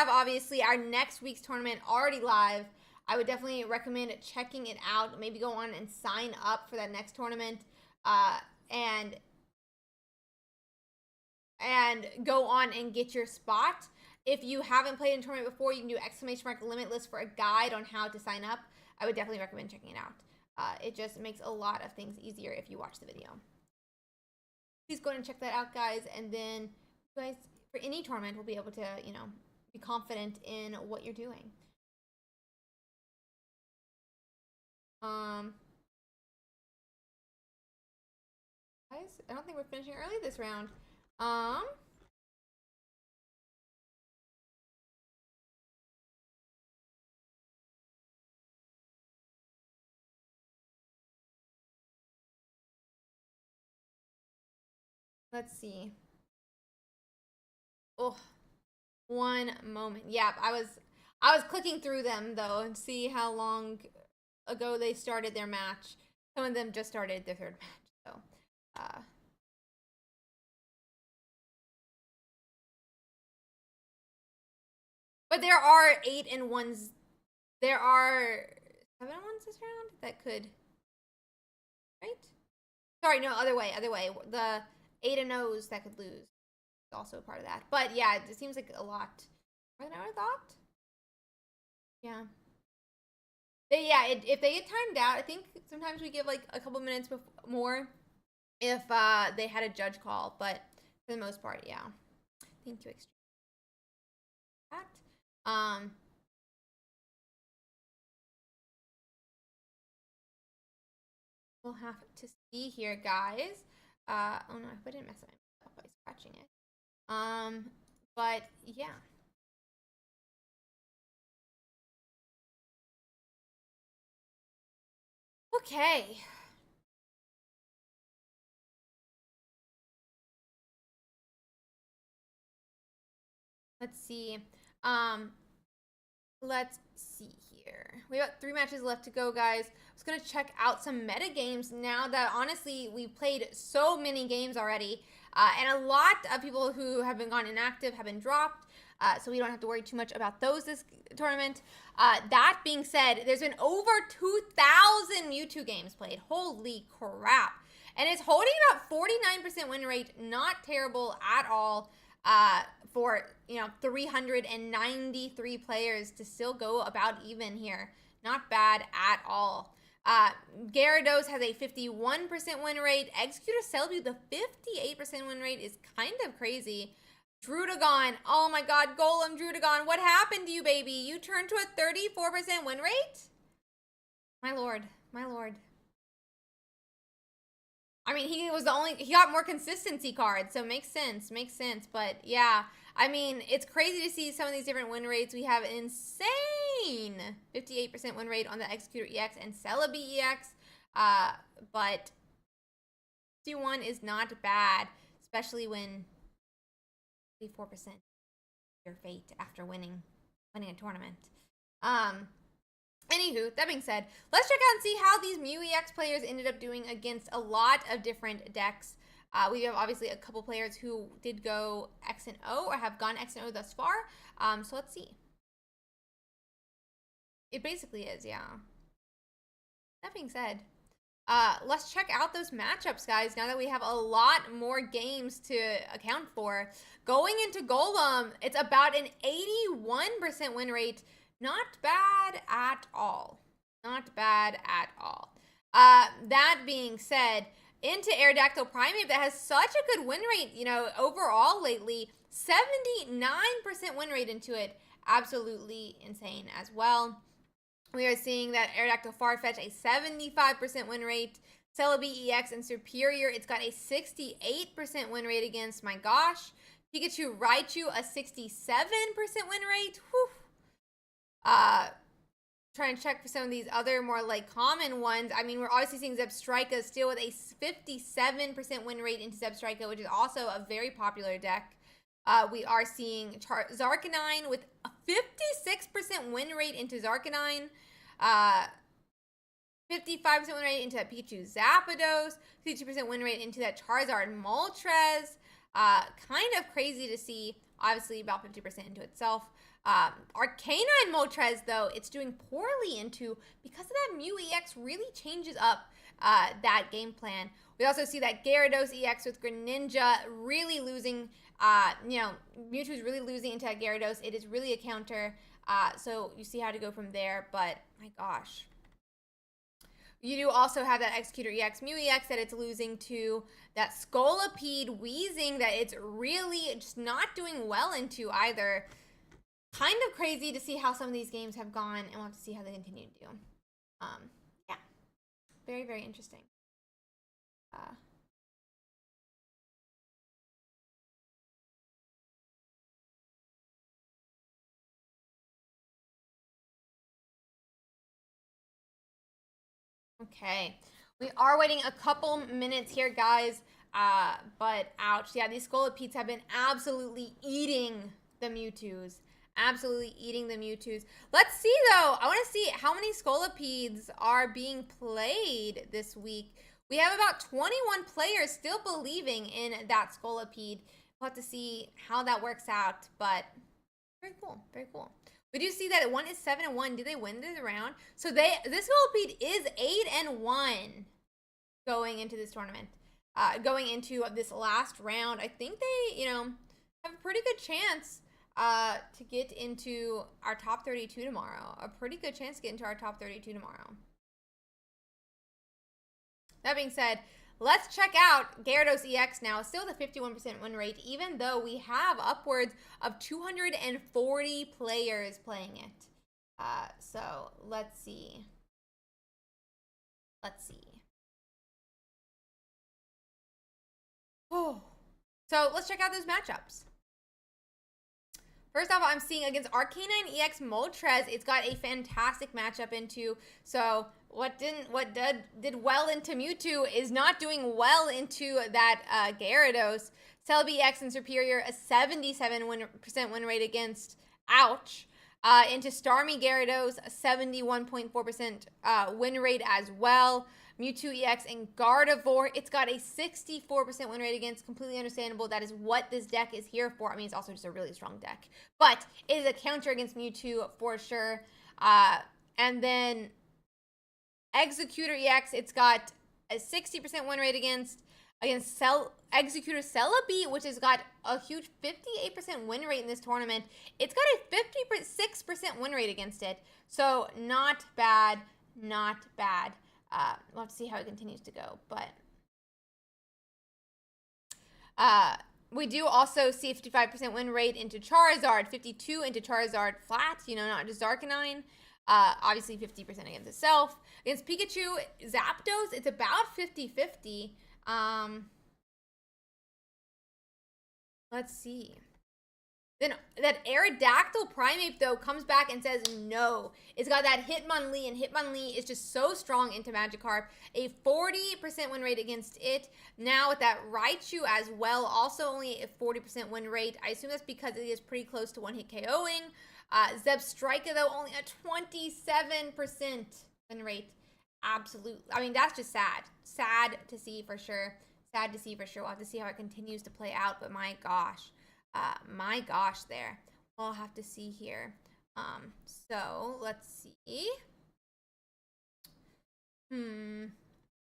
obviously our next week's tournament already live. I would definitely recommend checking it out. Maybe go on and sign up for that next tournament, and go on and get your spot. If you haven't played in a tournament before, you can do !Limitless for a guide on how to sign up. I would definitely recommend checking it out. It just makes a lot of things easier if you watch the video. Please go ahead and check that out, guys. And then you guys, for any tournament, will be able to, you know, be confident in what you're doing. Guys, I don't think we're finishing early this round. Let's see. Oh, one moment. Yeah, I was clicking through them though and see how long ago they started their match. Some of them just started their third match. So, but there are 8-1s. There are 7-1s this round that could, right? Sorry, no, other way. The 8-0s that could lose is also part of that. But yeah, it seems like a lot more than I would have thought. Yeah. If they get timed out, I think sometimes we give like a couple minutes more if they had a judge call. But for the most part, yeah. Thank you. That. We'll have to see here, guys. Oh no, I didn't mess up by scratching it. But yeah. Okay. Let's see. Let's see here. We got 3 matches left to go, guys. I was gonna check out some meta games now that honestly we've played so many games already, and a lot of people who have been gone inactive have been dropped. So we don't have to worry too much about those this tournament. That being said, there's been over 2,000 Mewtwo games played. Holy crap. And it's holding about 49% win rate. Not terrible at all for, 393 players to still go about even here. Not bad at all. Gyarados has a 51% win rate. Executor Celebi, the 58% win rate is kind of crazy. Druddigon, oh my god, Golem Druddigon, what happened to you, baby? You turned to a 34% win rate? My lord, my lord. I mean, he got more consistency cards, so makes sense, but yeah. I mean, it's crazy to see some of these different win rates. We have an insane 58% win rate on the Executor EX and Celebi EX, but C1 is not bad, especially when 34% your fate after winning a tournament. Anywho, that being said, let's check out and see how these Mew EX players ended up doing against a lot of different decks. We have obviously a couple players who did go X and O or have gone X and O thus far. So let's see. It basically is, yeah. That being said, let's check out those matchups, guys, now that we have a lot more games to account for. Going into Golem, it's about an 81% win rate. Not bad at all. Not bad at all. That being said, into Aerodactyl Primate that has such a good win rate, overall lately. 79% win rate into it. Absolutely insane as well. We are seeing that Aerodactyl Farfetch, a 75% win rate. Celebi EX and Superior, it's got a 68% win rate against. My gosh. Pikachu Raichu, a 67% win rate. Whew. Trying to check for some of these other more like common ones. I mean, we're obviously seeing Zebstrika still with a 57% win rate into Zebstrika, which is also a very popular deck. We are seeing Zarkanine with a 56% win rate into Zarkanine. 55% win rate into that Pikachu Zapdos. 52% win rate into that Charizard Moltres. Kind of crazy to see. Obviously, about 50% into itself. Arcanine Moltres, though, it's doing poorly into, because of that Mew EX really changes up that game plan. We also see that Gyarados EX with Greninja really losing, Mewtwo's really losing into that Gyarados. It is really a counter, so you see how to go from there, but my gosh. You do also have that Executor EX Mew EX that it's losing to, that Scolipede Weezing that it's really just not doing well into either. Kind of crazy to see how some of these games have gone, and we'll have to see how they continue to do. Yeah. Very, very interesting. Okay. We are waiting a couple minutes here, guys. But ouch. Yeah, these Scolopedes have been absolutely eating the Mewtwo's. Absolutely eating the Mewtwo's. Let's see, though. I want to see how many Scolopedes are being played this week. We have about 21 players still believing in that Scolipede. We'll have to see how that works out, but very cool. Very cool. We do see that one is 7-1. Did they win this round? So this Scolipede is 8-1 going into this tournament. Going into this last round, I think they, have a pretty good chance to get into our top 32 tomorrow. A pretty good chance to get into our top 32 tomorrow. That being said, let's check out Gyarados EX now. Still the 51% win rate, even though we have upwards of 240 players playing it. So let's see. Let's see. Oh, so let's check out those matchups. First off, I'm seeing against Arcanine EX Moltres, it's got a fantastic matchup into. So what did well into Mewtwo is not doing well into that Gyarados. Celebi EX and Superior, a 77% win rate against. Ouch. Into Starmie Gyarados, a 71.4% win rate as well. Mewtwo EX and Gardevoir, it's got a 64% win rate against. Completely understandable. That is what this deck is here for. I mean, it's also just a really strong deck. But it is a counter against Mewtwo for sure. And then Executor EX, it's got a 60% win rate against Executor Celebi, which has got a huge 58% win rate in this tournament. It's got a 56% win rate against it. So not bad, not bad. We'll have to see how it continues to go, but we do also see a 55% win rate into Charizard, 52 into Charizard flat, not just Arcanine. Obviously 50% against itself. Against Pikachu, Zapdos, it's about 50-50. Let's see. Then that Aerodactyl Primeape, though, comes back and says no. It's got that Hitmonlee, and Hitmonlee is just so strong into Magikarp. A 40% win rate against it. Now with that Raichu as well, also only a 40% win rate. I assume that's because it is pretty close to one-hit KOing. Zebstrika, though, only a 27% win rate. Absolutely. I mean, that's just sad. Sad to see for sure. Sad to see for sure. We'll have to see how it continues to play out, but my gosh. My gosh there. We'll have to see here. So let's see.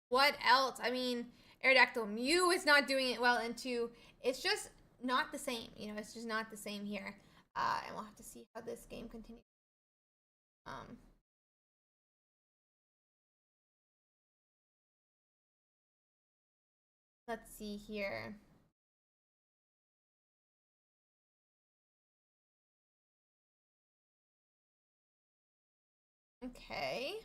What else? I mean, Aerodactyl Mew is not doing it well into. It's just not the same. It's just not the same here. And we'll have to see how this game continues. Let's see here. Okay.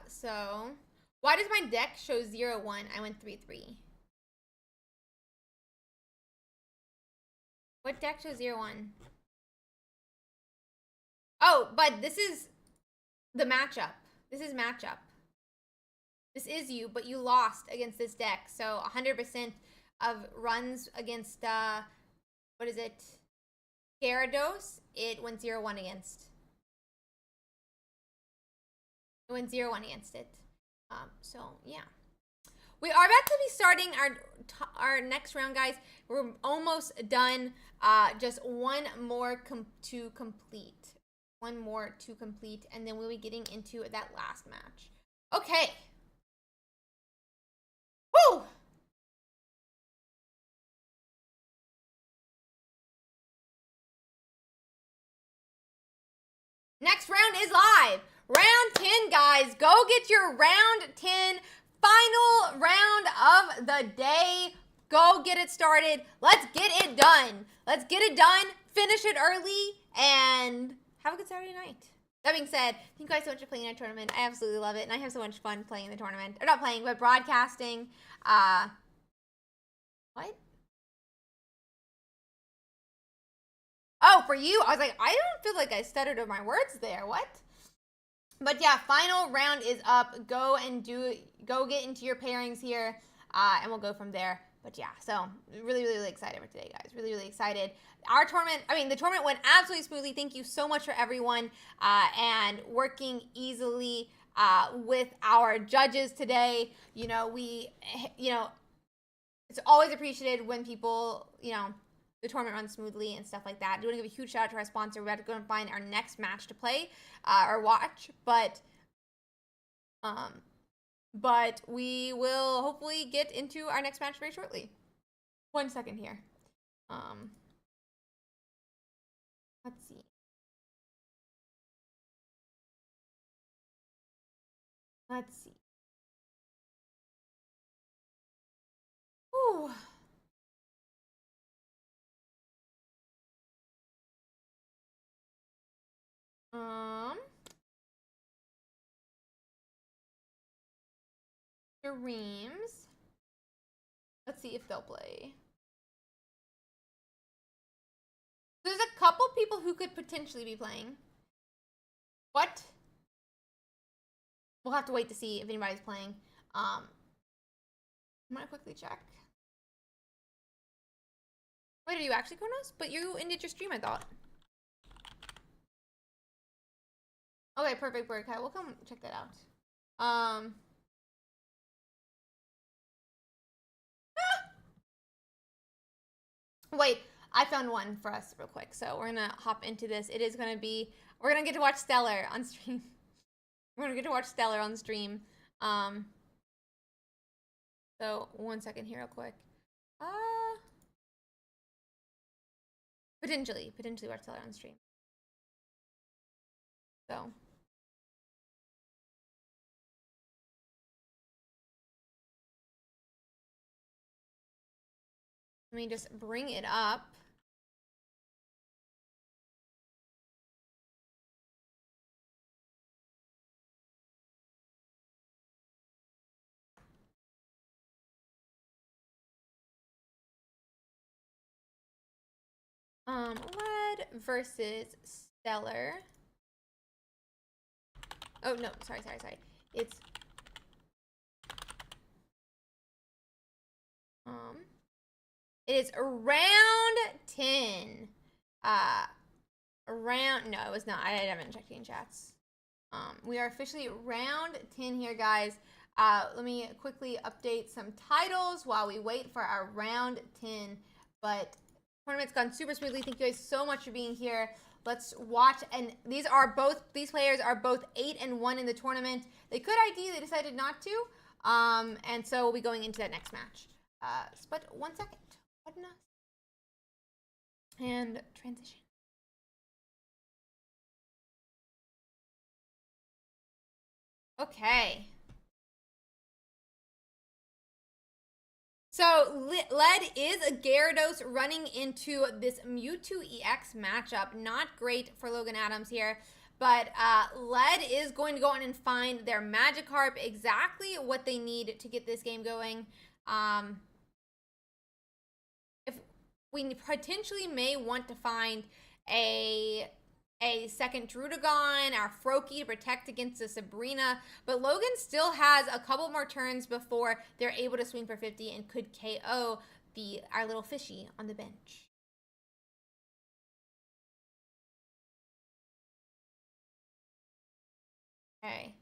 So why does my deck show 0-1? I went 3-3. What deck shows 0-1? Oh, but this is the matchup. This is matchup. This is you, but you lost against this deck. So 100% of runs against, what is it? Gyarados, it went 0-1 against. It went 0-1 against it. So, yeah. We are about to be starting our next round, guys. We're almost done. Just one more to complete. One more to complete, and then we'll be getting into that last match. Okay. Woo! Next round is live. Round 10, guys. Go get your round 10 final round of the day go get it started. Let's get it done. Let's get it done, finish it early, and have a good Saturday night. That being said, thank you guys so much for playing in our tournament. I absolutely love it, and I have so much fun playing in the tournament. Or not playing, but broadcasting. What? Oh, for you? I was like, I don't feel like I stuttered over my words there. What? But yeah, final round is up. Go get into your pairings here, and we'll go from there. But yeah, so really, really, really excited for today, guys. Really, really excited. Our tournament, the tournament went absolutely smoothly. Thank you so much for everyone and working easily with our judges today. It's always appreciated when people, the tournament runs smoothly and stuff like that. I want to give a huge shout out to our sponsor. We're about to go and find our next match to play or watch, but we will hopefully get into our next match very shortly. 1 second here. Let's see. Ooh. Dreams. Let's see if they'll play. There's a couple people who could potentially be playing. What? We'll have to wait to see if anybody's playing. I'm gonna quickly check. Wait, are you actually Kronos? But you ended your stream, I thought. Okay, perfect, Birdcat. We'll come check that out. Wait, I found one for us real quick. So we're gonna hop into this. It is gonna be, we're gonna get to watch Stellar on stream. We're gonna get to watch Stellar on stream. So 1 second here real quick. Potentially watch Stellar on stream. So. Let me just bring it up. Red versus Stellar. Oh, no, sorry. It's, it is round 10. No, it was not. I haven't checked any chats. We are officially round 10 here, guys. Let me quickly update some titles while we wait for our round 10. But tournament's gone super smoothly. Thank you guys so much for being here. Let's watch. And these players are both 8-1 in the tournament. They could ID, they decided not to. And so we'll be going into that next match. But 1 second. What enough? And transition. Okay. So Led is a Gyarados running into this Mewtwo EX matchup. Not great for Logan Adams here. But Led is going to go on and find their Magikarp, exactly what they need to get this game going. If we potentially may want to find a second Druddigon, our Froakie to protect against the Sabrina, but Logan still has a couple more turns before they're able to swing for 50 and could KO our little fishy on the bench. Okay.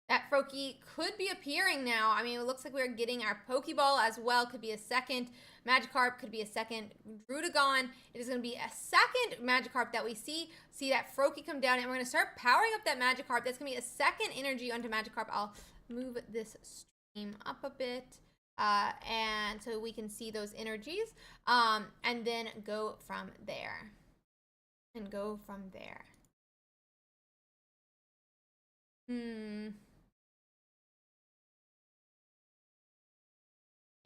That Froakie could be appearing now. I mean, it looks like we're getting our Pokeball as well. Could be a second Magikarp, could be a second Druddigon. It is going to be a second Magikarp that we see. See that Froakie come down, and we're going to start powering up that Magikarp. That's going to be a second energy onto Magikarp. I'll move this stream up a bit, and so we can see those energies, and then go from there.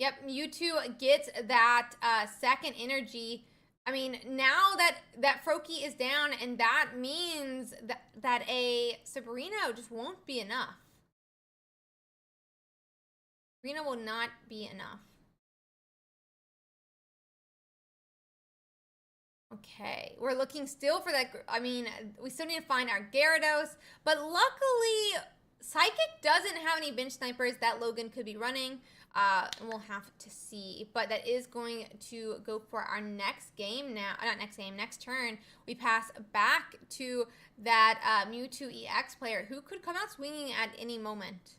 Yep, Mewtwo gets that second energy. I mean, now that Froakie is down, and that means that a Sabrina just won't be enough. Sabrina will not be enough. Okay, we're looking still for that. I mean, we still need to find our Gyarados, but luckily, Psychic doesn't have any bench snipers that Logan could be running. And we'll have to see. But that is going to go for our next game now. Not next game, next turn. We pass back to that Mewtwo EX player who could come out swinging at any moment.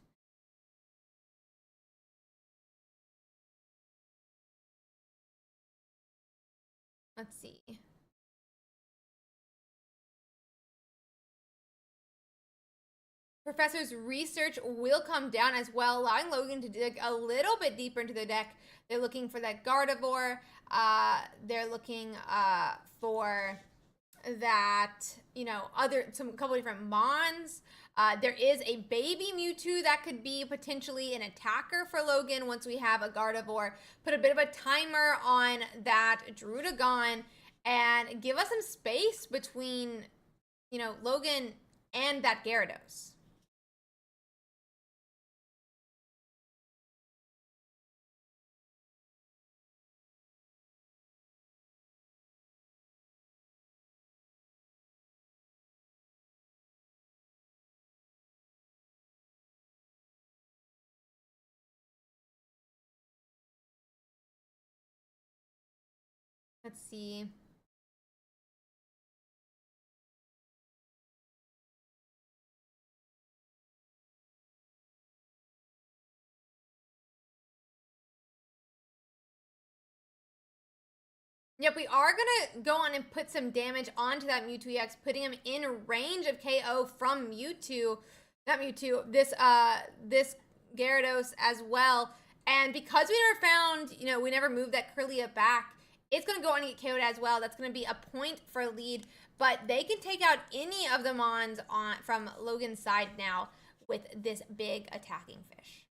Let's see. Professor's research will come down as well, allowing Logan to dig a little bit deeper into the deck. They're looking for that Gardevoir. They're looking for that, you know, a couple different Mons. There is a baby Mewtwo that could be potentially an attacker for Logan once we have a Gardevoir. Put a bit of a timer on that Druddigon and give us some space between, you know, Logan and that Gyarados. Let's see. Yep, we are gonna go on and put some damage onto that Mewtwo EX, putting him in range of KO from Mewtwo. Not Mewtwo, this Gyarados as well. And because we never found, you know, we never moved that Kirlia back, it's gonna go on and get KO'd as well. That's gonna be a point for lead, but they can take out any of the Mons from Logan's side now with this big attacking fish.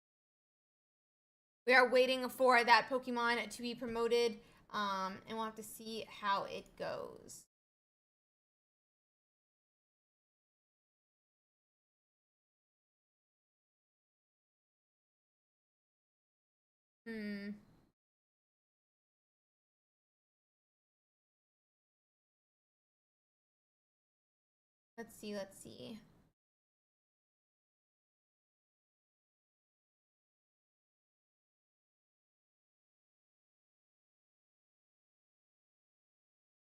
We are waiting for that Pokemon to be promoted. And we'll have to see how it goes. Let's see, let's see.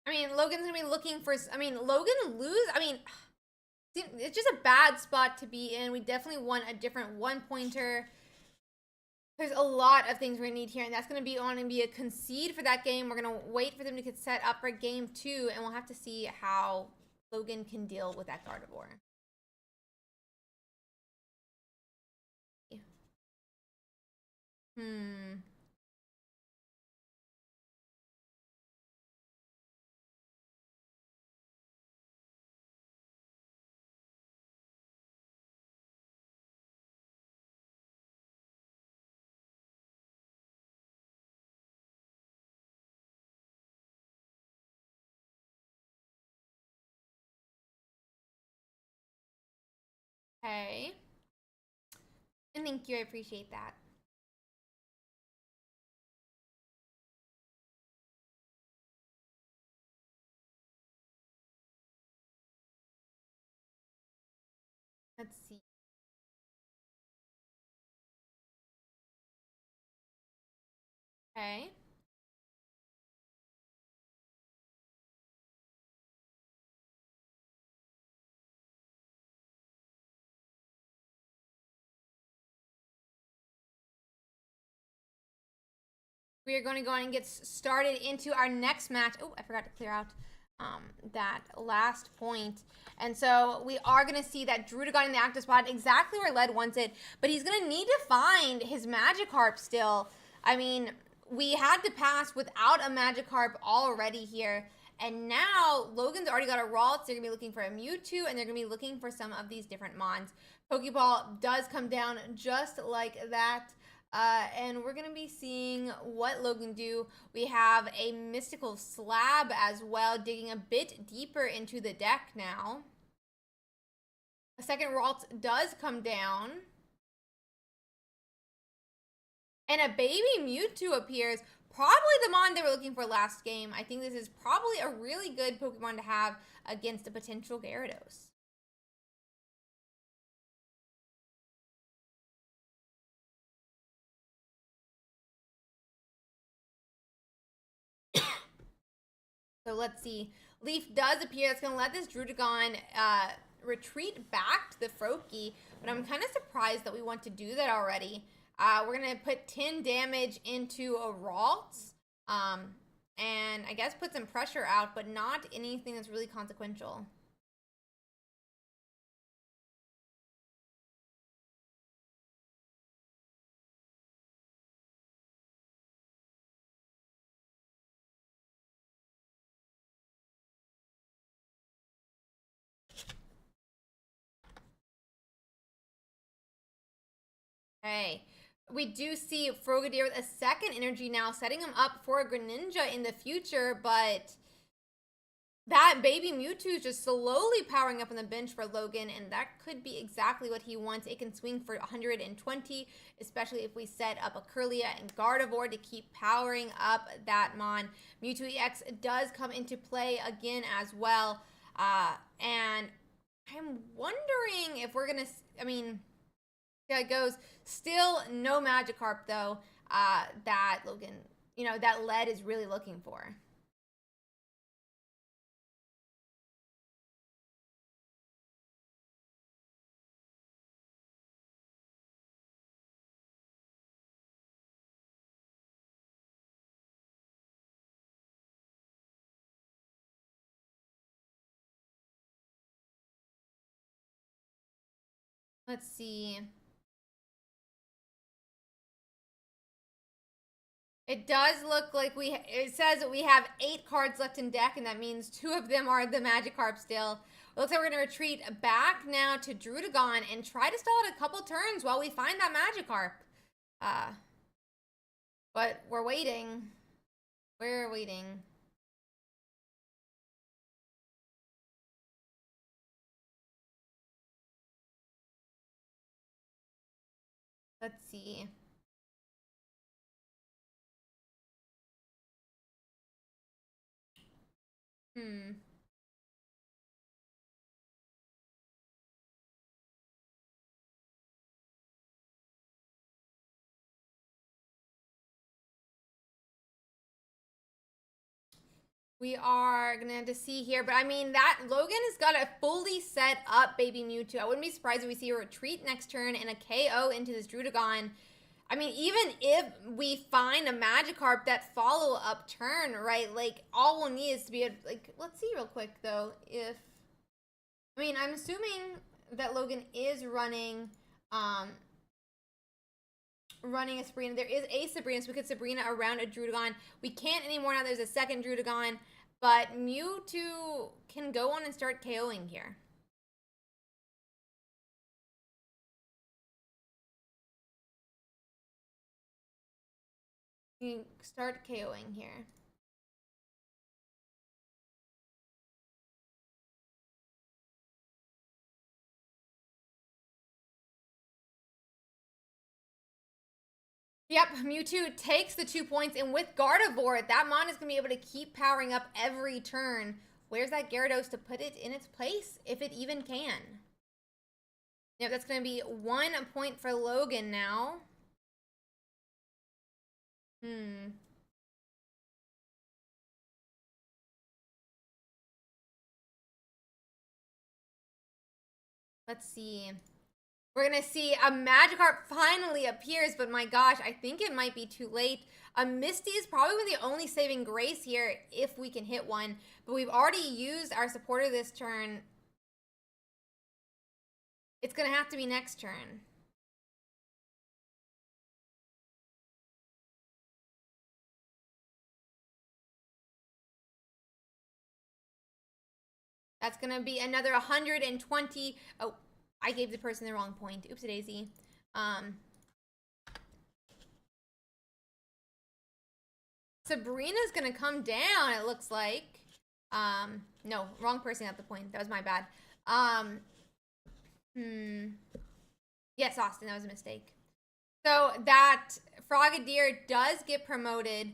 I mean, Logan's gonna be looking for. I mean, Logan lose. I mean, it's just a bad spot to be in. We definitely want a different one-pointer. There's a lot of things we're gonna need here, and that's gonna be on and be a concede for that game. We're gonna wait for them to get set up for game 2, and we'll have to see how Logan can deal with that Gardevoir. Okay. And thank you, I appreciate that. Let's see. Okay. We are going to go on and get started into our next match. Oh, I forgot to clear out that last point. And so we are going to see that Druddigon in the active spot, exactly where Led wants it. But he's going to need to find his Magikarp still. I mean, we had to pass without a Magikarp already here. And now Logan's already got a Ralts. They're going to be looking for a Mewtwo, and they're going to be looking for some of these different Mons. Pokeball does come down just like that. And we're going to be seeing what Logan do. We have a mystical slab as well, digging a bit deeper into the deck now. A second Ralts does come down. And a baby Mewtwo appears. Probably the mon they were looking for last game. I think this is probably a really good Pokemon to have against a potential Gyarados. So let's see. Leaf does appear. That's going to let this Druddigon retreat back to the Froakie. But I'm kind of surprised that we want to do that already. We're going to put 10 damage into a Ralts. And I guess put some pressure out, but not anything that's really consequential. Okay. We do see Frogadier with a second energy now, setting him up for a Greninja in the future, but that baby Mewtwo is just slowly powering up on the bench for Logan, and that could be exactly what he wants. It can swing for 120, especially if we set up a Kirlia and Gardevoir to keep powering up that mon. Mewtwo EX does come into play again as well, and I'm wondering if we're going to, I mean, yeah, it goes. Still no Magikarp, though, that Logan, that lead is really looking for. Let's see. It does look like it says that we have 8 cards left in deck, and that means 2 of them are the Magikarp still. It looks like we're going to retreat back now to Druddigon and try to stall it a couple turns while we find that Magikarp. But we're waiting. We're waiting. Let's see. We are going to have to see here. But, I mean, that Logan has got a fully set up baby Mewtwo. I wouldn't be surprised if we see a retreat next turn and a KO into this Druddigon. I mean, even if we find a Magikarp that follow-up turn, right? Like, all we'll need is to be, let's see real quick, though. I mean, I'm assuming that Logan is running a Sabrina. There is a Sabrina, so we could Sabrina around a Druddigon. We can't anymore now. There's a second Druddigon, but Mewtwo can go on and start KOing here. You can start KOing here. Yep, Mewtwo takes the 2 points, and with Gardevoir, that mon is going to be able to keep powering up every turn. Where's that Gyarados to put it in its place, if it even can? Yep, that's going to be 1 point for Logan now. Let's see. We're going to see a Magikarp finally appears, but my gosh, I think it might be too late. A Misty is probably the only saving grace here if we can hit one, but we've already used our supporter this turn. It's going to have to be next turn. That's going to be another 120. Oh, I gave the person the wrong point. Oopsie daisy. Sabrina's gonna come down, it looks like. No, wrong person at the point. That was my bad. Yes, Austin, that was a mistake. So that Frogadier does get promoted,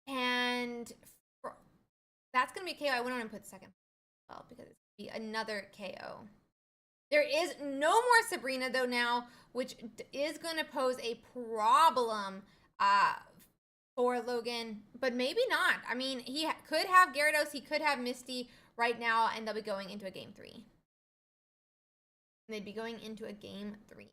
and that's gonna be a KO. I wouldn't want to put second, well, because it's gonna be another KO. There is no more Sabrina though now, which is going to pose a problem for Logan, but maybe not. I mean, he could have Gyarados, he could have Misty right now, and they'll be going into a game 3. They'd be going into a game 3.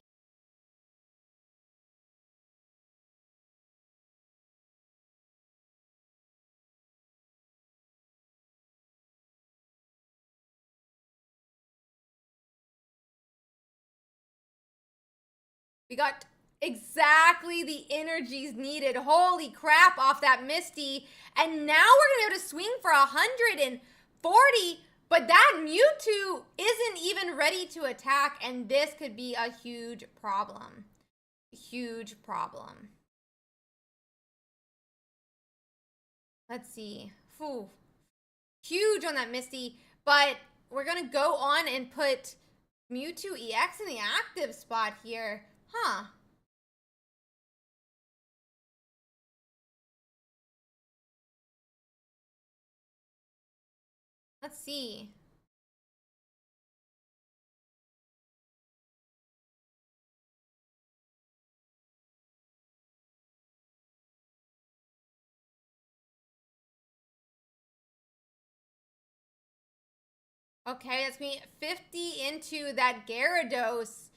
We got exactly the energies needed. Holy crap, off that Misty. And now we're going to be able to swing for 140, but that Mewtwo isn't even ready to attack, and this could be a huge problem. Huge problem. Let's see. Whew. Huge on that Misty, but we're going to go on and put Mewtwo EX in the active spot here. Huh. Let's see. Okay, that's me 50 into that Gyarados.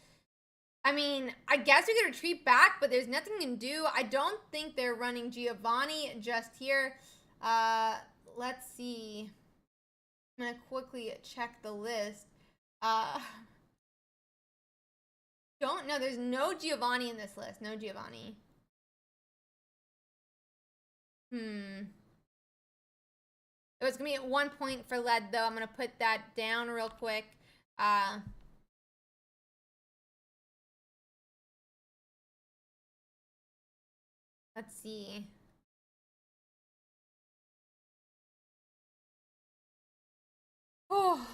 I mean, I guess we could retreat back, but there's nothing we can do. I don't think they're running Giovanni just here. Let's see. I'm going to quickly check the list. Don't know. There's no Giovanni in this list. No Giovanni. It was going to be at 1 point for lead, though. I'm going to put that down real quick. Let's see. Oh.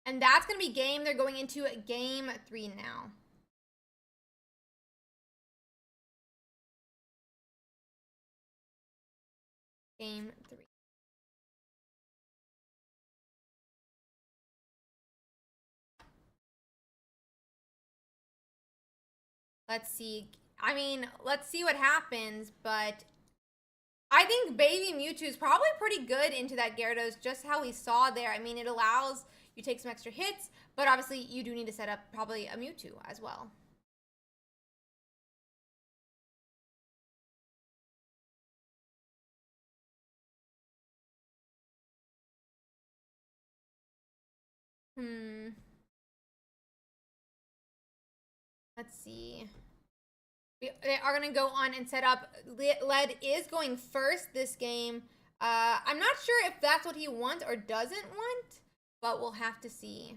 And that's going to be game. They're going into game 3 now. Game 3. Let's see. I mean, let's see what happens, but I think Baby Mewtwo is probably pretty good into that Gyarados, just how we saw there. I mean, it allows you take some extra hits, but obviously you do need to set up probably a Mewtwo as well. Let's see. They are going to go on and set up. Lead is going first this game. I'm not sure if that's what he wants or doesn't want, but we'll have to see.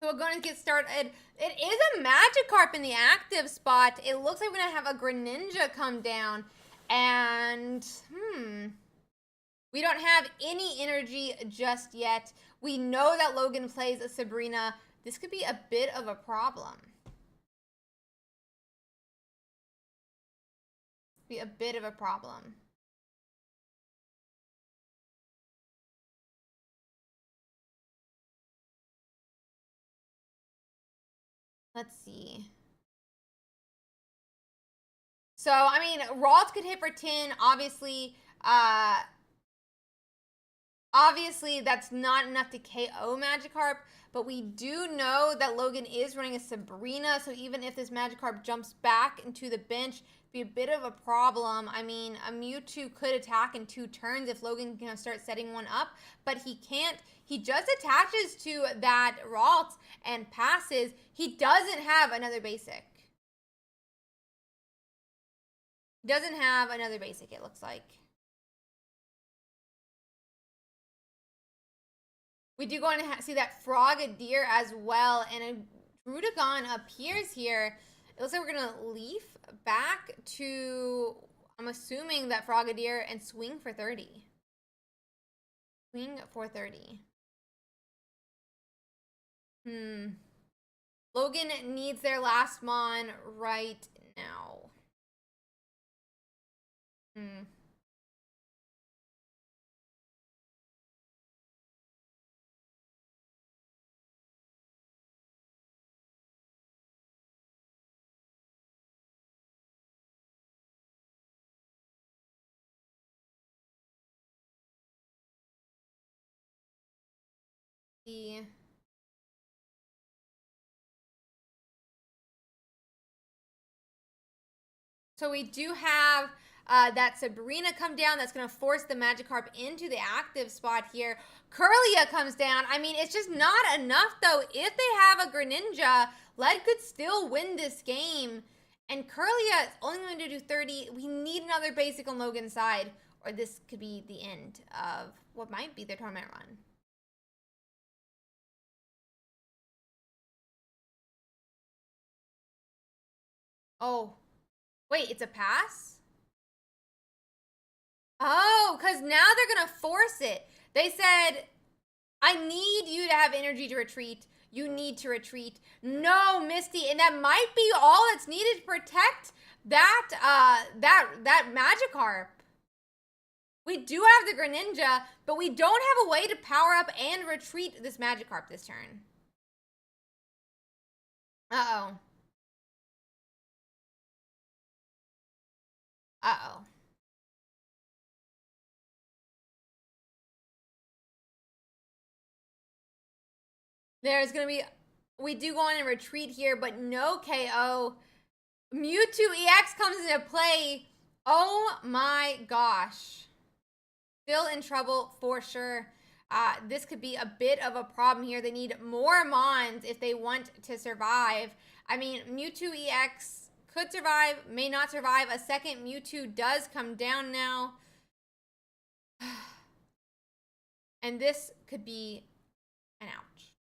So we're going to get started. It is a Magikarp in the active spot. It looks like we're going to have a Greninja come down. And, we don't have any energy just yet. We know that Logan plays a Sabrina. This could be a bit of a problem. Be a bit of a problem. Let's see. So, I mean, Ralt could hit for 10. Obviously, that's not enough to KO Magikarp, but we do know that Logan is running a Sabrina, so even if this Magikarp jumps back into the bench, it'd be a bit of a problem. I mean, a Mewtwo could attack in 2 turns if Logan can start setting one up, but he can't. He just attaches to that Ralt and passes. He doesn't have another basic. Doesn't have another basic, it looks like. We do go on to see that Frogadier as well, and a Druddigon appears here. It looks like we're gonna leaf back to, I'm assuming that Frogadier, and swing for 30. Swing for 30. Logan needs their last mon right now. See. So we do have that Sabrina come down. That's going to force the Magikarp into the active spot here. Curlia comes down. I mean, it's just not enough, though. If they have a Greninja, Led could still win this game. And Curlia is only going to do 30. We need another basic on Logan's side, or this could be the end of what might be their tournament run. Oh, wait, it's a pass? Oh, because now they're going to force it. They said, I need you to have energy to retreat. You need to retreat. No, Misty. And that might be all that's needed to protect that Magikarp. We do have the Greninja, but we don't have a way to power up and retreat this Magikarp this turn. Uh-oh. Uh-oh. There's going to be... We do go on and retreat here, but no KO. Mewtwo EX comes into play. Oh my gosh. Still in trouble for sure. This could be a bit of a problem here. They need more Mons if they want to survive. I mean, Mewtwo EX could survive, may not survive. A second Mewtwo does come down now. And this could be an ouch.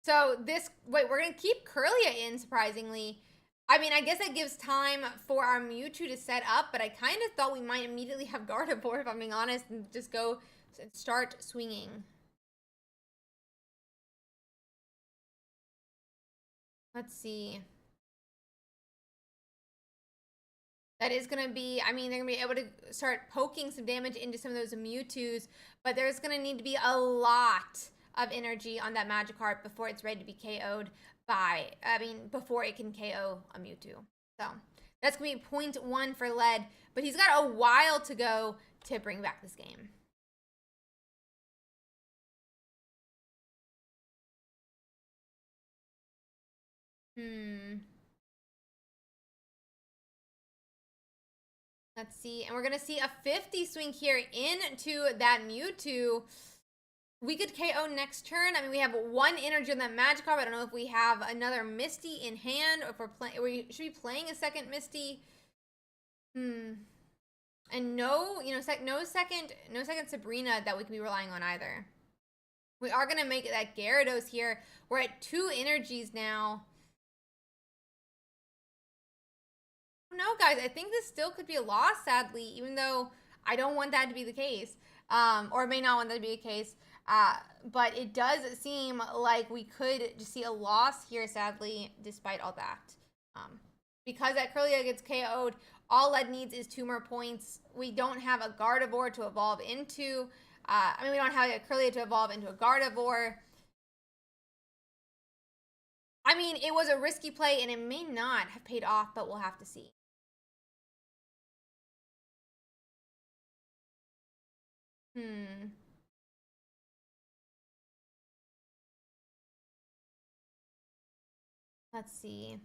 So this, wait, we're going to keep Curlia in, surprisingly. I mean, I guess that gives time for our Mewtwo to set up, but I kind of thought we might immediately have Gardevoir, if I'm being honest, and just go and start swinging. Let's see. That is going to be, I mean, they're going to be able to start poking some damage into some of those Mewtwo's, but there's going to need to be a lot of energy on that Magikarp before it's ready to be KO'd by, I mean, before it can KO a Mewtwo. So that's going to be 0.1 for Led, but he's got a while to go to bring back this game. Let's see. And we're going to see a 50 swing here into that Mewtwo. We could KO next turn. I mean, we have one energy on that Magikarp. I don't know if we have another Misty in hand, or if we're playing. We should be playing a second Misty. And no, you know, no second Sabrina that we can be relying on either. We are gonna make that Gyarados here. We're at 2 energies now. No, guys, I think this still could be a loss, sadly, even though I don't want that to be the case, or may not want that to be the case. But it does seem like we could just see a loss here, sadly, despite all that. Because that Curlia gets KO'd, all Led needs is 2 more points. We don't have a Gardevoir to evolve into. I mean, we don't have a Curlia to evolve into a Gardevoir. I mean, it was a risky play, and it may not have paid off, but we'll have to see. Let's see.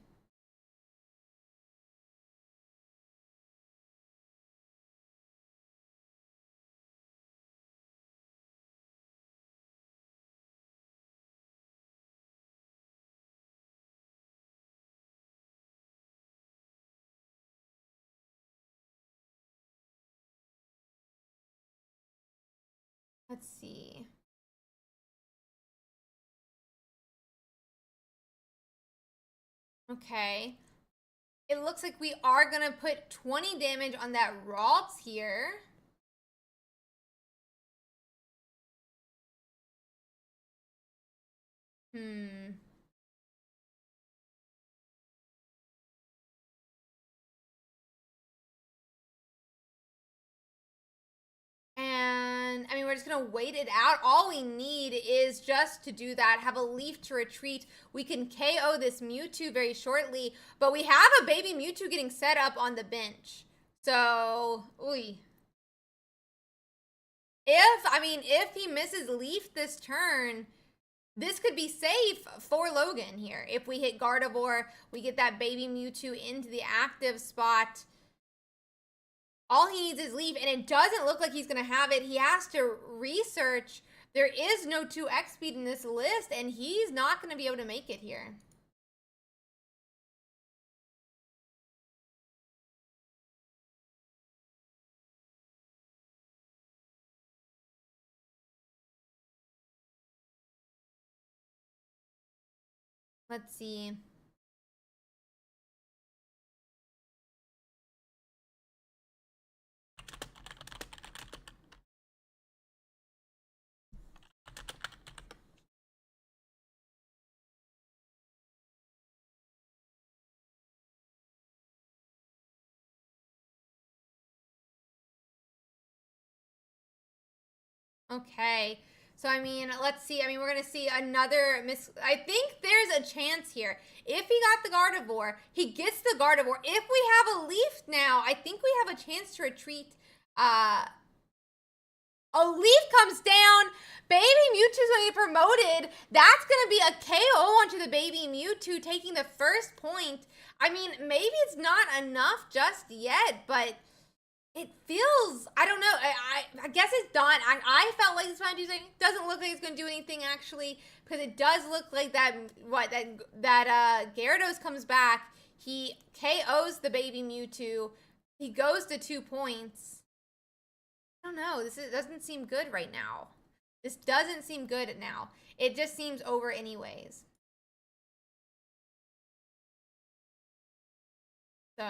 Let's see. Okay. It looks like we are gonna put 20 damage on that Ralts here. And I mean, we're just gonna wait it out. All we need is just to do that, have a leaf to retreat. We can KO this Mewtwo very shortly, but we have a baby Mewtwo getting set up on the bench. So, if he misses Leaf this turn, this could be safe for Logan here. If we hit Gardevoir, we get that baby Mewtwo into the active spot. All he needs is Leaf, and it doesn't look like he's going to have it. He has to research. There is no 2x speed in this list, and he's not going to be able to make it here. Let's see. Okay. So, I mean, let's see. I mean, we're going to see another miss. I think there's a chance here. If he got the Gardevoir, he gets the Gardevoir. If we have a Leaf now, I think we have a chance to retreat. A Leaf comes down. Baby Mewtwo's going to be promoted. That's going to be a KO onto the Baby Mewtwo, taking the first point. I mean, maybe it's not enough just yet, but it feels, I don't know. I guess it's done. I felt like it's fine to do something. Doesn't look like it's going to do anything, actually, because it does look like that Gyarados comes back. He KOs the Baby Mewtwo. He goes to 2 points. I don't know. This doesn't seem good right now. This doesn't seem good now. It just seems over anyways. So.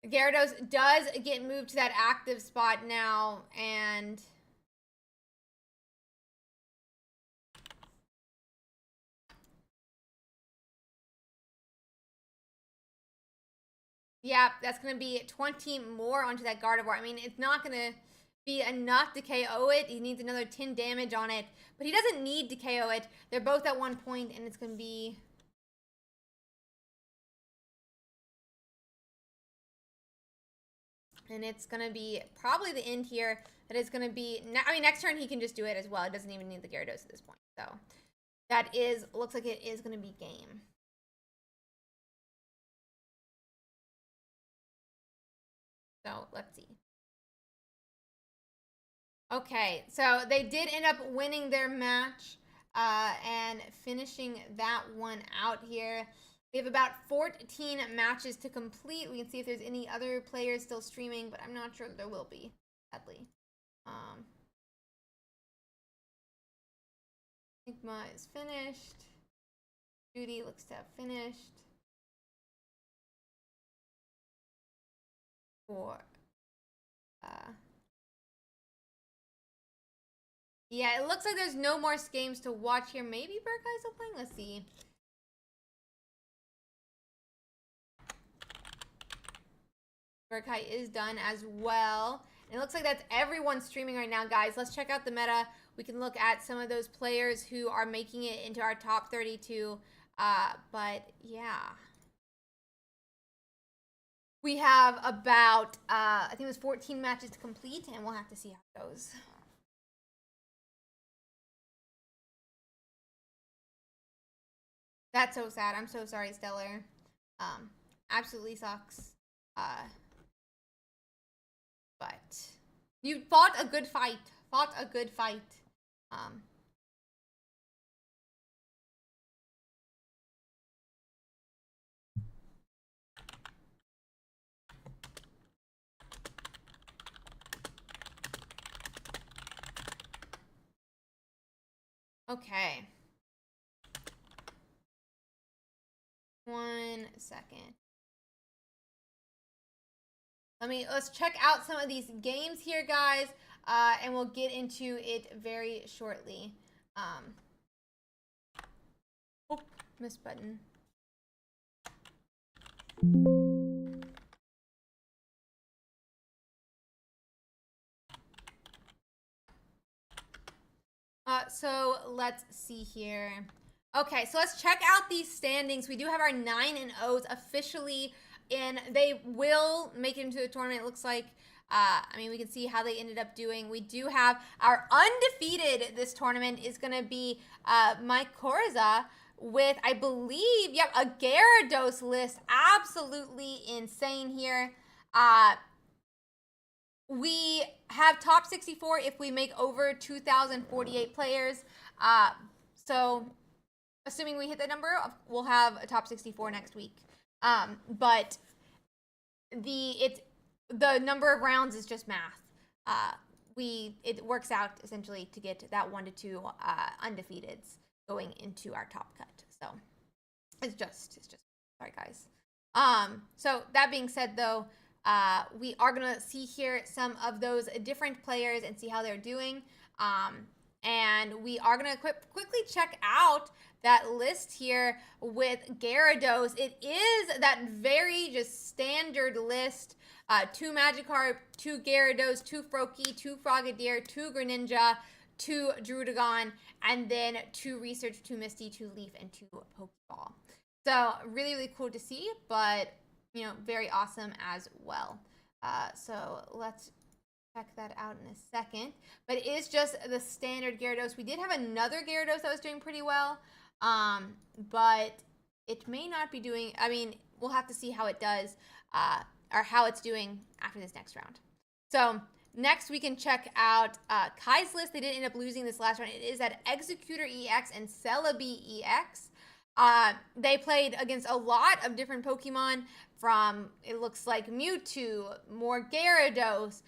Gyarados does get moved to that active spot now, and yeah, that's going to be 20 more onto that Gardevoir. I mean, it's not going to be enough to KO it. He needs another 10 damage on it, but he doesn't need to KO it. They're both at 1 point, and it's going to be... And it's going to be probably the end here. That is going to be... I mean, next turn he can just do it as well. It doesn't even need the Gyarados at this point. So that is... Looks like it is going to be game. So let's see. Okay, so they did end up winning their match and finishing that one out here. We have about 14 matches to complete. We can see if there's any other players still streaming, but I'm not sure that there will be, sadly. Enigma is finished. Judy looks to have finished. Yeah, it looks like there's no more games to watch here. Maybe Burkai's still playing? Let's see. Burkai is done as well. And it looks like that's everyone streaming right now, guys. Let's check out the meta. We can look at some of those players who are making it into our top 32. But yeah. We have about, I think it was 14 matches to complete, and we'll have to see how it goes. That's so sad. I'm so sorry, Stellar. Absolutely sucks. But you fought a good fight. Okay. 1 second. Let's check out some of these games here, guys, and we'll get into it very shortly. Oh, missed button. So let's see here. Okay, so let's check out these standings. We do have our 9-0s officially in. They will make it into the tournament, it looks like. I mean, we can see how they ended up doing. We do have our undefeated this tournament is going to be Mike Corza with, I believe, yep, a Gyarados list. Absolutely insane here. We have top 64 if we make over 2,048 players. So assuming we hit that number, we'll have a top 64 next week. But the number of rounds is just math. It works out essentially to get that 1 to 2 undefeateds going into our top cut. So it's just sorry guys. So that being said though, we are gonna see here some of those different players and see how they're doing. And we are gonna quickly check out that list here with Gyarados. It is that very just standard list. 2 Magikarp, 2 Gyarados, 2 Froakie, 2 Frogadier, 2 Greninja, 2 Druddigon, and then 2 Research, 2 Misty, 2 Leaf, and 2 Pokeball. So really, really cool to see, but you know, very awesome as well. So let's check that out in a second. But it is just the standard Gyarados. We did have another Gyarados that was doing pretty well, but it may not be doing. I mean, we'll have to see how it does, or how it's doing after this next round. So next we can check out Kai's list. They did end up losing this last round. It is at Executor EX and Celebi EX. They played against a lot of different Pokemon from, it looks like, Mewtwo, more Gyarados,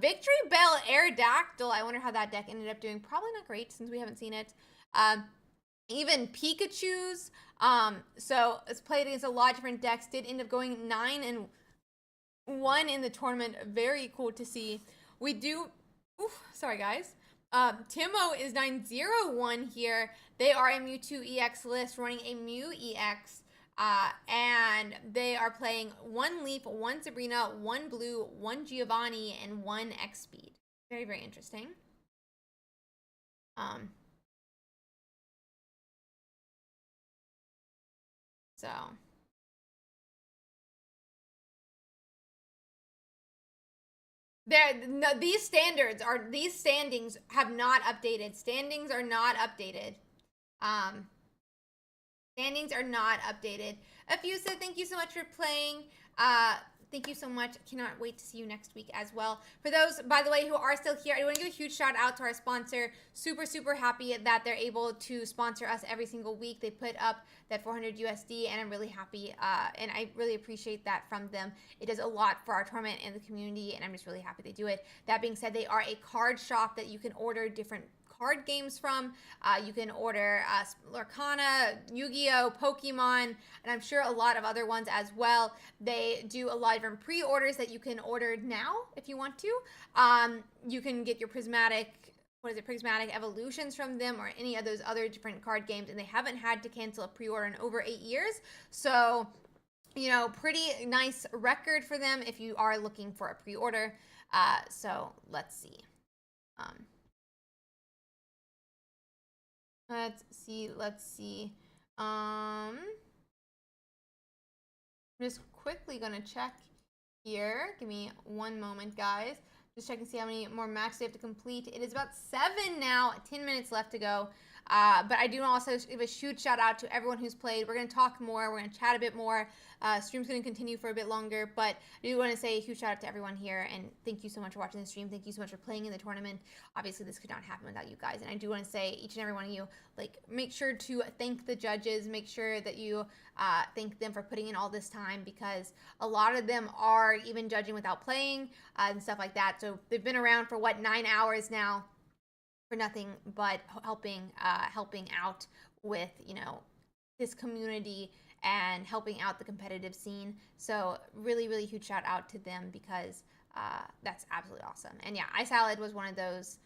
Victory Bell Aerodactyl. I wonder how that deck ended up doing. Probably not great since we haven't seen it. Even Pikachu's. So it's played against a lot of different decks. Did end up going 9-1 in the tournament. Very cool to see. We do, sorry guys. Timo is 9-0-1 here. They are a Mewtwo EX list running a Mew EX. And they are playing 1 Leaf, 1 Sabrina, 1 Blue, 1 Giovanni, and 1 X-Speed. Very, very interesting. So these standings have not updated. Standings are not updated. Standings are not updated. Effusa, thank you so much for playing. Thank you so much. Cannot wait to see you next week as well. For those, by the way, who are still here, I want to give a huge shout out to our sponsor. Super, super happy that they're able to sponsor us every single week. They put up that 400 USD, and I'm really happy, and I really appreciate that from them. It does a lot for our tournament and the community, and I'm just really happy they do it. That being said, they are a card shop that you can order different card games from. You can order Lorcana, Yu-Gi-Oh, Pokemon, and I'm sure a lot of other ones as well. They do a lot of different pre-orders that you can order now if you want to. You can get your Prismatic Evolutions from them, or any of those other different card games, and they haven't had to cancel a pre-order in over 8 years. So, you know, pretty nice record for them if you are looking for a pre-order. So let's see. Let's see. I'm just quickly gonna check here. Give me one moment, guys. Just check and see how many more matches they have to complete. It is about 7 now, 10 minutes left to go. But I do also give a huge shout out to everyone who's played. We're going to talk more. We're going to chat a bit more. Stream's going to continue for a bit longer. But I do want to say a huge shout out to everyone here. And thank you so much for watching the stream. Thank you so much for playing in the tournament. Obviously, this could not happen without you guys. And I do want to say, each and every one of you, like, make sure to thank the judges. Make sure that you thank them for putting in all this time, because a lot of them are even judging without playing and stuff like that. So they've been around for, what, 9 hours now. for nothing but helping out with, you know, this community and helping out the competitive scene. So really, really huge shout out to them because that's absolutely awesome. And yeah, iSalad was one of those,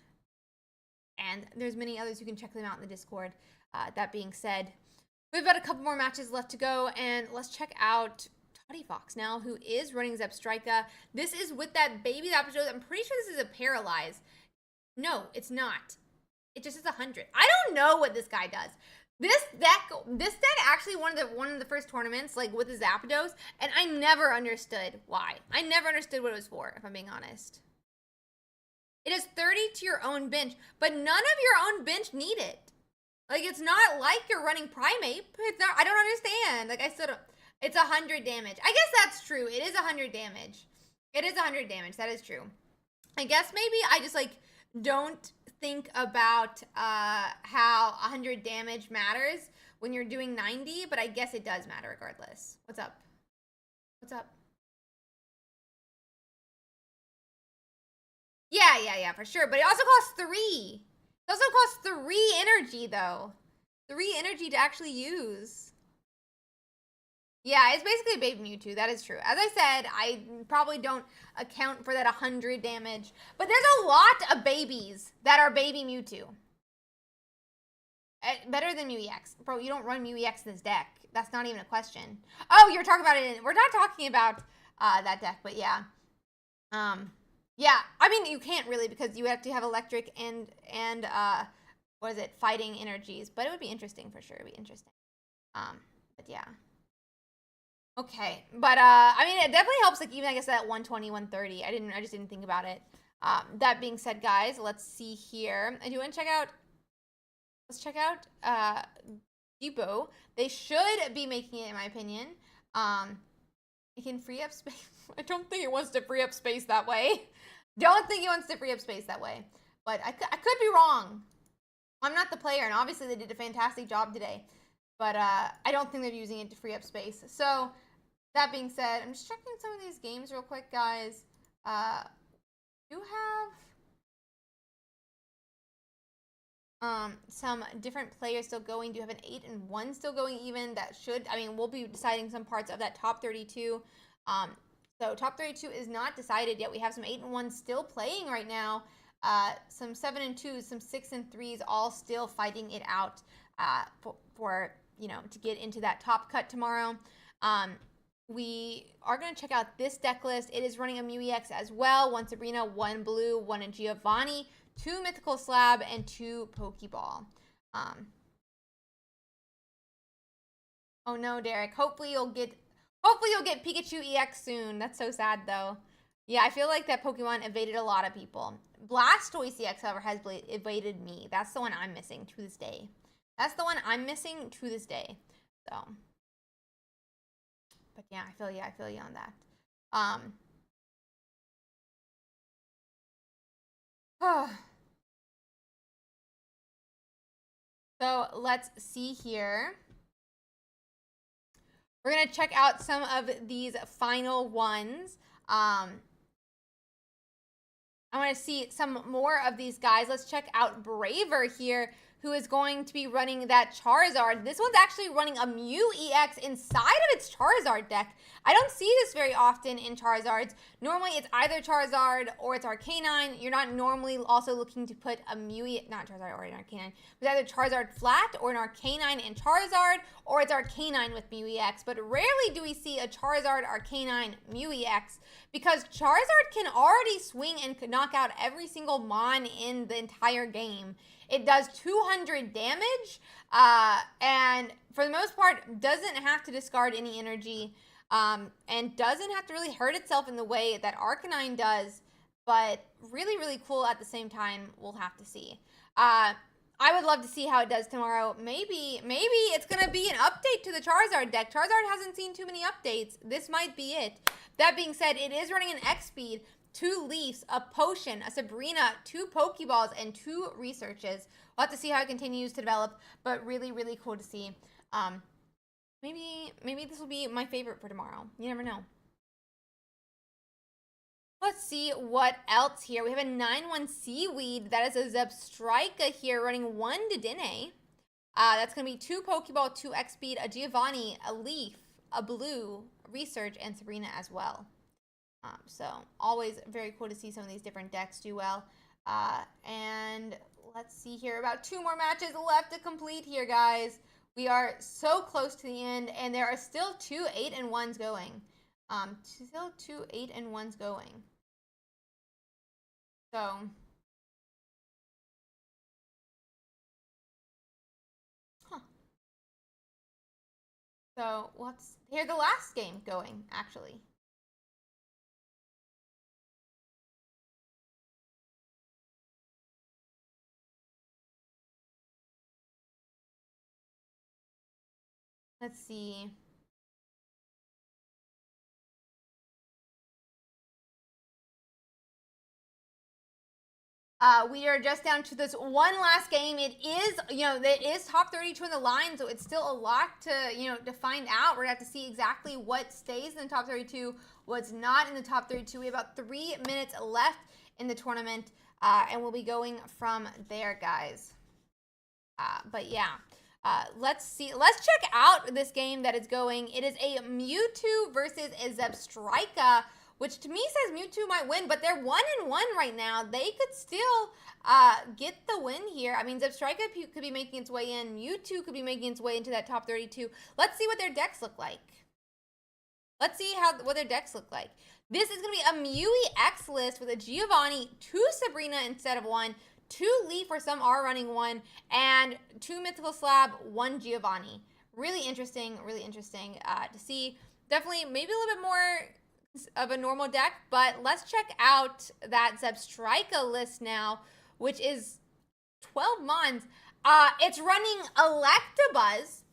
and there's many others. You can check them out in the Discord. That being said, we've got a couple more matches left to go, and let's check out Toddy Fox now, who is running Zepstrika. This is with that baby episode. I'm pretty sure this is a Paralyze. No, it's not. It just is 100. I don't know what this guy does. This deck actually one of the first tournaments, like with the Zapdos, and I never understood why. I never understood what it was for, if I'm being honest. It is 30 to your own bench, but none of your own bench need it. Like, it's not like you're running Primeape. It's not, I don't understand. Like, I said, it's 100 damage. I guess that's true. It is 100 damage. It is 100 damage. That is true. I guess maybe I just, like, don't think about how 100 damage matters when you're doing 90, but I guess it does matter regardless. What's up? What's up? Yeah, for sure. But it also costs 3. It also costs 3 energy, though. 3 energy to actually use. Yeah, it's basically a baby Mewtwo. That is true. As I said, I probably don't account for that 100 damage. But there's a lot of babies that are baby Mewtwo. Better than Mew EX. Bro, you don't run Mew EX in this deck. That's not even a question. Oh, you're talking about it. We're not talking about that deck, but yeah. Yeah, I mean, you can't really because you have to have electric and what is it, fighting energies. But it would be interesting for sure. It would be interesting. But yeah. Okay, but I mean, it definitely helps. Like even I guess that 120, 130. I just didn't think about it. That being said, guys, let's see here. I do want to check out. Let's check out Depot. They should be making it, in my opinion. It can free up space. I don't think it wants to free up space that way. Don't think it wants to free up space that way. But I could be wrong. I'm not the player, and obviously they did a fantastic job today. But I don't think they're using it to free up space. So that being said, I'm just checking some of these games real quick, guys. You have some different players still going. Do you have an 8-1 still going even? That should, I mean, we'll be deciding some parts of that top 32. So top 32 is not decided yet. We have some 8-1 still playing right now. Some 7-2s, some 6-3s, all still fighting it out for you know, to get into that top cut tomorrow. We are going to check out this deck list. It is running a Mew EX as well. 1 Sabrina, 1 Blue, 1 a Giovanni, 2 Mythical Slab, and 2 Pokeball. Oh no, Derek. Hopefully you'll get Pikachu EX soon. That's so sad though. Yeah, I feel like that Pokemon evaded a lot of people. Blastoise EX, however, has evaded me. That's the one I'm missing to this day. That's the one I'm missing to this day. So, but yeah, I feel you on that. So let's see here. We're gonna check out some of these final ones. I want to see some more of these guys. Let's check out Braver here, who is going to be running that Charizard. This one's actually running a Mew EX inside of its Charizard deck. I don't see this very often in Charizards. Normally, it's either Charizard or it's Arcanine. You're not normally also looking to put a Mew EX, not Charizard or an Arcanine, but either Charizard flat or an Arcanine and Charizard, or it's Arcanine with Mew EX. But rarely do we see a Charizard Arcanine Mew EX because Charizard can already swing and knock out every single Mon in the entire game. It does 200 damage, and for the most part, doesn't have to discard any energy, and doesn't have to really hurt itself in the way that Arcanine does, but really, really cool at the same time. We'll have to see. I would love to see how it does tomorrow. Maybe it's going to be an update to the Charizard deck. Charizard hasn't seen too many updates. This might be it. That being said, it is running an X-Speed, 2 Leafs, a Potion, a Sabrina, 2 Pokeballs, and 2 Researches. We'll have to see how it continues to develop, but really, really cool to see. Maybe this will be my favorite for tomorrow. You never know. Let's see what else here. We have a 9-1 Seaweed. That is a Zebstrika here running 1 Dedenne. That's going to be 2 Pokeball, 2 X-Speed, a Giovanni, a Leaf, a Blue, Research, and Sabrina as well. So always very cool to see some of these different decks do well. And let's see here. About 2 more matches left to complete here, guys. We are so close to the end, and there are still 2 8-1s going. Still 2 8-1s going. So So let's hear the last game going, actually. Let's see. We are just down to this one last game. It is top 32 in the line, so it's still a lot to find out. We're gonna have to see exactly what stays in the top 32, what's not in the top 32. We have about 3 minutes left in the tournament, and we'll be going from there, guys. But yeah, let's see. Let's check out this game that is going. It is a Mewtwo versus a Zebstrika, which to me says Mewtwo might win, but they're 1-1 right now. They could still get the win here. I mean, Zebstrika could be making its way in. Mewtwo could be making its way into that top 32. Let's see what their decks look like. Let's see what their decks look like. This is going to be a Mewy X list with a Giovanni, 2 Sabrina instead of 1, 2 Leaf, or some are running 1, and 2 Mythical Slab, 1 Giovanni. Really interesting to see. Definitely maybe a little bit more of a normal deck, but let's check out that Zebstrika list now, which is 12 Mons. It's running Electabuzz,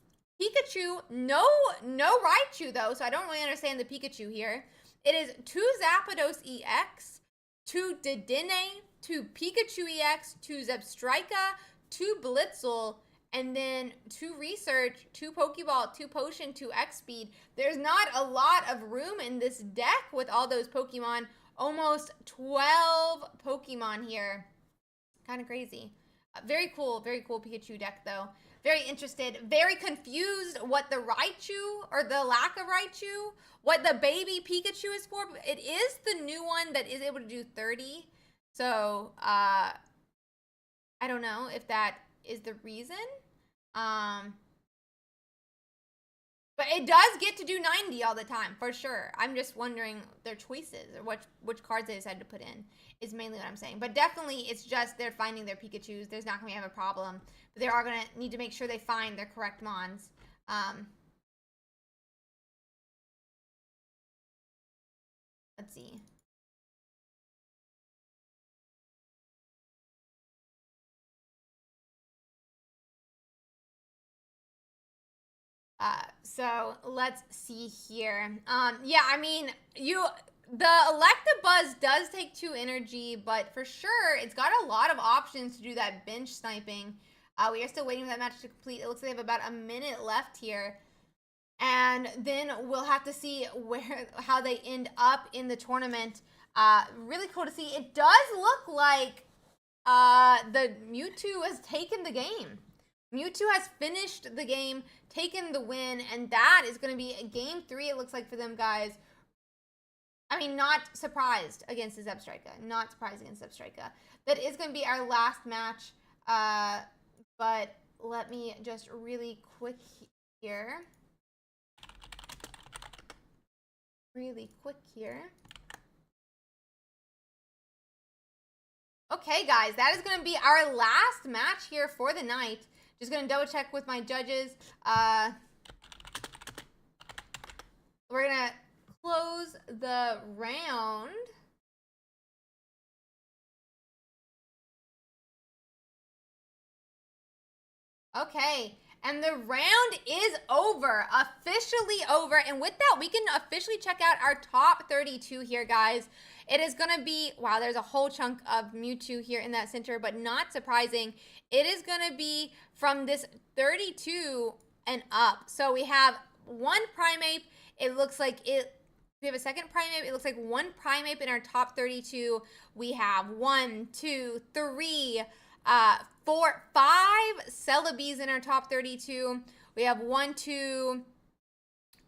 Pikachu, no Raichu though, so I don't really understand the Pikachu here. It is 2 Zapdos EX, 2 Dedenne, 2 Pikachu EX, 2 Zebstrika, 2 Blitzel, and then 2 Research, 2 Pokeball, 2 Potion, 2 X-Speed. There's not a lot of room in this deck with all those Pokemon. Almost 12 Pokemon here. Kind of crazy. Very cool Pikachu deck though. Very interested, very confused what the Raichu, or the lack of Raichu, what the baby Pikachu is for. It is the new one that is able to do 30. So, I don't know if that is the reason. But it does get to do 90 all the time, for sure. I'm just wondering their choices, or which cards they decided to put in, is mainly what I'm saying. But definitely, it's just they're finding their Pikachus. There's not going to have a problem. But they are going to need to make sure they find their correct Mons. Let's see. So let's see here. Yeah, I mean, the Electabuzz does take 2 energy, but for sure, it's got a lot of options to do that bench sniping. We are still waiting for that match to complete. It looks like they have about a minute left here. And then we'll have to see how they end up in the tournament. Really cool to see. It does look like the Mewtwo has taken the game. Mewtwo has finished the game, taken the win, and that is going to be game 3, it looks like, for them, guys. I mean, not surprised against the Zebstrika. Not surprised against Zebstrika. That is going to be our last match. But let me just really quick here. Okay, guys, that is going to be our last match here for the night. Just going to double check with my judges. We're going to close the round. Okay, and the round is over, officially over. And with that, we can officially check out our top 32 here, guys. It is going to be, wow, there's a whole chunk of Mewtwo here in that center, but not surprising. It is going to be from this 32 and up. So we have 1 Primeape. It looks like it We have a second Primeape. It looks like one Primeape in our top 32. We have 1, 2, 3, 4, 5 Celebes in our top 32. We have 1, 2,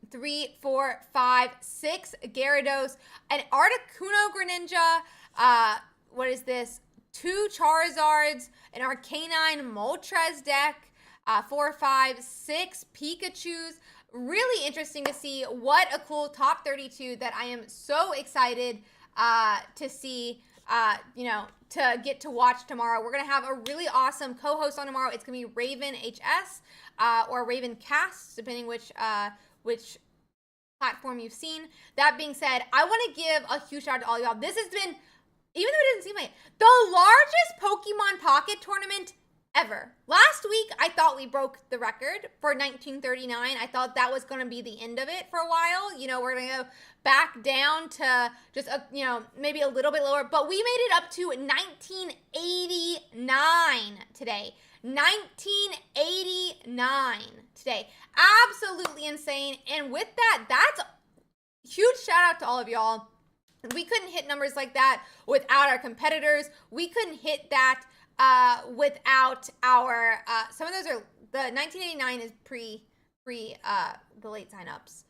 3, 4, 5, 6 Gyarados, an Articuno Greninja. What is this? 2 Charizards, an Arcanine Moltres deck. 4, 5, 6 Pikachus. Really interesting to see. What a cool top 32 that I am so excited to see, to get to watch tomorrow. We're going to have a really awesome co-host on tomorrow. It's going to be Raven HS or Raven Cast, depending which platform you've seen. That being said, I want to give a huge shout out to all y'all. This has been, even though it doesn't seem like it, the largest Pokemon Pocket tournament ever. Last week, I thought we broke the record for 1939. I thought that was going to be the end of it for a while. We're going to go back down to just, maybe a little bit lower. But we made it up to 1989 today. 1989 today. Absolutely insane. And with that, that's a huge shout out to all of y'all. We couldn't hit numbers like that without our competitors. We couldn't hit that without our, some of those are, the 1989 is pre the late signups,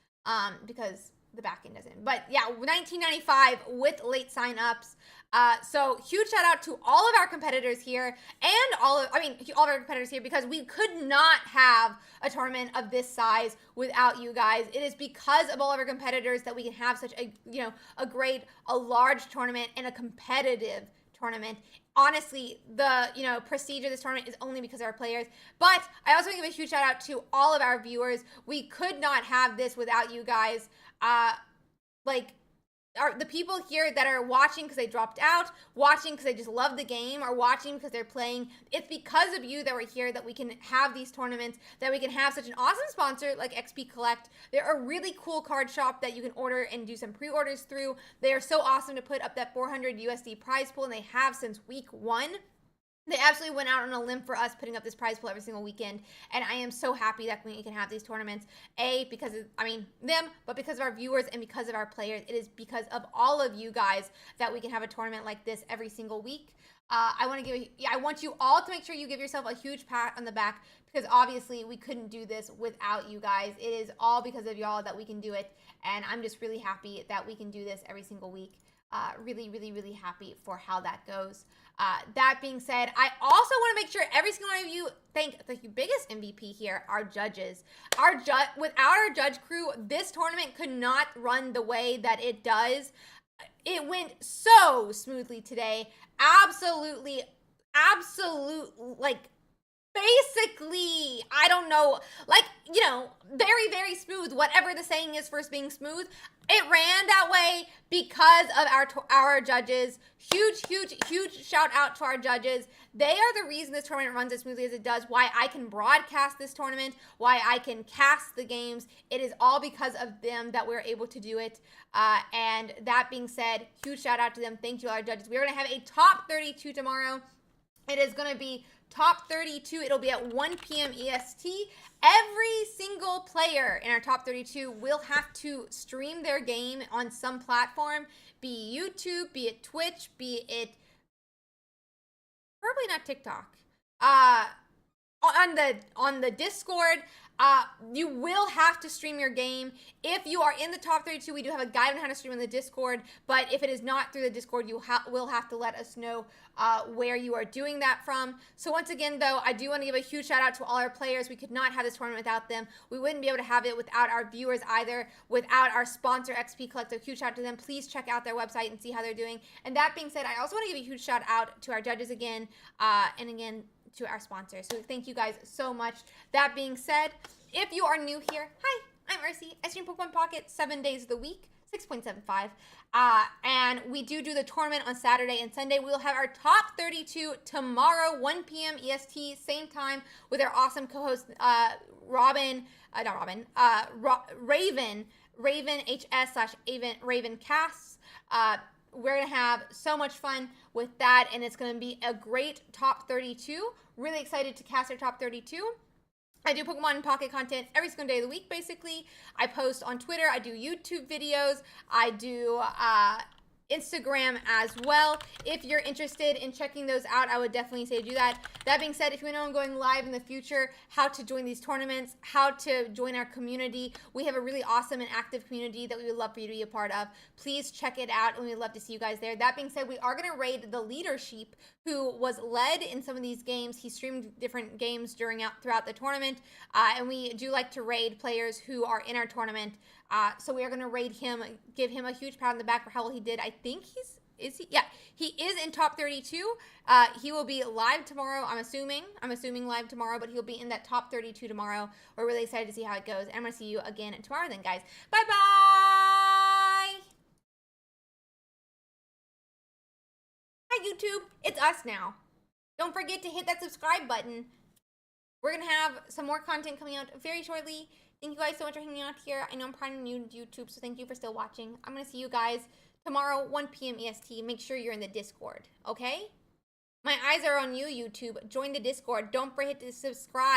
because the back end doesn't. But yeah, 1995 with late signups. So huge shout out to all of our competitors here and all of our competitors here, because we could not have a tournament of this size without you guys. It is because of all of our competitors that we can have such a, a large tournament and a competitive tournament. Honestly, the prestige of this tournament is only because of our players. But I also want to give a huge shout out to all of our viewers. We could not have this without you guys. The people here that are watching because they dropped out, watching because they just love the game, or watching because they're playing. It's because of you that we're here that we can have these tournaments, that we can have such an awesome sponsor like XP Collect. They're a really cool card shop that you can order and do some pre-orders through. They are so awesome to put up that 400 USD prize pool, and they have since week 1. They absolutely went out on a limb for us, putting up this prize pool every single weekend, and I am so happy that we can have these tournaments, because of, them, but because of our viewers and because of our players. It is because of all of you guys that we can have a tournament like this every single week. I want you all to make sure you give yourself a huge pat on the back, because obviously we couldn't do this without you guys. It is all because of y'all that we can do it, and I'm just really happy that we can do this every single week. Really, really, really happy for how that goes. That being said, I also want to make sure every single one of you thank the biggest MVP here, our judges. Without our judge crew, this tournament could not run the way that it does. It went so smoothly today. Absolutely, basically, I don't know, very, very smooth, whatever the saying is for being smooth. It ran that way because of our judges. Huge shout out to our judges. They are the reason this tournament runs as smoothly as it does, why I can broadcast this tournament, why I can cast the games. It is all because of them that we're able to do it. And that being said, huge shout out to them. Thank you, our judges. We're going to have a top 32 tomorrow. It is going to be top 32. It'll be at 1 p.m. EST. Every single player in our top 32 will have to stream their game on some platform, be it YouTube, be it Twitch, be it probably not TikTok. On the Discord, you will have to stream your game. If you are in the top 32, we do have a guide on how to stream on the Discord, but if it is not through the Discord, you will have to let us know where you are doing that from. So once again, though, I do want to give a huge shout out to all our players. We could not have this tournament without them. We wouldn't be able to have it without our viewers either, without our sponsor, XP Collect. So huge shout out to them. Please check out their website and see how they're doing. And that being said, I also want to give a huge shout out to our judges again, and again, to our sponsors. So thank you guys so much. That being said, if you are new here, hi, I'm Ursi. I stream Pokemon Pocket 7 days of the week, 6.75. And we do the tournament on Saturday and Sunday. We'll have our top 32 tomorrow, 1 p.m. EST, same time, with our awesome co-host, Raven HS/Raven Casts. We're going to have so much fun with that, and it's going to be a great top 32. Really excited to cast our top 32. I do Pokemon Pocket content every single day of the week, basically. I post on Twitter. I do YouTube videos. I do Instagram as well. If you're interested in checking those out, I would definitely say do that. That being said, if you know I'm going live in the future, how to join these tournaments, how to join our community, we have a really awesome and active community that we would love for you to be a part of. Please check it out, and we'd love to see you guys there. That being said, we are going to raid the leader sheep who was led in some of these games. He streamed different games throughout the tournament, and we do like to raid players who are in our tournament. So we are going to raid him, give him a huge pat on the back for how well he did. I think yeah, he is in top 32. He will be live tomorrow, I'm assuming live tomorrow, but he'll be in that top 32 tomorrow. We're really excited to see how it goes. And I'm going to see you again tomorrow then, guys. Bye-bye! Hi, YouTube. It's us now. Don't forget to hit that subscribe button. We're going to have some more content coming out very shortly. Thank you guys so much for hanging out here. I know I'm probably new to YouTube, so thank you for still watching. I'm going to see you guys tomorrow, 1 p.m. EST. Make sure you're in the Discord, okay? My eyes are on you, YouTube. Join the Discord. Don't forget to subscribe.